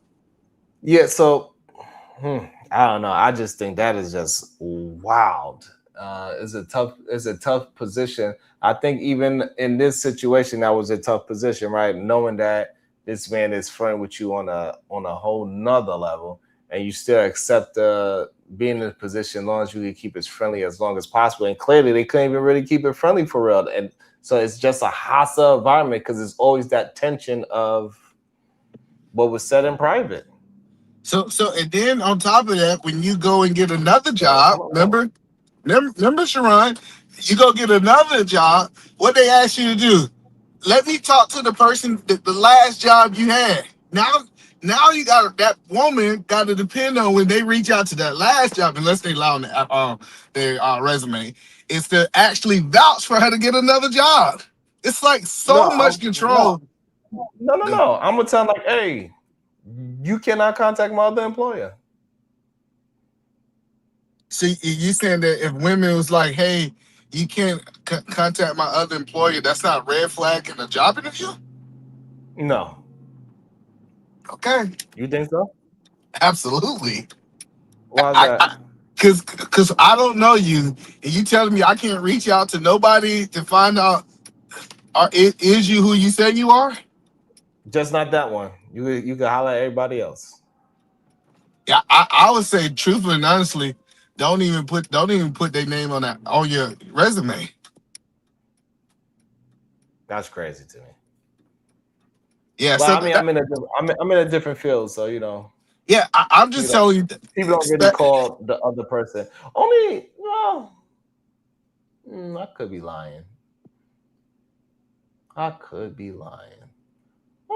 Speaker 2: yeah, so I don't know. I just think that is just wild. It's a tough position. I think even in this situation, that was a tough position, right? Knowing that this man is flirting with you on a whole nother level, and you still accept being in a position as long as you can keep it friendly as long as possible. And clearly, they couldn't even really keep it friendly for real. And so it's just a hostile environment because it's always that tension of what was said in private.
Speaker 19: So and then on top of that, when you go and get another job, remember, Sharon, you go get another job. What they ask you to do? Let me talk to the person that the last job you had. Now you got that woman got to depend on when they reach out to that last job, unless they allow their resume, is to actually vouch for her to get another job. It's like so much control.
Speaker 2: No. I'm gonna tell them like, hey, you cannot contact my other employer.
Speaker 19: So you saying that if women was like, hey, you can't contact my other employer, that's not a red flag in a job interview?
Speaker 2: No.
Speaker 19: Okay.
Speaker 2: You think so?
Speaker 19: Absolutely.
Speaker 2: Why is that?
Speaker 19: Because I don't know you, and you telling me I can't reach out to nobody to find out is you who you say you are?
Speaker 2: Just not that one. You can holler at everybody else.
Speaker 19: Yeah, I would say truthfully and honestly, don't even put their name on your resume.
Speaker 2: That's crazy to me.
Speaker 19: Yeah,
Speaker 2: but
Speaker 19: so
Speaker 2: I mean, I'm in a different field, so you know.
Speaker 19: Yeah, I'm just telling you.
Speaker 2: People don't really call the other person. Only, well, I could be lying.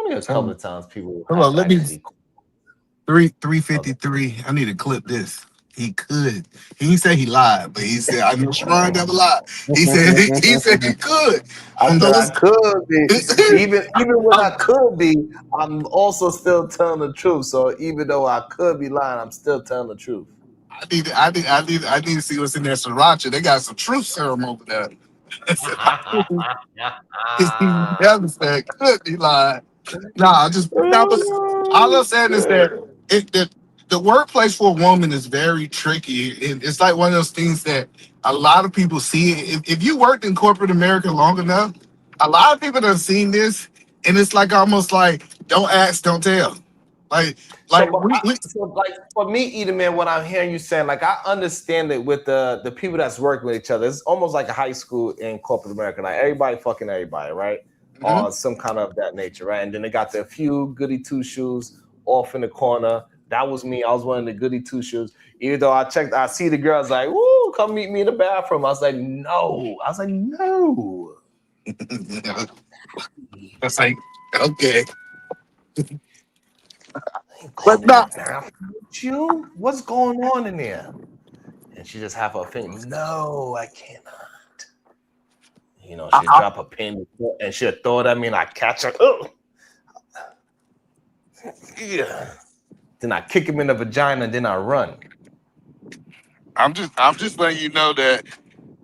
Speaker 2: Only a couple of times people
Speaker 19: Hold
Speaker 2: have
Speaker 19: on, let me
Speaker 2: actually.
Speaker 19: 353. I need to clip this. He could. He didn't say he lied, but he said I'm trying to have a lie. He said he said he could.
Speaker 2: I
Speaker 19: I
Speaker 2: said
Speaker 19: know
Speaker 2: I could be. Even when
Speaker 19: I'm-
Speaker 2: I could be, I'm also still telling the truth. So even though I could be lying, I'm still telling the truth.
Speaker 19: I need to see what's in there. Sriracha. They got some truth serum over there. He never said could be lying. Nah, but all I'm saying is that the workplace for a woman is very tricky. It's like one of those things that a lot of people see. If you worked in corporate America long enough, a lot of people have seen this, and it's like almost like don't ask, don't tell. Like
Speaker 2: So,
Speaker 19: like we
Speaker 2: like for me, Eden man, what I'm hearing you saying, like I understand it with the people that's working with each other. It's almost like a high school in corporate America. Like everybody fucking everybody, right? Or some kind of that nature, right? And then they got their few goody two shoes off in the corner. That was me. I was one of the goody two shoes. Even though I see the girls like, "Woo, come meet me in the bathroom." I was like, "No." I was like, "No."
Speaker 19: That's like okay.
Speaker 2: But not you. What's going on in there? And she just have her thing. No, I cannot. You know, she'll drop a pin and she'll throw it at me and I catch her. Oh. Yeah. Then I kick him in the vagina and then I run.
Speaker 19: I'm just letting you know that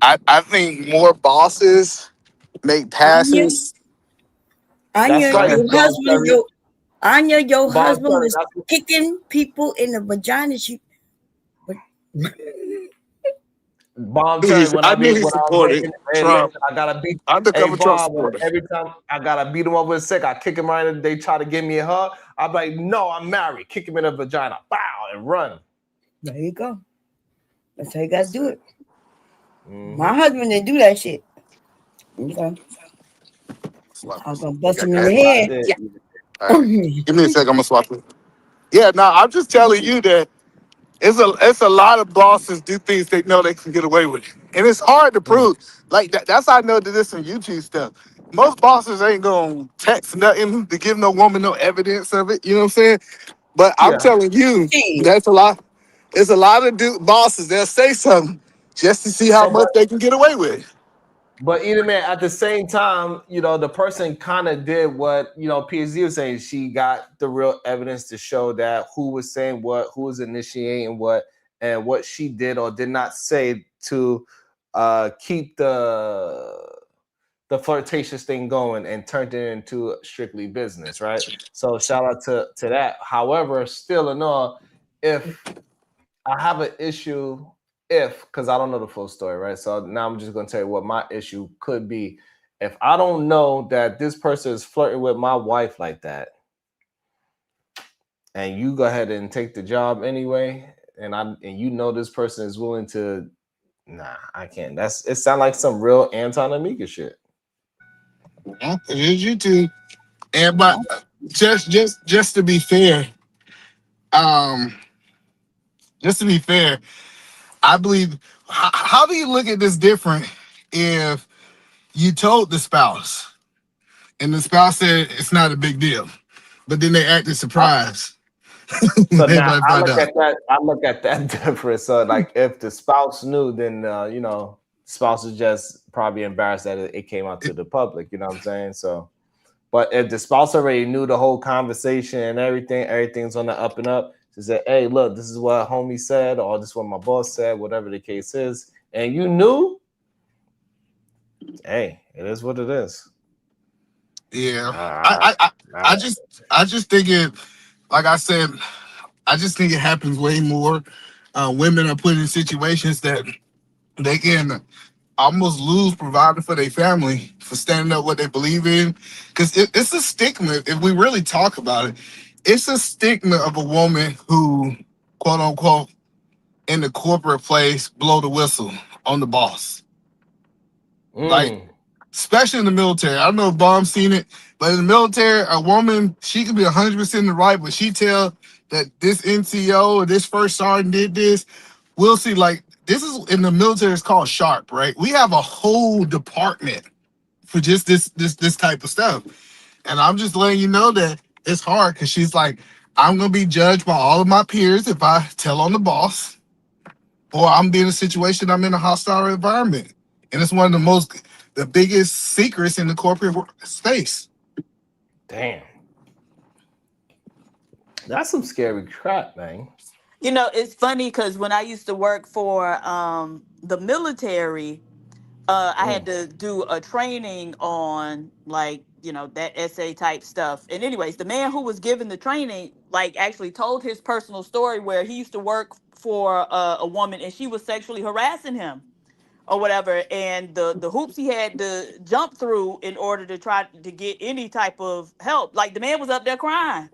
Speaker 19: I think more bosses make passes.
Speaker 12: Anya,
Speaker 2: right,
Speaker 12: your husband, your
Speaker 2: Bob
Speaker 12: husband
Speaker 2: Terry,
Speaker 12: was kicking people in the vagina.
Speaker 2: Bob Terry, when I was
Speaker 19: supported
Speaker 2: dating,
Speaker 19: Trump.
Speaker 2: I gotta beat.
Speaker 19: Undercover Trump
Speaker 2: Bob,
Speaker 19: supporter.
Speaker 2: every time I gotta beat him up with a stick, I kick him right in. They try to give me a hug. I'm like, no, I'm married. Kick him in the vagina, bow, and run.
Speaker 12: There you go. That's how you guys do it. My husband didn't do that shit. Okay. I was gonna bust him in the head.
Speaker 19: Right. Give me a second, I'm gonna swap it. Yeah, no, I'm just telling you that it's a lot of bosses do things they know they can get away with, and it's hard to prove. Like that's how I know that there's some YouTube stuff. Most bosses ain't gonna text nothing to give no woman no evidence of it. You know what I'm saying? But I'm telling you, that's a lot. It's a lot of bosses. They'll say something just to see how much they can get away with.
Speaker 2: But either man, at the same time, you know, the person kind of did what, you know, PSD was saying. She got the real evidence to show that who was saying what, who was initiating what, and what she did or did not say to keep the flirtatious thing going and turned it into strictly business, right? So shout out to that. However, still in all, if I have an issue, because I don't know the full story, right? So now I'm just going to tell you what my issue could be. If I don't know that this person is flirting with my wife like that, and you go ahead and take the job anyway, and you know this person is willing to, nah, I can't. It sounds like some real Anton Amiga shit.
Speaker 19: Yeah, it is you too. And but just to be fair, I believe. How do you look at this different if you told the spouse and the spouse said it's not a big deal, but then they acted surprised?
Speaker 2: So now I look at that difference. So like if the spouse knew, then you know, spouse is just probably embarrassed that it came out to the public. You know what I'm saying? So, but if the spouse already knew the whole conversation and everything's on the up and up. She said, "Hey, look, this is what homie said, or this is what my boss said, whatever the case is," and you knew. Hey, it is what it is.
Speaker 19: Yeah, I just think it. Like I said, I just think it happens way more. Women are put in situations that they can almost lose providing for their family for standing up what they believe in. Because it's a stigma. If we really talk about it, it's a stigma of a woman who, quote unquote, in the corporate place, blow the whistle on the boss. Like, especially in the military. I don't know if Bomb's seen it, but in the military, a woman, she can be 100% in the right, but she tell that this NCO or this first sergeant did this. We'll see, like, this is in the military, it's called SHARP, right? We have a whole department for just this type of stuff. And I'm just letting you know that it's hard because she's like, I'm gonna be judged by all of my peers if I tell on the boss, or I'm being in a situation, I'm in a hostile environment. And it's one of the biggest secrets in the corporate space.
Speaker 2: Damn. That's some scary crap, man.
Speaker 11: You know, it's funny because when I used to work for the military, I had to do a training on like, you know, that essay type stuff. And anyways, the man who was giving the training like actually told his personal story where he used to work for a woman and she was sexually harassing him or whatever, and the hoops he had to jump through in order to try to get any type of help. Like the man was up there crying.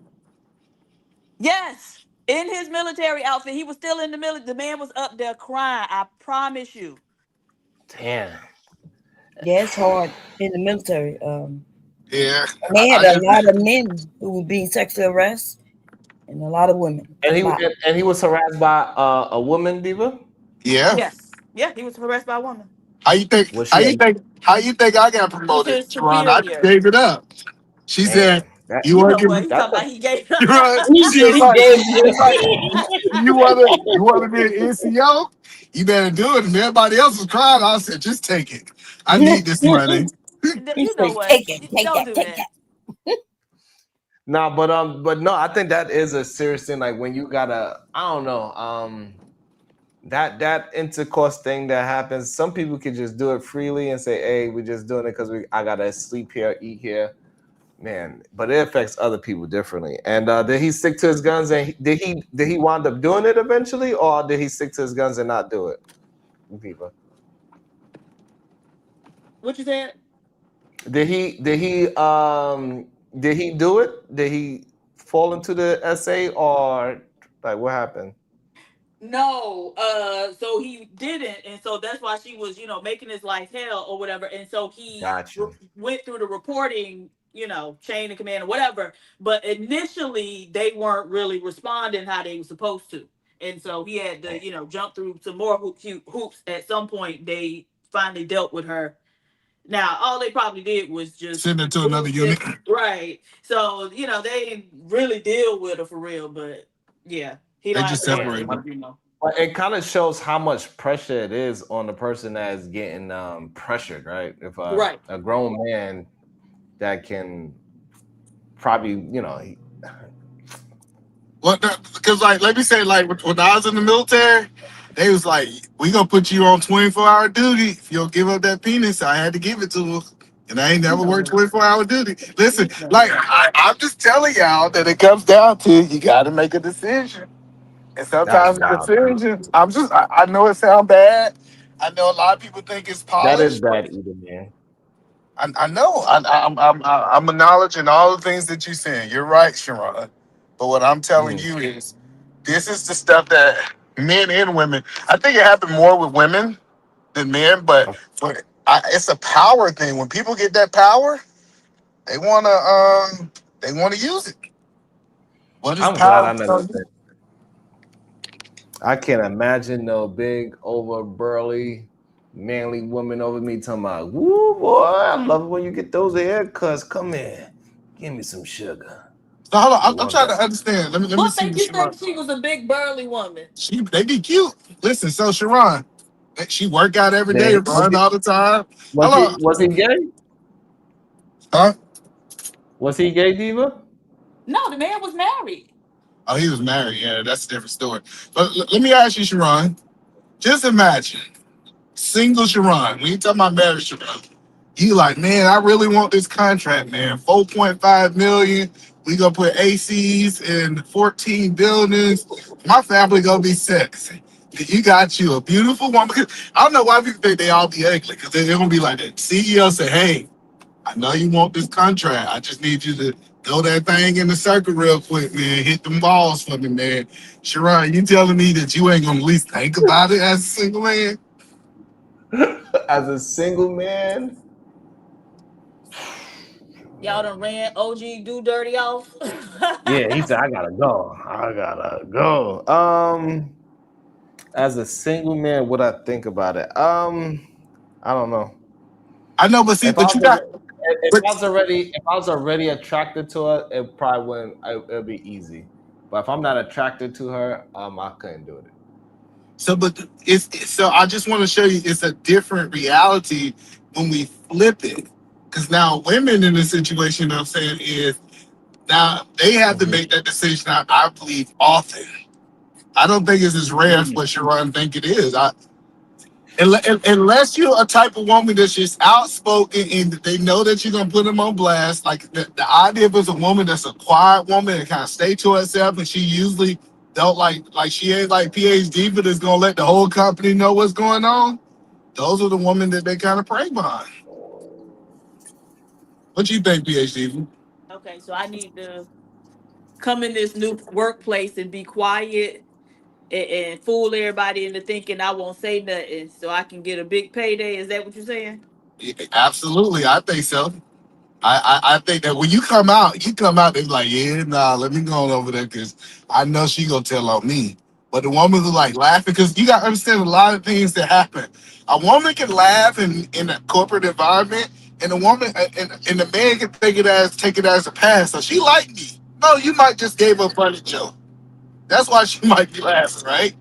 Speaker 11: Yes, in his military outfit, he was still in the military. The man was up there crying. I promise you.
Speaker 2: Damn.
Speaker 12: Yeah, it's hard in the military.
Speaker 19: Yeah.
Speaker 12: They had a lot of men who were being sexually harassed, and a lot of women.
Speaker 2: And he was harassed by a woman, Diva?
Speaker 19: Yeah.
Speaker 11: Yes. Yeah, he was harassed by a woman.
Speaker 19: How you think I got promoted?
Speaker 11: His
Speaker 19: Ron? I
Speaker 11: superior.
Speaker 19: gave it up. She said,
Speaker 11: You know what? He talking about he gave
Speaker 19: you know, she was like, you wanna be an NCO? You better do it. And everybody else was crying. I said, just take it. I need this money.
Speaker 11: You know what? Don't do that.
Speaker 2: Nah, but no, I think that is a serious thing. Like when you gotta, I don't know, that intercourse thing that happens. Some people can just do it freely and say, "Hey, we're just doing it because I gotta sleep here, eat here." Man, but it affects other people differently. And did he stick to his guns? And did he wind up doing it eventually, or did he stick to his guns and not do it? People.
Speaker 11: What you said?
Speaker 2: Did he do it? Did he fall into the essay, or like what happened?
Speaker 11: No, so he didn't, and so that's why she was, you know, making his life hell or whatever. And so he went through the reporting, you know, chain of command or whatever. But initially, they weren't really responding how they were supposed to, and so he had to, you know, jump through some more hoops. At some point, they finally dealt with her. Now, all they probably did was just
Speaker 19: send her to another unit,
Speaker 11: right? So, you know, they didn't really deal with her for real, but yeah. He
Speaker 2: They
Speaker 11: don't
Speaker 2: just
Speaker 11: have to
Speaker 2: separate
Speaker 11: answer,
Speaker 2: them.
Speaker 11: you know.
Speaker 2: But it kind of shows how much pressure it is on the person that is getting pressured, right? If
Speaker 11: Right.
Speaker 2: a grown man that can probably, you know,
Speaker 19: because like let me say, like when I was in the military, they was like, we gonna put you on 24-hour duty. If you don't give up that penis, I had to give it to him. And I ain't never worked 24-hour duty. Listen, like I'm just telling y'all that it comes down to you gotta make a decision. And sometimes the decision, I know it sounds bad. I know a lot of people think it's
Speaker 2: that is
Speaker 19: polished.
Speaker 2: bad either, man.
Speaker 19: I know. I'm acknowledging all the things that you're saying. You're right, Sharon. But what I'm telling you is, this is the stuff that men and women. I think it happened more with women than men, but it's a power thing. When people get that power, they wanna use it. What is
Speaker 2: I'm glad
Speaker 19: power?
Speaker 2: I never said. I can't imagine no big, over burly, manly woman over me talking about, "Woo, boy, I love it when you get those haircuts. Come here, give me some sugar."
Speaker 19: So hold on, I'm trying to understand. Let me
Speaker 11: What
Speaker 19: see.
Speaker 11: make you think she was a big burly woman?
Speaker 19: They be cute. Listen, so Sharon, she work out every day, run all the time.
Speaker 2: Was he gay?
Speaker 19: Huh?
Speaker 2: Was he gay, Diva?
Speaker 11: No, the man was married.
Speaker 19: Oh, he was married. Yeah, that's a different story. But let me ask you, Sharon. Just imagine, single Sharon. We ain't talking about married Sharon. You like, man, I really want this contract, man. 4.5 million. We gonna put ACs in 14 buildings. My family gonna be set. You got you a beautiful woman. I don't know why people think they all be ugly, because they're gonna be like that. CEO say, hey, I know you want this contract. I just need you to throw that thing in the circle real quick, man. Hit them balls for me, man. Sharon, you telling me that you ain't gonna at least think about it as a single man?
Speaker 2: As a single man?
Speaker 11: Y'all done ran OG do dirty off.
Speaker 2: Yeah, he said, I gotta go. As a single man, what I think about it? I don't know.
Speaker 19: I know, but see,
Speaker 2: If I
Speaker 19: but you
Speaker 2: was
Speaker 19: got.
Speaker 2: if I was already attracted to her, it probably wouldn't. It'd be easy. But if I'm not attracted to her, I couldn't do it.
Speaker 19: So, but so I just want to show you it's a different reality when we flip it. Because now women in this situation, you know what I'm saying, is now they have to make that decision, I believe, often. I don't think it's as rare as what Sharon think it is. Unless you're a type of woman that's just outspoken and they know that you're gonna put them on blast. Like the idea of it's a woman that's a quiet woman and kind of stay to herself, and she usually don't like she ain't like PhD, but is gonna let the whole company know what's going on. Those are the women that they kind of prey behind. What you think, PhD?
Speaker 11: Okay, so I need to come in this new workplace and be quiet and fool everybody into thinking I won't say nothing so I can get a big payday. Is that what you're saying?
Speaker 19: Yeah, absolutely, I think so. I think that when you come out, they be like, yeah, nah, let me go on over there because I know she gonna tell on me. But the woman who like laughing, because you gotta understand a lot of things that happen. A woman can laugh in a corporate environment, and a woman and the man can take it as a pass. So she like me. No, you might just gave her a funny joke. That's why she might be laughing, right?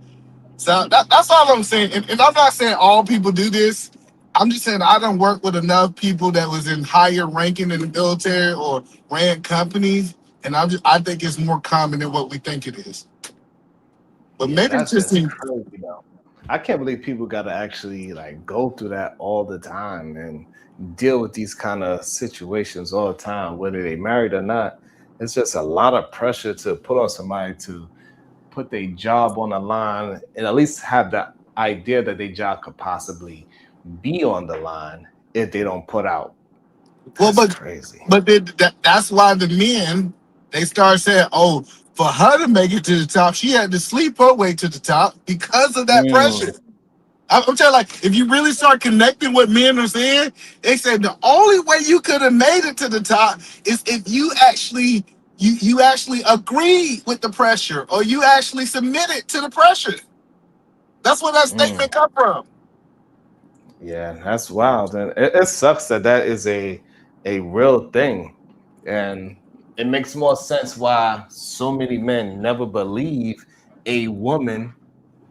Speaker 19: So that's all I'm saying. And I'm not saying all people do this. I'm just saying I don't work with enough people that was in higher ranking in the military or ran companies, and I think it's more common than what we think it is. But
Speaker 2: Yeah,
Speaker 19: maybe it's
Speaker 2: that's
Speaker 19: just
Speaker 2: just crazy though. I can't believe people got to actually like go through that all the time and deal with these kind of situations all the time, whether they married or not. It's just a lot of pressure to put on somebody to put their job on the line and at least have the idea that their job could possibly be on the line if they don't put out. That's crazy.
Speaker 19: But then that's why the men they start saying, "Oh, for her to make it to the top, she had to sleep her way to the top because of that pressure." I'm telling you, like, if you really start connecting what men are saying, they said the only way you could have made it to the top is if you actually you actually agreed with the pressure or you actually submitted to the pressure. That's where that statement come from.
Speaker 2: Yeah, that's wild, and it sucks that that is a real thing, and it makes more sense why so many men never believe a woman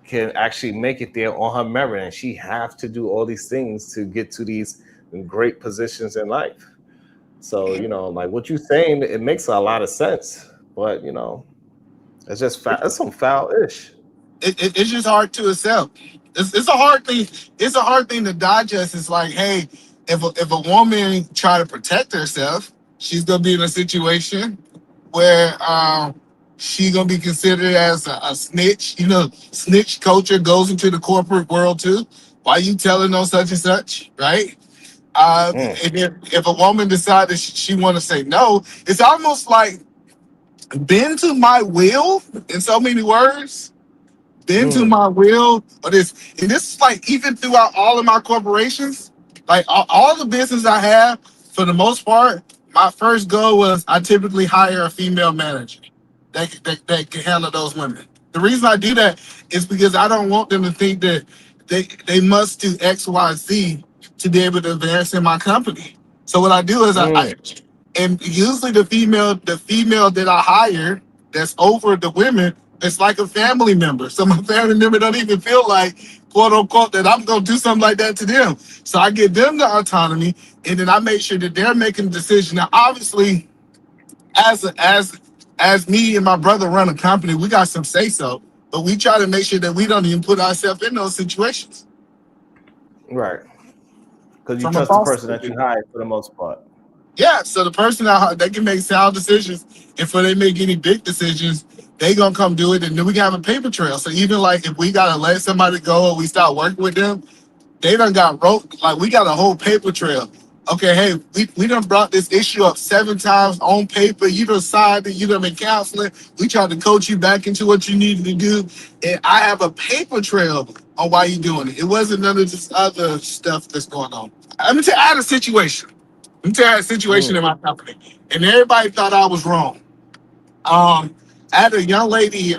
Speaker 2: can actually make it there on her merit, and she have to do all these things to get to these great positions in life. So like what you're saying, it makes a lot of sense, but it's just it's some foul ish.
Speaker 19: It's just hard to accept. It's a hard thing. It's a hard thing to digest. It's like, hey, if a woman try to protect herself, she's gonna be in a situation where she gonna be considered as a snitch. Snitch culture goes into the corporate world too. Why you telling no such and such, right? And if a woman decides that she want to say no, it's almost like bend to my will in so many words. Bend to my will or this. And this is like even throughout all of my corporations, like all the business I have, for the most part, my first goal was I typically hire a female manager that can handle those women. The reason I do that is because I don't want them to think that they must do X, Y, Z to be able to advance in my company. So what I do is and usually the female that I hire that's over the women, it's like a family member. So my family member don't even feel like, quote unquote, that I'm gonna do something like that to them. So I give them the autonomy, and then I make sure that they're making a decision. Now, obviously, as me and my brother run a company, we got some say so, but we try to make sure that we don't even put ourselves in those situations.
Speaker 2: Right. Because you
Speaker 19: From a
Speaker 2: trust the
Speaker 19: boss
Speaker 2: person that you hire for the most part.
Speaker 19: Yeah, so the person they can make sound decisions, and before they make any big decisions, they gonna come do it, and then we can have a paper trail. So even like if we gotta let somebody go or we start working with them, they done got wrote, like we got a whole paper trail. Okay, hey, we done brought this issue up 7 times on paper. You done signed it, you done been counseling. We tried to coach you back into what you needed to do. And I have a paper trail on why you doing it. It wasn't none of this other stuff that's going on. Let me tell you, I had a situation. Let me tell you, I had a situation in my company. And everybody thought I was wrong. I had a young lady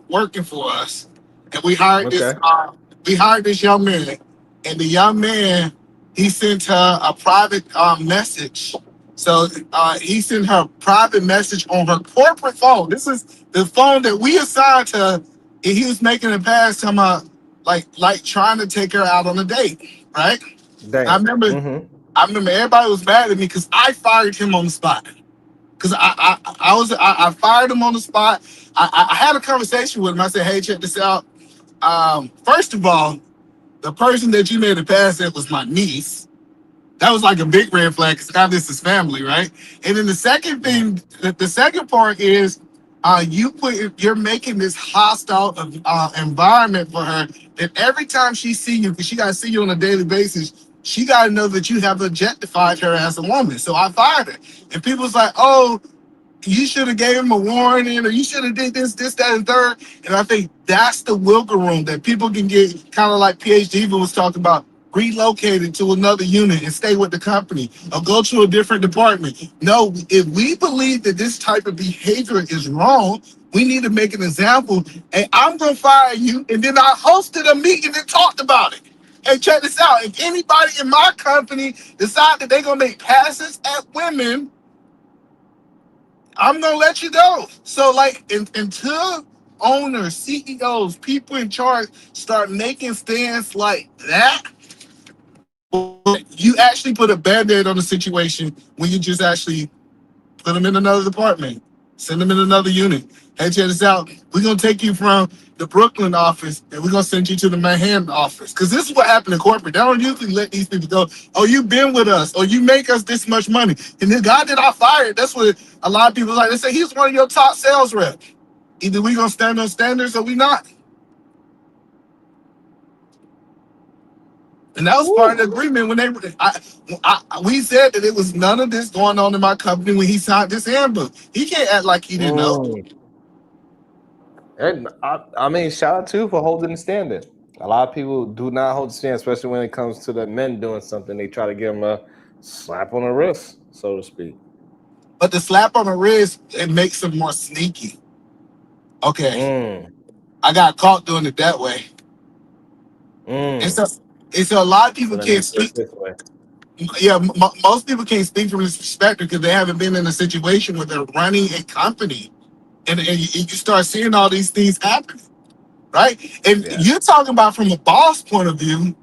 Speaker 19: working for us. And we hired this young man. And the young man he sent her a private message. So he sent her a private message on her corporate phone. This is the phone that we assigned to her, and he was making a pass to my like trying to take her out on a date, right? I
Speaker 2: Damn.
Speaker 19: remember
Speaker 2: Mm-hmm.
Speaker 19: everybody was mad at me because I fired him on the spot. Because I fired him on the spot. I had a conversation with him. I said, hey, check this out. First of all, the person that you made a pass at was my niece. That was like a big red flag because now this is family, right? And then the second thing, the second part is you're making this hostile environment for her that every time she see you, because she got to see you on a daily basis, she got to know that you have objectified her as a woman. So I fired her. And people was like, oh, you should have gave him a warning, or you should have did this, that, and third. And I think that's the wiggle room that people can get, kind of like PhD was talking about, relocated to another unit and stay with the company or go to a different department. No, if we believe that this type of behavior is wrong, we need to make an example. And I'm going to fire you. And then I hosted a meeting and talked about it. Hey, check this out. If anybody in my company decide that they're going to make passes at women, I'm gonna let you go. So, like, until owners, CEOs, people in charge start making stands like that, you actually put a band-aid on the situation when you just actually put them in another department, send them in another unit. Hey, check this out. We're gonna take you from the Brooklyn office and we're gonna send you to the Manhattan office. Because this is what happened in corporate. They don't usually let these people go, oh, you've been with us, or you make us this much money. And the guy that I fired, that's what a lot of people like. They say he's one of your top sales reps. Either we gonna stand on standards or we not. And that was part of the agreement when we said that it was none of this going on in my company when he signed this handbook. He can't act like he didn't know.
Speaker 2: And I mean, shout out to you for holding the standard. A lot of people do not hold the stand, especially when it comes to the men doing something. They try to give them a slap on the wrist, so to speak.
Speaker 19: But the slap on the wrist, it makes them more sneaky. Okay. I got caught doing it that way. And so a lot of people can't speak. Yeah, most people can't speak from this perspective because they haven't been in a situation where they're running a company. And you start seeing all these things happen, right? And you're talking about from a boss point of view.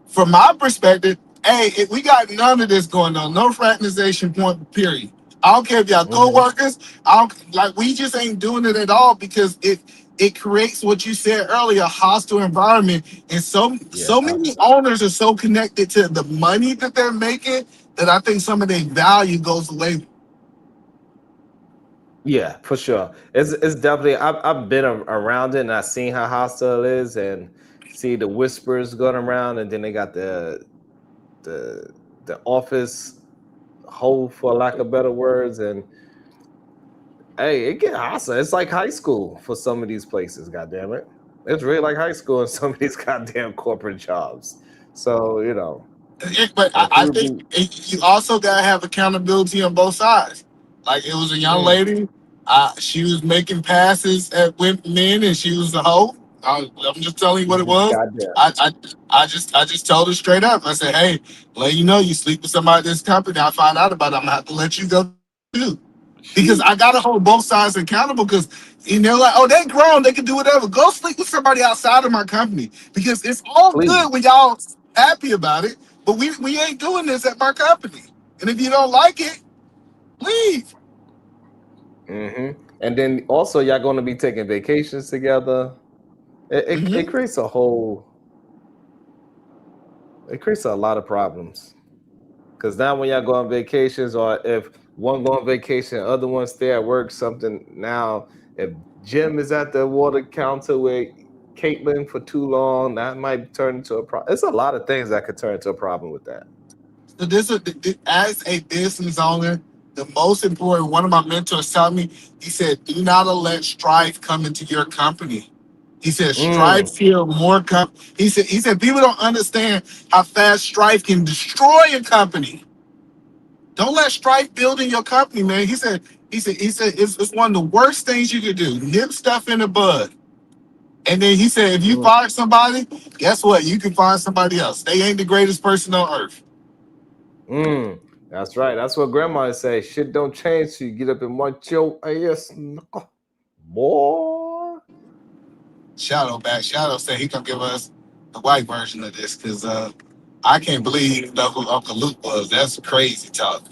Speaker 19: From my perspective, hey, we got none of this going on. No fraternization point, period. I don't care if y'all co-workers. We just ain't doing it at all because it creates what you said earlier, a hostile environment. And so many owners are so connected to the money that they're making that I think some of their value goes away.
Speaker 2: Yeah, for sure. It's definitely I've been around it and I've seen how hostile it is and see the whispers going around, and then they got the office hole, for lack of better words, and hey, it get hostile. It's like high school for some of these places. God damn it, it's really like high school in some of these goddamn corporate jobs. So you know,
Speaker 19: but I think you also gotta have accountability on both sides. Like it was a young lady, she was making passes at men, and she was a hoe. I'm just telling you what it was. I just told her straight up. I said, hey, let you know you sleep with somebody at this company. I find out about it, I'm gonna have to let you go too. Because I gotta hold both sides accountable. Because like, oh, they grown, they can do whatever. Go sleep with somebody outside of my company. Because it's all good when y'all happy about it, but we ain't doing this at my company. And if you don't like it, leave.
Speaker 2: And then also y'all going to be taking vacations together. It creates a whole. It creates a lot of problems. Because now when y'all go on vacations, or if one go on vacation, other one stay at work, something. Now, if Jim is at the water counter with Caitlin for too long, that might turn into a problem. It's a lot of things that could turn into a problem with that.
Speaker 19: So this as a business owner, the most important, one of my mentors told me, he said, do not let strife come into your company. He said, strife here more he said people don't understand how fast strife can destroy a company. Don't let strife build in your company, man. He said it's one of the worst things you could do. Nip stuff in the bud. And then he said, if you fire somebody, guess what? You can find somebody else. They ain't the greatest person on earth.
Speaker 2: That's right. That's what grandma say. Shit don't change so you get up and want your ass, boy.
Speaker 19: Shadow back. Shadow said he gonna give us the white version of this because I can't believe you know who Uncle Luke was. That's crazy talk.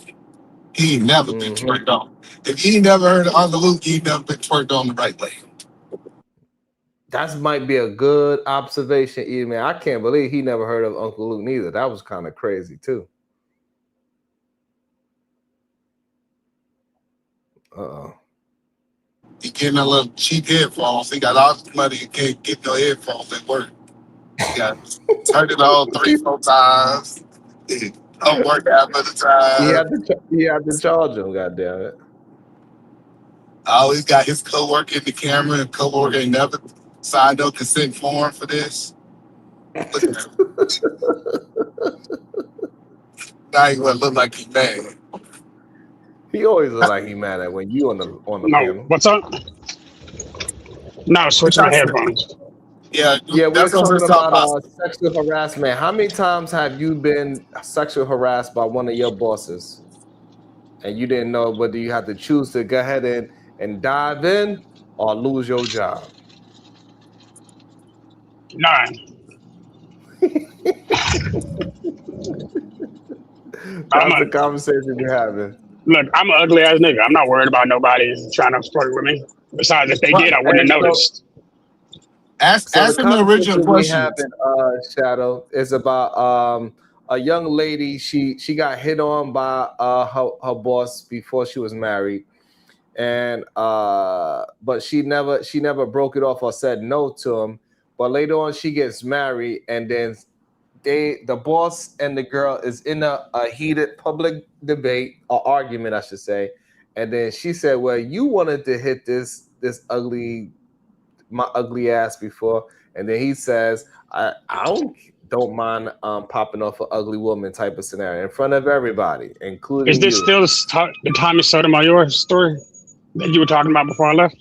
Speaker 19: He ain't never been twerked on. If you ain't never heard of Uncle Luke, you ain't never been twerked on the right way.
Speaker 2: That might be a good observation, Edie, man. I can't believe he never heard of Uncle Luke neither. That was kind of crazy too. Uh-oh.
Speaker 19: He getting a little cheap headphones. He got all the money. He can't get no headphones at work. He got turned it on 3-4 times. Don't work out another time.
Speaker 2: He had to charge him, goddammit.
Speaker 19: Always got his co-worker in the camera, and co-worker ain't never signed no consent form for this. Look at him. Now he would look like he mad.
Speaker 2: He always look like he mad at when you on the panel.
Speaker 9: What's up? No, switching my headphones.
Speaker 19: Yeah,
Speaker 2: we're talking about sexual harassment. How many times have you been sexually harassed by one of your bosses, and you didn't know whether you had to choose to go ahead and dive in or lose your job?
Speaker 9: 9.
Speaker 2: That's the conversation you're having.
Speaker 9: Look, I'm an ugly ass nigga. I'm not worried about nobody trying to flirt with me. Besides, if they did, I wouldn't have noticed.
Speaker 19: Ask him the original question.
Speaker 2: Shadow, is about a young lady. She got hit on by her boss before she was married, and but she never broke it off or said no to him. But later on, she gets married, and then the boss and the girl is in a heated public debate or argument, I should say. And then she said, "Well, you wanted to hit my ugly ass before," and then he says, "I don't mind popping off an ugly woman" type of scenario in front of everybody, including
Speaker 9: Is this
Speaker 2: you.
Speaker 9: still the Tommy Sotomayor story that you were talking about before I left?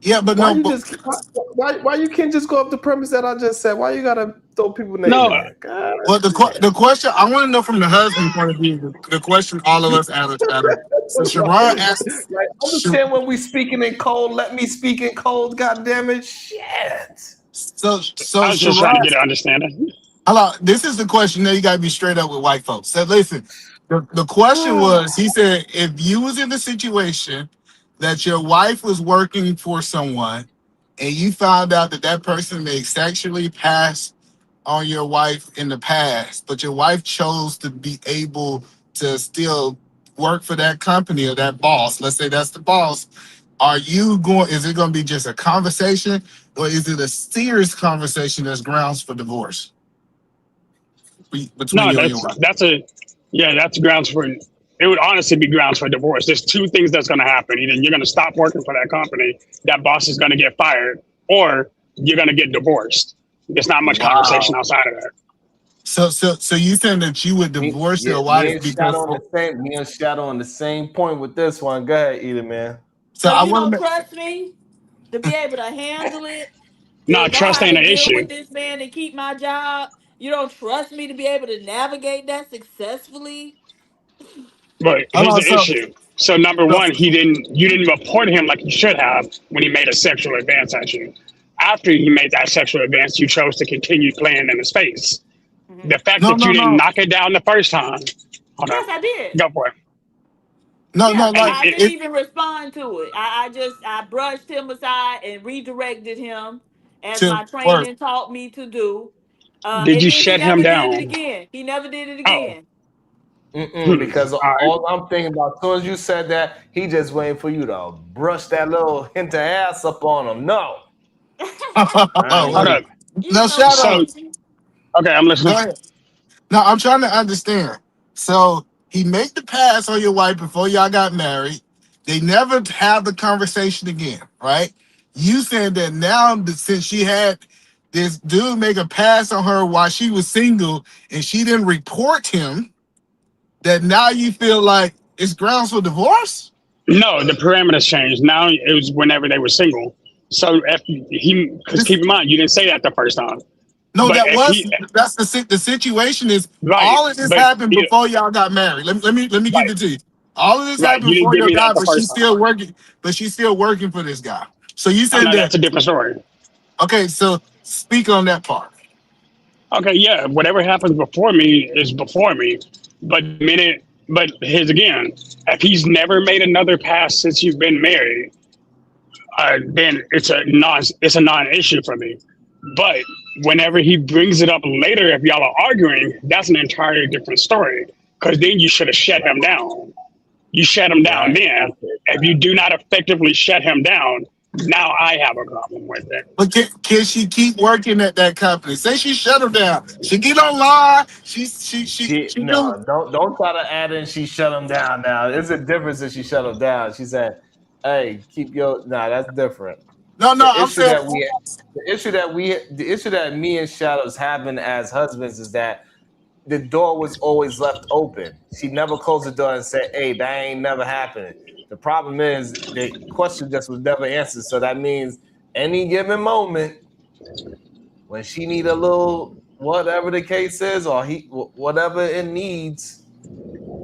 Speaker 19: Yeah, but
Speaker 2: why you can't just go up the premise that I just said? Why you gotta throw people names in there? God.
Speaker 19: Well, the question I want to know from the husband point of view. The question all of us added. So Sharon asked,
Speaker 2: like, understand when we speaking in code. Let me speak in code. God damn it, shit.
Speaker 19: So
Speaker 9: I was just trying to get an understanding.
Speaker 19: Hello, this is the question that you gotta be straight up with white folks. So listen, the question was, he said, if you was in the situation that your wife was working for someone and you found out that person may sexually pass on your wife in the past, but your wife chose to be able to still work for that company or that boss, let's say that's the boss, is it going to be just a conversation, or is it a serious conversation that's grounds for divorce between you and your wife?
Speaker 9: That's grounds for it. Would honestly be grounds for divorce. There's two things that's going to happen. Either you're going to stop working for that company, that boss is going to get fired, or you're going to get divorced. There's not much conversation outside of that.
Speaker 19: So you saying that you would divorce your wife because
Speaker 2: me and Shadow on the same point with this one. Go ahead, Edie, man.
Speaker 11: So you don't trust me to be able to handle it?
Speaker 9: No, trust ain't an issue.
Speaker 11: With this man and keep my job. You don't trust me to be able to navigate that successfully?
Speaker 9: But here's the issue. So number one, you didn't report him like you should have when he made a sexual advance at you. After he made that sexual advance, you chose to continue playing in his face. Mm-hmm. The fact that you didn't knock it down the first time.
Speaker 11: Yes, I did.
Speaker 9: Go for it.
Speaker 11: I didn't even respond to it. I brushed him aside and redirected him as my training taught me to do.
Speaker 9: Did you shut him down?
Speaker 11: He never did it again.
Speaker 2: Because all I'm thinking about, as soon as you said that, he just waiting for you to brush that little hint of ass up on him. No.
Speaker 9: Hold up.
Speaker 19: No, shout out.
Speaker 9: Okay, I'm listening.
Speaker 19: No, I'm trying to understand. So he made the pass on your wife before y'all got married. They never have the conversation again, right? You saying that now, since she had this dude make a pass on her while she was single and she didn't report him, that now you feel like it's grounds for divorce?
Speaker 9: No, the parameters changed. Now it was whenever they were single. So because keep in mind, you didn't say that the first time.
Speaker 20: No,
Speaker 9: But
Speaker 20: that
Speaker 9: if
Speaker 20: was
Speaker 9: he
Speaker 20: that's the situation is
Speaker 9: right,
Speaker 20: all of this
Speaker 9: but
Speaker 20: happened
Speaker 9: he
Speaker 20: before y'all got married. Let me give it to you. All of this
Speaker 9: right,
Speaker 20: happened
Speaker 9: you didn't
Speaker 20: before
Speaker 9: give
Speaker 20: y'all
Speaker 9: me that
Speaker 20: got,
Speaker 9: the
Speaker 20: but
Speaker 9: first
Speaker 20: she's
Speaker 9: time.
Speaker 20: still working. But she's still working for this guy. So you
Speaker 9: Oh
Speaker 20: said
Speaker 9: no, that's
Speaker 20: that.
Speaker 9: a different story.
Speaker 20: Okay, so speak on that part.
Speaker 9: Okay, yeah, whatever happens before me is before me. But here's again, if he's never made another pass since you've been married, then it's a non-issue for me. But whenever he brings it up later, if y'all are arguing, that's an entirely different story. Because then you should have shut him down. You shut him down
Speaker 2: Right.
Speaker 9: then. If you do not effectively shut him down, now I have a problem with it.
Speaker 20: But can she keep working at that company? Say she shut her down. She get online. She do.
Speaker 2: No, don't try to add in. She shut him down. Now, there's a difference if she shut him down. She said, "Hey, keep your." Nah, that's different.
Speaker 20: No.
Speaker 2: The
Speaker 20: I'm
Speaker 2: issue
Speaker 20: saying.
Speaker 2: that we, the issue that me and Shadows having as husbands is that the door was always left open. She never closed the door and said, "Hey, that ain't never happened." The problem is the question just was never answered. So that means any given moment when she need a little whatever the case is, or whatever it needs,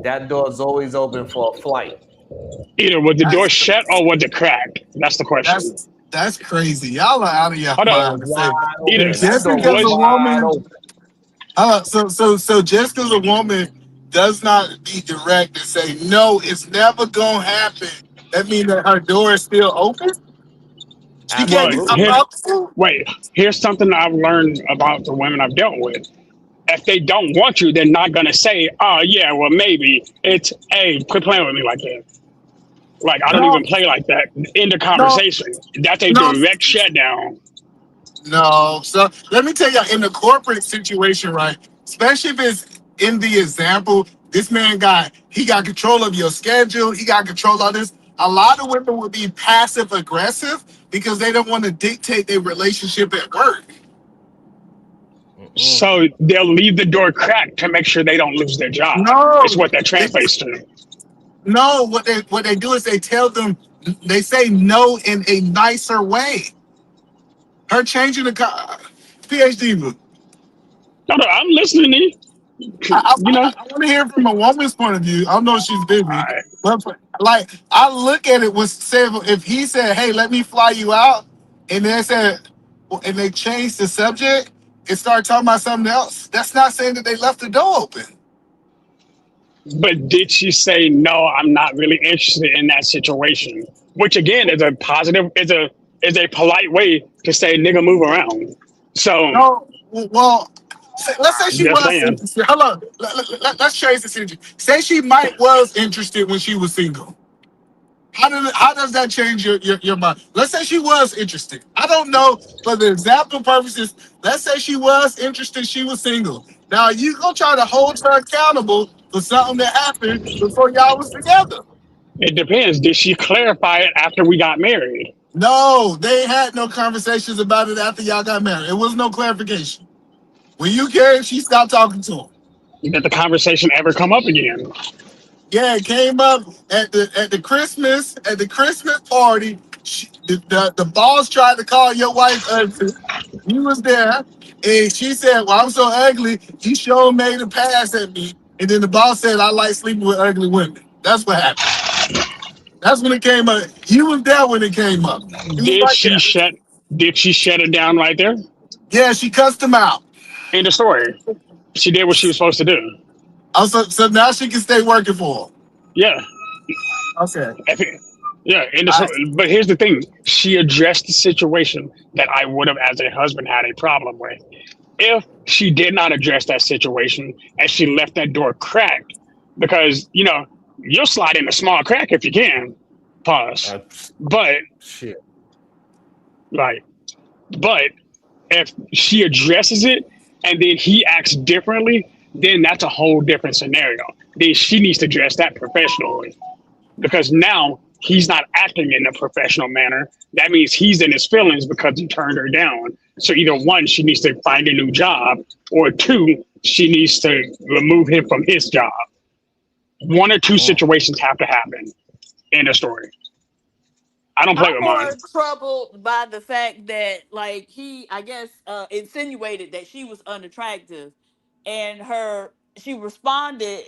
Speaker 2: that door is always open for a flight.
Speaker 9: Either was the door
Speaker 20: That's
Speaker 9: shut or was it cracked? That's the question.
Speaker 20: that's crazy. Y'all are out of your
Speaker 9: Hold
Speaker 2: Door
Speaker 9: on.
Speaker 2: was
Speaker 20: mind to say
Speaker 2: wide
Speaker 9: Either
Speaker 2: open. That
Speaker 20: just
Speaker 2: door
Speaker 20: because
Speaker 2: was
Speaker 20: a
Speaker 9: was
Speaker 2: wide
Speaker 20: woman.
Speaker 2: open.
Speaker 20: So just because a woman does not be direct and say no, it's never gonna happen. That means that her door is still open. She can't
Speaker 9: well,
Speaker 20: be
Speaker 2: Absolutely.
Speaker 20: uncomfortable.
Speaker 9: wait, here's something I've learned about the women I've dealt with. If they don't want you, they're not gonna say, "Oh yeah, well maybe." It's, "Hey, quit playing with me like that." Like I don't
Speaker 20: No,
Speaker 9: even play like that. End the
Speaker 20: no,
Speaker 9: conversation. That's a
Speaker 20: no,
Speaker 9: direct shutdown.
Speaker 20: no. So let me tell you, in the corporate situation, right? Especially if it's in the example, this man got control of your schedule. He got control of this. A lot of women would be passive aggressive because they don't want to dictate their relationship at work.
Speaker 9: So they'll leave the door cracked to make sure they don't lose their job. It's
Speaker 20: No,
Speaker 9: what that translates to.
Speaker 20: no. What they do is they tell them they say no in a nicer way. Her changing the PhD book.
Speaker 9: No, no, I'm listening to you. You know,
Speaker 20: I want to hear from a woman's point of view. I don't know if she's busy,
Speaker 9: I,
Speaker 20: but like I look at it with say if he said, "Hey, let me fly you out," and they said, and they changed the subject and started talking about something else. That's not saying that they left the door open.
Speaker 9: but did she say no? I'm not really interested in that situation. Which again is a positive, is a polite way to say nigga move around. So
Speaker 20: No, well, let's say she
Speaker 9: just
Speaker 20: was
Speaker 9: saying.
Speaker 20: interested. Hold on, let's change the situation. Say she might was interested when she was single. How does that change your mind? Let's say she was interested. I don't know, for the example purposes, let's say she was interested, she was single. Now you gonna try to hold her accountable for something that happened before y'all was together.
Speaker 9: It depends. Did she clarify it after we got married?
Speaker 20: No, they had no conversations about it after y'all got married. It was no clarification. When you came, she stopped talking to him.
Speaker 9: Did the conversation ever come up again?
Speaker 20: Yeah, it came up at the Christmas party. The boss tried to call your wife ugly. You was there, and she said, "Well, I'm so ugly." You sure made a pass at me, and then the boss said, "I like sleeping with ugly women." That's what happened. That's when it came up. You was there when it came up. You was
Speaker 9: Did
Speaker 20: right
Speaker 9: she
Speaker 20: there.
Speaker 9: shut did she shut it down right there?
Speaker 20: Yeah, she cussed him out.
Speaker 9: In the story. She did what she was supposed to do.
Speaker 20: Oh, so now she can stay working for him.
Speaker 9: Yeah.
Speaker 20: Okay.
Speaker 9: Yeah, but here's the thing. She addressed the situation that I would have, as a husband, had a problem with. If she did not address that situation and she left that door cracked, because, you'll slide in a small crack if you can. Pause. But,
Speaker 2: Shit.
Speaker 9: like, but if she addresses it and then he acts differently, then that's a whole different scenario. Then she needs to address that professionally. Because now he's not acting in a professional manner. That means he's in his feelings because he turned her down. So either one, she needs to find a new job, or two, she needs to remove him from his job. One or two situations have to happen in the story. I don't play
Speaker 11: I'm
Speaker 9: with
Speaker 11: more
Speaker 9: mine.
Speaker 11: troubled by the fact that, like, he, I guess, insinuated that she was unattractive, and she responded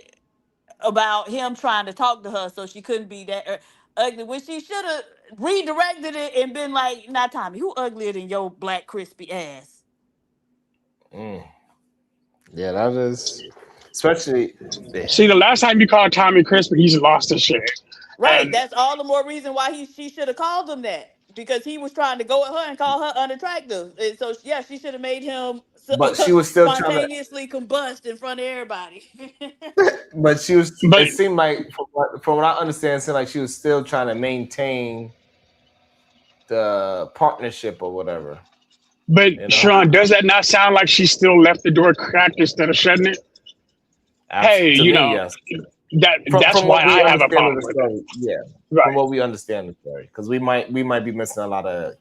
Speaker 11: about him trying to talk to her, so she couldn't be that ugly. When she should have redirected it and been like, "Now, Tommy, who uglier than your black crispy ass?"
Speaker 2: Yeah, that is especially.
Speaker 9: See, the last time you called Tommy Crispy, he's lost his shit.
Speaker 11: Right.
Speaker 9: And
Speaker 11: That's all the more reason why she should have called him that, because he was trying to go at her and call her unattractive. And so yeah, she should have made him
Speaker 2: But she was still trying to.
Speaker 11: spontaneously combust in front of everybody.
Speaker 2: But she was.
Speaker 9: But-
Speaker 2: It seemed like, from what I understand, it seemed like she was still trying to maintain the partnership or whatever.
Speaker 9: But Sean, does that not sound like she still left the door cracked instead of shutting it? Hey,
Speaker 2: To
Speaker 9: you
Speaker 2: me,
Speaker 9: know,
Speaker 2: yes.
Speaker 9: that's
Speaker 2: From
Speaker 9: why
Speaker 2: what we
Speaker 9: I have a
Speaker 2: understand
Speaker 9: problem
Speaker 2: of the
Speaker 9: with
Speaker 2: story,
Speaker 9: it.
Speaker 2: yeah.
Speaker 9: Right.
Speaker 2: From what we understand the story, because we might be missing a lot of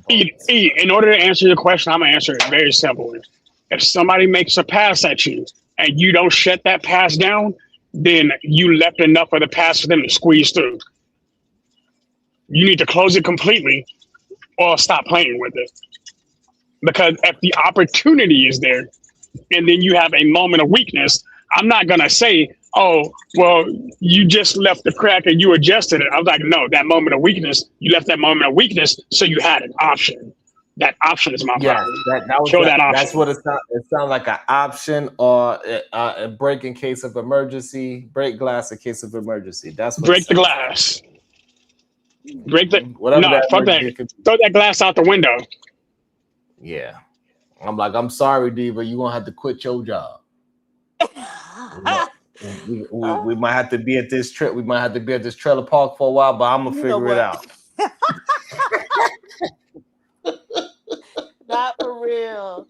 Speaker 2: key
Speaker 9: In order to answer your question, I'm gonna answer it very simply. If somebody makes a pass at you and you don't shut that pass down, then you left enough of the pass for them to squeeze through. You need to close it completely or stop playing with it. Because if the opportunity is there and then you have a moment of weakness, I'm not gonna say, oh, well, you just left the crack and you adjusted it. I was like, no, that moment of weakness, you left that moment of weakness, so you had an option. That option is my problem. Show that option.
Speaker 2: That's what it sounds. It sounds like an option, or a break in case of emergency. Break glass in case of emergency. That's what
Speaker 9: break the glass. Break the
Speaker 2: whatever.
Speaker 9: No, fuck that. Throw that glass out the window.
Speaker 2: Yeah, I'm sorry, Diva. You're gonna have to quit your job. We might have to be at this trip. We might have to be at this trailer park for a while, but I'm gonna figure it out.
Speaker 11: Not for real.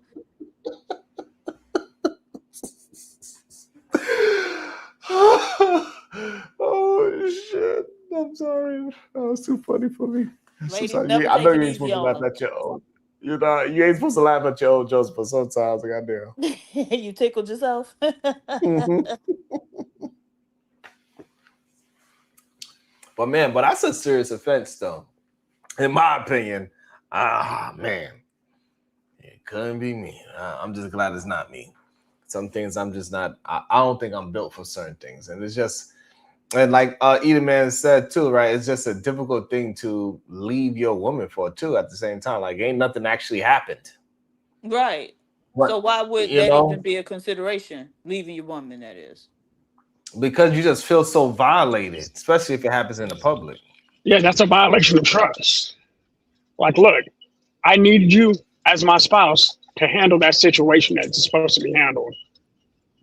Speaker 2: Oh shit! I'm sorry. That was too funny for me.
Speaker 11: Ladies,
Speaker 2: Sometimes
Speaker 11: never
Speaker 2: I know
Speaker 11: take
Speaker 2: you
Speaker 11: it
Speaker 2: ain't
Speaker 11: easy
Speaker 2: supposed to
Speaker 11: on
Speaker 2: laugh
Speaker 11: them.
Speaker 2: at your own. You know, you ain't supposed to laugh at your own jokes, but sometimes, goddamn.
Speaker 11: You tickled yourself.
Speaker 2: But man, that's a serious offense, though. In my opinion, man, it couldn't be me. I'm just glad it's not me. Some things I'm just not. I don't think I'm built for certain things, and it's just, and like Eden Man said too, right? It's just a difficult thing to leave your woman for too. At the same time, like ain't nothing actually happened.
Speaker 11: Right.
Speaker 2: But,
Speaker 11: so why would
Speaker 2: you
Speaker 11: that
Speaker 2: know,
Speaker 11: even be a consideration? Leaving your woman, that is.
Speaker 2: Because you just feel so violated, especially if it happens in the public.
Speaker 9: Yeah, that's a violation of trust. Like, look, I need you as my spouse to handle that situation that's supposed to be handled.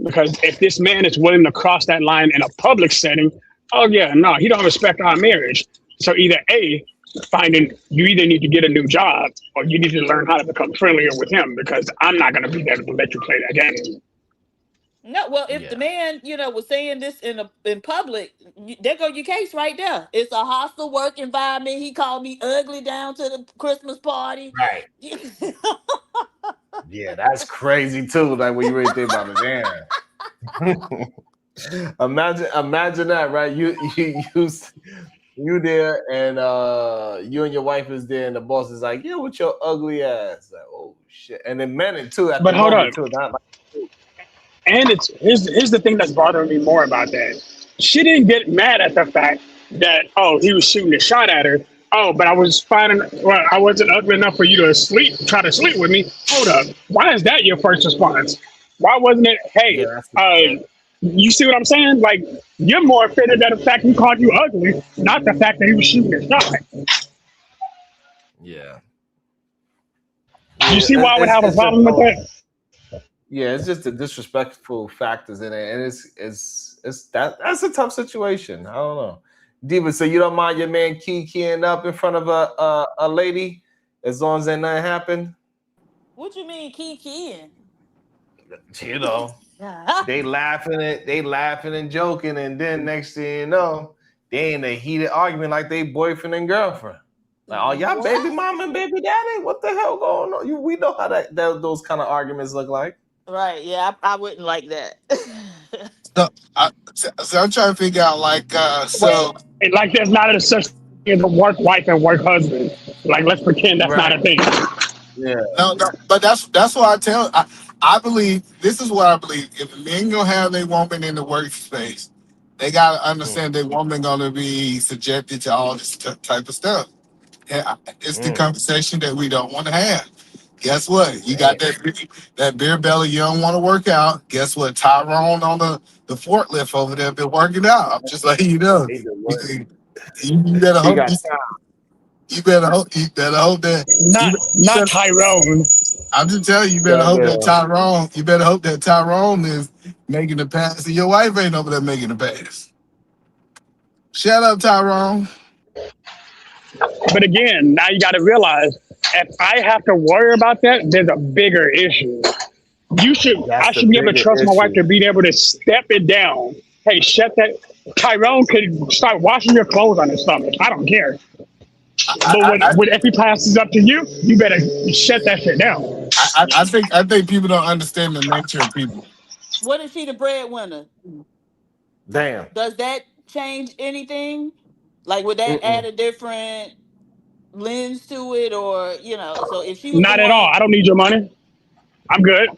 Speaker 9: Because if this man is willing to cross that line in a public setting, oh yeah, no, he don't respect our marriage. So either A, you either need to get a new job or you need to learn how to become friendlier with him, because I'm not gonna be there to let you play that game.
Speaker 11: No, well, if the man, was saying this in public, there go your case right there. It's a hostile work environment. He called me ugly down to the Christmas party.
Speaker 2: Right. Yeah, that's crazy too. Like when you really think about it, man. Imagine that, right? You there, and you and your wife is there, and the boss is like, "Yeah, with your ugly ass." Like, oh shit! And then men too.
Speaker 9: But hold on. And here's the thing that's bothering me more about that. She didn't get mad at the fact that, oh, he was shooting a shot at her. Oh, but I wasn't ugly enough for you to try to sleep with me. Hold up. Why is that your first response? Why wasn't it, hey, you see what I'm saying? Like, you're more offended at the fact he called you ugly, not the fact that he was shooting a shot.
Speaker 2: Yeah.
Speaker 9: You see why I would have a problem with that?
Speaker 2: Yeah, it's just the disrespectful factors in it, and that's a tough situation. I don't know, Diva. So you don't mind your man keying up in front of a lady as long as ain't nothing happened?
Speaker 11: What you mean keying?
Speaker 2: You know, they laughing and joking, and then next thing you know, they in a heated argument like they boyfriend and girlfriend. Like, oh, y'all baby mama and baby daddy? What the hell going on? We know how those kind of arguments look like.
Speaker 11: Right, yeah, I wouldn't like that.
Speaker 20: So I'm trying to figure out, like,
Speaker 9: And like there's not such is a work wife and work husband. Like, let's pretend that's not a thing.
Speaker 2: Yeah.
Speaker 20: No, but that's why I believe this is what I believe. If a man gonna have a woman in the workspace, they gotta understand that woman gonna be subjected to all this type of stuff. And it's the conversation that we don't want to have. Guess what? You got that beer belly. You don't want to work out. Guess what? Tyrone on the forklift over there been working out. I'm just letting you know. You better hope. You better hope that
Speaker 9: not Tyrone.
Speaker 20: I'm just telling you, you better hope that Tyrone. You better hope that Tyrone is making the pass, and your wife ain't over there making the pass. Shut up, Tyrone.
Speaker 9: But again, now you got to realize, if I have to worry about that, there's a bigger issue. I should be able to trust my wife to be able to step it down. Hey, shut that. Tyrone could start washing your clothes on his stomach. I don't care. But when every pass is up to you, you better shut that shit down.
Speaker 20: I think people don't understand the nature of people.
Speaker 11: What if she the breadwinner?
Speaker 2: Damn.
Speaker 11: Does that change anything? Like, would that add a different lens to it, or So if she was
Speaker 9: not at all, I don't need your money. I'm good.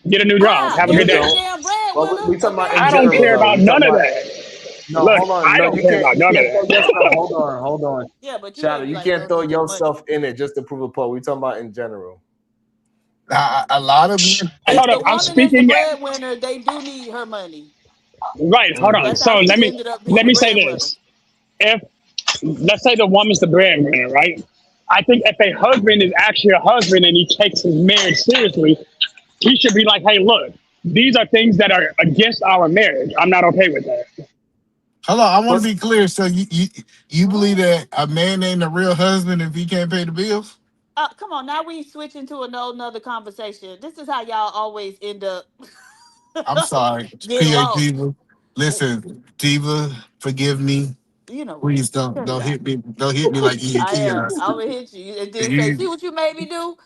Speaker 9: Get a new job. Have a good day.
Speaker 2: Well, we talking about
Speaker 9: I don't care about none of that.
Speaker 2: No,
Speaker 9: Look,
Speaker 2: hold on.
Speaker 9: I don't care about none of that.
Speaker 2: Hold on.
Speaker 11: Yeah, but
Speaker 2: Shadow, you can't throw yourself in it just to prove a point. We talking about in general.
Speaker 20: A lot of men.
Speaker 11: Hold
Speaker 9: on, I'm speaking.
Speaker 11: The breadwinner, they do need her money.
Speaker 9: Right. Hold on.
Speaker 11: That's
Speaker 9: So
Speaker 11: how she
Speaker 9: let
Speaker 11: ended up being
Speaker 9: me
Speaker 11: the
Speaker 9: say
Speaker 11: breadwinner.
Speaker 9: this. If let's say the woman's the breadwinner, right? I think if a husband is actually a husband and he takes his marriage seriously, he should be like, hey, look, these are things that are against our marriage. I'm not okay with that.
Speaker 20: Hold on, I want to be clear. So you believe that a man ain't a real husband if he can't pay the bills?
Speaker 11: Come on, now we switching to another conversation. This is how y'all always end up.
Speaker 20: I'm sorry, PA Diva. Listen, Diva, forgive me. Please don't hit me. Don't hit me like you hit Kia.
Speaker 11: I would hit you and then say, see what you made me do?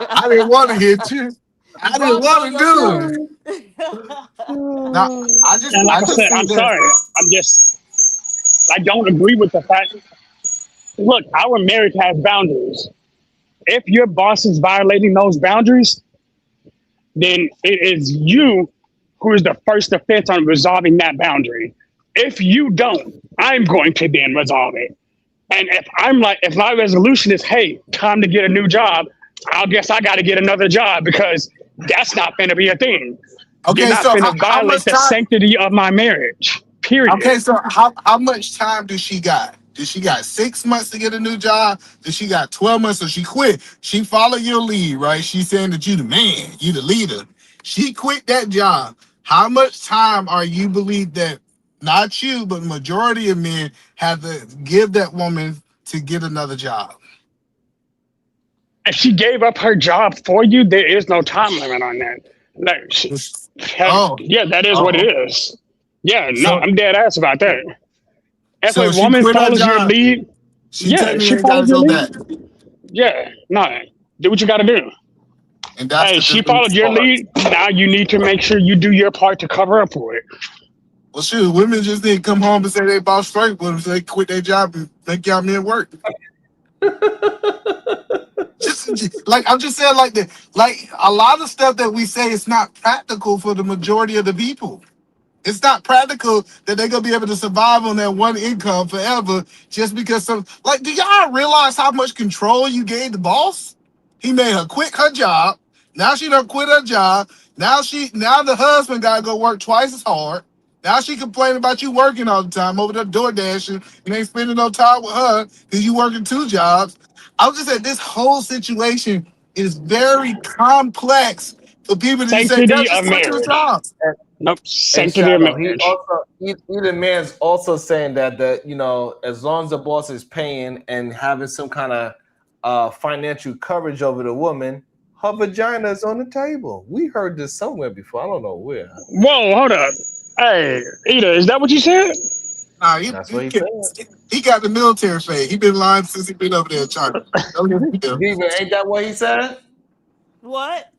Speaker 20: I didn't want to hit you. I didn't want to do it. No, I just
Speaker 9: I'm sorry. I don't agree with the fact. Look, our marriage has boundaries. If your boss is violating those boundaries, then it is you who is the first offense on resolving that boundary. If you don't, I'm going to then resolve it. And if my resolution is, hey, time to get a new job, I guess I got to get another job because that's not going to be a thing.
Speaker 20: Okay,
Speaker 9: You're not
Speaker 20: so
Speaker 9: going to violate the sanctity of my marriage. Period.
Speaker 20: Okay, so how much time does she got? Does she got 6 months to get a new job? Does she got 12 months? So she quit. She followed your lead, right? She's saying that you the man, you the leader. She quit that job. How much time are you believe that, not you, but majority of men have to give that woman to get another job?
Speaker 9: If she gave up her job for you, there is no time limit on that. Yeah, that is what it is. Yeah, I'm dead ass about that. If
Speaker 20: so
Speaker 9: a woman follows your lead,
Speaker 20: she
Speaker 9: follows your lead. Yeah, do what you got to do.
Speaker 20: And that's
Speaker 9: hey, she followed your lead. Now you need to make sure you do your part to cover up for it.
Speaker 20: Well, shoot, women just need to come home and say they boss straight with them, so they quit their job and make y'all men work. I'm just saying, like that. Like a lot of stuff that we say is not practical for the majority of the people. It's not practical that they're gonna be able to survive on that one income forever just because do y'all realize how much control you gave the boss? He made her quit her job. Now she done quit her job. Now the husband gotta go work twice as hard. Now she complaining about you working all the time over there door dashing and ain't spending no time with her because you working 2 jobs. I was just saying this whole situation is very complex for people to say
Speaker 9: sanctity
Speaker 20: just
Speaker 9: of
Speaker 20: quit your
Speaker 9: marriage.
Speaker 20: job.
Speaker 9: Nope,
Speaker 2: sanctity of marriage. The man's also saying that as long as the boss is paying and having some kind of financial coverage over the woman, her vagina is on the table. We heard this somewhere before. I don't know where.
Speaker 9: Whoa, hold up. Hey, Ida, is that what you said?
Speaker 20: Nah,
Speaker 2: that's what he said.
Speaker 20: He got the military fade. He been lying since he been over there in China.
Speaker 2: Ain't that what he said?
Speaker 11: What?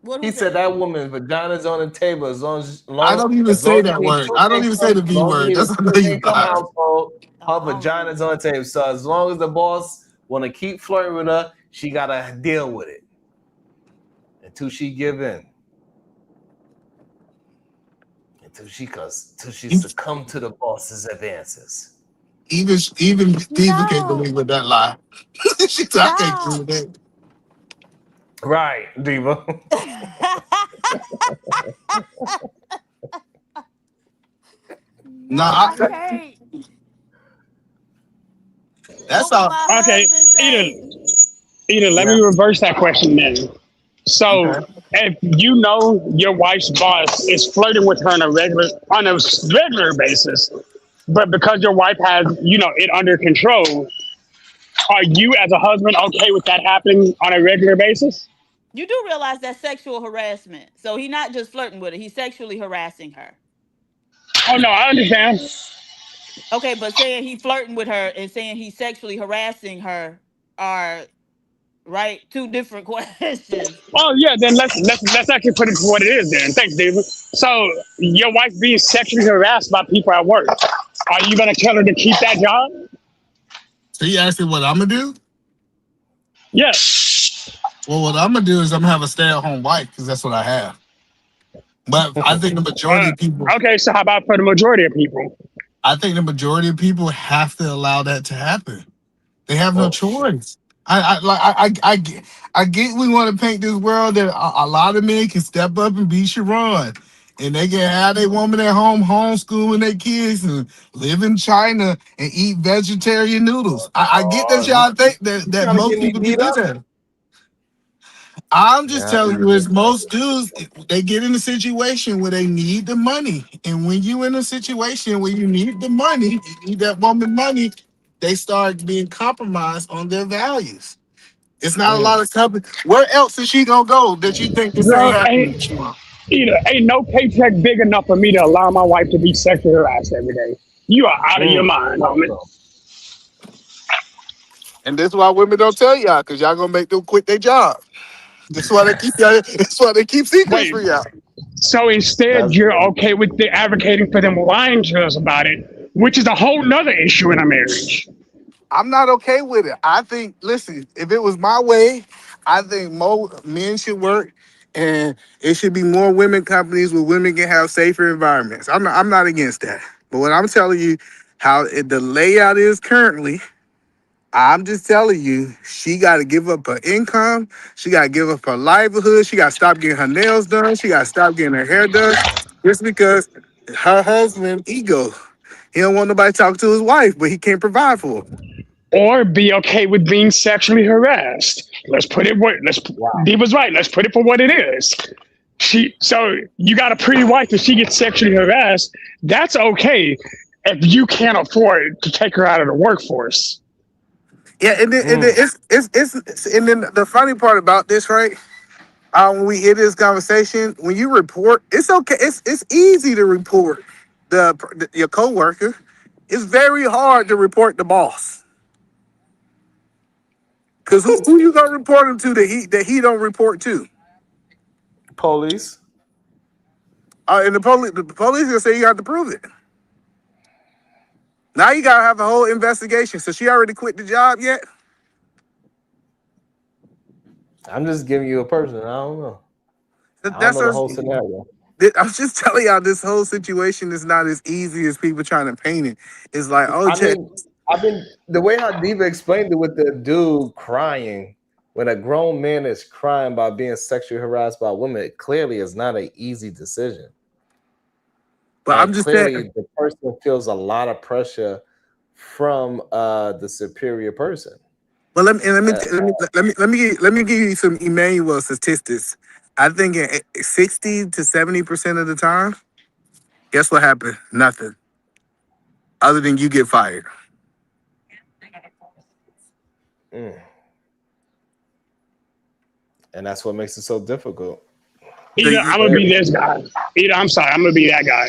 Speaker 11: What
Speaker 2: He
Speaker 11: was
Speaker 2: said
Speaker 11: that?
Speaker 2: that woman's vagina's on the table as long as
Speaker 20: I don't even say
Speaker 2: you
Speaker 20: that
Speaker 2: need
Speaker 20: word.
Speaker 2: two
Speaker 20: I don't even say
Speaker 2: income,
Speaker 20: the
Speaker 2: as
Speaker 20: B
Speaker 2: long as you
Speaker 20: word.
Speaker 2: need a
Speaker 20: That's I know you
Speaker 2: two-income
Speaker 20: lied.
Speaker 2: household, her vagina's on the table. So as long as the boss want to keep flirting with her, she gotta deal with it until she give in, until she succumb to the boss's advances.
Speaker 20: Even Diva can't
Speaker 8: No.
Speaker 20: believe with that lie. She said, I can't
Speaker 8: Stop.
Speaker 20: believe that.
Speaker 2: Right, Diva.
Speaker 8: No,
Speaker 20: Nah,
Speaker 8: I can't.
Speaker 20: that's
Speaker 8: What would
Speaker 20: how.
Speaker 8: my
Speaker 9: Okay,
Speaker 8: husband say?
Speaker 9: Eden, let me reverse that question then. So,
Speaker 20: Okay.
Speaker 9: if you know your wife's boss is flirting with her on a regular basis, but because your wife has, it under control, are you as a husband okay with that happening on a regular basis?
Speaker 11: You do realize that's sexual harassment. So he's not just flirting with her, he's sexually harassing her.
Speaker 9: Oh no, I understand.
Speaker 11: Okay, but saying he flirting with her and saying he's sexually harassing her are two different questions.
Speaker 9: Oh yeah, then let's actually put it for what it is then. Thanks, David. So your wife being sexually harassed by people at work, are you gonna tell her to keep that job?
Speaker 20: So you asking what I'm gonna do?
Speaker 9: Yes.
Speaker 20: Well, what I'm gonna do is I'm gonna have a stay-at-home wife because that's what I have. But I think the majority of people.
Speaker 9: Okay, so how about for the majority of people?
Speaker 20: I think the majority of people have to allow that to happen. They have no choice. I get we want to paint this world that a lot of men can step up and be Sharon. And they can have their woman at home homeschooling their kids and live in China and eat vegetarian noodles. I get that y'all think that
Speaker 2: Trying to
Speaker 20: most
Speaker 2: get me
Speaker 20: people can
Speaker 2: beat
Speaker 20: do
Speaker 2: up?
Speaker 20: that. I'm just
Speaker 2: Yeah.
Speaker 20: telling you, is most dudes, they get in a situation where they need the money. And when you in a situation where you need the money, you need that woman money, they start being compromised on their values. It's not a lot of company. Where else is she gonna go that you think this ain't
Speaker 9: Girl,
Speaker 20: happening?
Speaker 9: ain't no paycheck big enough for me to allow my wife to be sexually harassed every day. You are out of your mind, homie.
Speaker 20: And that's why women don't tell y'all, because y'all gonna make them quit their job. That's why they keep y'all, that's why they keep secrets
Speaker 9: Wait,
Speaker 20: for y'all.
Speaker 9: so instead you're okay with the advocating for them lying to us about it, which is a whole nother issue in a marriage.
Speaker 20: I'm not okay with it. I think, listen, if it was my way, I think more men should work, and it should be more women companies where women can have safer environments. I'm not against that. But what I'm telling you, the layout is currently, I'm just telling you, she got to give up her income. She got to give up her livelihood. She got to stop getting her nails done. She got to stop getting her hair done just because her husband ego. He don't want nobody talking to his wife, but he can't provide for her.
Speaker 9: Or be okay with being sexually harassed. Let's put it what Dee was right. Let's put it for what it is. So you got a pretty wife and she gets sexually harassed. That's okay if you can't afford to take her out of the workforce.
Speaker 20: Yeah, and then and then the funny part about this, right? When we hear this conversation, when you report, it's okay. It's easy to report your coworker. It's very hard to report the boss. Cause who you gonna report him to that he don't report to?
Speaker 2: Police.
Speaker 20: And the police gonna say you have to prove it. Now you gotta have a whole investigation. So she already quit the job yet?
Speaker 2: I'm just giving you a person. I don't know. I don't
Speaker 20: That's
Speaker 2: know the
Speaker 20: her.
Speaker 2: whole scenario.
Speaker 20: I'm just telling y'all, this whole situation is not as easy as people trying to paint it. It's like,
Speaker 2: I mean, the way how Diva explained it with the dude crying, when a grown man is crying about being sexually harassed by women, it clearly is not an easy decision.
Speaker 20: But I'm just
Speaker 2: clearly
Speaker 20: saying,
Speaker 2: the person feels a lot of pressure from the superior person.
Speaker 20: but let me give you some Emmanuel statistics. I think 60 to 70% of the time, guess what happened? Nothing. Other than you get fired.
Speaker 2: And that's what makes it so difficult.
Speaker 9: Either I'm gonna be this guy. I'm gonna be that guy.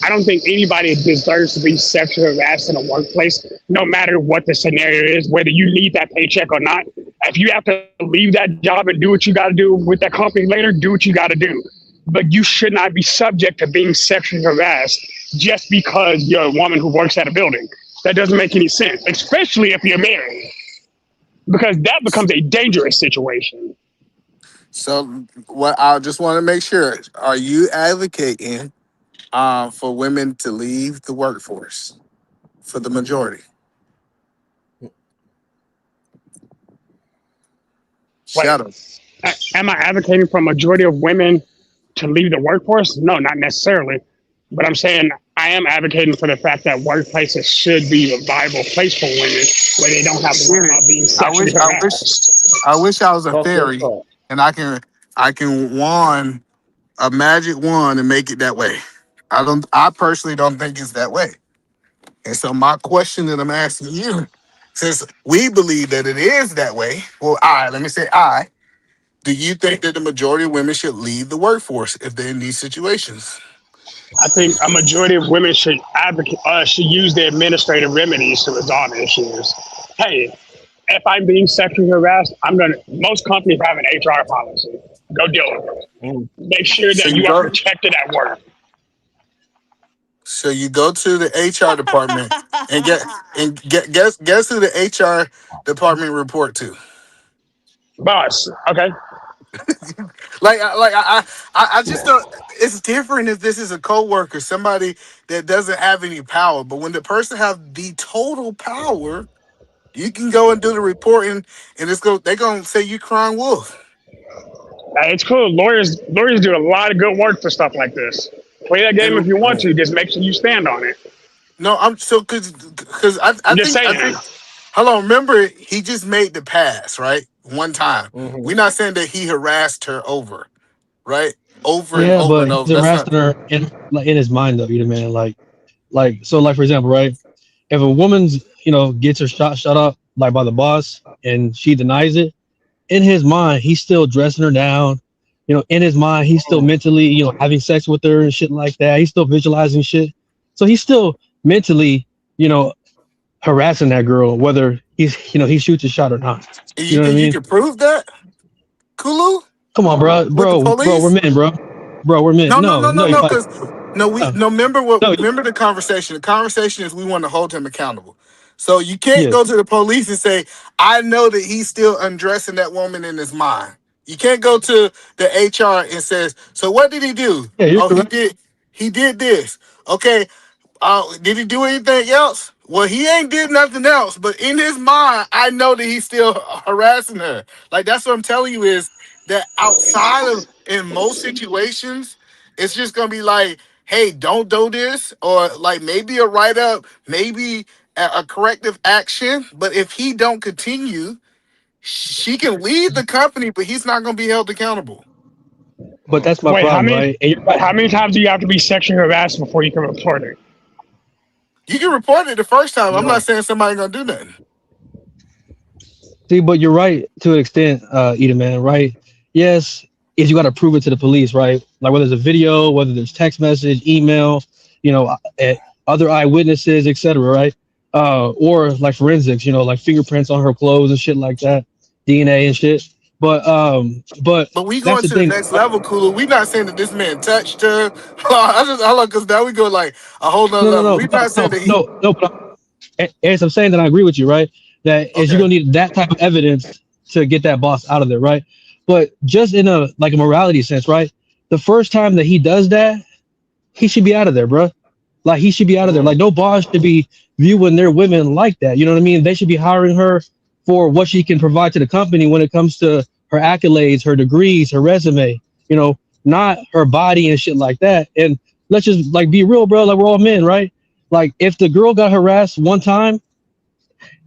Speaker 9: I don't think anybody deserves to be sexually harassed in a workplace, no matter what the scenario is, whether you need that paycheck or not. If you have to leave that job and do what you got to do with that company later, do what you got to do. But you should not be subject to being sexually harassed just because you're a woman who works at a building. That doesn't make any sense, especially if you're married, because that becomes a dangerous situation.
Speaker 20: So, what I just want to make sure: are you advocating for women to leave the workforce for the majority? Shadow.
Speaker 9: Am I advocating for a majority of women to leave the workforce? No, not necessarily. But I'm saying I am advocating for the fact that workplaces should be a viable place for women where they don't have to worry about being sexually harassed.
Speaker 20: I wish I was a fairy and I can wand a magic wand and make it that way. I personally don't think it's that way. And so my question that I'm asking you, since we believe that it is that way, do you think that the majority of women should leave the workforce if they're in these situations?
Speaker 9: I think a majority of women should should use the administrative remedies to resolve issues. Hey, if I'm being sexually harassed, most companies have an HR policy. Go deal with it. Make sure that you are protected at work.
Speaker 20: So you go to the HR department and guess who the HR department report to?
Speaker 9: Boss. Okay.
Speaker 20: I just don't. It's different if this is a coworker, somebody that doesn't have any power. But when the person have the total power, you can go and do the reporting, and they're gonna say you crying wolf.
Speaker 9: It's cool. Lawyers do a lot of good work for stuff like this. Play that game if you want to. Just make sure you stand on it.
Speaker 20: No, I'm so because I think. Hold on, remember he just made the pass, right? One time. We're not saying that he harassed her over, right? Over and over and over.
Speaker 10: He's harassing her in his mind though, you know, man. Like for example, right? If a woman's gets her shut up like by the boss and she denies it, in his mind he's still dressing her down. In his mind he's still mentally having sex with her and shit like that. He's still visualizing shit, so he's still mentally harassing that girl, whether he shoots a shot or not. You know what I mean?
Speaker 20: You can prove that, Kulu.
Speaker 10: Come on, bro, we're men, bro. We're men.
Speaker 20: No. Remember the conversation. The conversation is we want to hold him accountable. So you can't go to the police and say, I know that he's still undressing that woman in his mind. You can't go to the HR and says, so what did he do? He did this. Okay. Did he do anything else? Well, he ain't did nothing else, but in his mind, I know that he's still harassing her. Like, that's what I'm telling you is that outside of, in most situations, it's just going to be like, hey, don't do this, or like maybe a write-up, maybe a corrective action. But if he don't continue, she can leave the company, but he's not going to be held accountable.
Speaker 10: But that's my problem, right?
Speaker 9: How many times do you have to be sexually harassed before you can report it?
Speaker 20: You can report it the first time. I'm not saying somebody's gonna do nothing.
Speaker 10: See, but you're right to an extent, Edom, man, right? Yes, if you got to prove it to the police, right? Like whether there's a video, whether there's text message, email, other eyewitnesses, etc., right? Or like forensics, like fingerprints on her clothes and shit like that, DNA and shit. But
Speaker 20: we going to the next level, Kulu. We not saying that this man touched her. I love because now we go like a whole nother level. We not saying that
Speaker 10: but as I'm saying that I agree with you, right? That is you're gonna need that type of evidence to get that boss out of there, right? But just in a morality sense, right? The first time that he does that, he should be out of there, bro. Like he should be out of there. Like no boss should be viewing their women like that. You know what I mean? They should be hiring her for what she can provide to the company when it comes to her accolades, her degrees, her resume, not her body and shit like that. And let's just be real, bro. Like we're all men, right? Like if the girl got harassed one time,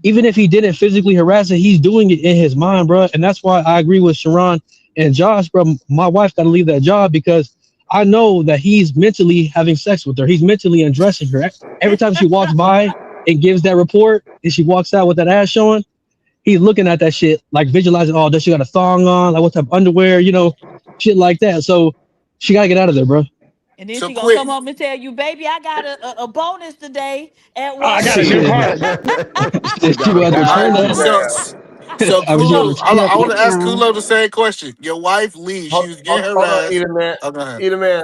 Speaker 10: even if he didn't physically harass her, he's doing it in his mind, bro. And that's why I agree with Sharon and Josh, bro. My wife got to leave that job because I know that he's mentally having sex with her. He's mentally undressing her. Every time she walks by and gives that report and she walks out with that ass showing, he's looking at that shit, like visualizing, oh, does she got a thong on? Like what type of underwear, shit like that. So she got to get out of there, bro.
Speaker 11: And then she gonna come home and tell you, baby, I got a bonus today at work.
Speaker 9: I got a new car.
Speaker 20: So
Speaker 10: I mean, you have a
Speaker 20: Kulo, I want to ask
Speaker 12: Mm-mm.
Speaker 20: Kulo the same question. Your wife leaves, she was getting
Speaker 2: Hold on,
Speaker 20: harassed.
Speaker 2: Eda man.
Speaker 20: Oh, go ahead.
Speaker 2: Eda man,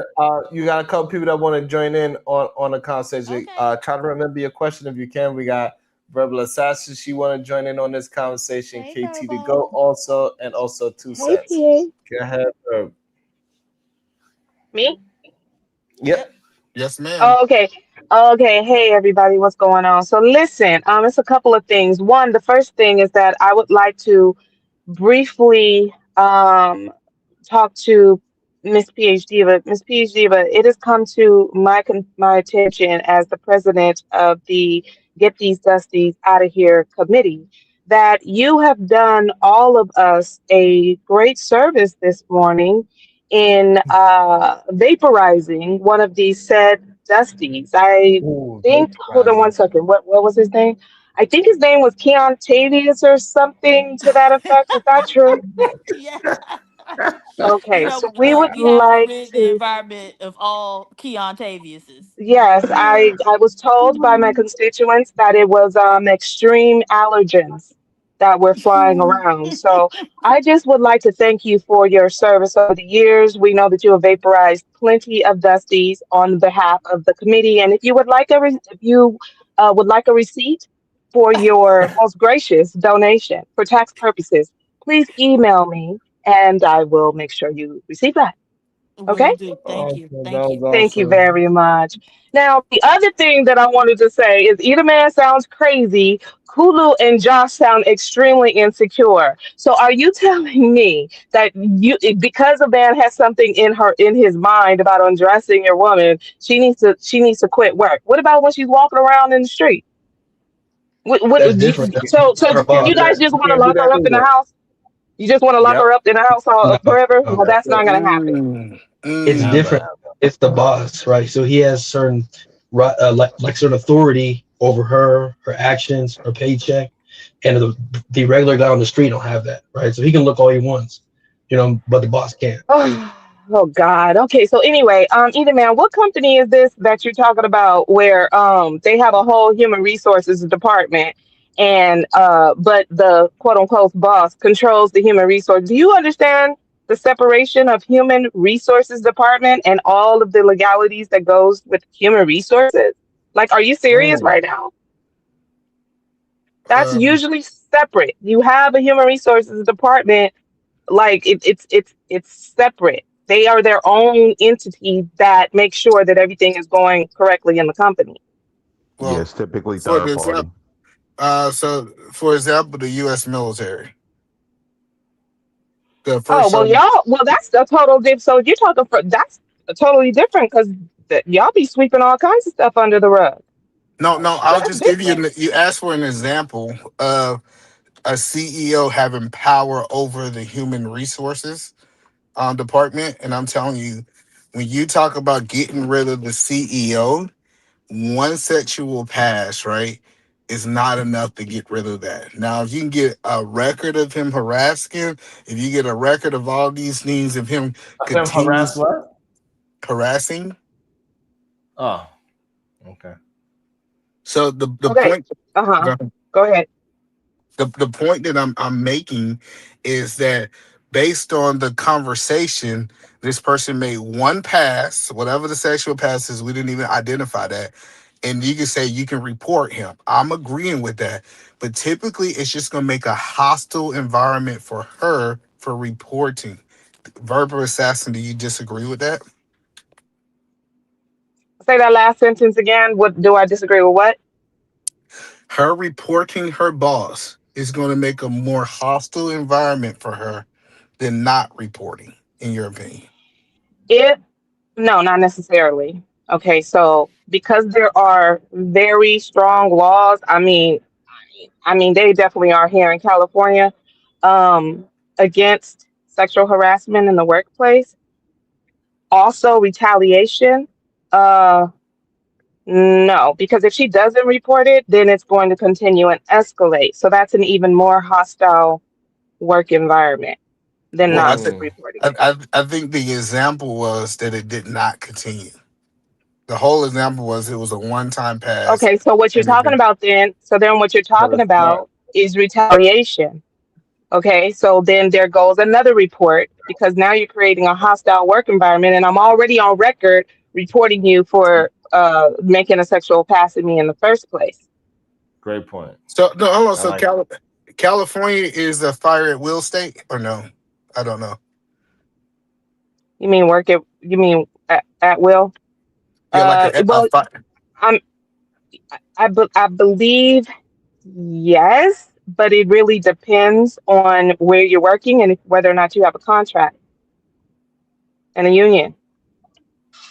Speaker 2: you got a couple people that want to join in on the conversation.
Speaker 11: Okay.
Speaker 2: Try to remember your question if you can. We got Verbal Assassin. She want to join in on this conversation.
Speaker 11: Hey,
Speaker 2: KT to
Speaker 11: Verbo.
Speaker 2: go also, and also 2
Speaker 21: Hey,
Speaker 2: Cents.
Speaker 21: PA.
Speaker 2: Go ahead, Verb.
Speaker 21: Me?
Speaker 2: Yep.
Speaker 20: Yes, ma'am.
Speaker 21: Oh, okay. Okay. Hey, everybody. What's going on? So listen, it's a couple of things. One, the first thing is that I would like to briefly talk to Miss PhD, but Miss PhD, but it has come to my attention as the president of the Get These Dusties Out of Here committee that you have done all of us a great service this morning in vaporizing one of these said dusties. I
Speaker 2: Ooh,
Speaker 21: think, hold on one
Speaker 2: vaporizing.
Speaker 21: second. What was his name? I think his name was Keon Tavius or something to that effect. Is that true?
Speaker 11: Yeah. You
Speaker 21: Okay,
Speaker 11: know,
Speaker 21: so we would
Speaker 11: we have to
Speaker 21: like
Speaker 11: rid the
Speaker 21: to.
Speaker 11: environment of all Keon Taviuses.
Speaker 21: Yes, I was told by my constituents that it was extreme allergens that were flying around. So I just would like to thank you for your service over the years. We know that you have vaporized plenty of dusties on behalf of the committee, and if you would like if you would like a receipt for your most gracious donation for tax purposes, please email me, and I will make sure you receive that. Okay.
Speaker 11: Will do. Thank you.
Speaker 2: Awesome. That
Speaker 11: Thank
Speaker 2: was
Speaker 11: you.
Speaker 21: Thank you
Speaker 2: awesome.
Speaker 21: very much. Now, the other thing that I wanted to say is either man sounds crazy. Kulu and Josh sound extremely insecure. So, are you telling me that because a man has something in his mind about undressing your woman, she needs to quit work? What about when she's walking around in the street? What
Speaker 10: That's different. That's
Speaker 21: so
Speaker 10: her
Speaker 21: you
Speaker 10: boss.
Speaker 21: guys just
Speaker 2: You
Speaker 21: want to
Speaker 2: can't do
Speaker 21: lock her
Speaker 2: that
Speaker 21: up in the
Speaker 2: either.
Speaker 21: house? You just want to lock
Speaker 2: Yep.
Speaker 21: her up in the house
Speaker 10: No,
Speaker 21: forever?
Speaker 10: no.
Speaker 21: No,
Speaker 2: That's
Speaker 21: that's
Speaker 2: it.
Speaker 21: not going to happen.
Speaker 10: It's
Speaker 2: Never.
Speaker 10: different. It's the boss, right? So he has certain like certain authority over her actions, her paycheck, and the regular guy on the street don't have that, right? So he can look all he wants, but the boss can't.
Speaker 21: Oh God. Okay. So anyway, either man, what company is this that you're talking about where they have a whole human resources department and but the quote unquote boss controls the human resource. Do you understand the separation of human resources department and all of the legalities that goes with human resources? Like, are you serious right now? That's
Speaker 20: Um,
Speaker 21: usually separate. You have a human resources department like it's separate. They are their own entity that makes sure that everything is going correctly in the company.
Speaker 8: Yeah,
Speaker 20: well,
Speaker 8: it's typically
Speaker 20: for
Speaker 8: third
Speaker 20: example,
Speaker 8: party.
Speaker 20: for example, the U.S. military, the
Speaker 21: Oh
Speaker 20: first
Speaker 21: well,
Speaker 20: sergeant.
Speaker 21: y'all. Well, that's a total diff. So you're talking for that's totally different because y'all be sweeping all kinds of stuff under the rug.
Speaker 20: No, no, I'll
Speaker 21: That's
Speaker 20: just give you.
Speaker 21: different.
Speaker 20: You asked for an example of a CEO having power over the human resources department, and I'm telling you, when you talk about getting rid of the CEO, one sexual pass, right, is not enough to get rid of that. Now, if you can get a record of him harassing, if you get a record of all these things of him
Speaker 2: Let them harass
Speaker 20: continues
Speaker 2: what?
Speaker 20: harassing,
Speaker 2: Oh, okay.
Speaker 20: so the
Speaker 21: Okay.
Speaker 20: point,
Speaker 21: Go ahead.
Speaker 20: the point that I'm making is that based on the conversation, this person made one pass, whatever the sexual pass is, we didn't even identify that. And you can say you can report him. I'm agreeing with that. But typically it's just gonna make a hostile environment for her for reporting. Verbal assassin, do you disagree with that?
Speaker 21: Say that last sentence again. What do I disagree with? What?
Speaker 20: Her reporting her boss is going to make a more hostile environment for her than not reporting, in your opinion.
Speaker 21: If no, not necessarily. Okay, so because there are very strong laws, I mean, they definitely are here in California against sexual harassment in the workplace. Also, retaliation. Uh, no, because if she doesn't report it, then it's going to continue and escalate. So that's an even more hostile work environment than
Speaker 20: Well,
Speaker 21: not reporting it.
Speaker 20: I think the example was that it did not continue. The whole example was it was a one-time pass,
Speaker 21: Okay, so what you're
Speaker 20: and it
Speaker 21: talking
Speaker 20: did.
Speaker 21: about then, so then what you're
Speaker 2: So
Speaker 21: talking
Speaker 2: it's not.
Speaker 21: about is retaliation. Okay, so then there goes another report because now you're creating a hostile work environment, and I'm already on record reporting you for making a sexual pass at me in the first place.
Speaker 2: Great point.
Speaker 20: So no, hold on.
Speaker 2: I
Speaker 20: So
Speaker 2: like
Speaker 20: California is the fire at will state, or no? I don't know.
Speaker 21: You mean work at? You mean at will?
Speaker 20: Yeah, like a
Speaker 21: Well,
Speaker 20: fire.
Speaker 21: I believe yes, but it really depends on where you're working and whether or not you have a contract and a union.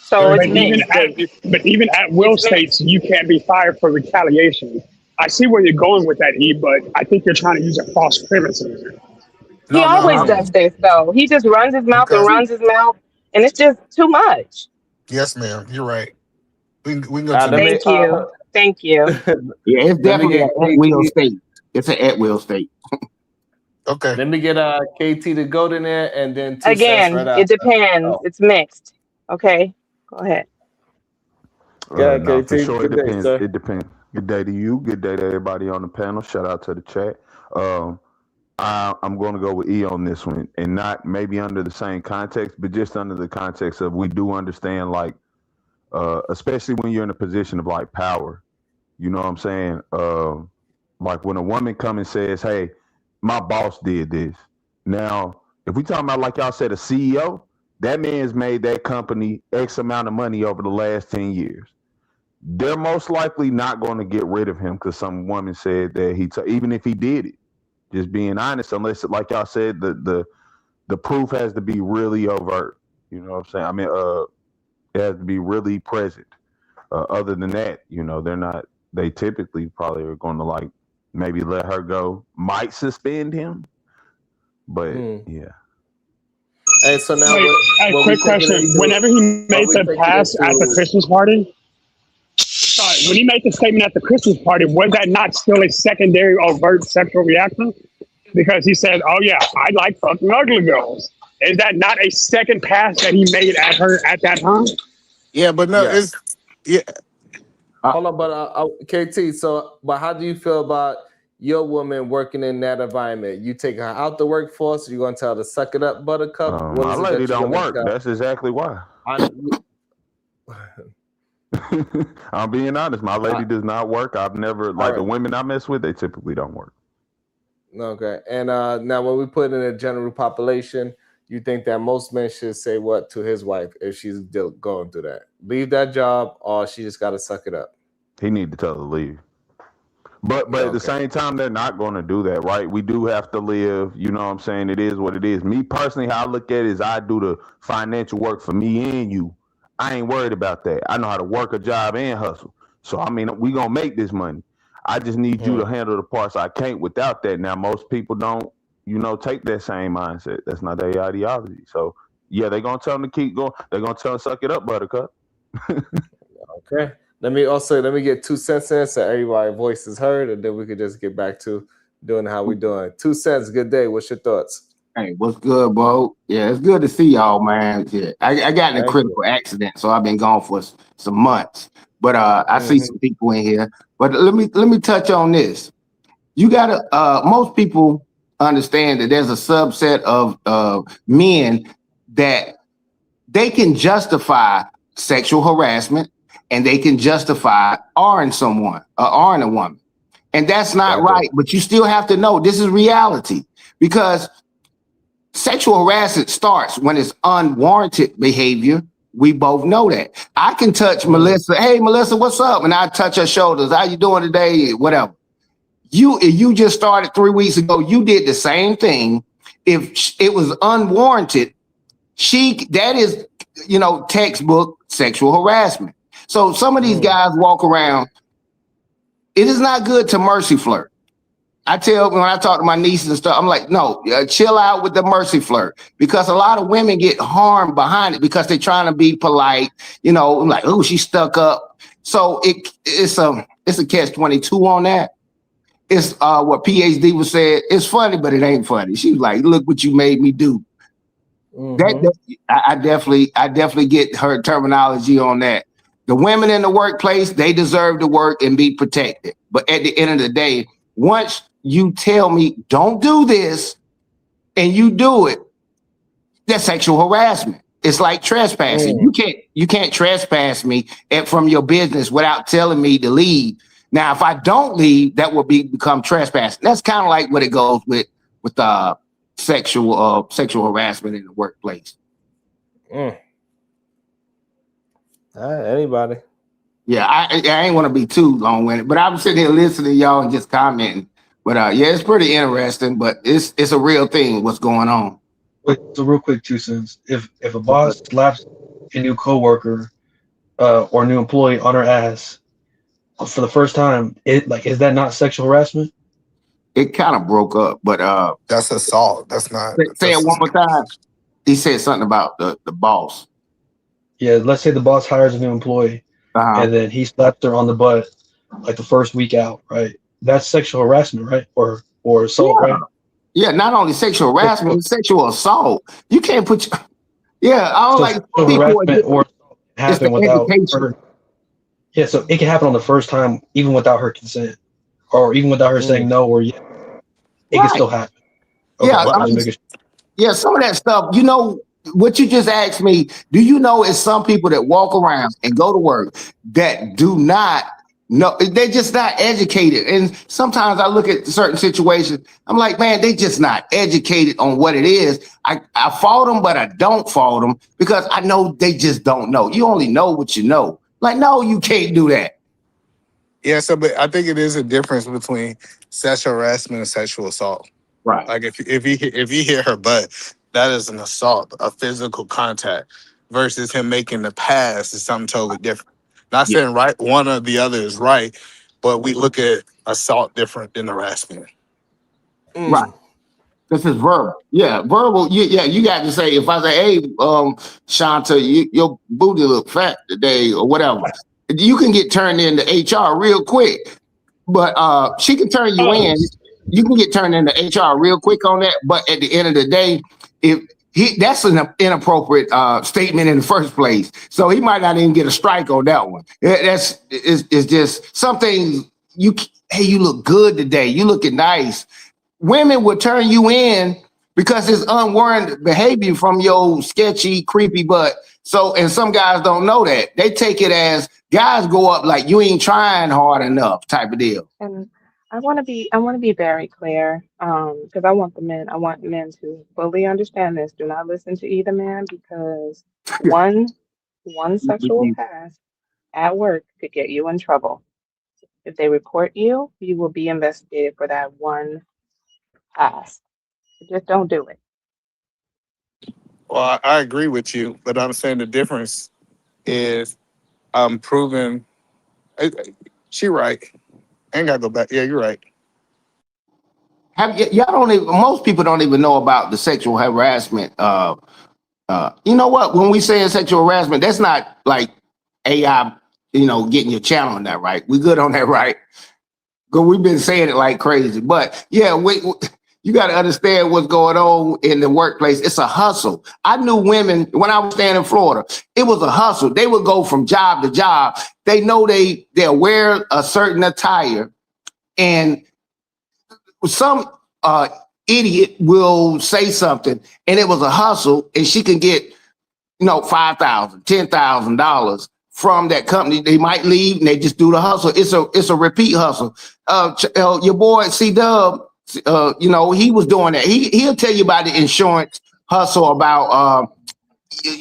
Speaker 21: So it's
Speaker 9: But even
Speaker 21: mixed.
Speaker 9: at will
Speaker 21: It's mixed.
Speaker 9: states, you can't be fired for retaliation. I see where you're going with that, E, but I think you're trying to use a false premises.
Speaker 21: He
Speaker 20: No,
Speaker 21: always
Speaker 20: no.
Speaker 21: does this though. He just runs his mouth
Speaker 20: Okay.
Speaker 21: and runs his mouth, and it's just too much.
Speaker 20: Yes, ma'am. You're right. We can go to
Speaker 2: let me,
Speaker 21: Thank you. Thank you.
Speaker 3: Yeah, it's
Speaker 2: let me
Speaker 3: definitely
Speaker 2: get
Speaker 3: an at-will
Speaker 2: KT.
Speaker 3: state. It's an at-will state.
Speaker 20: Okay.
Speaker 2: Let me get KT to go in there, and then 2 cents
Speaker 21: Again,
Speaker 2: right
Speaker 21: it
Speaker 2: after.
Speaker 21: depends. It's mixed. Okay, go ahead.
Speaker 2: Yeah,
Speaker 22: No,
Speaker 2: KT.
Speaker 22: for sure. It
Speaker 2: Good day,
Speaker 22: depends.
Speaker 2: sir.
Speaker 22: It depends. Good day to you. Good day to everybody on the panel. Shout out to the chat. I'm going to go with E on this one, and not maybe under the same context, but just under the context of we do understand, like, especially when you're in a position of like power. You know what I'm saying? Like when a woman comes and says, "Hey, my boss did this." Now, if we talking about, like y'all said, a CEO, that man's made that company X amount of money over the last 10 years. They're most likely not going to get rid of him because some woman said that even if he did it, just being honest, unless, like y'all said, the proof has to be really overt. You know what I'm saying? I mean, it has to be really present. Other than that, you know, they typically probably are going to like maybe let her go, might suspend him, but yeah.
Speaker 2: Hey, so now
Speaker 9: Wait,
Speaker 2: what we
Speaker 9: quick
Speaker 2: taking
Speaker 9: question.
Speaker 2: into?
Speaker 9: Whenever he made the pass at the Christmas party, sorry, when he made the statement at the Christmas party, was that not still a secondary overt sexual reaction? Because he said, "Oh yeah, I like fucking ugly girls." Is that not a second pass that he made at her at that time?
Speaker 20: Yeah, but no,
Speaker 2: Yeah.
Speaker 20: it's yeah.
Speaker 2: Hold on, but KT. So, but how do you feel about your woman working in that environment? You take her out the workforce. You're gonna tell her to suck it up, Buttercup. What
Speaker 22: My
Speaker 2: is it
Speaker 22: lady
Speaker 2: that you're
Speaker 22: don't
Speaker 2: gonna
Speaker 22: work.
Speaker 2: tell?
Speaker 22: That's exactly why. I'm being honest. My lady does not work. I've never the women I mess with. They typically don't work.
Speaker 2: Okay, and now when we put in a general population, you think that most men should say what to his wife if she's going through that? Leave that job, or she just got to suck it up?
Speaker 22: He need to tell her to leave. But at the same time, they're not going to do that, right? We do have to live. You know what I'm saying? It is what it is. Me personally, how I look at it is I do the financial work for me and you. I ain't worried about that. I know how to work a job and hustle. So, I mean, we going to make this money. I just need you to handle the parts I can't without that. Now, most people don't, you know, take that same mindset. That's not their ideology. So, yeah, they're going to tell them to keep going. They're going to tell them to suck it up, Buttercup.
Speaker 2: Okay. Let me get 2 cents in so everybody's voice is heard, and then we could just get back to doing how we doing. 2 cents, good day. What's your thoughts?
Speaker 3: Hey, what's good, bro? Yeah, it's good to see y'all, man. Yeah, I got in a critical accident, so I've been gone for some months. But I see some people in here. But let me touch on this. You gotta most people understand that there's a subset of men that they can justify sexual harassment and they can justify R-ing someone, R-ing a woman. And that's not right, but you still have to know this is reality because sexual harassment starts when it's unwarranted behavior. We both know that. I can touch Melissa. Hey, Melissa, what's up? And I touch her shoulders. How you doing today? Whatever. You just started 3 weeks ago. You did the same thing. If it was unwarranted, that is, you know, textbook sexual harassment. So some of these guys walk around. It is not good to mercy flirt. I tell when I talk to my nieces and stuff, I'm like, no, chill out with the mercy flirt because a lot of women get harmed behind it because they're trying to be polite, you know, like, oh, she's stuck up. So it's a catch-22 on that. It's what PhD was said. It's funny, but it ain't funny. She was like, look what you made me do. I definitely get her terminology on that. The women in the workplace, they deserve to work and be protected. But at the end of the day, once you tell me, don't do this, and you do it, that's sexual harassment. It's like trespassing. You can't trespass me from your business without telling me to leave. Now, if I don't leave, that will become trespassing. That's kind of like what it goes with sexual harassment in the workplace.
Speaker 2: Anybody?
Speaker 3: Yeah, I ain't want to be too long-winded, but I'm sitting here listening to y'all and just commenting. But yeah, it's pretty interesting, but it's a real thing what's going on.
Speaker 10: Wait, so real quick, 2 cents. If a boss slaps a new coworker or new employee on her ass for the first time, is that not sexual harassment?
Speaker 3: It kind of broke up, but
Speaker 20: that's assault. That's not.
Speaker 3: Say it one more time. He said something about the boss.
Speaker 10: Yeah, let's say the boss hires a new employee and then he slaps her on the butt like the first week out, right? That's sexual harassment, right? Or assault, right?
Speaker 3: Yeah, not only sexual harassment, sexual assault. You can't put. I don't like
Speaker 10: harassment or happen without
Speaker 3: education.
Speaker 10: her. Yeah, so it can happen on the first time, even without her consent, or even without her saying no or yeah. It can still happen. Okay,
Speaker 3: yeah, some of that stuff. You know what you just asked me. Do you know it's some people that walk around and go to work that do not. No, they're just not educated. And sometimes I look at certain situations, I'm like, man, they just not educated on what it is. I fault them, but I don't fault them because I know they just don't know. You only know what you know. Like, no, you can't do that.
Speaker 20: Yeah, but I think it is a difference between sexual harassment and sexual assault.
Speaker 3: Right.
Speaker 20: Like if you hit her butt, that is an assault, a physical contact, versus him making the pass is something totally different. Not saying right one or the other is right, but we look at assault different than harassment.
Speaker 3: Right. This is verbal. Yeah, verbal. You got to say, if I say, hey, Shanta, your booty look fat today or whatever, you can get turned into HR real quick. But she can turn you in. You can get turned into HR real quick on that. But at the end of the day, that's an inappropriate statement in the first place. So he might not even get a strike on that one. It's just some things hey, you look good today. You looking nice. Women will turn you in because it's unwarranted behavior from your sketchy, creepy butt. So, and some guys don't know that. They take it as guys go up like you ain't trying hard enough type of deal.
Speaker 21: And I want to be very clear, because I want men to fully understand this. Do not listen to either man, because one sexual pass at work could get you in trouble. If they report you, you will be investigated for that one pass. Just don't do it.
Speaker 20: Well, I agree with you, but I'm saying the difference is I'm proving. She right. I ain't gotta go back. Yeah, you're right.
Speaker 3: Most people don't even know about the sexual harassment. You know what? When we say sexual harassment, that's not like AI, getting your channel on that, right? We good on that, right? Because we've been saying it like crazy. But yeah, you got to understand what's going on in the workplace. It's a hustle. I knew women when I was staying in Florida. It was a hustle. They would go from job to job. They know they'll wear a certain attire, and some idiot will say something, and it was a hustle, and she can get $5,000, $10,000 from that company. They might leave and they just do the hustle. It's a repeat hustle. Your boy C-Dub, he was doing that. He'll tell you about the insurance hustle, about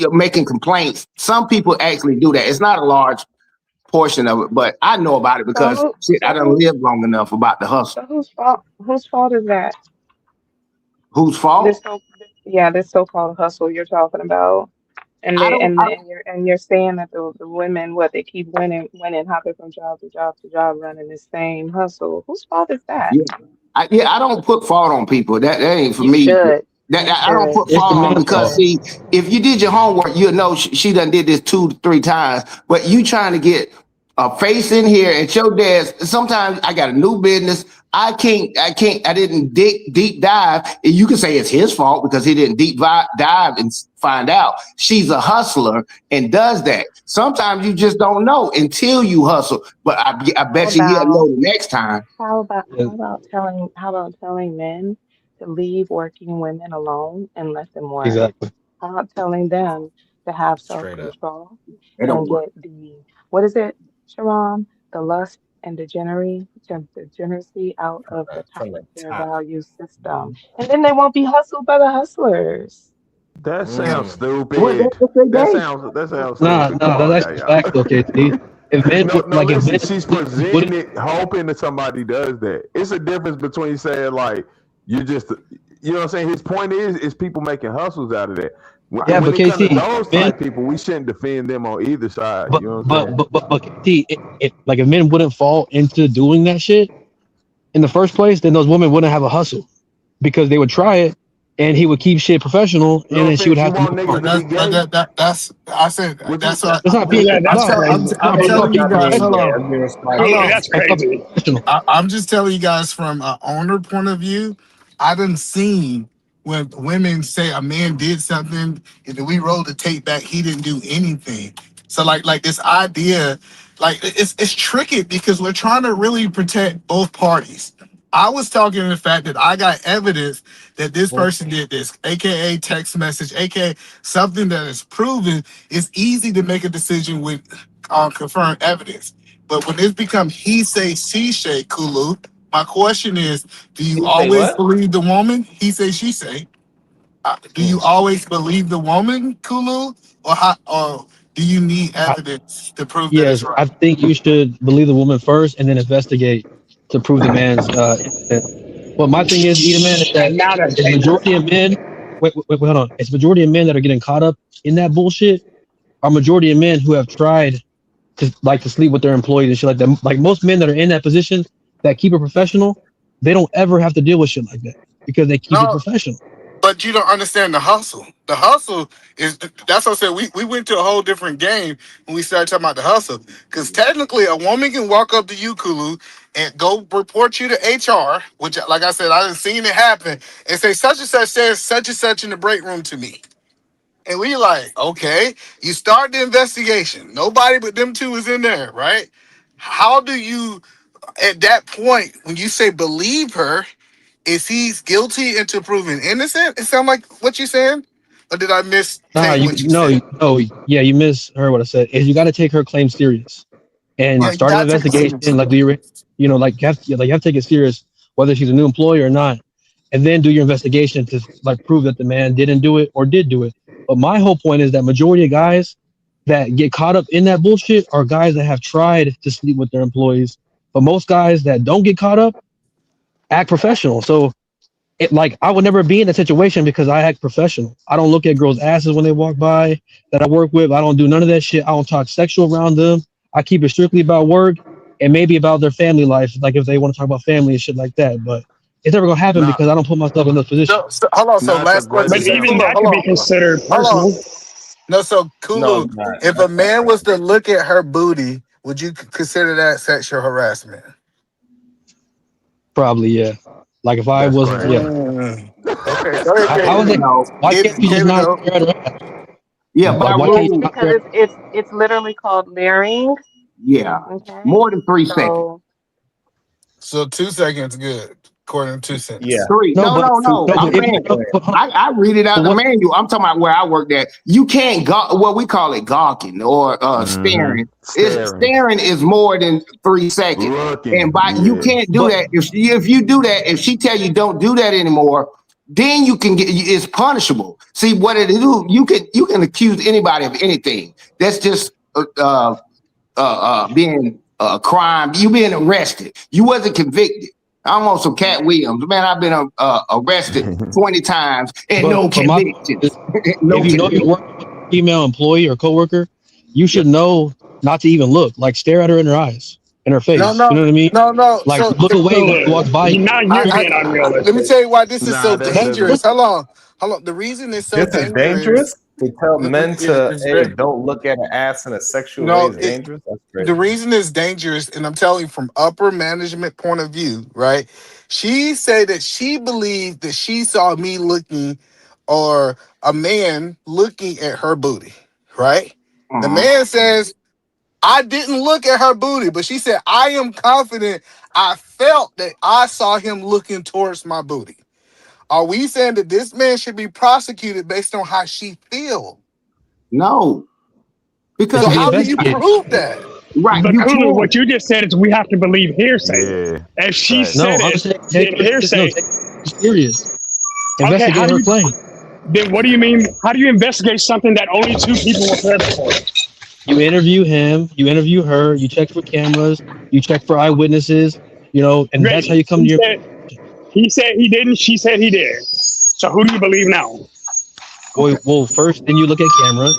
Speaker 3: making complaints. Some people actually do that. It's not a large portion of it, but I know about it because I don't live long enough about the hustle.
Speaker 21: So whose fault is that?
Speaker 3: Whose fault?
Speaker 21: This so-called hustle you're talking about. And you're saying that the women, they keep winning, hopping from job to job to job, running the same hustle. Whose fault is that?
Speaker 3: I don't put fault on people. That ain't for me. I don't put fault on because see, if you did your homework, you'll know she done did this 2 to 3 times. But you trying to get a face in here at your desk. Sometimes I got a new business. I didn't deep dive. You can say it's his fault because he didn't deep dive and find out. She's a hustler and does that. Sometimes you just don't know until you hustle. But I bet you'll know the next time.
Speaker 21: How about telling men to leave working women alone and let them work.
Speaker 10: Exactly.
Speaker 21: I'm not telling them to have
Speaker 2: Straight up.
Speaker 21: self-control
Speaker 3: It don't
Speaker 21: and
Speaker 3: work.
Speaker 21: get what is it, Sharon? The lust and degeneracy out of the
Speaker 2: From the
Speaker 21: their
Speaker 2: top.
Speaker 21: value system. And then they won't be hustled by the hustlers.
Speaker 22: That sounds
Speaker 2: Mm.
Speaker 3: Well,
Speaker 22: stupid.
Speaker 3: that's their
Speaker 22: That
Speaker 3: game.
Speaker 22: sounds
Speaker 10: Nah,
Speaker 22: stupid. Come
Speaker 10: nah,
Speaker 22: on
Speaker 10: that's
Speaker 22: now,
Speaker 10: actually
Speaker 22: y'all.
Speaker 10: facts though, KT. If men
Speaker 22: No, no,
Speaker 10: if
Speaker 22: listen,
Speaker 10: men
Speaker 22: she's
Speaker 10: wouldn't,
Speaker 22: presenting it, hoping that somebody does that. It's a difference between saying like you just, you know what I'm saying. His point is people making hustles out of that.
Speaker 10: yeah,
Speaker 22: When
Speaker 10: but
Speaker 22: it comes to
Speaker 10: KT,
Speaker 22: those
Speaker 10: men,
Speaker 22: type people, we shouldn't defend them on either side.
Speaker 10: but
Speaker 22: You know what I'm
Speaker 10: but
Speaker 22: saying?
Speaker 10: but but, but KT, like if men wouldn't fall into doing that shit in the first place, then those women wouldn't have a hustle because they would try it, and he would keep shit professional, and
Speaker 22: No
Speaker 10: then she would
Speaker 22: offense, you
Speaker 10: have to
Speaker 22: want
Speaker 10: move
Speaker 22: niggas
Speaker 10: on.
Speaker 22: to be gay?
Speaker 20: That's I said
Speaker 22: Would you?
Speaker 20: that's what
Speaker 10: It's not being
Speaker 9: Yeah, that's
Speaker 10: no,
Speaker 20: I'm
Speaker 9: crazy.
Speaker 20: I'm
Speaker 10: no,
Speaker 20: telling
Speaker 10: no,
Speaker 20: you guys. Hold on, hold
Speaker 9: Cooley,
Speaker 20: on.
Speaker 9: that's crazy.
Speaker 10: professional.
Speaker 20: I'm just telling you guys from an owner point of view. I done seen when women say a man did something and then we roll the tape back, he didn't do anything. So like this idea, like it's tricky because we're trying to really protect both parties. I was talking to the fact that I got evidence that this person did this, aka text message, aka something that is proven. It's easy to make a decision with confirmed evidence. But when it's become he say, she say, Kulu, my question is, do you
Speaker 2: You say
Speaker 20: always
Speaker 2: what?
Speaker 20: believe the woman? He say, she say. Do you always believe the woman, Kulu? Or do you need evidence to prove that it's
Speaker 10: Yes,
Speaker 20: right?
Speaker 10: I think you should believe the woman first and then investigate to prove the man's innocent. But my thing is, Edom, man, is that
Speaker 9: And now that's
Speaker 10: it's
Speaker 9: dangerous.
Speaker 10: majority of men. Wait, hold on. It's majority of men that are getting caught up in that bullshit. Are majority of men who have tried to sleep with their employees and shit like that. Like most men that are in that position that keep it professional, they don't ever have to deal with shit like that because they keep it
Speaker 20: No,
Speaker 10: professional.
Speaker 20: but you don't understand the hustle. The hustle is that's what I said. We went to a whole different game when we started talking about the hustle. Because technically, a woman can walk up to you, Kulu, and go report you to HR, which, like I said, I done seen it happen, and say such and such says such and such in the break room to me. And we like, okay, you start the investigation. Nobody but them two is in there, right? How do you, at that point, when you say believe her, is he's guilty into proven innocent? It sound like what you saying? Or did I
Speaker 10: Nah,
Speaker 20: mistake what you said?
Speaker 10: yeah, you misheard what I said. Is you got to take her claim serious and
Speaker 20: Yeah, you
Speaker 10: start an
Speaker 20: gotta take it
Speaker 10: investigation.
Speaker 20: serious.
Speaker 10: Like, like you have to take it serious, whether she's a new employee or not, and then do your investigation to like prove that the man didn't do it or did do it. But my whole point is that majority of guys that get caught up in that bullshit are guys that have tried to sleep with their employees. But most guys that don't get caught up act professional. So like I would never be in that situation because I act professional. I don't look at girls' asses when they walk by that I work with. I don't do none of that shit. I don't talk sexual around them. I keep it strictly about work and maybe about their family life, like if they want to talk about family and shit like that. But it's never gonna happen
Speaker 20: Nah.
Speaker 10: because I don't put myself in those positions.
Speaker 20: So, hold on. So
Speaker 22: Nah, it's a
Speaker 20: last
Speaker 22: great
Speaker 20: question.
Speaker 9: But
Speaker 20: So
Speaker 9: even
Speaker 20: Kulu,
Speaker 22: example.
Speaker 9: that
Speaker 20: hold
Speaker 9: could be
Speaker 20: on.
Speaker 9: considered
Speaker 20: Hold on.
Speaker 9: personal.
Speaker 20: No, so
Speaker 2: No,
Speaker 20: Kulu,
Speaker 2: it's not.
Speaker 20: if a man was to look at her booty, would you consider that sexual harassment?
Speaker 10: Probably, yeah. Like if I
Speaker 22: That's
Speaker 10: wasn't, yeah.
Speaker 22: crazy.
Speaker 20: Okay, go ahead,
Speaker 10: I was
Speaker 20: Katie.
Speaker 10: like,
Speaker 3: No.
Speaker 10: why can't you just
Speaker 20: Katie,
Speaker 10: not
Speaker 20: no.
Speaker 10: stare at her ass?
Speaker 3: Yeah, by
Speaker 10: Like why
Speaker 21: Yes,
Speaker 10: can't you
Speaker 3: rule,
Speaker 10: not
Speaker 21: because
Speaker 10: stare at
Speaker 21: it's literally called leering.
Speaker 3: yeah.
Speaker 21: Okay.
Speaker 3: More than 3 seconds.
Speaker 21: So
Speaker 20: So 2 seconds, good. According to 2 cents.
Speaker 2: Yeah.
Speaker 3: Three.
Speaker 10: no,
Speaker 3: No,
Speaker 10: but
Speaker 3: no, no.
Speaker 10: no,
Speaker 3: I'm
Speaker 10: but if
Speaker 3: saying
Speaker 10: no, but,
Speaker 3: I read it out the
Speaker 10: what
Speaker 3: manual. I'm talking about where I worked at. You can't go what we call it gawking or
Speaker 22: Mm-hmm.
Speaker 3: staring. It's
Speaker 22: Staring,
Speaker 3: staring is more than 3 seconds. And
Speaker 22: looking,
Speaker 3: by you
Speaker 22: yeah.
Speaker 3: can't do
Speaker 10: but
Speaker 3: that. If you do that, if she tell you don't do that anymore, then you can get it's punishable. See what it do, you can accuse anybody of anything. That's just being a crime. You being arrested. You wasn't convicted. I'm on some Cat Williams. Man, I've been arrested 20 times and no
Speaker 10: but my thing is,
Speaker 3: convictions. No
Speaker 10: if you know you're
Speaker 3: convictions.
Speaker 10: working with a female employee or coworker, you
Speaker 3: Yeah.
Speaker 10: should know not to even look. Like stare at her in her eyes, in her
Speaker 20: No,
Speaker 10: face. You
Speaker 20: no,
Speaker 10: know what I mean?
Speaker 20: no, no.
Speaker 10: Like
Speaker 20: So
Speaker 10: look away when she
Speaker 9: So
Speaker 10: walks by.
Speaker 9: now you're being
Speaker 20: let me
Speaker 9: unrealistic.
Speaker 20: tell you why this is
Speaker 22: Nah,
Speaker 20: so
Speaker 22: that
Speaker 10: That's
Speaker 22: doesn't.
Speaker 20: dangerous.
Speaker 10: listen,
Speaker 20: Hold on. Hold on. The reason it's so
Speaker 2: This is
Speaker 20: dangerous.
Speaker 2: dangerous to tell men
Speaker 20: Yeah,
Speaker 2: to,
Speaker 20: it's
Speaker 2: hey,
Speaker 20: very
Speaker 2: don't look at an ass in a sexual way
Speaker 20: no.
Speaker 2: is dangerous. That's
Speaker 20: The
Speaker 2: crazy.
Speaker 20: reason it's dangerous, and I'm telling you from upper management point of view, right? She said that she believed that she saw me looking or a man looking at her booty, right? The
Speaker 3: Mhm.
Speaker 20: man says, I didn't look at her booty, but she said, I am confident I felt that I saw him looking towards my booty. Are we saying that this man should be prosecuted based on how she feel?
Speaker 3: No, because
Speaker 20: So how do you prove that?
Speaker 3: Right,
Speaker 9: But
Speaker 3: you
Speaker 9: Kulu,
Speaker 3: can.
Speaker 9: what you just said is we have to believe hearsay.
Speaker 22: Yeah.
Speaker 9: If she
Speaker 22: Right.
Speaker 9: said
Speaker 10: I'm
Speaker 9: it,
Speaker 10: saying
Speaker 9: then hearsay.
Speaker 10: take it serious.
Speaker 9: Okay,
Speaker 10: Investigate
Speaker 9: how do
Speaker 10: her
Speaker 9: you?
Speaker 10: claim.
Speaker 9: Then what do you mean? How do you investigate something that only 2 people were present for?
Speaker 10: You interview him, you interview her, you check for cameras, you check for eyewitnesses, and that's how
Speaker 9: Great.
Speaker 10: you come to your.
Speaker 9: He said he didn't. She said he did. So who do you believe now?
Speaker 10: Well, first, then you look at cameras.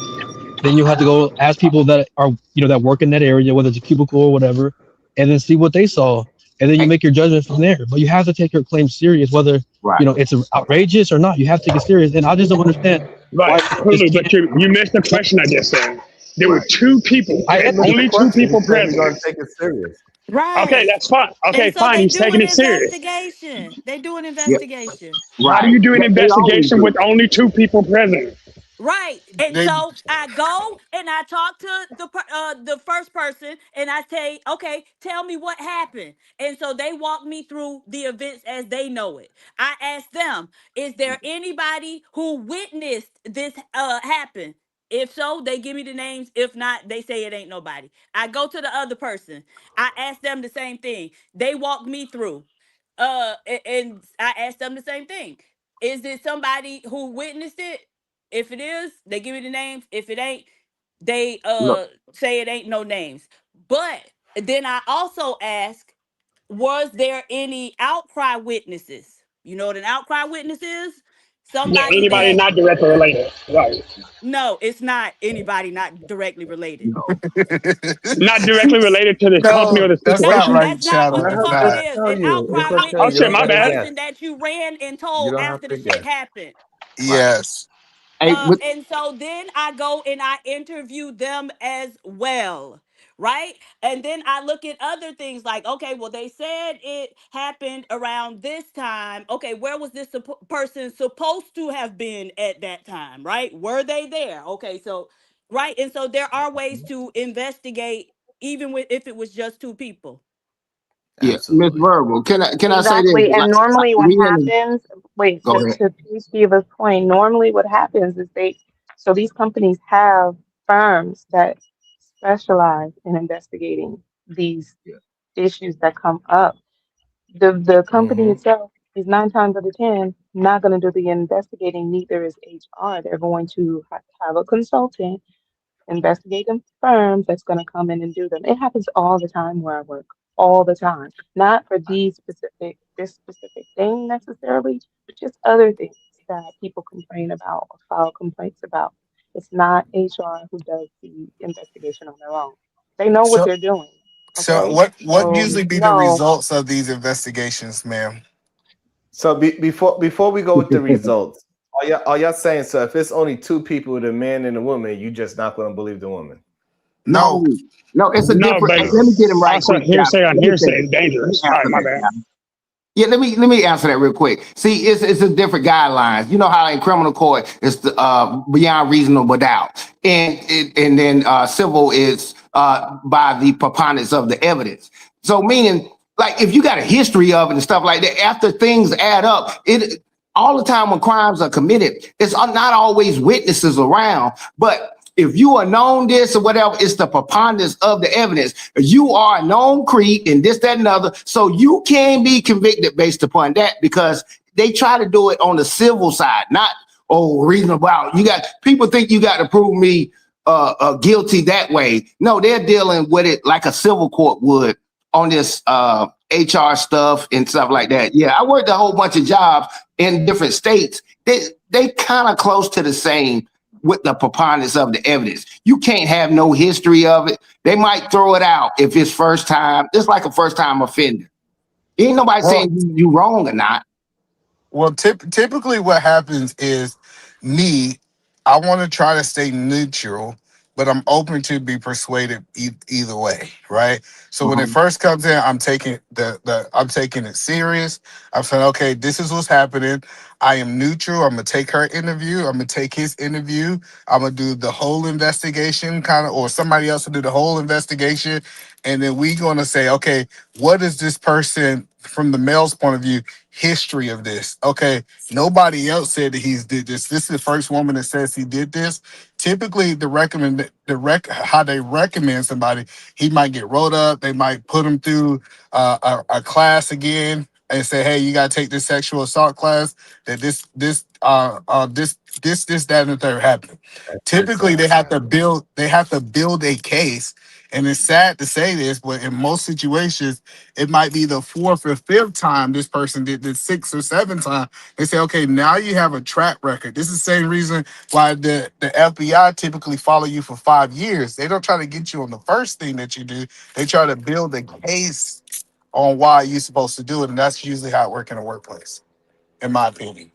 Speaker 10: Then you have to go ask people that are, that work in that area, whether it's a cubicle or whatever, and then see what they saw. And then you make your judgment from there. But you have to take your claim serious, whether, it's outrageous or not. You have to take it serious. And I just don't understand.
Speaker 9: Right, Kulu, but you missed the question I just said. There were 2 people, only 2 people present.
Speaker 2: You're gonna take it serious.
Speaker 11: Right.
Speaker 9: Okay, that's fine. Okay,
Speaker 11: And so
Speaker 9: fine.
Speaker 11: they
Speaker 9: He's
Speaker 11: do
Speaker 9: taking
Speaker 11: an
Speaker 9: it serious.
Speaker 11: investigation. They do an investigation.
Speaker 9: How do you do an investigation with only 2 people present?
Speaker 11: Right. And so I go and I talk to the first person and I say, okay, tell me what happened. And so they walk me through the events as they know it. I ask them, is there anybody who witnessed this happen? If so, they give me the names. If not, they say it ain't nobody. I go to the other person. I ask them the same thing. They walk me through. And I ask them the same thing. Is it somebody who witnessed it? If it is, they give me the names. If it ain't, they
Speaker 3: Look.
Speaker 11: say it ain't no names. But then I also ask, was there any outcry witnesses? You know what an outcry witness is?
Speaker 9: Yeah,
Speaker 11: Somebody
Speaker 9: anybody
Speaker 11: that
Speaker 9: not directly related. Right.
Speaker 11: no, it's not anybody not directly related.
Speaker 9: Not directly related to the company or the
Speaker 11: No,
Speaker 9: situation.
Speaker 11: that's not what the fuck it is. An outcry
Speaker 9: Oh
Speaker 11: witness
Speaker 9: shit, my
Speaker 11: is the
Speaker 9: bad.
Speaker 11: person that you ran and told after the shit happened.
Speaker 20: Yes.
Speaker 11: And so then I go and I interview them as well, right? And then I look at other things like, okay, well, they said it happened around this time. Okay, where was this person supposed to have been at that time, right? Were they there? Okay, so, right. And so there are ways to investigate, even with if it was just 2 people.
Speaker 3: Yeah, Miss Verbal. Can I say this?
Speaker 21: Exactly. And normally what happens, wait,
Speaker 3: Go
Speaker 21: to
Speaker 3: ahead.
Speaker 21: Steve's point, normally what happens is so these companies have firms that specialize in investigating these issues that come up. The company itself is 9 times out of 10 not going to do the investigating, neither is HR. They're going to have a consultant investigating firms that's going to come in and do them. It happens all the time where I work, all the time. Not for this specific thing necessarily, but just other things that people complain about or file complaints about. It's not HR who does the investigation on their own. They know what
Speaker 20: So
Speaker 21: they're doing.
Speaker 20: so
Speaker 21: Okay.
Speaker 20: what
Speaker 21: So
Speaker 20: usually be the
Speaker 21: no.
Speaker 20: results of these investigations, ma'am?
Speaker 2: So before we go with the results, are y'all saying so? If it's only 2 people, the man and the woman, you just not going to believe the woman?
Speaker 3: No, it's a
Speaker 9: No,
Speaker 3: different.
Speaker 9: but
Speaker 3: Let me get him right
Speaker 9: also
Speaker 3: quick, guys.
Speaker 9: hearsay on
Speaker 3: Let me say
Speaker 9: hearsay
Speaker 3: this.
Speaker 9: is dangerous.
Speaker 3: Let
Speaker 9: All
Speaker 3: me
Speaker 9: right, my
Speaker 3: answer that,
Speaker 9: bad.
Speaker 3: guys. Yeah, let me answer that real quick. See, it's a different guidelines. You know how in criminal court it's beyond reasonable doubt, and then civil is by the preponderance of the evidence. So meaning, like if you got a history of it and stuff like that, after things add up, it all the time when crimes are committed, it's not always witnesses around, but if you are known this or whatever, it's the preponderance of the evidence. You are a known creep and this, that, and other. So you can be convicted based upon that because they try to do it on the civil side, not reasonable. You got people think you got to prove me guilty that way. No, they're dealing with it like a civil court would on this HR stuff and stuff like that. Yeah, I worked a whole bunch of jobs in different states. They kind of close to the same with the preponderance of the evidence. You can't have no history of it. They might throw it out if it's first time. It's like a first time offender. Ain't nobody saying you wrong or not.
Speaker 20: Well, typically what happens is I want to try to stay neutral, but I'm open to be persuaded either way, right? So when it first comes in, I'm taking I'm taking it serious. I'm saying, okay, this is what's happening. I am neutral. I'm gonna take her interview. I'm gonna take his interview. I'm gonna do the whole investigation, or somebody else will do the whole investigation, and then we gonna say, okay, what is this person from the male's point of view, history of this. Okay, nobody else said that he's did this. This is the first woman that says he did this. Typically, how they recommend somebody, he might get wrote up. They might put him through a class again and say, hey, you gotta take this sexual assault class. That this, that, and the third happened. Typically, they have to build a case. And it's sad to say this, but in most situations, it might be the fourth or fifth time this person did this, sixth or seventh time. They say, okay, now you have a track record. This is the same reason why the FBI typically follow you for 5 years. They don't try to get you on the first thing that you do. They try to build a case on why you're supposed to do it. And that's usually how it works in a workplace, in my opinion.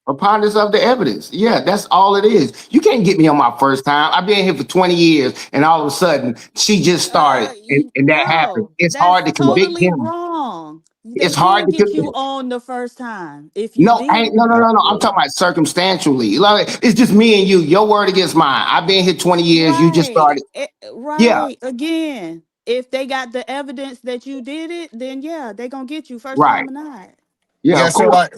Speaker 3: Preponderance of the evidence. Yeah, that's all it is. You can't get me on my first time. I've been here for 20 years, and all of a sudden, she just started, and that happened. It's hard to
Speaker 11: That's
Speaker 3: convict
Speaker 11: totally
Speaker 3: him.
Speaker 11: wrong. They
Speaker 3: It's hard
Speaker 11: can
Speaker 3: to
Speaker 11: get
Speaker 3: convict.
Speaker 11: you on the first time if you
Speaker 3: No,
Speaker 11: did.
Speaker 3: no. I'm talking about circumstantially. Like, it's just me and you. Your word against mine. I've been here 20 years. You just
Speaker 11: Right.
Speaker 3: started. Yeah,
Speaker 11: Right. Again, if they got the evidence that you did it, then yeah, they gonna get you first
Speaker 3: right.
Speaker 11: time or not.
Speaker 3: Yeah,
Speaker 20: Yeah,
Speaker 3: of
Speaker 20: so
Speaker 3: course.
Speaker 20: like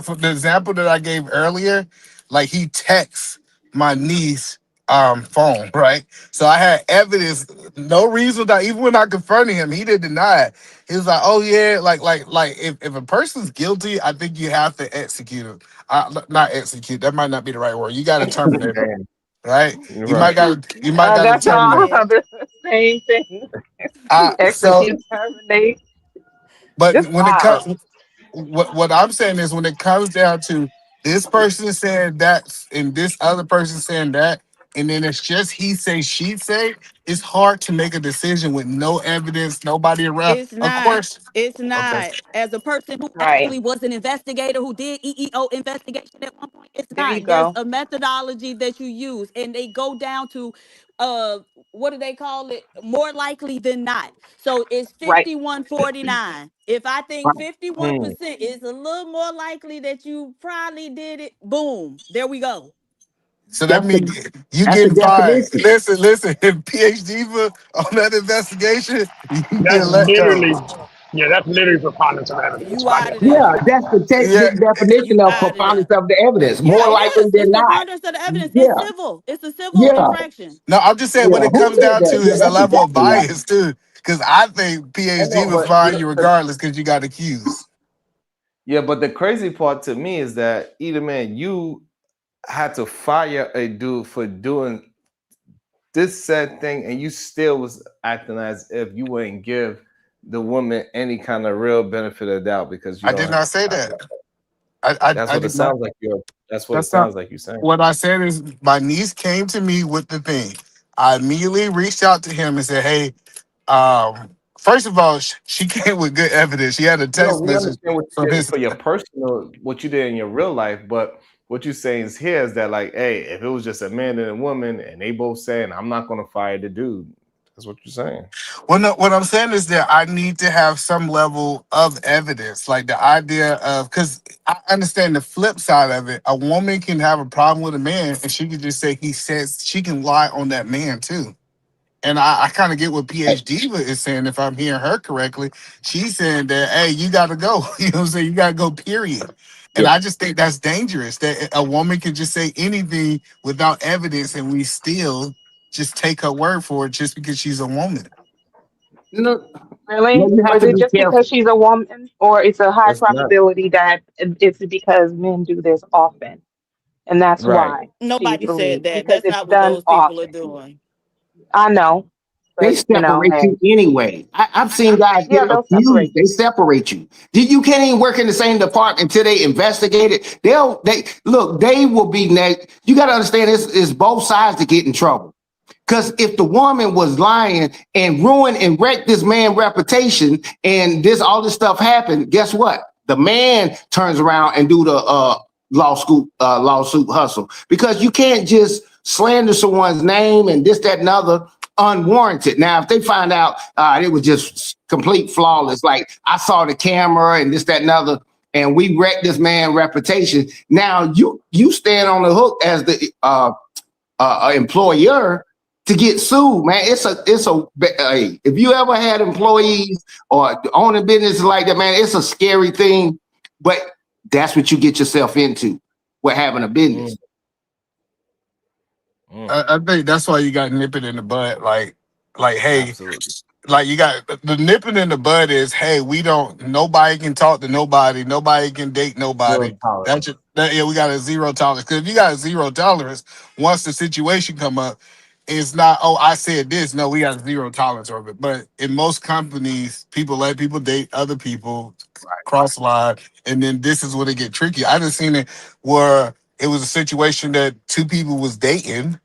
Speaker 20: for the example that I gave earlier, like he texts my niece phone, right? So I had evidence, no reason that even when I confronted him, he didn't deny it. He was like, oh yeah, like if a person's guilty, I think you have to execute him. Not execute, that might not be the right word. You gotta terminate him, right? You might gotta
Speaker 21: That's how
Speaker 20: terminate.
Speaker 21: the same thing.
Speaker 20: So
Speaker 21: Execute, terminate.
Speaker 20: but
Speaker 21: Just
Speaker 20: when it
Speaker 21: wow.
Speaker 20: comes, what I'm saying is when it comes down to this person saying that and this other person saying that, and then it's just he say, she say, it's hard to make a decision with no evidence, nobody around.
Speaker 11: It's
Speaker 20: Of
Speaker 11: not.
Speaker 20: course.
Speaker 11: It's
Speaker 20: Okay.
Speaker 11: not. As a person who
Speaker 21: Right.
Speaker 11: actually was an investigator who did EEO investigation at one point, it's
Speaker 21: There you
Speaker 11: not. There's
Speaker 21: go.
Speaker 11: a methodology that you use, and they go down to what do they call it? More likely than not. So it's
Speaker 21: Right.
Speaker 11: 51-49. If I think
Speaker 2: Mm.
Speaker 11: 51% is a little more likely that you probably did it, boom, there we go.
Speaker 20: So that
Speaker 3: That's
Speaker 20: means
Speaker 3: the
Speaker 20: you
Speaker 3: that's the
Speaker 20: getting fined.
Speaker 3: definition.
Speaker 20: Listen, if PhD on that investigation, you
Speaker 9: That's
Speaker 20: get let go.
Speaker 9: literally, yeah, that's literally preponderance of evidence.
Speaker 11: You
Speaker 9: Right
Speaker 11: out
Speaker 9: there.
Speaker 11: of
Speaker 3: Yeah,
Speaker 11: there.
Speaker 3: that's the
Speaker 20: Yeah.
Speaker 3: textbook definition
Speaker 11: You
Speaker 3: of
Speaker 11: out of
Speaker 3: preponderance
Speaker 11: there.
Speaker 3: of the evidence.
Speaker 11: Yeah,
Speaker 3: More
Speaker 11: it
Speaker 3: likely
Speaker 11: is.
Speaker 3: than
Speaker 11: It's
Speaker 3: not.
Speaker 11: preponderance of the evidence. It's
Speaker 3: Yeah,
Speaker 11: civil. It's a civil
Speaker 3: yeah,
Speaker 11: infraction.
Speaker 20: No, I'm just saying
Speaker 3: yeah.
Speaker 20: when it
Speaker 3: Who
Speaker 20: comes
Speaker 3: said
Speaker 20: down to
Speaker 3: that? Yeah,
Speaker 20: is a
Speaker 3: that's
Speaker 20: level of
Speaker 3: exactly right.
Speaker 20: bias too. Because I think
Speaker 2: I know,
Speaker 20: PhD would
Speaker 2: but
Speaker 20: fine you regardless because you got accused.
Speaker 2: yeah, but the crazy part to me is that either man, you had to fire a dude for doing this said thing, and you still was acting as if you wouldn't give the woman any kind of real benefit of doubt because you
Speaker 20: I
Speaker 2: don't
Speaker 20: did
Speaker 2: have
Speaker 20: not
Speaker 2: to
Speaker 20: say
Speaker 2: fire
Speaker 20: that.
Speaker 2: that. That's
Speaker 20: I
Speaker 2: what it
Speaker 20: did not.
Speaker 2: sounds like you're. That's what it
Speaker 20: That's not
Speaker 2: sounds like you're saying.
Speaker 20: what I said. Is my niece came to me with the thing. I immediately reached out to him and said, "Hey, first of all, she came with good evidence. She had a
Speaker 2: No,
Speaker 20: text
Speaker 2: we
Speaker 20: message
Speaker 2: understand what
Speaker 20: from
Speaker 2: you did
Speaker 20: his.
Speaker 2: for your personal, what you did in your real life, but what you're saying is here is that like, hey, if it was just a man and a woman, and they both saying, I'm not gonna fire the dude. That's what you're saying.
Speaker 20: Well, no, what I'm saying is that I need to have some level of evidence, like the idea of, because I understand the flip side of it. A woman can have a problem with a man, and she can just say he says she can lie on that man too. And I kind of get what PhD is saying. If I'm hearing her correctly, she's saying that, hey, you got to go. You know what I'm saying? You got to go, period. And
Speaker 3: Yeah.
Speaker 20: I just think that's dangerous that a woman can just say anything without evidence and we still just take her word for it just because she's a woman.
Speaker 3: No, no,
Speaker 21: Really?
Speaker 3: you have
Speaker 21: Is
Speaker 3: to
Speaker 21: it
Speaker 3: be
Speaker 21: just because
Speaker 3: careful.
Speaker 21: she's a woman, or it's a high
Speaker 2: That's not
Speaker 21: probability that it's because men do this often, and that's
Speaker 2: right.
Speaker 21: why she
Speaker 11: Nobody said
Speaker 21: believes
Speaker 11: that.
Speaker 21: because
Speaker 11: That's
Speaker 21: it's
Speaker 11: not what
Speaker 21: done
Speaker 11: those people are
Speaker 21: often.
Speaker 11: doing.
Speaker 21: I know,
Speaker 3: They
Speaker 21: but
Speaker 3: separate
Speaker 21: hey,
Speaker 3: you anyway. I've seen guys
Speaker 21: yeah,
Speaker 3: get
Speaker 21: they'll
Speaker 3: abused.
Speaker 21: separate
Speaker 3: They
Speaker 21: you.
Speaker 3: separate you. You can't even work in the same department until they investigate it. They look. They will be next. You got to understand this is both sides to get in trouble. Because if the woman was lying and ruined and wrecked this man's reputation, and all this stuff happened, guess what? The man turns around and do the lawsuit hustle, because you can't just slander someone's name and this, that, and other unwarranted. Now, if they find out it was just complete flawless, like I saw the camera and this, that, and other, and we wrecked this man's reputation. Now you stand on the hook as the employer to get sued, man. It's a hey, if you ever had employees or owning businesses like that, man, it's a scary thing, but that's what you get yourself into with having a business.
Speaker 20: I think that's why you got to nip it in the bud. Like, hey,
Speaker 2: Absolutely.
Speaker 20: like you got the nipping in the bud is, hey, nobody can talk to nobody, nobody can date nobody. Yeah, we got a zero tolerance. Because if you got a zero tolerance, once the situation come up, it's not, oh, I said this. No, we got zero tolerance over it. But in most companies, people let people date other people, cross line, and then this is when it get tricky. I just seen it where it was a situation that two people was dating,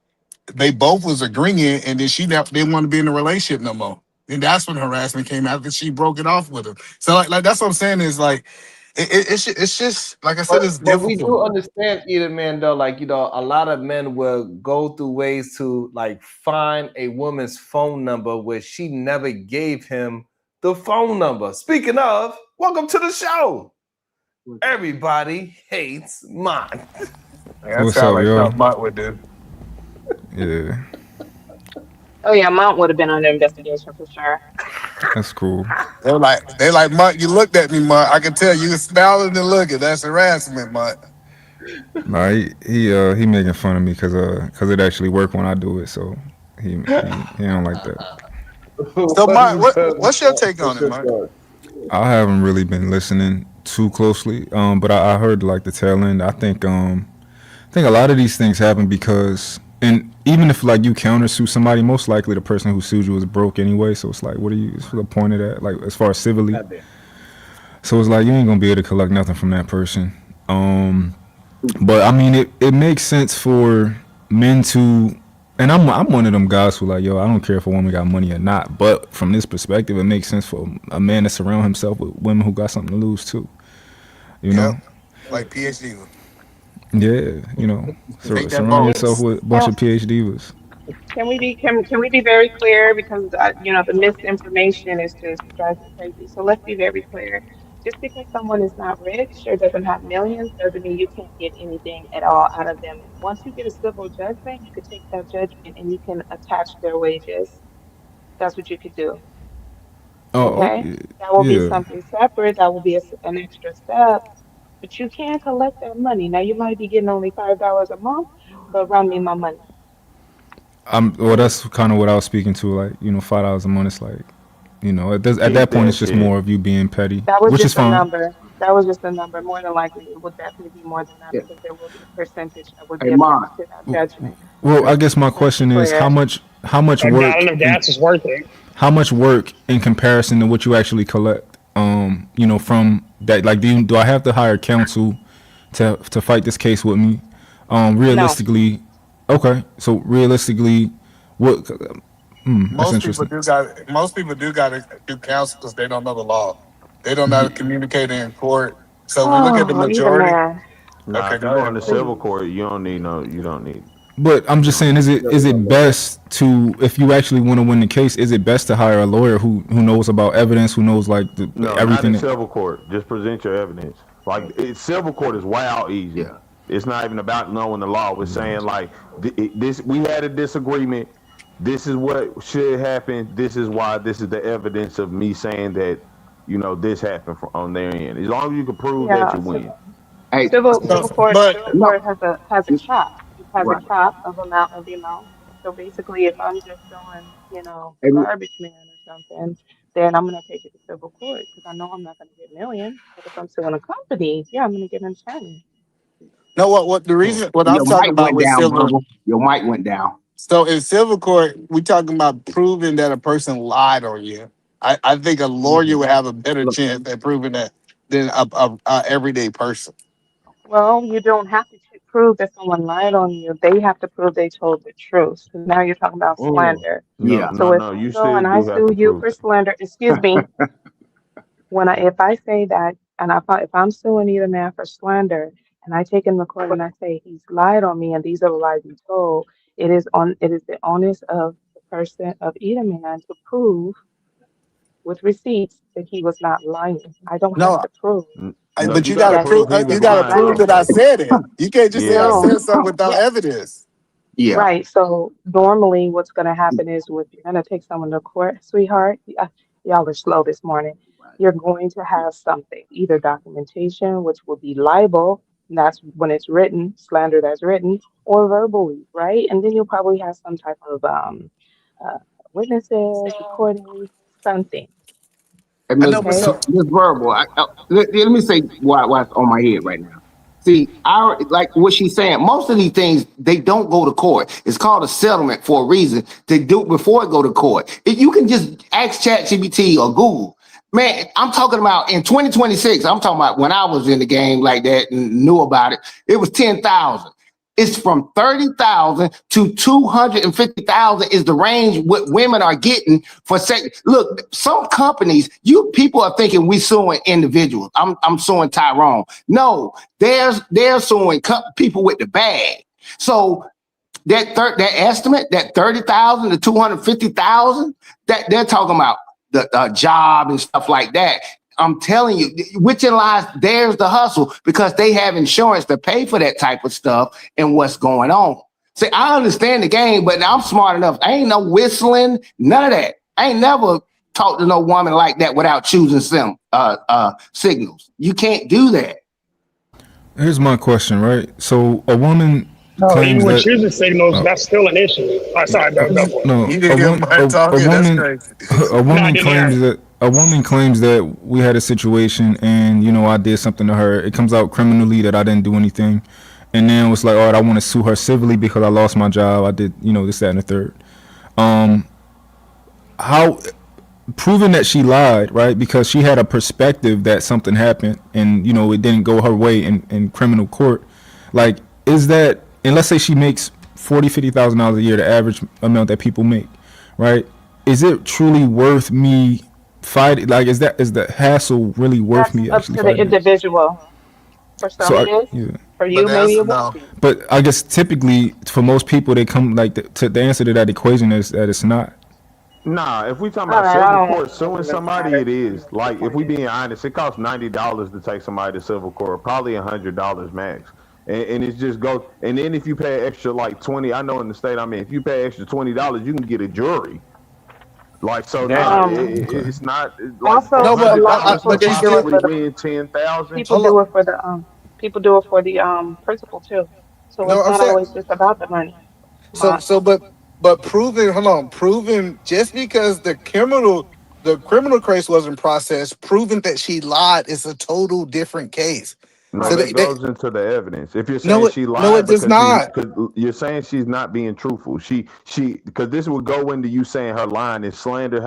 Speaker 20: they both was agreeing, and then she didn't want to be in a relationship no more. And that's when harassment came out, because she broke it off with him. So like that's what I'm saying is like it's just like I said, it's
Speaker 2: But we do
Speaker 20: difficult.
Speaker 2: understand, either man, though, like, you know, a lot of men will go through ways to like find a woman's phone number where she never gave him the phone number. Speaking of, welcome to the show. Everybody hates mine.
Speaker 20: That
Speaker 8: What's
Speaker 20: sound
Speaker 8: up,
Speaker 20: like
Speaker 8: yo?
Speaker 20: something Mott would do.
Speaker 8: Yeah,
Speaker 21: Oh yeah, Mount would have been under investigation for sure.
Speaker 8: that's cool.
Speaker 20: They like Mott, you looked at me, Mott. I can tell you was smiling and looking. That's harassment, Mott.
Speaker 8: Nah, he making fun of me because it actually work when I do it. So he don't like that.
Speaker 20: So Mott, what's your take on it, Mott?
Speaker 8: I haven't really been listening too closely, but I heard like the tail end. I think a lot of these things happen because, and even if like you countersue somebody, most likely the person who sued you is broke anyway. So it's like, what's the point of that? Like as far as civilly, so it's like you ain't gonna be able to collect nothing from that person. But I mean, it makes sense for men to, and I'm one of them guys who like, yo, I don't care if a woman got money or not. But from this perspective, it makes sense for a man to surround himself with women who got something to lose too. You know,
Speaker 20: like PhD.
Speaker 8: Yeah, you know,
Speaker 20: Take that
Speaker 8: surround
Speaker 20: vote.
Speaker 8: yourself with a bunch of PhDs.
Speaker 21: Can we be very clear, because you know, the misinformation is just drives me crazy. So let's be very clear. Just because someone is not rich or doesn't have millions doesn't mean you can't get anything at all out of them. Once you get a civil judgment, you could take that judgment and you can attach their wages. That's what you could do.
Speaker 8: Oh,
Speaker 21: Okay,
Speaker 8: okay.
Speaker 21: that will be
Speaker 8: Yeah.
Speaker 21: something separate. That will be an extra step. But you can collect that money. Now you might be getting only $5 a month, but run me my money.
Speaker 8: Well, that's kind of what I was speaking to. Like, you know, $5 a month. It's like, you know, at
Speaker 22: Keep
Speaker 8: that point,
Speaker 22: that
Speaker 8: it's just
Speaker 22: shit.
Speaker 8: more of you being petty,
Speaker 21: That was
Speaker 8: which is
Speaker 21: just a
Speaker 8: fine.
Speaker 21: number. That was just a number. More than likely, it would definitely be more than that,
Speaker 3: Yeah.
Speaker 21: because there will be a percentage that would
Speaker 3: Hey,
Speaker 21: be
Speaker 3: Mom.
Speaker 21: attached to that judgment.
Speaker 8: Well, I guess my
Speaker 21: Let's be
Speaker 8: question is
Speaker 21: clear.
Speaker 8: how much
Speaker 9: A gallon
Speaker 8: work
Speaker 9: of gas is worth it.
Speaker 8: how much work in comparison to what you actually collect? You know, from that, like, do I have to hire counsel to fight this case with me?
Speaker 21: No.
Speaker 8: Realistically, okay. So realistically, what? That's
Speaker 20: Most people
Speaker 8: interesting.
Speaker 20: do got to do counsel because they don't know the law. They don't know how to communicate in court. So we look at the
Speaker 21: Oh, either
Speaker 20: majority.
Speaker 21: man.
Speaker 22: Nah,
Speaker 20: Okay,
Speaker 22: if you
Speaker 20: go
Speaker 22: go
Speaker 20: ahead.
Speaker 22: into civil
Speaker 21: Please.
Speaker 22: court, you don't need.
Speaker 8: But I'm just saying, is it best to, if you actually want to win the case, is it best to hire a lawyer who knows about evidence, who knows like
Speaker 22: No, not
Speaker 8: everything?
Speaker 22: in civil court. Just present your evidence. Like civil court is wild easy.
Speaker 3: Yeah.
Speaker 22: It's not even about knowing the law. We're saying like this. We had a disagreement. This is what should happen. This is why. This is the evidence of me saying that, you know, this happened on their end. As long as you can prove that,
Speaker 21: Yeah.
Speaker 22: you win.
Speaker 3: Hey,
Speaker 21: Civil
Speaker 20: But
Speaker 3: no,
Speaker 21: court has a cap. It has a
Speaker 3: right.
Speaker 21: cap of the amount. So basically, if I'm just doing, you know,
Speaker 3: Hey,
Speaker 21: garbage man or something, then I'm gonna take it to civil court because I know I'm not gonna get millions. But if I'm suing a company, yeah, I'm gonna get an attorney.
Speaker 20: know what the reason? What I'm
Speaker 3: your
Speaker 20: talking
Speaker 3: mic
Speaker 20: about
Speaker 3: went
Speaker 20: with
Speaker 3: down,
Speaker 20: civil.
Speaker 3: brother. Your mic went down.
Speaker 20: So in civil court, we talking about proving that a person lied on you. I think a lawyer would have a better
Speaker 3: Look,
Speaker 20: chance at proving that than a everyday person.
Speaker 21: Well, you don't have to prove that someone lied on you. They have to prove they told the truth. So now you're talking about slander.
Speaker 22: No,
Speaker 3: yeah.
Speaker 22: no,
Speaker 21: So if
Speaker 22: no.
Speaker 21: I
Speaker 22: You
Speaker 21: go
Speaker 22: still
Speaker 21: and I
Speaker 22: do have
Speaker 21: sue
Speaker 22: to
Speaker 21: you
Speaker 22: prove
Speaker 21: for
Speaker 22: it.
Speaker 21: slander, excuse me, if I say that, and if I'm suing either man for slander, and I take in the court and I say he's lied on me and these are the lies he told, it is the onus of the person of either man to prove with receipts that he was not lying. I don't have
Speaker 20: No,
Speaker 21: to prove
Speaker 22: No,
Speaker 20: but
Speaker 22: you
Speaker 20: you
Speaker 22: got to
Speaker 20: gotta
Speaker 21: that
Speaker 20: prove
Speaker 22: prove he was
Speaker 20: you gotta
Speaker 22: lying
Speaker 20: prove
Speaker 21: slander.
Speaker 22: though.
Speaker 20: that I said it. You can't just say I
Speaker 22: Yeah.
Speaker 21: No,
Speaker 20: said something without
Speaker 21: yes,
Speaker 20: evidence.
Speaker 3: Yeah.
Speaker 21: Right. So normally what's going to happen is if you're going to take someone to court, sweetheart, y'all are slow this morning. You're going to have something, either documentation, which will be libel, and that's when it's written, slander that's written, or verbally, right? And then you'll probably have some type of uh, witnesses, recordings, something.
Speaker 3: And
Speaker 6: I know, but
Speaker 3: Miss
Speaker 21: Okay.
Speaker 6: so
Speaker 3: Verbal, let me say what's on my head right now. See, like what she's saying, most of these things, they don't go to court. It's called a settlement for a reason. They do it before it go to court. You can just ask ChatGPT or Google. Man, I'm talking about in 2026, I'm talking about when I was in the game like that and knew about it, it was 10,000. It's from 30,000 to 250,000 is the range what women are getting for sex. Look, some companies, people are thinking we suing individuals. I'm suing Tyrone. No, they're suing people with the bag. So that estimate, that 30,000 to 250,000, that they're talking about the job and stuff like that. I'm telling you, which in lies, there's the hustle because they have insurance to pay for that type of stuff and what's going on. See, I understand the game, but I'm smart enough. I ain't no whistling, none of that. I ain't never talked to no woman like that without choosing some signals. You can't do that.
Speaker 8: Here's my question, right? So a woman
Speaker 9: No,
Speaker 8: claims
Speaker 9: even with
Speaker 8: that
Speaker 9: choosing signals, that's still an issue. Oh, sorry, go for it.
Speaker 8: no,
Speaker 20: You didn't get my talking. That's crazy.
Speaker 8: a
Speaker 9: No, I
Speaker 8: woman
Speaker 9: didn't hear
Speaker 8: claims
Speaker 9: him.
Speaker 8: that we had a situation and I did something to her. It comes out criminally that I didn't do anything, and then it's like, all right, I want to sue her civilly because I lost my job. I did this, that, and the third. How proving that she lied, right? Because she had a perspective that something happened and it didn't go her way in criminal court. Like, is that, and let's say she makes $40,000-$50,000 a year, the average amount that people make, right? Is it truly worth me fighting? Like, is the hassle really worth
Speaker 21: That's
Speaker 8: me
Speaker 21: up
Speaker 8: actually
Speaker 21: to the
Speaker 8: fighting it?
Speaker 21: individual. For some,
Speaker 8: So
Speaker 21: it is.
Speaker 8: yeah.
Speaker 21: For
Speaker 20: But
Speaker 21: you,
Speaker 20: the
Speaker 21: maybe
Speaker 20: answer
Speaker 21: it won't
Speaker 20: no.
Speaker 21: be.
Speaker 8: But I guess typically for most people, they come like the answer to that equation is that it's not.
Speaker 22: Nah, if we talking
Speaker 21: All
Speaker 22: about
Speaker 21: right, I
Speaker 22: civil
Speaker 21: don't
Speaker 22: court
Speaker 21: think
Speaker 22: suing
Speaker 21: it really
Speaker 22: somebody,
Speaker 21: matters.
Speaker 22: it is.
Speaker 21: The
Speaker 22: Like if
Speaker 21: point
Speaker 22: we
Speaker 21: is,
Speaker 22: being honest, it costs $90 to take somebody to civil court, probably $100 max. And it's just go. And then if you pay extra like 20, I know in the state I'm in, if you pay extra $20, you can get a jury. Like so, nah,
Speaker 20: Damn.
Speaker 8: Okay.
Speaker 22: it's not like for
Speaker 21: also
Speaker 20: No,
Speaker 21: a
Speaker 20: but
Speaker 21: lot of
Speaker 22: $100
Speaker 21: people
Speaker 20: but
Speaker 22: to
Speaker 20: they
Speaker 21: do it
Speaker 20: still
Speaker 22: possibly
Speaker 21: for the
Speaker 22: win 10,000.
Speaker 21: people
Speaker 20: hold
Speaker 21: do
Speaker 20: up.
Speaker 21: it for the people do it for the principal too. So
Speaker 20: No,
Speaker 21: it's
Speaker 20: I'm
Speaker 21: not
Speaker 20: saying
Speaker 21: always just about the money.
Speaker 20: so
Speaker 21: My
Speaker 20: so but proving hold on, proving just because the criminal case wasn't processed, proving that she lied is a total different case.
Speaker 22: No,
Speaker 20: So
Speaker 22: that
Speaker 20: they
Speaker 22: goes into the evidence. If you're
Speaker 20: no
Speaker 22: saying
Speaker 20: it
Speaker 22: she
Speaker 20: no it
Speaker 22: lied
Speaker 20: does
Speaker 22: because
Speaker 20: not.
Speaker 22: you're saying she's not being truthful. She because this would go into you saying her lying is slander.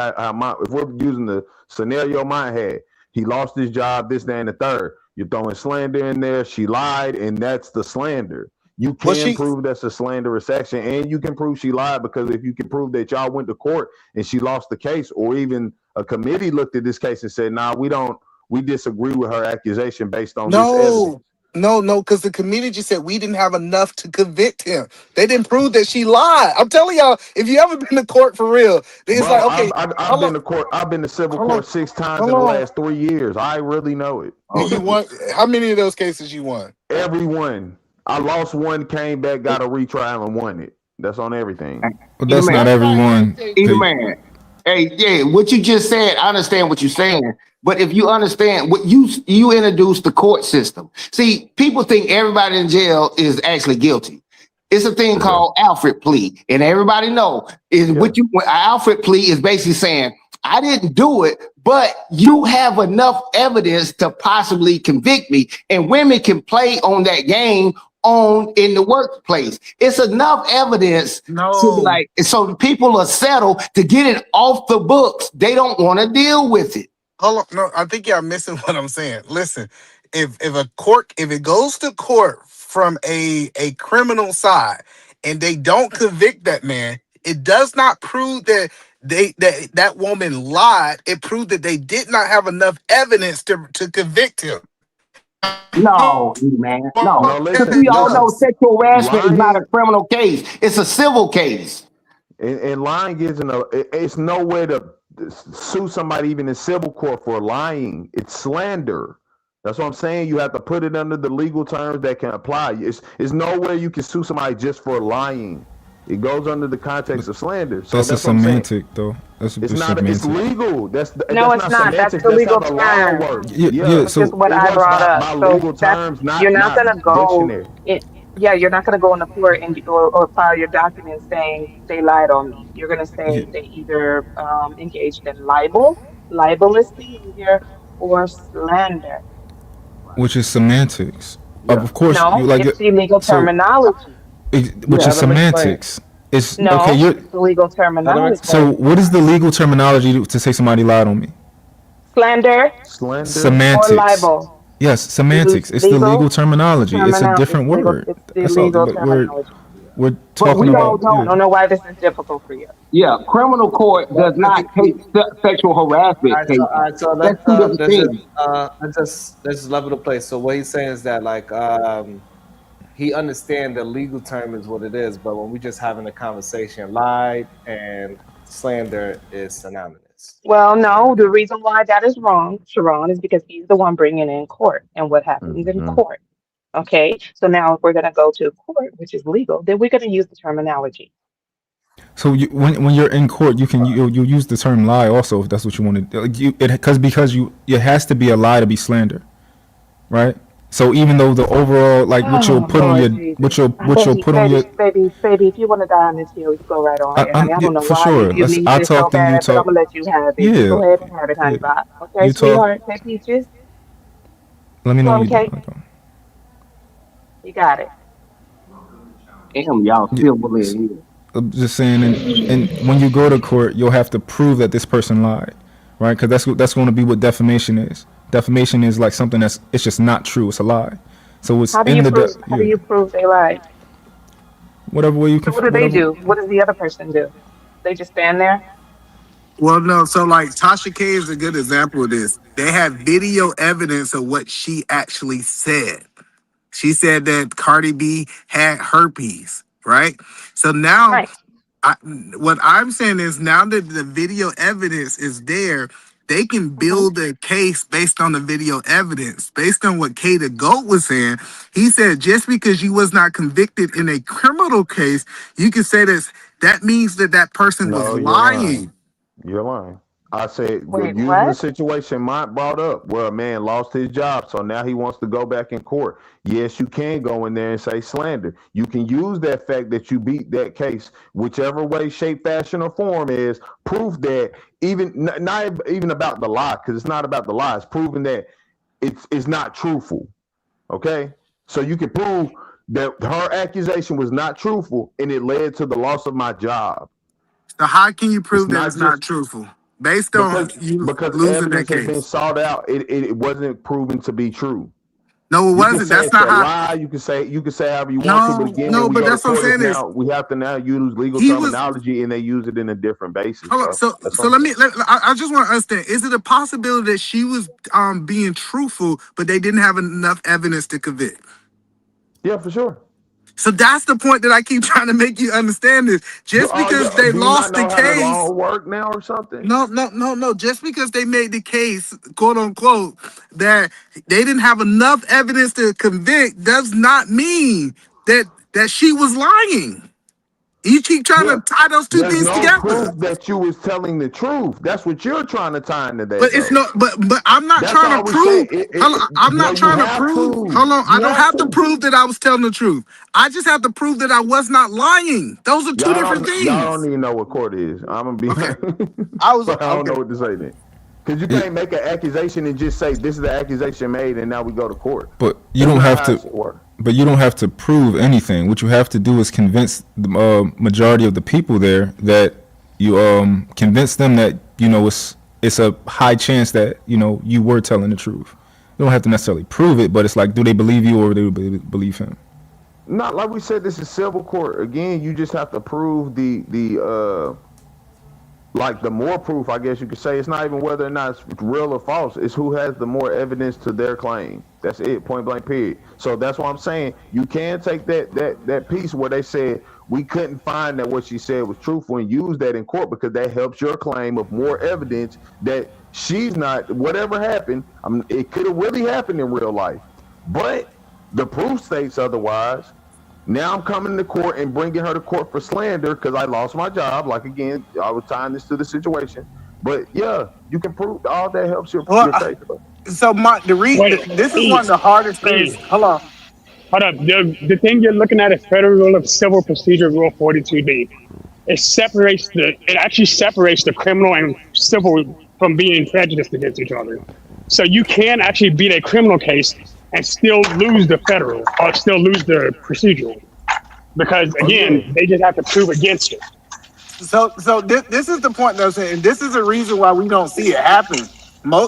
Speaker 22: If we're using the scenario my had, he lost his job, this, that, and the third. You're throwing slander in there. She lied, and that's the slander. You
Speaker 20: Was
Speaker 22: can
Speaker 20: she
Speaker 22: prove that's a slanderous action, and you can prove she lied because if you can prove that y'all went to court and she lost the case, or even a committee looked at this case and said, "Nah, we disagree with her accusation based on this evidence."
Speaker 20: no, because the committee just said we didn't have enough to convict him. They didn't prove that she lied. I'm telling y'all, if you ever been to court for real, it's like,
Speaker 22: Bro,
Speaker 20: okay,
Speaker 22: I've
Speaker 20: hold on,
Speaker 22: been to court. I've been to civil
Speaker 20: hold on,
Speaker 22: court 6 times
Speaker 20: hold
Speaker 22: in the
Speaker 20: on.
Speaker 22: last 3 years. I really know it.
Speaker 20: And you won. How many of those cases you won?
Speaker 22: Everyone. I lost one, came back, got a retrial, and won it. That's on everything.
Speaker 8: But
Speaker 3: Either
Speaker 8: that's not
Speaker 3: man,
Speaker 8: everyone.
Speaker 3: either man. Hey, yeah, what you just said, I understand what you're saying. But if you understand what you introduced the court system. See, people think everybody in jail is actually guilty. It's a thing called Alfred plea, and everybody know is what an Alfred plea is basically saying, I didn't do it, but you have enough evidence to possibly convict me. And women can play on that game in the workplace. It's enough evidence to be like, so the people are settled to get it off the books. They don't want to deal with it.
Speaker 20: Hold on, no, I think y'all missing what I'm saying. Listen, if it goes to court from a criminal side and they don't convict that man, it does not prove that that woman lied. It proved that they did not have enough evidence to convict him.
Speaker 3: No, man, no.
Speaker 22: No,
Speaker 3: Because
Speaker 22: listen,
Speaker 3: we all know
Speaker 22: listen.
Speaker 3: sexual harassment is not a
Speaker 22: Lying
Speaker 3: criminal case. It's a civil case.
Speaker 22: and lying isn't it's no way to sue somebody even in civil court for lying. It's slander. That's what I'm saying. You have to put it under the legal terms that can apply. It's no way you can sue somebody just for lying. It goes under the context of slander. So
Speaker 8: That's a
Speaker 22: that's what I'm saying.
Speaker 8: semantic, though. That's
Speaker 22: It's
Speaker 8: a
Speaker 22: not. It's
Speaker 8: semantic.
Speaker 22: legal.
Speaker 21: No,
Speaker 22: That's
Speaker 21: it's
Speaker 22: not
Speaker 21: not. That's
Speaker 22: semantics.
Speaker 21: the
Speaker 22: That's how
Speaker 21: legal
Speaker 22: the law
Speaker 21: term,
Speaker 22: works.
Speaker 8: Yeah,
Speaker 22: Yeah,
Speaker 21: which is what
Speaker 22: it
Speaker 21: I
Speaker 22: works
Speaker 21: brought
Speaker 22: by,
Speaker 21: up.
Speaker 22: by
Speaker 21: So
Speaker 22: legal
Speaker 21: that's
Speaker 22: terms,
Speaker 21: you're not
Speaker 22: not
Speaker 21: gonna go.
Speaker 22: dictionary.
Speaker 21: Yeah, you're not gonna go in the court and or file your documents saying they lied on me. You're gonna
Speaker 8: Yeah,
Speaker 21: say they either engaged in libelous behavior, or slander.
Speaker 8: which is semantics.
Speaker 22: Yeah.
Speaker 8: Of course, you
Speaker 21: No,
Speaker 8: like
Speaker 21: it's
Speaker 8: it.
Speaker 21: the legal
Speaker 8: So,
Speaker 21: terminology.
Speaker 8: which
Speaker 2: Yeah,
Speaker 8: is
Speaker 2: let me explain.
Speaker 8: semantics. It's okay.
Speaker 21: No,
Speaker 8: You're
Speaker 21: it's the legal
Speaker 2: Let him
Speaker 8: so.
Speaker 21: terminology.
Speaker 2: explain.
Speaker 8: What is the legal terminology to say somebody lied on me?
Speaker 21: Slander
Speaker 22: Slander.
Speaker 21: or
Speaker 8: Semantics.
Speaker 21: libel.
Speaker 8: Yes, semantics. It's the legal
Speaker 21: Legal
Speaker 8: terminology. It's a
Speaker 21: It's
Speaker 8: different
Speaker 21: legal.
Speaker 8: word.
Speaker 21: It's the
Speaker 8: That's all.
Speaker 21: legal
Speaker 8: But
Speaker 21: terminology.
Speaker 8: we're
Speaker 3: But
Speaker 8: talking
Speaker 3: we
Speaker 8: about
Speaker 3: don't
Speaker 21: I
Speaker 3: don't.
Speaker 21: don't know why this is difficult for you.
Speaker 3: Yeah, criminal court does not take sexual harassment
Speaker 2: All
Speaker 3: cases.
Speaker 2: right, so
Speaker 3: That's two different things.
Speaker 2: let's just level the place. So what he's saying is that like he understands the legal term is what it is, but when we just having a conversation, lied and slander is synonymous.
Speaker 21: Well, no, the reason why that is wrong, Sharon, is because he's the one bringing in court and what happens in
Speaker 22: Mm-hmm.
Speaker 21: court. Okay, so now if we're going to go to court, which is legal, then we're going to use the terminology.
Speaker 8: So when you're in court, you use the term lie also if that's what you want to do. Because it has to be a lie to be slander, right? So even though the overall like what you'll
Speaker 21: Oh,
Speaker 8: put on
Speaker 21: Lord
Speaker 8: your
Speaker 21: Jesus.
Speaker 8: what you'll put on your
Speaker 21: Baby, if you want to die on this hill, you go right on ahead, honey. I
Speaker 8: yeah,
Speaker 21: don't know
Speaker 8: for
Speaker 21: why
Speaker 8: sure.
Speaker 21: you need
Speaker 8: I
Speaker 21: this so
Speaker 8: talk then you
Speaker 21: bad, but I'm
Speaker 8: talk.
Speaker 21: going to let you have it. You
Speaker 8: Yeah,
Speaker 21: go ahead and have it, honey
Speaker 8: yeah.
Speaker 21: bye. Okay,
Speaker 8: You talk.
Speaker 21: sweetheart? Hey, Peaches?
Speaker 8: Let me know
Speaker 21: Plum
Speaker 8: you do.
Speaker 21: cake? You got it.
Speaker 3: Damn, y'all
Speaker 8: Yeah,
Speaker 3: civil in here.
Speaker 8: I'm just saying, and when you go to court, you'll have to prove that this person lied, right? Because that's going to be what defamation is. Defamation is like something it's just not true. It's a lie. So it's
Speaker 21: How do
Speaker 8: in
Speaker 21: you
Speaker 8: the
Speaker 21: prove? How do
Speaker 8: yeah.
Speaker 21: you prove they lied?
Speaker 8: Whatever way you
Speaker 21: So
Speaker 8: can,
Speaker 21: what do they
Speaker 8: whatever.
Speaker 21: do? What does the other person do? They just stand there?
Speaker 20: Well, no. So, like, Tasha K is a good example of this. They have video evidence of what she actually said. She said that Cardi B had herpes, right? So now,
Speaker 21: Right.
Speaker 20: what I'm saying is now that the video evidence is there, they can build a case based on the video evidence. Based on what K the GOAT was saying, he said just because you was not convicted in a criminal case, you can say that means that person was
Speaker 22: No, you're lying.
Speaker 20: lying.
Speaker 22: You're lying. I said,
Speaker 21: Wait,
Speaker 22: using the
Speaker 21: what?
Speaker 22: situation Mike brought up where a man lost his job, so now he wants to go back in court. Yes, you can go in there and say slander. You can use that fact that you beat that case, whichever way, shape, fashion, or form is proof that not even about the lie, because it's not about the lie. It's proving that it's not truthful. Okay, so you can prove that her accusation was not truthful and it led to the loss of my job.
Speaker 20: So how can you
Speaker 22: It's
Speaker 20: prove that
Speaker 22: not
Speaker 20: it's not
Speaker 22: just
Speaker 20: truthful based on
Speaker 22: because
Speaker 20: you
Speaker 22: because
Speaker 20: losing that
Speaker 22: evidence has been
Speaker 20: case?
Speaker 22: sought out. It wasn't proven to be true.
Speaker 20: No, it
Speaker 22: You can
Speaker 20: wasn't.
Speaker 22: say
Speaker 20: That's
Speaker 22: it's
Speaker 20: not
Speaker 22: a
Speaker 20: how.
Speaker 22: lie. You can say however you want to, but
Speaker 20: No,
Speaker 22: again, when
Speaker 20: no,
Speaker 22: we
Speaker 20: but
Speaker 22: go to
Speaker 20: that's what I'm
Speaker 22: court,
Speaker 20: saying is
Speaker 22: we have to now use legal
Speaker 20: he was.
Speaker 22: terminology and they use it in a different basis,
Speaker 20: Hold on.
Speaker 22: bro.
Speaker 20: So
Speaker 22: That's what
Speaker 20: so
Speaker 22: I'm
Speaker 20: let
Speaker 22: saying.
Speaker 20: me. I just want to understand. Is it a possibility that she was being truthful, but they didn't have enough evidence to convict?
Speaker 22: Yeah, for sure.
Speaker 20: So that's the point that I keep trying to make you understand this. Just because they
Speaker 22: Do you not
Speaker 20: lost the
Speaker 22: know how the law
Speaker 20: case.
Speaker 22: work now or something?
Speaker 20: No. Just because they made the case, quote unquote, that they didn't have enough evidence to convict does not mean that she was lying. You keep trying
Speaker 22: Yeah.
Speaker 20: to tie those two
Speaker 22: There's
Speaker 20: things
Speaker 22: no
Speaker 20: together.
Speaker 22: proof that you was telling the truth. That's what you're trying to tie into that,
Speaker 20: But it's
Speaker 22: though.
Speaker 20: not. But I'm not
Speaker 22: That's
Speaker 20: trying to
Speaker 22: all we say.
Speaker 20: prove. Hold on, I'm
Speaker 22: No,
Speaker 20: not
Speaker 22: you
Speaker 20: trying to
Speaker 22: have
Speaker 20: prove.
Speaker 22: to.
Speaker 20: Hold on. I
Speaker 22: You
Speaker 20: don't
Speaker 22: have
Speaker 20: have to
Speaker 22: to.
Speaker 20: prove that I was telling the truth. I just have to prove that I was not lying. Those are two different
Speaker 22: Y'all
Speaker 20: things.
Speaker 22: don't even know what court is. I'm gonna be
Speaker 20: Okay.
Speaker 22: honest. I don't know what to say then. Because you can't make an accusation and just say this is the accusation made and now we go to court.
Speaker 8: But you
Speaker 22: That's
Speaker 8: don't
Speaker 22: not
Speaker 8: have
Speaker 22: how
Speaker 8: to.
Speaker 22: it should work.
Speaker 8: But you don't have to prove anything. What you have to do is convince the majority of the people there that you convince them that it's a high chance that you were telling the truth. You don't have to necessarily prove it, but it's like, do they believe you or do they believe him?
Speaker 22: Not like we said, this is civil court. Again, you just have to prove the like the more proof, I guess you could say. It's not even whether or not it's real or false. It's who has the more evidence to their claim. That's it, point blank, period. So that's why I'm saying you can take that piece where they said we couldn't find that what she said was truthful and use that in court because that helps your claim of more evidence that she's not, whatever happened, it could have really happened in real life. But the proof states otherwise. Now I'm coming to court and bringing her to court for slander because I lost my job. Like, again, I was tying this to the situation. But yeah, you can prove all that helps your case.
Speaker 9: So this is one of the hardest things. Hold up. The thing you're looking at is Federal Rule of Civil Procedure Rule 42D. It actually separates the criminal and civil from being prejudiced against each other. So you can actually beat a criminal case and still lose the federal or still lose the procedural. Because again, they just have to prove against it.
Speaker 20: So this is the point that I'm saying, and this is the reason why we don't see it happen.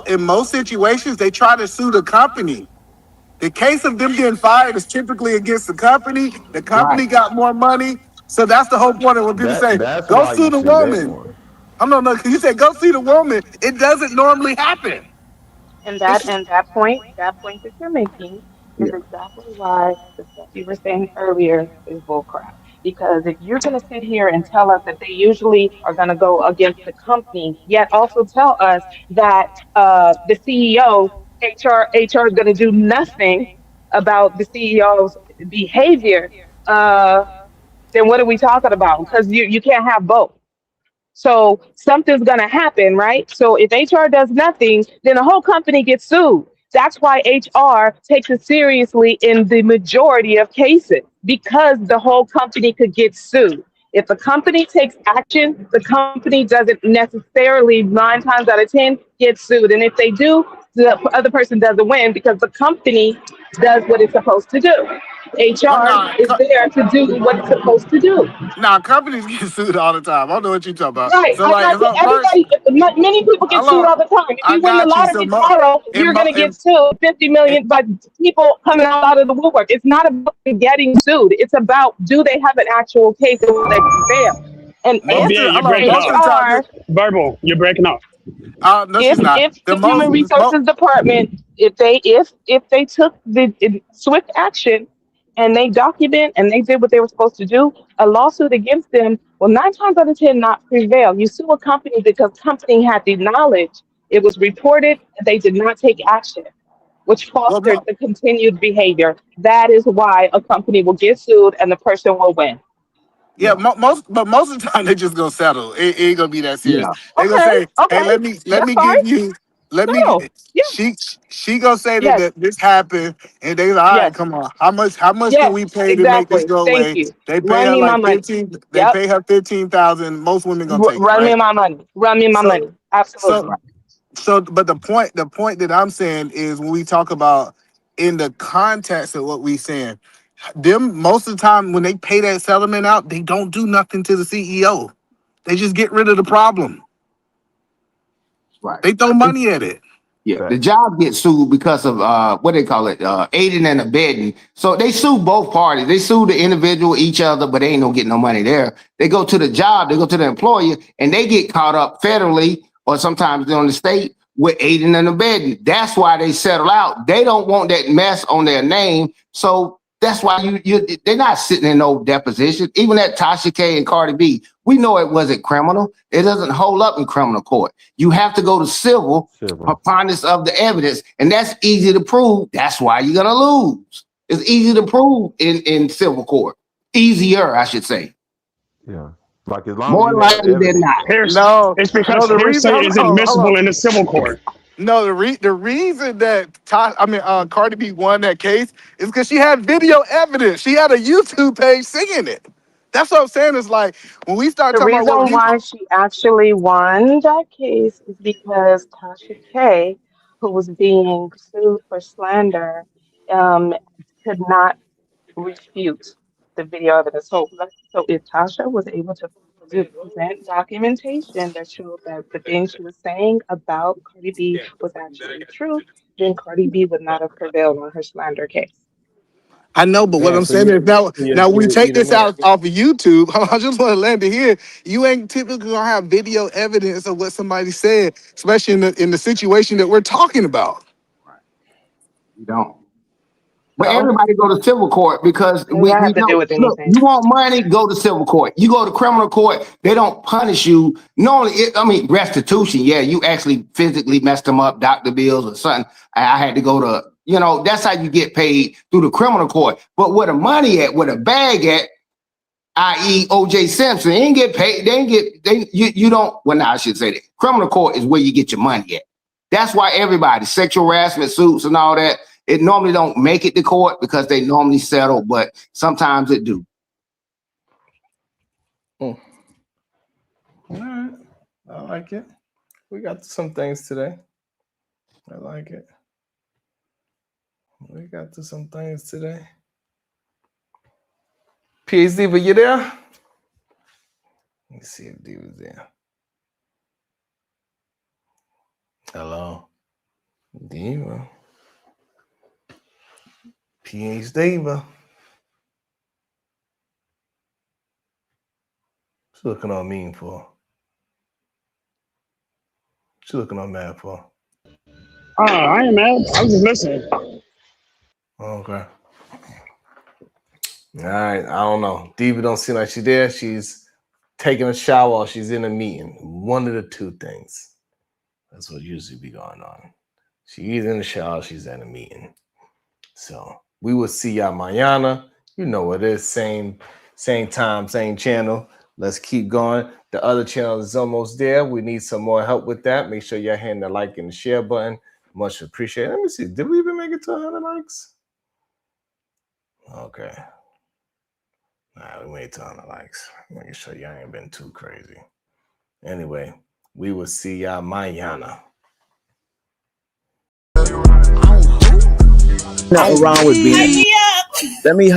Speaker 20: In most situations, they try to sue the company. The case of them getting fired is typically against the company. The company got more money. So that's the whole point of when people say, go sue the woman. I'm not because you said go see the woman. It doesn't normally happen.
Speaker 21: And that point that you're making is exactly why the stuff you were saying earlier is bullcrap. Because if you're going to sit here and tell us that they usually are going to go against the company, yet also tell us that the CEO, HR is going to do nothing about the CEO's behavior, then what are we talking about? Because you can't have both. So something's going to happen, right? So if HR does nothing, then the whole company gets sued. That's why HR takes it seriously in the majority of cases, because the whole company could get sued. If the company takes action, the company doesn't necessarily 9 times out of 10 get sued. And if they do, the other person doesn't win because the company does what it's supposed to do. HR is there to do what it's supposed to do.
Speaker 20: Now, companies get sued all the time. I don't know what you're talking about.
Speaker 21: Right.
Speaker 20: So,
Speaker 21: Many people get sued all the time. If you win the lottery tomorrow, you're going to get sued 50 million by people coming out of the woodwork. It's not about getting sued. It's about, do they have an actual case and will they prevail? And
Speaker 9: Verbal, you're breaking up.
Speaker 21: If the Human Resources Department, if they took the swift action and they document and they did what they were supposed to do, a lawsuit against them will 9 times out of 10 not prevail. You sue a company because company had the knowledge, it was reported, and they did not take action, which fostered the continued behavior. That is why a company will get sued and the person will win.
Speaker 20: Yeah, most of the time they just gonna settle. It ain't gonna be that serious. They gonna say, "Hey, let me give you, She gonna say that this happened, and they like, all right, come on, how much can we pay to make this go away? They pay her like 15. They pay her 15,000. Most women gonna take.
Speaker 21: Run me my money. Run me my money. Absolutely.
Speaker 20: But the point that I'm saying is when we talk about in the context of what we saying. Them most of the time when they pay that settlement out, they don't do nothing to the CEO. They just get rid of the problem.
Speaker 3: Right.
Speaker 20: They throw money at it.
Speaker 3: Yeah. The job gets sued because of what they call it, aiding and abetting. So they sue both parties. They sue the individual, each other, but they ain't no getting no money there. They go to the job, they go to the employer, and they get caught up federally or sometimes on the state with aiding and abetting. That's why they settle out. They don't want that mess on their name. So that's why they're not sitting in no deposition. Even that Tasha K and Cardi B, we know it wasn't criminal. It doesn't hold up in criminal court. You have to go to civil preponderance of the evidence, and that's easy to prove. That's why you're gonna lose. It's easy to prove in civil court. Easier, I should say.
Speaker 22: Yeah, like as long
Speaker 3: more likely than not.
Speaker 9: It's because hearsay is admissible in the civil court.
Speaker 20: No, the reason that Cardi B won that case is because she had video evidence. She had a YouTube page singing it. That's what I'm saying. Is like when we start talking about
Speaker 21: the reason why she actually won that case is because Tasha K, who was being sued for slander, could not refute the video evidence. So if Tasha was able to present documentation that showed that the things she was saying about Cardi B was actually true, then Cardi B would not have prevailed on her slander case.
Speaker 20: I know, but what I'm saying is now we take this out off of YouTube. I just want to land it here. You ain't typically gonna have video evidence of what somebody said, especially in the situation that we're talking about.
Speaker 3: You don't. But everybody go to civil court because we
Speaker 21: have to
Speaker 3: know,
Speaker 21: do with
Speaker 3: look,
Speaker 21: anything.
Speaker 3: you want money, go to civil court. You go to criminal court, they don't punish you. Restitution, yeah, you actually physically messed them up, doctor bills or something. I had to go to, You know, that's how you get paid through the criminal court. But where the money at, where the bag at, i.e. O.J. Simpson, they ain't get paid. You don't, well, now I should say that. Criminal court is where you get your money at. That's why everybody, sexual harassment suits and all that, it normally don't make it to court because they normally settle, but sometimes it do.
Speaker 2: All right. I like it. We got some things today. I like it. We got to some things today. P.H. Diva, you there? Let me see if Diva's there. Hello. Diva. P.H. Diva. What's she looking all mean for? She looking all mad for?
Speaker 9: I ain't mad. I'm just listening.
Speaker 2: Okay. All right. I don't know. Diva don't seem like she's there. She's taking a shower or she's in a meeting. One of the two things. That's what usually be going on. She's either in the shower or she's at a meeting. So we will see y'all mañana. You know what it is. Same time, same channel. Let's keep going. The other channel is almost there. We need some more help with that. Make sure y'all hit the like and the share button. Much appreciated. Let me see. Did we even make it to 100 likes? Okay. All right, we made it to 100 likes. Making sure y'all ain't been too crazy. Anyway, we will see y'all mañana.
Speaker 4: Nothing wrong with being. Let me